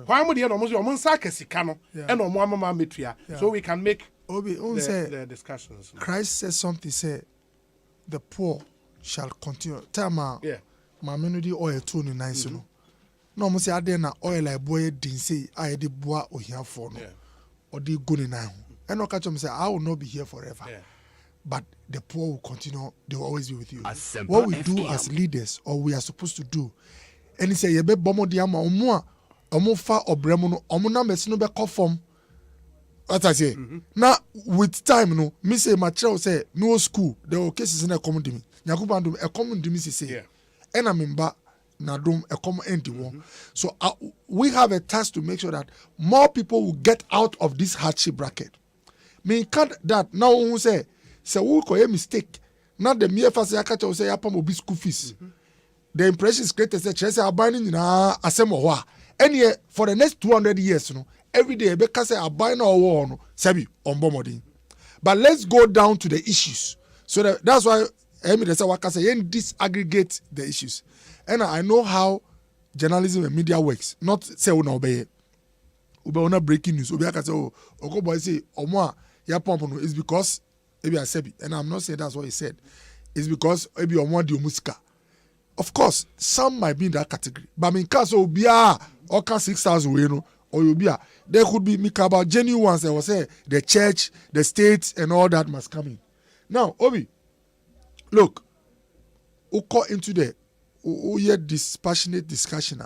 why mo the no mo say mo nsa sika no e no mo amama metua so we can make the discussions. Christ says something say the poor shall continue tama ma menudi oil to ni nice no mo say ade na oil like boy din say I dey boa ohiafo no or dey go ni na ho and no catch me say I will not be here forever but the poor will continue. They will always be with you. What we do as leaders, or we are supposed to do, and he say, "Yebe bomo diama omua omufa obremuno omuna mesino be conform." What I say. Now with time, no, me say my child say no school. There were cases in a common dimi. Nyakuba ndum a common dimi say. And I remember nadum a common end one. So we have a task to make sure that more people will get out of this hardship bracket. Me can't that now who say who could a mistake. Not the mere first yakacha say apam obi school fees. The impression is created say chese abandon na Asempa. And yet for the next 200 years, no, every day because say abandon or war no sebi on. But let's go down to the issues. So that's why I mean say waka say disaggregate the issues. And I know how journalism and media works. Not say una obey. Ube una breaking news. Ube aka say oko boy say omo ya pump no is because maybe I said, and I'm not saying that's what he said. It's because maybe omo di musika. Of course, some might be in that category. But in case of Obia or 6,000 we know or Obia, there could be about genuine ones that will say the church, the state, and all that must come in. Now, Obi, look, who got into the who had this passionate discussion.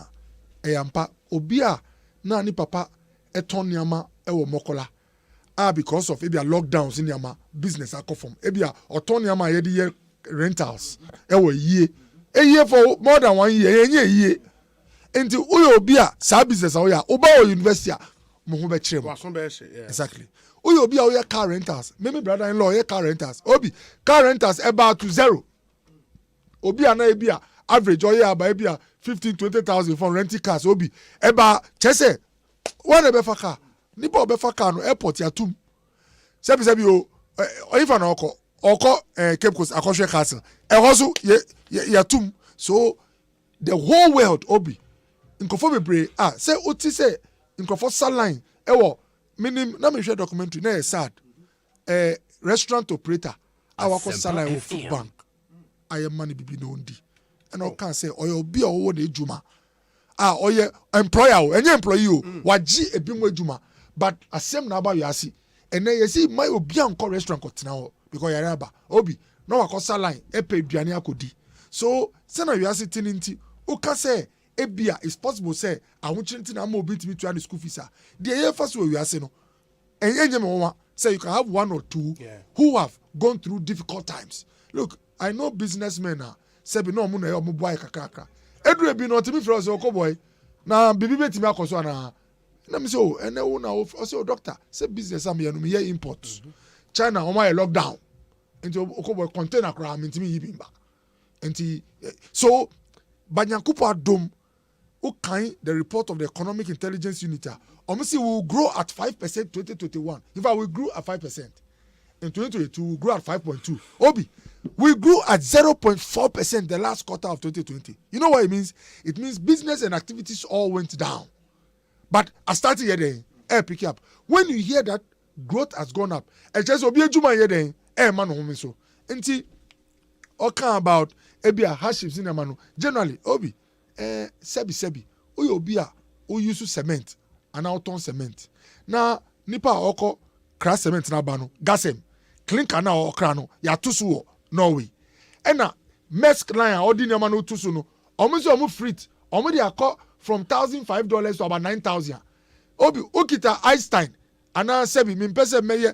Eyampa Obia na ni papa eton nyama ewo mokola. Because of maybe a lockdowns in yama business akofom. Maybe a oton nyama yedi rentals ewo ye. A year for more than 1 year, ye. Until Uyo Bia, sa business, Oya, Oba University, Mohube Chem. Exactly. Uyo Bia, Oya car rentals. Maybe brother in law, car rentals. Obi, car rentals about to zero. Obi, and Abia, average, Oya, by Abia, 15,000-20,000 for renting cars. Obi, Eba, Chese, one Ebefa car. Nipo Befa car, no airport, ya tum. Sebi, o, if an Oko, Cape Coast, Akoshe Castle. Also, yatum. So the whole world obi nkofo bebre say oti say nkofo saline ewo minim na me share documentary na sad restaurant operator our saline food bank I am money bibi no ndi and I can say oyo obi owo na ejuma oye employer enye employee o waji ebi mo ejuma but asem na aba yasi and then you see my obi anko restaurant ko tena ho because yaraba obi no wakosa line epe aduane akodi so say na you are sitting into o ka say ebia is possible say ahunchenti na ma obi ntimi to the school fees the year first we are say no enye me one say you can have one or two who have gone through difficult times. Look, I know businessmen say be no mu na mo boy kakaka edu ebi no timi fro say okoboy na bibi betimi akoso na me say oh ene wo na o say doctor say business am here no me here import China on my lockdown into okoboy container kra me ntimi yibimba enti so banyankupo adom okay the report of the economic intelligence unit we will grow at 5% 2021 in fact we grew at 5% in 2022 we grew at 5.2 obi we grew at 0.4% the last quarter of 2020. You know what it means? It means business and activities all went down, but I started here then pick up when you hear that growth has gone up and just obi ejuma here then man home so enti okay about ebia hardships in amano generally obi sebi obi o use cement and out cement na nipa oko crash cement na ba no gasem clinker na okra no ya tusu Norway ena Maersk line odi nyama no tusu no omo freight omo dey akọ from $1,500 to about $9,000 obi okita Einstein ana sebi mi pese meye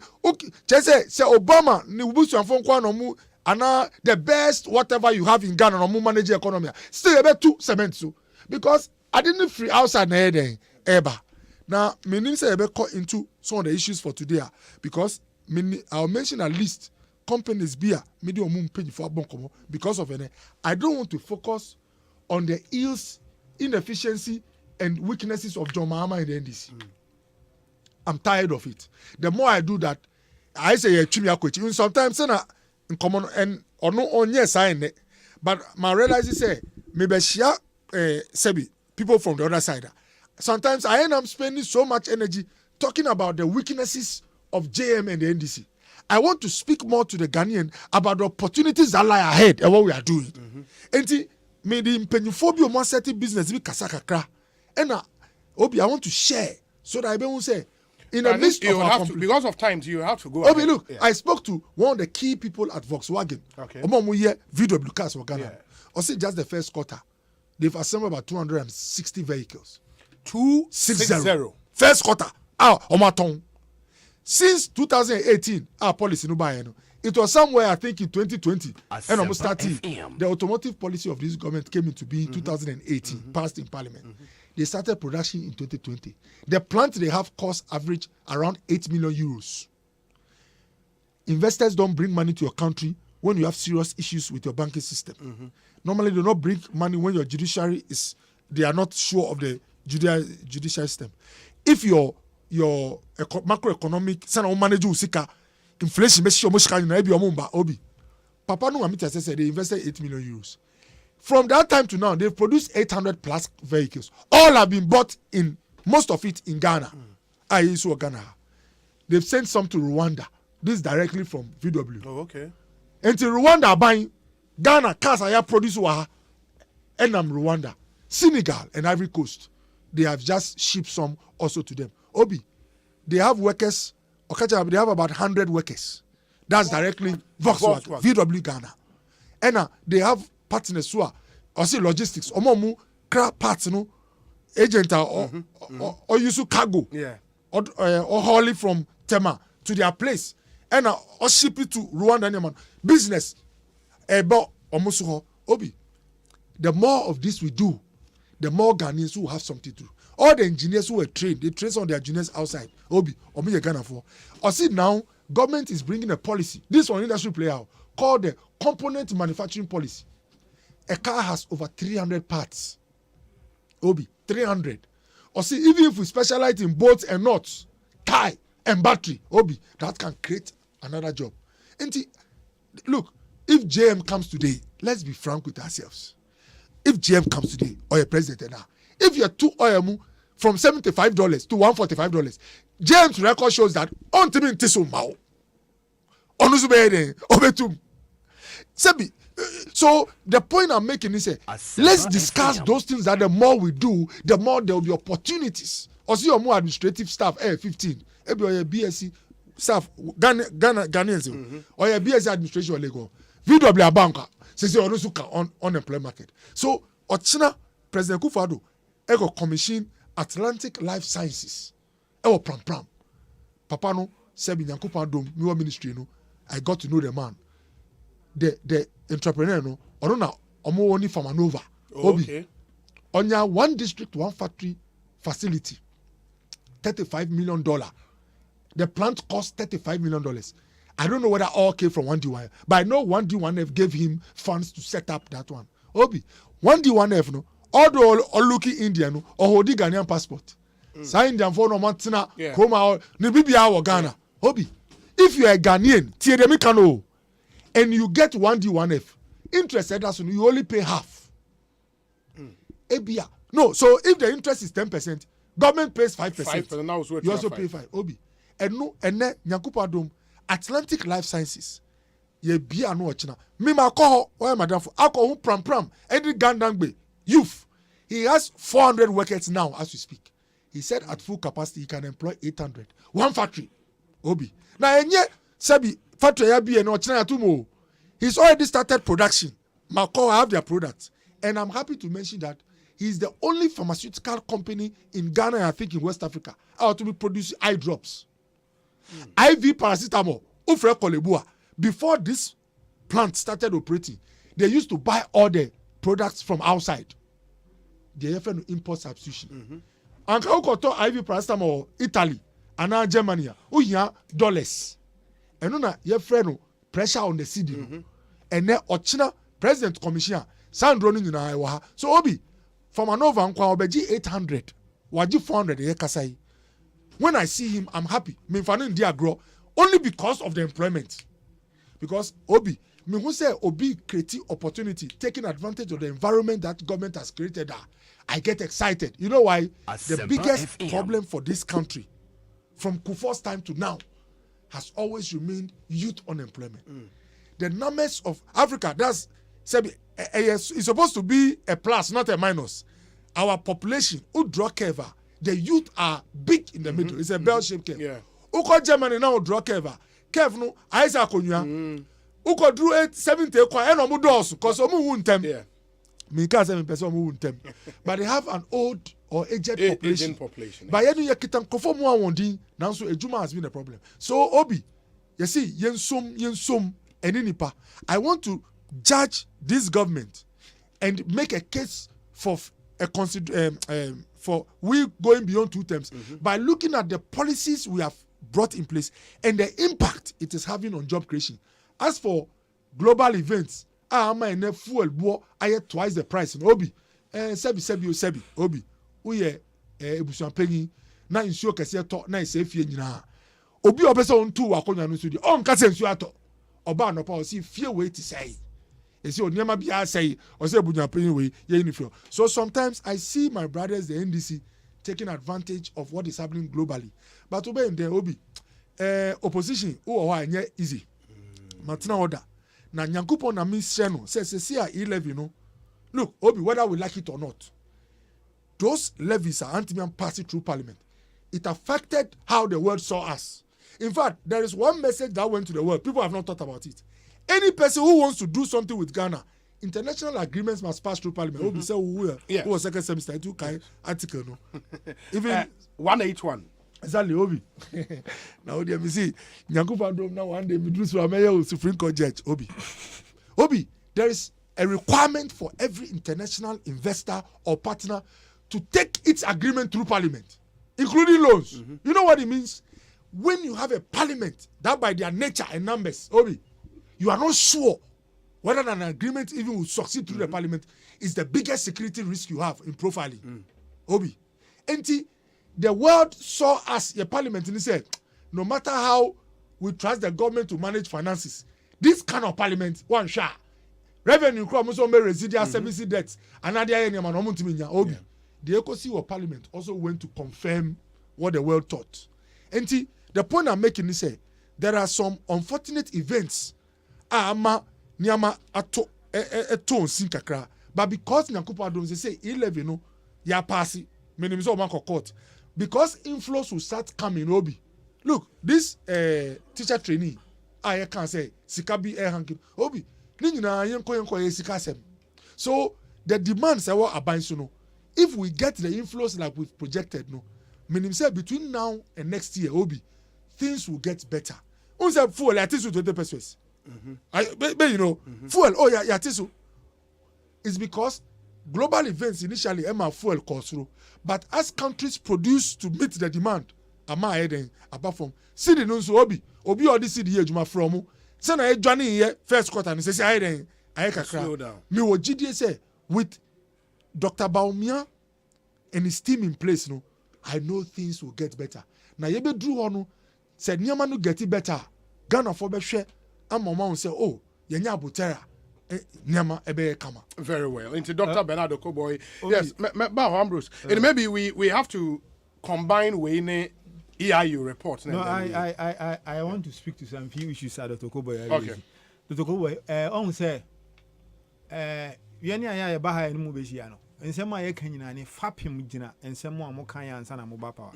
chese se Obama ni busuanfo kwa no mu ana the best whatever you have in Ghana no mu manage economy still about 2 cement so because I didn't free outside na here ever now meaning say ebe cut into some of the issues for today because I'll mention at least companies beer medium page for bonkomo because of it. I don't want to focus on the ills, inefficiency and weaknesses of John Mahama in the NDC. I'm tired of it. The more I do that, I say sometimes in common and or no on yes I but my realize is say maybe share sebi people from the other side. Sometimes I end up spending so much energy talking about the weaknesses of JM and the NDC. I want to speak more to the Ghanaian about the opportunities that lie ahead and what we are doing. And me the impenuphobia of one certain business be kasakakra. And Obi, I want to share so that I won't say In the midst of our because of time, you have to go. Okay, look, I spoke to one of the key people at Volkswagen. Okay. VW cars for Ghana. Yeah. I see just the first quarter, they've assembled about 260 vehicles. 260. First quarter. Omaton. Since 2018, our policy no buy. It was somewhere, I think, in 2020, and almost starting. The automotive policy of this government came into being in 2018, passed in Parliament. They started production in 2020. The plant they have cost average around 8 million euros. Investors don't bring money to your country when you have serious issues with your banking system. Normally, they do not bring money when your judiciary is, they are not sure of the judicial system. If your macroeconomic sana manage usika inflation be sure mushika na ebi omumba obi papa no amita say they invested 8 million euros. From that time to now, they've produced 800 plus vehicles. All have been bought in, most of it in Ghana. Ghana. They've sent some to Rwanda. This directly from VW. Oh, okay. Until Rwanda are buying Ghana cars are produced and Rwanda, Senegal and Ivory Coast. They have just shipped some also to them. Obi, they have workers. They have about 100 workers. That's directly Volkswagen, VW Ghana, and they have partners who are also logistics. Omomu crap parts, no agent or use cargo. Yeah. Or hauling from Tema to their place, and or ship it to Rwanda and business. About almost Obi. The more of this we do, the more Ghanaians who have something to do. All the engineers who were trained, they train some of their engineers outside. Obi, Omi Ghana for. Or see now, government is bringing a policy. This one industry play out called the component manufacturing policy. A car has over 300 parts. Obi, 300. Or see, even if we specialize in bolts and nuts, tie and battery, Obi, that can create another job. And look, if JM comes today, let's be frank with ourselves. If JM comes today, or a president now, if you're too oil from $75 to $145, JM's record shows that on to me tisumao. So the point I'm making is let's discuss those things that the more we do, the more there will be opportunities. Or see your more administrative staff, 15, maybe or your BSc staff, Ghanaians, or your BSc administration or Lagos. VW banker says you also on unemployment market. So Ochina President Kufuor Ego Commission Atlantic Life Sciences. Ewo pram. Papa no Sebi Nyankupa Dom Miwa Ministry no. I got to know the man. The entrepreneur no. Orona omo oni from Manova. Okay. Onya one district, one factory facility. $35 million. The plant cost $35 million. I don't know whether all came from 1D1F, but I know 1D1F gave him funds to set up that one. Obi, 1D1F no, although all looking Indian no, or holding Ghanaian passport. Sign Indian for no Martina, come out, Nibibia or Ghana. Obi, if you are a Ghanaian, Tiedemikano, and you get 1D1F, interest you only pay half. Ebia. No, so if the interest is 10%, government pays 5%. You also pay 5. Obi. And no, and then Nyankupa Dom. Atlantic Life Sciences. Ye be a no china. Me ma call why madam for alcohol pram. Any Gandangbe youth. He has 400 workers now as we speak. He said at full capacity he can employ 800. One factory. Obi. Now enye sabi factory ya be no china tumo. He's already started production. Macau have their products. And I'm happy to mention that he's the only pharmaceutical company in Ghana and I think in West Africa to be producing eye drops. IV paracetamol, Ufre Kolebua. Before this plant started operating, they used to buy all the products from outside. They have to import substitution. And Kaukoto IV paracetamol, Italy, and now Germany, $dollars. And now you have pressure on the CD. And then Ochina President Commissioner, Sandro Nina. So Obi, from Anova and Kwaobeji 800, Waji 400, Kasai. When I see him, I'm happy. Only because of the employment. Because Obi, who say Obi creating opportunity, taking advantage of the environment that government has created. I get excited. You know why? The biggest problem for this country, from Kufuor's time to now, has always remained youth unemployment. The numbers of Africa, that's it's supposed to be a plus, not a minus. Our population, who draw cover, the youth are big in the middle. It's a bell-shaped curve. Yeah. Uko Germany now draw curve. Curve no, Aisa Konya. Uko drew 870 kwa eno mu doors cause omu wuntem. Yeah. Me can't say person omu wuntem. But they have an old or aged population. But yenu ye kitan kofo mu awondin now so ejuma has been a problem. So Obi, you see yensum eninipa. I want to judge this government and make a case for for we going beyond 2 terms by looking at the policies we have brought in place and the impact it is having on job creation. As for global events, fuel bo aye twice the price in Obi. Sebi Obi. Uye ebusuan pengi na insuo kese to na ise fie nyina. Obi obese on tu akonya no so di. On ka se insuo ato. Oba no pa o si fie we ti say. Esi onyama bia say o se ebusuan pengi we ye ni fio. So sometimes I see my brothers the NDC taking advantage of what is happening globally. But obey in there Obi opposition o wa anye easy. Matina order. Na nyankopon na minister no say E-levy no. Look, Obi, whether we like it or not, those levies are anti-man passing through parliament. It affected how the world saw us. In fact, there is one message that went to the world. People have not thought about it. Any person who wants to do something with Ghana, international agreements must pass through parliament. Obi say who was second semester to kind article no. Even 181. Exactly, Obi. Now there we see Nyankopon now one day we do so a Supreme Court judge Obi, there is a requirement for every international investor or partner to take its agreement through parliament, including loans. You know what it means? When you have a parliament that by their nature and numbers, Obi, you are not sure whether an agreement even will succeed through the parliament is the biggest security risk you have in profiling. Obi. The world saw us a parliament and said, no matter how we trust the government to manage finances, this kind of parliament, one shot. Revenue crop also may residual service debts. Another area man Obi. The Ekosiisen of Parliament also went to confirm what the world thought. And the point I'm making is there are some unfortunate events. Nyama ato sinkakra. But because Nyankopon don't say E-levy no ya passi, meaning so man court. Because inflows will start coming, Obi. Look, this teacher trainee, I can say sikabi hanking Obi. So the demands are what are so if we get the inflows like we've projected, no, meaning say between now and next year, Obi, things will get better. On say fuel, at least 20%. But you know, fuel. Oh yeah, tisu. It's because global events initially fuel cost through, but as countries produce to meet the demand, apart from city no so Obi or this city here juma from. Say na Johnny here first quarter and say I kakra. Me wo GDA say with Dr. Baumia and his team in place no, I know things will get better. Na yebe drew ono said nyama no get it better. Ghana for be hwe amama on say oh yenya abotera nyama ebe kama. Very well. Into Dr. Bernardo Koboy. Yes, Ambrose. And maybe we have to combine Wayne EIU report. No, I want to speak to some few issues at Dr. Koboy. Okay. Dr. Koboy, on say, Yania Baha and Mubesiano, and some my canine, Fapim Gina, and some more Mokaya and Sana Mobapa.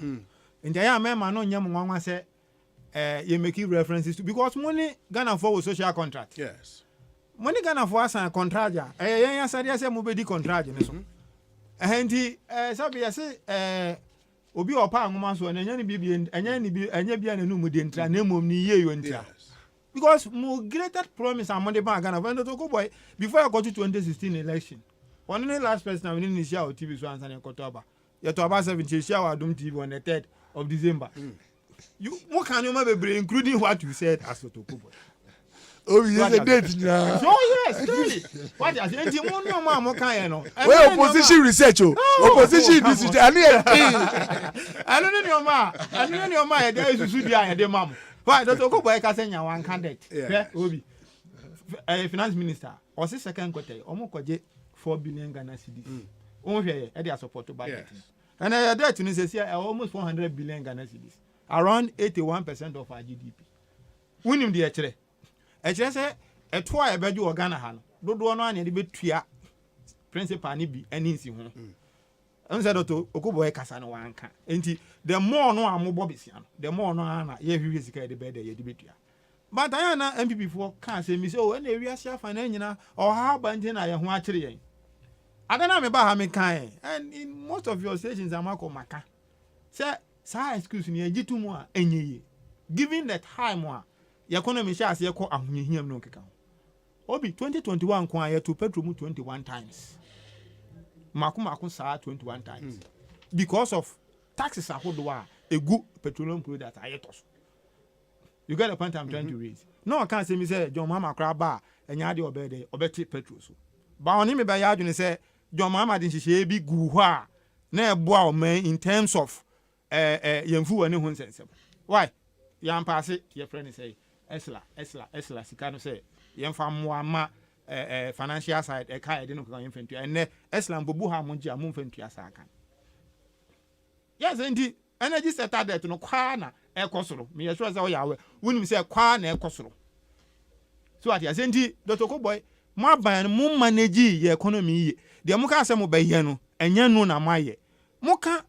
And I am no young one say, you make references to because money Ghana for social contract. Yes. Money Ghana for us and contract, I said, Mubedi contract. And he, Sabi, I say, Obi opa ngoma so anya ni bibie anya ni bi anya bia na numu de ntra na mom ni ye yo ntra because mo greatest promise among the bank Ghana when to go boy before I got to 2016 election one the last person I win share TV so answer Kotoba ya to about 70 share Adom TV on the 3rd of December you what can you be including what you said as to go boy. Oh, yes, a date now. Oh, yes, really. What is it? You want no more kind of. Well, opposition research. Opposition research. I don't know your ma. I don't know your ma. There is Sudia and the mom. Why don't you go by Casania one candidate? Yeah, Obi. Finance minister. Or the second quarter. Almost 4 billion Ghana cedis. Only they are supported by it. And I had that to say almost 400 billion Ghana cedis. Around 81% of our GDP. Win him the actually. I just say a toy a bedu Ghana han. Do no any be tria principal ni bi any si ho. said to Okoboy Casano Wanka. Enti the more no am Bobisian, the more no ana ye physical the better ye debate. But I na MPP for can say me so when area share finance or how banding I am actually. I don't know about how me kind and in most of your stations I'm maka. Say excuse me jitu mo enye. Given that high more your economy share say ko ahunhia no keka. Obi 2021 kwa ye to petrol 21 times. Maku sa 21 times. Because of taxes ahodoa a good petroleum product ayetos. You get the point I'm trying to raise. No I can't say me say John Mama craba enya de obede obeti petrol so. Ba oni me ba ya adwene say John Mama din hihye bi gu ho a na eboa o man in terms of yemfu ani ho nsensem. Why? Yam pass your friend say Esla sika no say yemfa mo ama financial side e kai de no kan yemfentu ene Esla mbobu ha mo nji am mfentu asa kan. Yes indeed energy sector that no kwa na ekosoro me sure say o yawe wonim say kwa na ekosoro. So at yasenti Dr. Koboy mo aban mo manage ye economy ye de mo ka say mo be ye no enye no na maye mo ka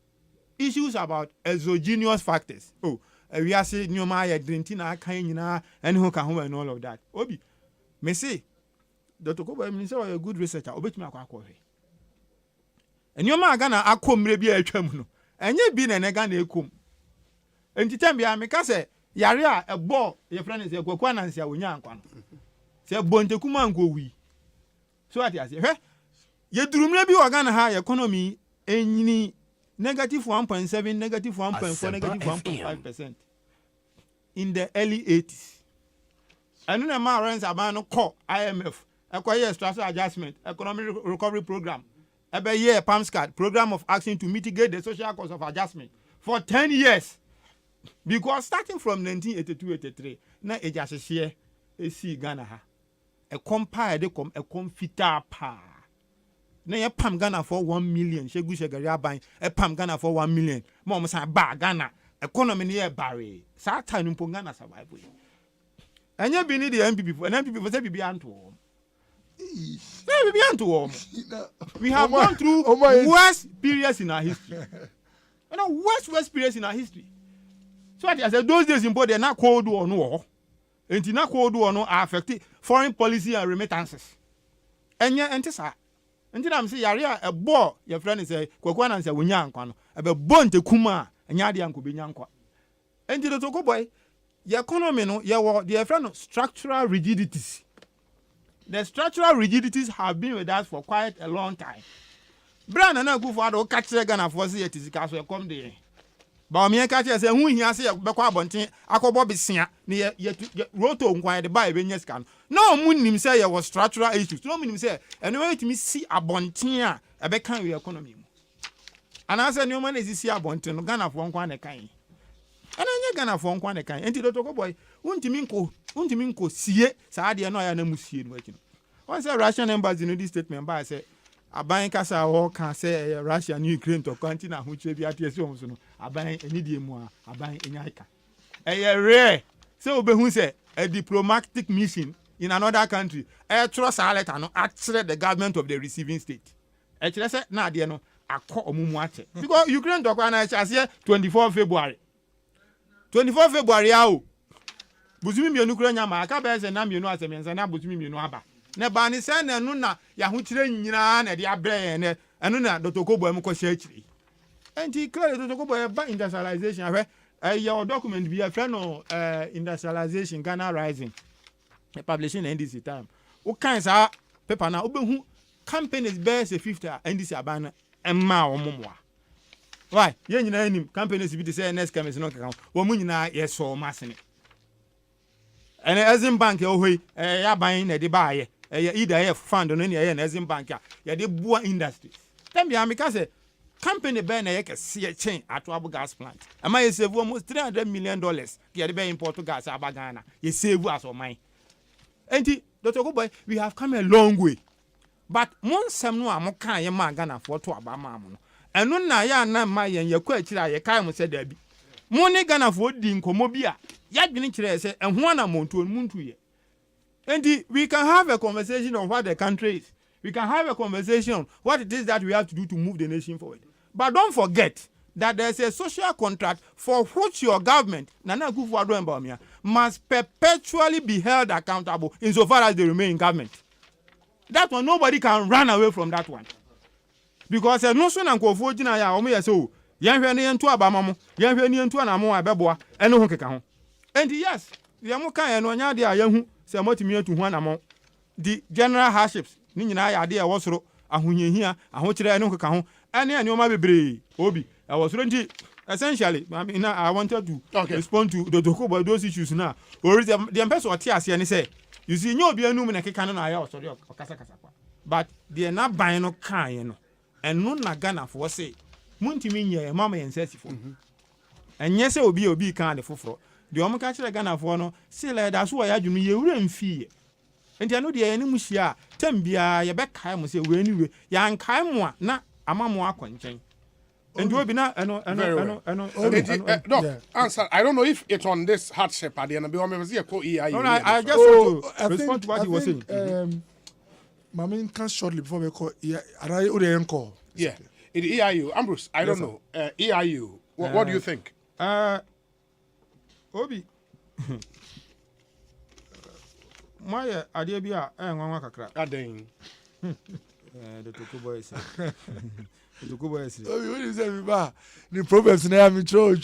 issues about exogenous factors. Oh we are saying new my drinking na kan nyina and who can and all of that. Obi me say Dr. Koboy me say a good researcher obetumi akwa hwe. Enyo ma ga na akomre bi atwam no enye bi na nega na ekom. Enti tem bia me ka say yare a ebo ye friend say kwakwa na nsia wonya ankwa no. Say bontekum anko wi. So ati ase hwe ye durumre bi oga na ha economy enyini negative 1.7, negative 1.4, negative 1.5% in the early 80s. And then my friends about call IMF, acquire structural adjustment, economic recovery program, every year PAMSCAD, program of action to mitigate the social cost of adjustment for 10 years. Because starting from 1982-83, na ejashishie esi Ghana ha, a compare de a confita pa. Na ye pam Ghana for 1 million shegu shegari aban e pam Ghana for 1 million mo say ba Ghana economy ne bare sa time mpo Ghana survive anya bi ni the MPP for say bibi anto bibi anto we have gone through worst periods in our history worst periods in our history. So I said those days in body na cold war no enti na cold war no affect foreign policy and remittances enya entisa. Nti na mse yare a ebo your friend say kwakwa na nse wonya ankwa no ebe bonte kuma anya de anko benya ankwa. Nti Dr. Koboy your economy no your friend structural rigidities. The structural rigidities have been with us for quite a long time. Brand na go for do catch Ghana for say it is ka so come there. Ba o me catch say hu hia say be kwa abonten akobo besia ne roto nkwan de ba ebe nyesika no mu nim say ye was structural issues no mu nim say eno wait me see abonten a ebe kan we economy mu ana say no man is see abonten no Ghana for nkwan ne kan ana nya Ghana for nkwan ne kan enti Dr. Koboy untimi nko sie sa ade no ya na mu sie no akino one say Russian embassy no this statement ba say aban kasa ho kan say Russia and Ukraine to continue ho chire bi ate so no aban enidie mu a aban enyaika rare say obehu say a diplomatic mission in another country trust letter no actually the government of the receiving state actually say na ade no akọ omumu ate because Ukraine to kwa na say 24 February awo buzumi mienu kura nya ma aka be say na mienu asemensa na buzumi mienu aba ne ba ni say na nu na ya ho kire nyina na de abrɛ ne enu na Dr. Koboy mu ko hye akiri enti clearly Dr. Koboy ba industrialization ahwe your document be a friend of industrialization Ghana Rising publishing NDC time o kan sa paper na obehu companies bear say 50 NDC abana emma omomoa why ye nyina anim companies bi dey say next chemist no kan wo mu nyina ye so masene ene Exim Bank e ohoi ya ban na de baaye EDF fund no ne ye na Exim Bank a ye de bua industries dem bia me ka say company be na ye ke see chain atoabo gas plant ama ye save almost $300 million ke be import gas aba Ghana ye save as oman enti Dr. Koboy we have come a long way but monsem no amoka ye ma Ghana for to aba ma mo no eno na ya na ma ye yakwa akira ye kai mo se da bi mo ne Ghana for di nkomo bi a ya dwene kire se ehwo na montu muntu ye enti we can have a conversation on what the country is. We can have a conversation on what it is that we have to do to move the nation forward. But don't forget that there's a social contract for which your government, Nana Akufo-Addo and Bawumia, must perpetually be held accountable insofar as they remain in government. That one, nobody can run away from that one. Because there's no son and Kofo Jina ya omo yeso, yanhwe ne yentu abamamo, yanhwe ne yentu anamo abeboa, eno ho keka ho. And yes, yamo kan ye no nya de ayehu se motimi etu ho anamo. The general hardships, ni nyina ya de e wosoro, ahonyehia, ahokyere eno ho keka ho. Ane anioma bebre, obi. I was really essentially. I mean, I wanted to respond to the Dokubo those issues now. Or the person what here and say, you see, no be a nume na kekano na ya sorry or kasa. But they are not buying no car, you know. And no na Ghana for say, Muntimi ye mama and says for. And yes, obi can the fufro. The omo catch the Ghana for no, say like that's why I do me you wouldn't fear. And I know the enemy share, Tembia, your back time say, we anyway, yan kaimwa na amamwa kwanchen. And you will be now, answer. I don't know if it's on this hardship at the end of the EIU. No, I just want to respond to what he was saying. My main can shortly before we call EIU. Yeah, it EIU. Ambrose, I don't know. EIU. What do you think? Obi. My idea be a kakra. Ading. The Tokubo is. What is that? The problems now I'm in trouble.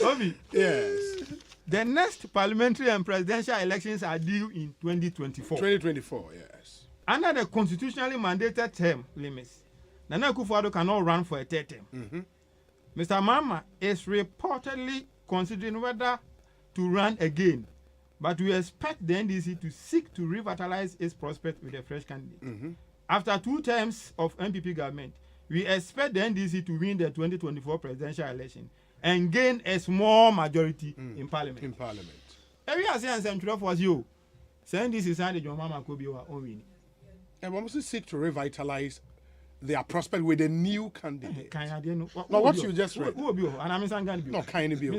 Obi, yes. The next parliamentary and presidential elections are due in 2024. 2024, yes. Under the constitutionally mandated term limits, Nana Akufo-Addo cannot run for a third term. Mr. Mama is reportedly considering whether to run again, but we expect the NDC to seek to revitalize its prospect with a fresh candidate. After 2 terms of MPP government, we expect the NDC to win the 2024 presidential election and gain a small majority in parliament. Every year, Central was you. Saying this is how the John Mama could be our own winning. And we must seek to revitalize their prospect with a new candidate. What you just read. And I'm saying, no, kind of you.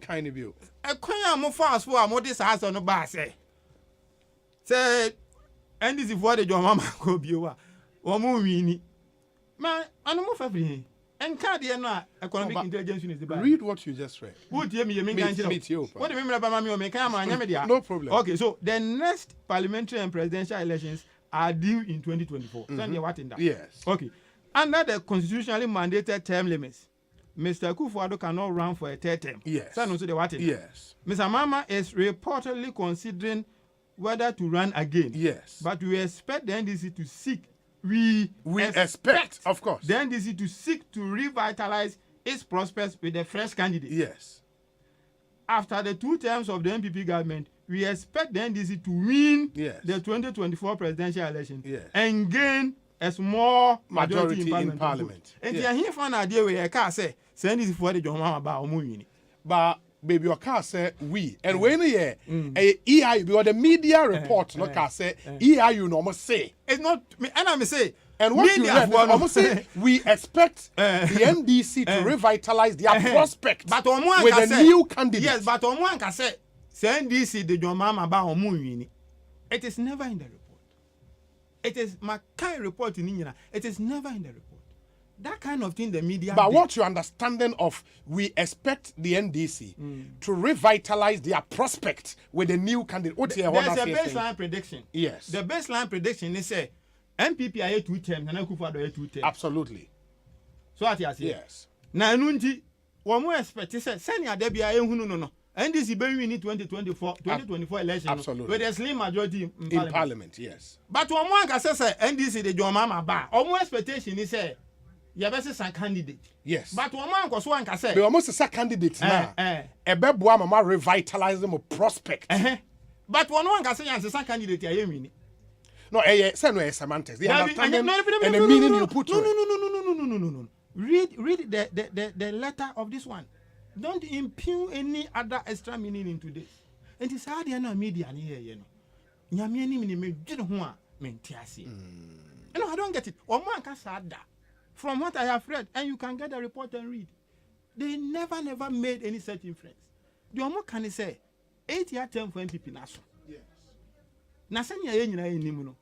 Kind of you. A queen more fast for a modest house on the bar say. And this is what the John Mama could be or more winning. Man, I don't move everything. And can't you know economic intelligence is the bad. Read what you just read. What do you mean? What do you mean about me? No problem. Okay, so the next parliamentary and presidential elections are due in 2024. What in that? Yes. Okay. Under the constitutionally mandated term limits, Mr. Akufo-Addo cannot run for a third term. Yes. Yes. Mr. Mama is reportedly considering whether to run again. Yes. But we expect the NDC to seek. We expect, of course, the NDC to seek to revitalize its prospects with a fresh candidate. Yes. After the 2 terms of the MPP government, we expect the NDC to win the 2024 presidential election and gain a small majority in parliament. And you hear from an idea where I can say, send this for the John Mama about winning. But baby, your car say we and when EIU or the media report not car say EIU no must say it's not me and I say and what you read almost say we expect the NDC to revitalize their prospect but with a new candidate. Yes, but on one can say NDC the John Mama about winning. It is never in the report. It is my kind report in India. It is never in the report. That kind of thing the media. But what's your understanding of we expect the NDC to revitalize their prospect with a new candidate? What's your There's a baseline prediction. Yes. The baseline prediction is say MPP are 2 terms and Akufo-Addo are 2 terms. Absolutely. So what you say? Yes. Now nunti one more expect say senior there be no. NDC be win 2024 election. Absolutely. With a slim majority in parliament. Yes. But one more can say NDC the John Mama ba. One expectation is say you have a candidate. Yes. But one man was one can say. They almost a candidate now. Ebeboa mama revitalize them a prospect. But one can say as a candidate you mean. No, say no semantics. The understanding and the meaning you put to it. No. Read the letter of this one. Don't impugn any other extra meaning into this. And it's hard to media here, you know. Nyame ni me dwene ho a mentiase. No, I don't get it. One man can say that. From what I have read, and you can get the report and read, they never made any such inference. The Omo can say 8-year term for MPP naso. Yes. Na senya ye nyina ye nimu no.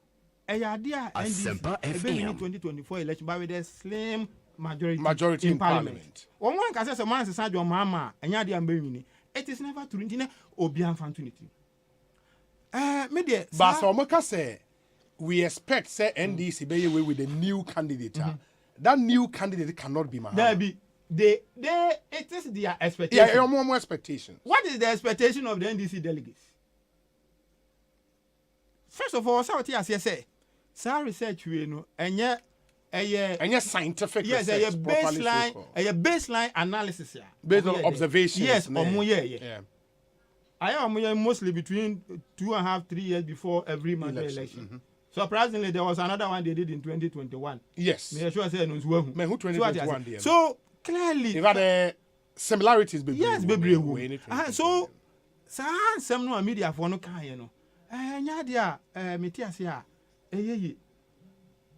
idea Asempa NDC 2024 election but with a slim majority in parliament. One can say someone is your mama and ya dear baby. It is never true. Obian Fantunity. Media. But Somaka say we expect say NDC be away with a new candidate. That new candidate cannot be Mahama. There be it is their expectation. Yeah, more expectations. What is the expectation of the NDC delegates? First of all, so what say, sir research we know, and yet scientific yes, research, a baseline analysis here. Based on observations. Yes, I am mostly between 2.5 3 years before every monthly election. Surprisingly, there was another one they did in 2021. Yes. Me sure say no who 2021 there. So clearly they've had similarities baby. Yes, baby. So some no media for no kan you know. Nya dia metiase a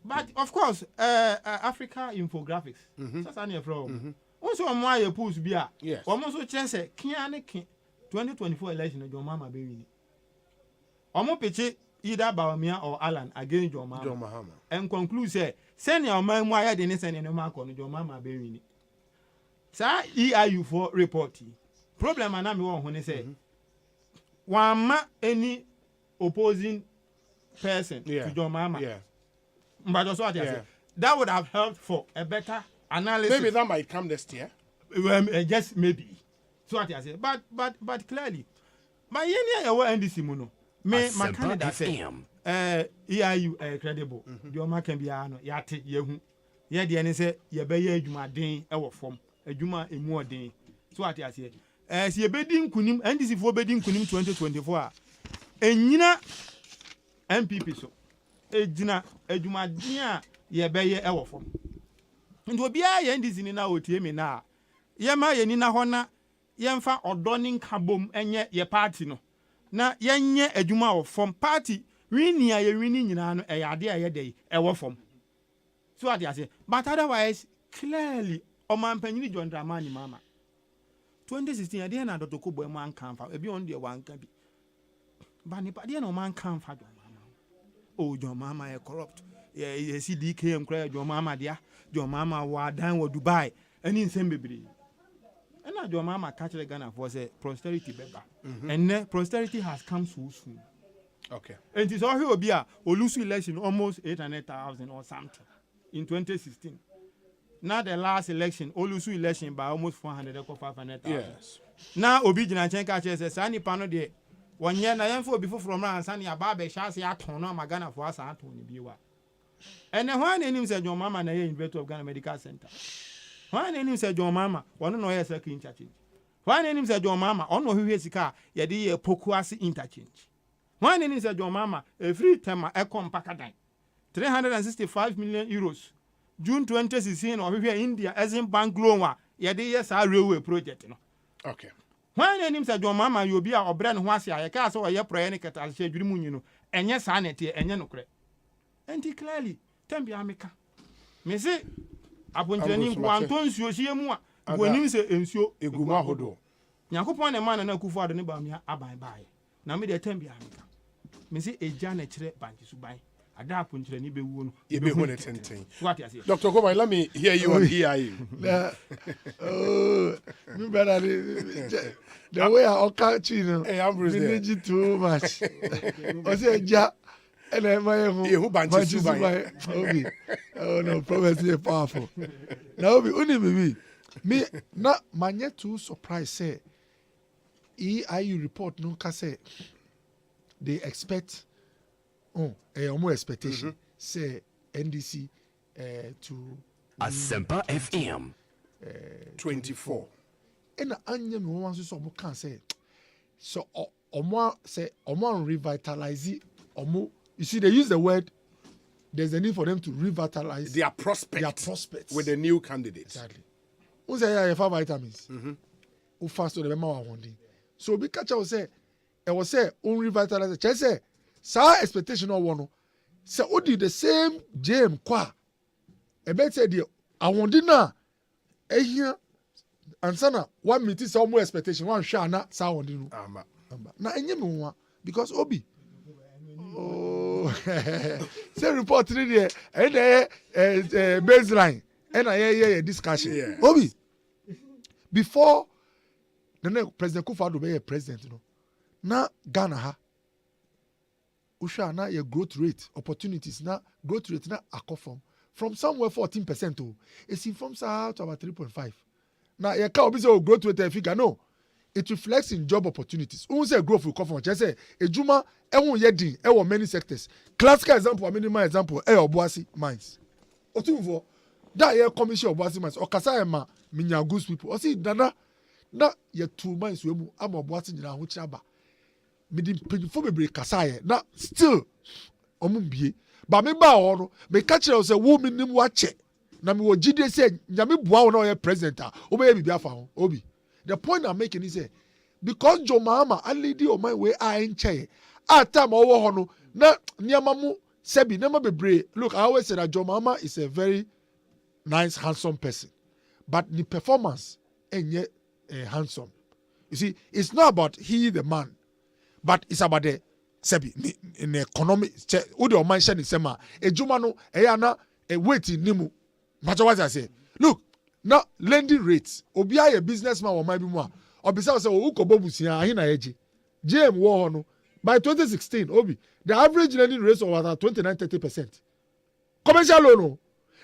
but of course Africa infographics. Sasa na from. Also omo aye post bia. Omo so kire say kian ne kin 2024 election John Mahama be win. Omo peche either Bawumia or Alan against John Mahama. And conclude say send your man why they send any mark on John Mahama be win. Sa EIU for reporting. Problem na me won ho say one ma any opposing person to John Mahama. Yeah. But also what I say that would have helped for a better analysis. Maybe that might come next year. Just maybe. So what I say. But clearly, my year NDC muno. Me my candidate say EIU credible. Your man can be ano yate yehu. Ye de ne say ye be ye adwuma den e wo fom. Adwuma emu odin. So what I say. Si ye be din kunim NDC fo be din kunim 2024 enyina MPP so. Ejina adwuma den a ye be ye e wo fom. Nti obi a ye NDC ni na otie me na. Ye ma ye ni na ho na yemfa odonin kabom enye ye party no. Na yenye adwuma of from party wini ye wini nyina no ade a ye dey e wo from so what I say but otherwise clearly omanpanyini John Dramani Mama 2016 ade na Dr. Kobo e man kan fa e bi on de wan kan bi ba ni pa de na man kan fa John Mama oh John Mama e corrupt ye CDK em John Mama dia John Mama wa dan wo Dubai ani nsem bebre. And John Mama catch the Ghana for say prosperity better. And prosperity has come so soon. Okay. And it's all here be a Olusu election almost 800,000 or something in 2016. Now the last election, Olusu election by almost 400 or 500,000. Yes. Now Obidina Chenka says Sani Pano de 1 year na for before from now Sani Ababe Shasi Atona Magana for us Antony Biwa. And then one name said John Mama na inventor of Ghana Medical Center. Why name say John Mama? One no yes interchange. Why name say John Mama? On no who sika ye dey pokuasi interchange. Why name say John Mama? A free time e come pakadan. 365 million euros. June 2016 or here India Asempa bank loan ye dey yes a railway project no. Okay. Why name say John Mama you be a obra no ho ase a ye ka so ye prayer ne ketal she adwiri mu nyi no. Enye sa na tie enye no kre. Enti clearly tembi ameka. Me say apontreni kwanto nsuo hie mu a wonim se ensuo eguma hodo Yakopon ne man na kufu ado ne ba me aban bae na me de tembi ameka me se eja na kire banki suban ada apontreni be wu no ye be hu ne tenten what you say Dr. Gobai, let me hear you on EIU. Me better the way I catch you know hey Ambrose need too much I say ja and I who banji Obi. Oh no, prophecy is powerful. Now Obi, only me not many too surprised say EIU report no can say they expect more expectation say NDC to Asempa FM 24. And anya no one so mo can say so omo say omo revitalize omo. You see, they use the word, there's a need for them to revitalize their prospects with the new candidates. Exactly. Who say, yeah, 5 vitamins. Who fast to the member one day. So, big catcher will say, I will say, revitalize. Just say, sa expectation of one. Say, who did the same jam qua? I bet say, I want dinner. Here, and sana, 1 meeting, some more expectation, 1 share, not sound. Now, I know because Obi. Oh. so say report ni there and baseline and I discussion. Obi before the President Kufuor be president, you know. Na Ghana ha. Usha na your growth rate opportunities na growth rate na akọ from somewhere 14% to it's from Sahara to about 3.5. Now you can't say growth rate figure no. It reflects in job opportunities. Who say growth will come from? Just say ejuma ehun yedin ewo many sectors. Classical example, minimal example, Obuasi mines. Otunfo that year commission Obuasi mines. Okasa ema minya goods people. Osi dana na ye 2 mines we mu am Obuasi nyina ho chiaba. Midi pejifo bebre kasa ye na still omumbie. Ba me ba ho no me ka kire say wo minim wa che na me wo gide say nyame bua wo na ye president a obeye bibia fa ho obi. The point I'm making is because Joe Mahama a lady on my way I ain't chair at time over hono na niamamu sebi never be brave. Look, I always say that Joe Mahama is a very nice, handsome person, but the performance ain't yet handsome. You see, it's not about he the man, but it's about the sebi in the economic. Udi o man shani sema ejumano eyana e waiting nimu. But what I say, look. Now lending rates obi a businessman or maybe more obisa say o ko bobusia ahin na eji JM wo no by 2016 obi the average lending rate was at 29-30%. Commercial loan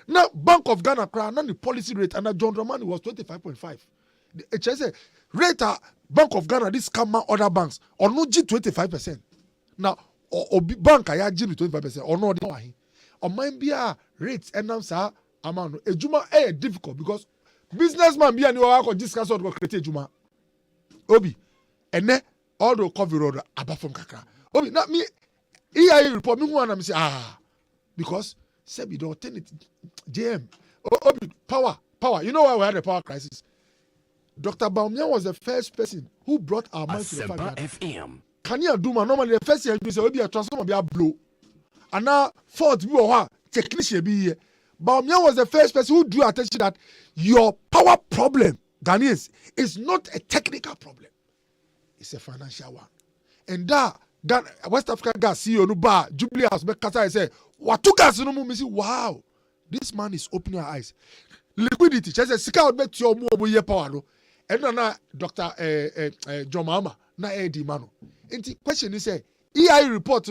now Bank of Ghana cry now the policy rate and John Dramani was 25.5. The HSA rate at Bank of Ghana this scam other banks or no G 25%. Now obi bank aya G 25% or no dey wahin o man bia rates enam amount ejuma difficult because businessman be ani wa ko discuss or create ejuma obi ene all the cover road above from kakra obi na me EIA report me hu na me say because sebi the alternative JM obi power you know why we had a power crisis. Dr. Baumia was the first person who brought our mind to the fact that FM Kanya Duma normally the first year you say obi a transformer be a blow and now fault be o technician be here. Baumia was the first person who drew attention that your power problem, Ghanaians, is not a technical problem. It's a financial one. And that West African gas CEO Nuba, Jubilee House, Bekasa say, Watu gas no mu say, wow, this man is opening our eyes. Liquidity, she says, Sika would bet your more year power. No? And na Dr. John Mahama, na Eddie Mano. And the question is, EIA report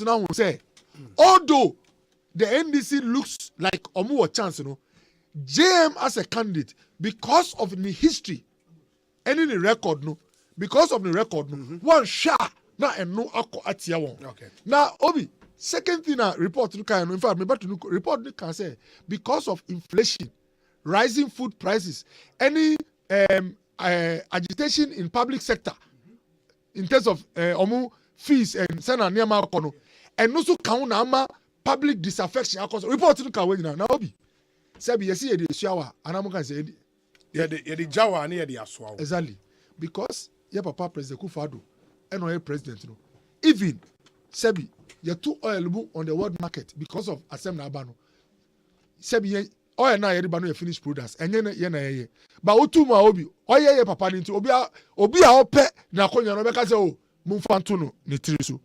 now will say, although the NDC looks like Omuwa chance, JM as a candidate, because of the history and in the record, one shot na and no ako atia one. Okay. Now, Obi, second thing report in fact, report can say because of inflation, rising food prices, any agitation in public sector in terms of fees and send a near kono and also count na public disaffection report to can na obi say be see the shower and am can say the jawa and the aswa exactly because your papa President Kufuor and no president no even sebi you too oil on the world market because of Asempa Abano sebi oil na yeri bano finished products and ye na but otu ma obi oye papa ni obi a ope na konya no be ka say o mumfanto no ne tiri so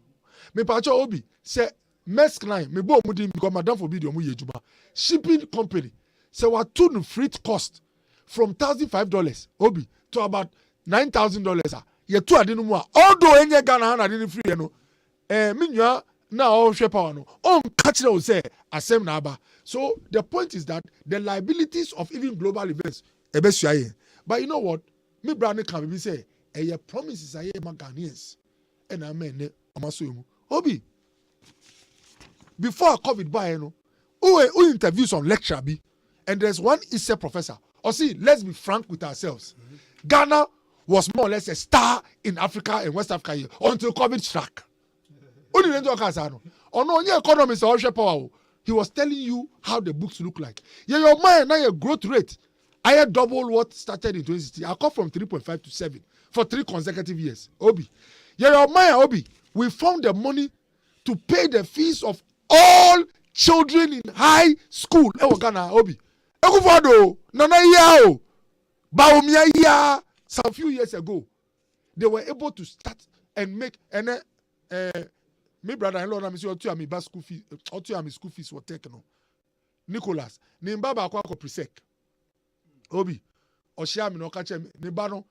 me pa cho obi say Maersk Line me bo mu din because madam for video mu ye juma shipping company say what to no freight cost from $1,005 obi to about $9,000 ye to ade no mu a although enye Ghana na ade no free no me nwa na o hwe power no on catch them say asem na aba. So the point is that the liabilities of even global events ebesuaye but you know what me brand can be say your promises are my Ghanaians and amen amaso obi before COVID by who interview some lecturer be and there's one Issa professor or see let's be frank with ourselves. Ghana was more or less a star in Africa and West Africa until COVID struck. Only your economist or power. He was telling you how the books look like. Yeah, your mind now your growth rate. I had double what started in 2016. I come from 3.5 to 7 for 3 consecutive years. Obi. Yeah, your mind, Obi. We found the money to pay the fees of all children in high school. Ghana, Obi. Ekufado, Nana Yao, Baumia, some few years ago, they were able to start and make and me brother-in-law na me say otu am ba school fees, otu am school fees for take no. Nicholas, ni mbaba akwa presec. Obi, oshia me no ka che ne ba no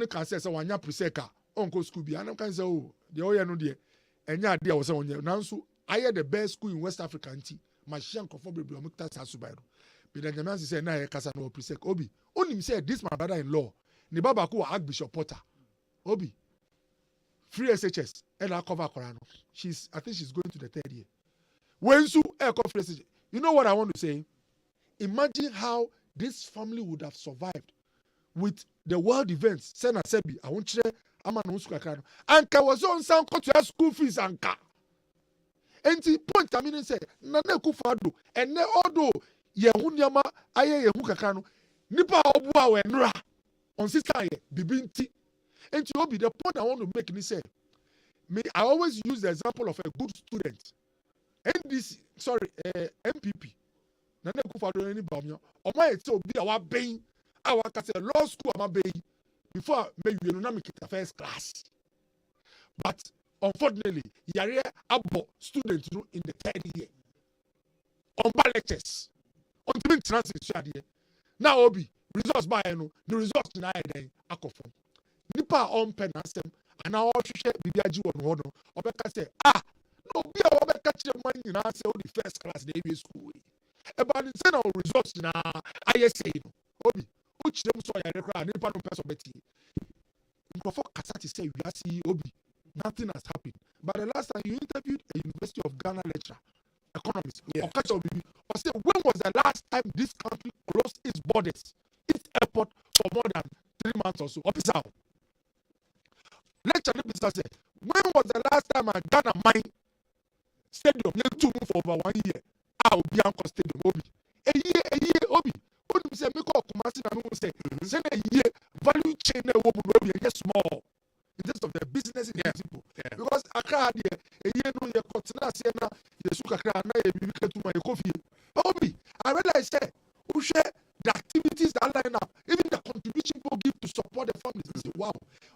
kan say wanya presec a onko school bi anam kan say oh de oye no de enya ade a wo say onye nanso aye the best school in West Africa nti machine kofo bebre o mukta sa subai no. Bi da nyama say na ye kasa no presec. Obi, onim say this my brother-in-law, ni baba ko Archbishop Potter. Obi, free SHS and I cover Korano. I think she's going to the 3rd year. When Su free SHS, you know what I want to say? Imagine how this family would have survived with the world events. Sena Sebi, I want you Ama no Suka Krano. Anka was on some to school fees anka. And the point I mean say, Nane Kufado, and ne odo ye hunyama aye ye hukakrano. Nipa obua we nra on sister ye bibinti. And to be the point I want to make, say, I always use the example of a good student. And this, MPP. Nane Kufado any bomb. Or my so be our bay, our law school, my bay, before maybe you know, make it a first class. But unfortunately, Yare Abo students in the 3rd year. On lectures, on the transit. Now, Obi, results by the results in Akofon. Nipa on pen asem and now share bibiaji won ho no obeka say no be a obeka kire man nyina say o the first class na ebe school e ba ni say na results na ISA no obi o kire mu so ya rekra nipa no person beti nkofo kasati say we see obi nothing has happened. But the last time you interviewed a University of Ghana lecturer economist or say when was the last time this country closed its borders, its airport for more than 3 months or so? Officer lecture say, when was the last time I Ghana mine stadium you to move for over 1 year? I'll be on stadium obi. A year obi. When you say me call Kumasi na me say a year value chain na wo obi e small in terms of the business in people. Because Accra there a year no ye continue say na ye su kakra na ye bibi ketu ma ye kofi. Obi, I realize say who share the activities that line up, even the contribution people give to support the families. Say, wow,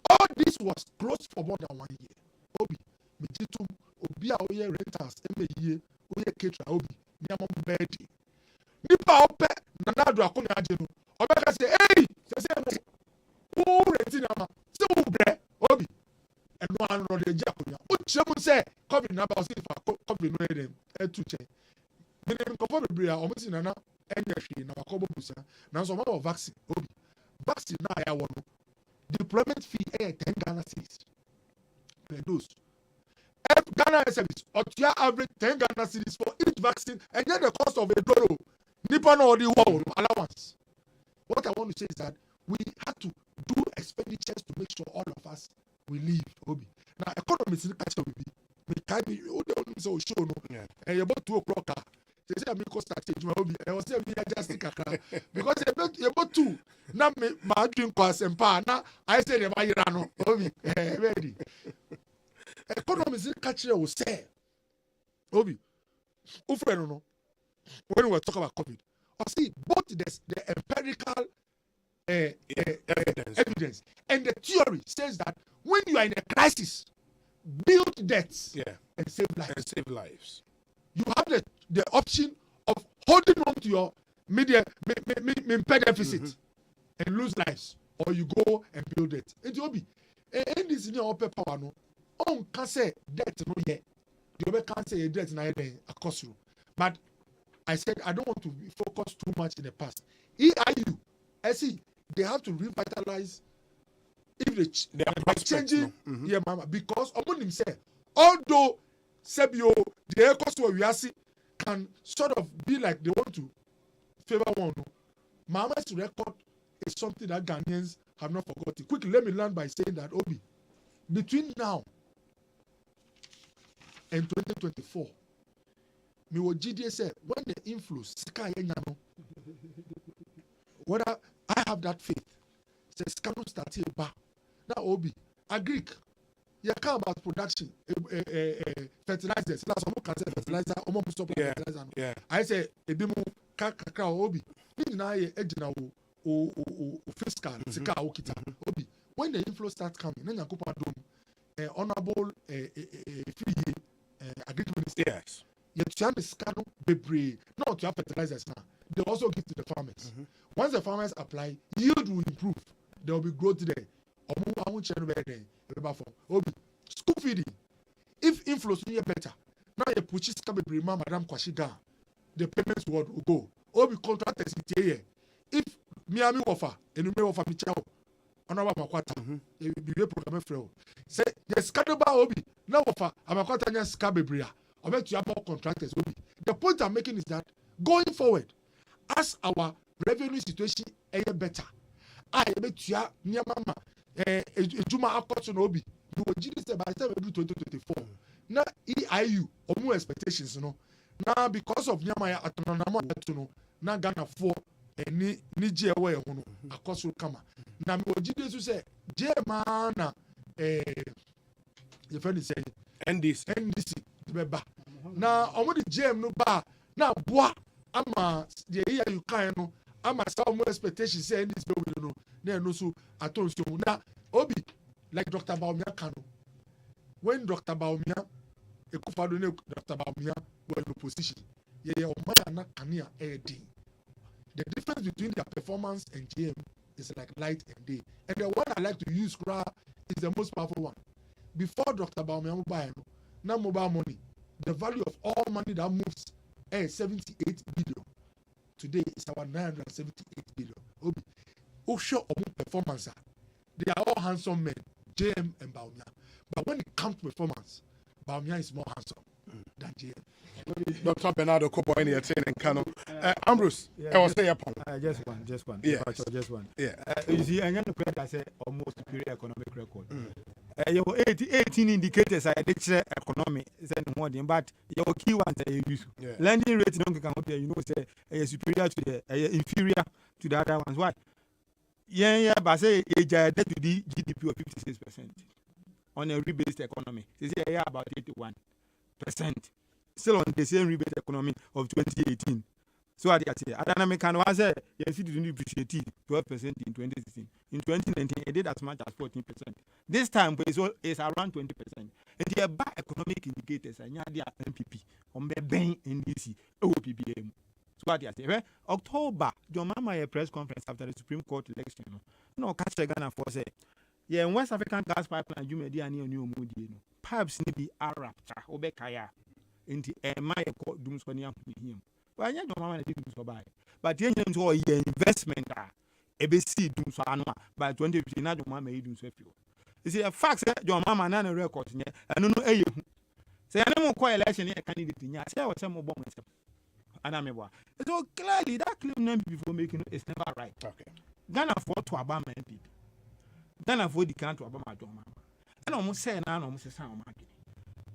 all this was closed for more than 1 year. Obi, me jitu obi a oye rentals, eme ye oye caterer obi, niamo bedi. Nipa ope na do akome ajenu. Obi ka say, hey, say who renting ama? Say who bre obi. And no one no dey jakonya. O chemu say, come na ba say for come no dem e tu che. Me dem ko for bebre a omo tin na energy na wakobo busa na so of vaccine obi vaccine na ya wono deployment fee 10 Ghana cedis per dose. Ghana service otia average 10 Ghana cedis for each vaccine and then the cost of a doro nipa no the world allowance. What I want to say is that we had to do expenditures to make sure all of us we live obi. Now economists in catch we kai be o dey so show no and about 2 o'clock they say me cost at you obi I was say me just kakra because you about 2 na me ma drink kwa Asempa na I say the bayira no obi ready economists catch you say obi o friend no when we talk about COVID or see both the empirical evidence and the theory says that when you are in a crisis build debts and save lives. You have the option of holding on to your media deficit and lose lives, or you go and build it. And you be in this new upper power no on can say debt no yet. You can't say debt na a cost you. But I said I don't want to focus too much in the past. EIU, I see they have to revitalize if they are changing mama because him say although Sebio the Ekosiise we are see can sort of be like they want to favor one. Mama's record is something that Ghanaians have not forgotten. Quickly, let me land by saying that Obi, between now and 2024, me what GDA said when the inflows whether I have that faith, says cannot start here back. Now Obi, a Greek. You care about production, fertilizers. That's what can say fertilizer. Fertilizer. I say a bimu kakra obi. Now ye ejina o fiscal sika okita obi. When the inflow starts coming, then you go dome. honorable agriculture minister. Yes. You have the scan bebre. No, to have fertilizers now. They also give to the farmers. Once the farmers apply, yield will improve. There will be growth there. School feeding. If inflows are better, now you push it bebre, Madam Kwashiga, the payments will go. Obi contractors here. If Miami offer, and you may offer me chow. Honorable Makwata, you be a program for say yes, Kadaba Obi, now offer Amakwata Scabebria. I bet you have more contractors. The point I'm making is that going forward, as our revenue situation is better, I bet you near Mama, Juma Akotson Obi, you will GDC by the time we do 2024. Now, EIU, or more expectations, now because of Yamaya Atonama, now Ghana 4 and Nigeria way, Akosu Kama. Now, we will GDC say, Jemana, your friend is saying, NDC. Na omo the gem no ba na boa ama the year you can no ama some expectations say this baby no na no so atonso na obi like Dr. Baumia Kano when Dr. Baumia ekufado ne Dr. Baumia were in opposition yeah o man na kania edi the difference between their performance and GM is like light and day, and the one I like to use is the most powerful one. Before Dr. Baumia mobile now mobile money, the value of all money that moves is 78 billion. Today it's our 978 billion. Obi, who show performance? They are all handsome men, JM and Baumia. But when it comes to performance, Baumia is more handsome than JM. Dr. Bernardo Kopo in the and Kano. Ambrose, I was saying just one. Yeah. Just one. Yeah. You see, I'm going to create as almost superior economic record. You have 18 indicators I did economy, but your key ones are use. Lending rate don't come up here, say superior to the inferior to the other ones. Why? Yeah, but say debt to the GDP of 56% on a rebased economy. They say about 81%. Still on the same rebate economy of 2018. So I say, I can say, yes, it didn't depreciate 12% in 2016. In 2019, it did as much as 14%. This time, it's around 20%. And the bad economic indicators are near the MPP, on the bank NDC, OPBM. So I say, October, your mama a press conference after the Supreme Court election. No, catch the Ghana for say, yeah, in West African gas pipeline, you may be a new moody. Perhaps be Arab, Obekaya. Into my dooms when you have him. But I don't want to do so by. But the investment are a BC dooms by 2015. I don't want to do so. You see, a fact that your mama and a record in here, and no, say, I don't want election candidate in here. Say, I was some more bombs. And I'm a so clearly that claim name before making it is never right. Okay. Ghana fought to Obama MP. Ghana for the country Obama to Mama. And almost say, and I almost say,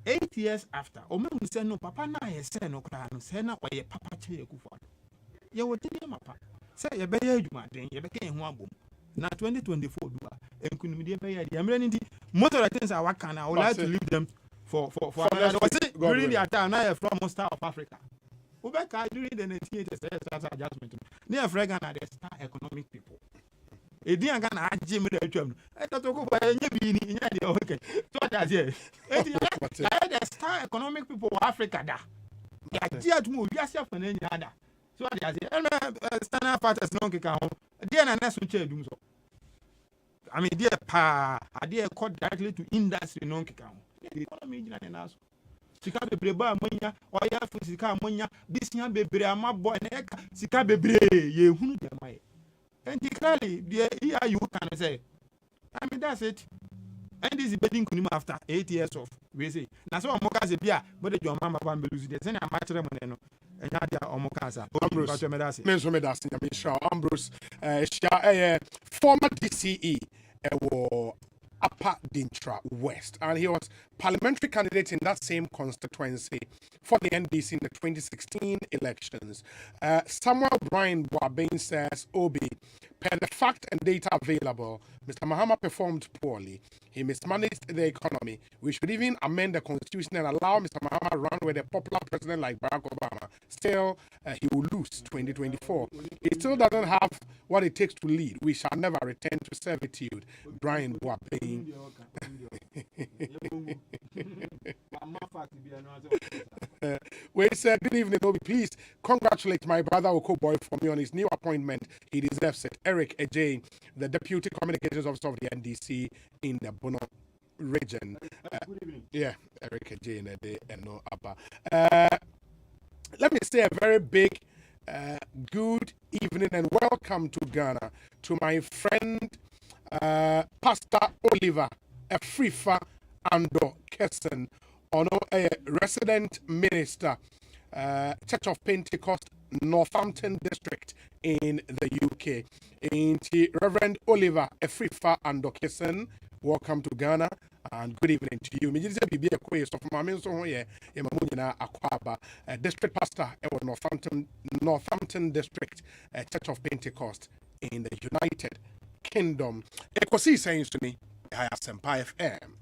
8 years after, or maybe say no, Papa na ye say no crown, say na or ye Papa che kufa. Ye would tell mapa. Say ye be you ma then ye became one boom. Now 2024 do and couldn't be the American most of the things I work on, I would like to leave them for another. During the time now from Star of Africa. Ubeka during the 1980s adjustment. Near Fregan are the star economic people. A dear Ghana Jim with the term. I thought to go by any the okay. So that's it. The star economic people of Africa. Yeah, dear to move yourself and any other. So that's it. Stand up at a long account. Dear Nanas will change. I mean, dear Pa, I dear caught directly to industry non account. The economy in us. Sika bebreba amonya oya fu sika amonya bisia bebre amabo na sika bebre ye hunu dem aye. And clearly, the you can say, I mean, that's it. And this is bedding after 8 years of we say. Now, so Moka's a beer, but the John Mama Van Belusi, there's any amateur money, and Nadia or Mokasa. Ambrose, former DCE, Upper Dintra West, and he was parliamentary candidate in that same constituency for the NDC in the 2016 elections. Samuel Brian Boabin says, Obi, per the fact and data available, Mr. Mahama performed poorly. He mismanaged the economy. We should even amend the constitution and allow Mr. Mahama run with a popular president like Barack Obama. Still, he will lose 2024. He still doesn't have what it takes to lead. We shall never return to servitude. Brian Boabin. We said, good evening, Obi. Please congratulate my brother Oko Boy for me on his new appointment. He deserves it. Eric Ejay, the Deputy Communications Officer of the NDC in the Bono region. Good evening. Yeah, Eric Ejay and no Abba. Let me say a very big good evening and welcome to Ghana to my friend Pastor Oliver Efrifa Ando Kesson, a resident minister, Church of Pentecost, Northampton District in the UK. Reverend Oliver Efrifa Ando Kesson, welcome to Ghana and good evening to you. District Pastor Northampton District, Church of Pentecost in the United Kingdom. Ekosiisen On Asempa FM.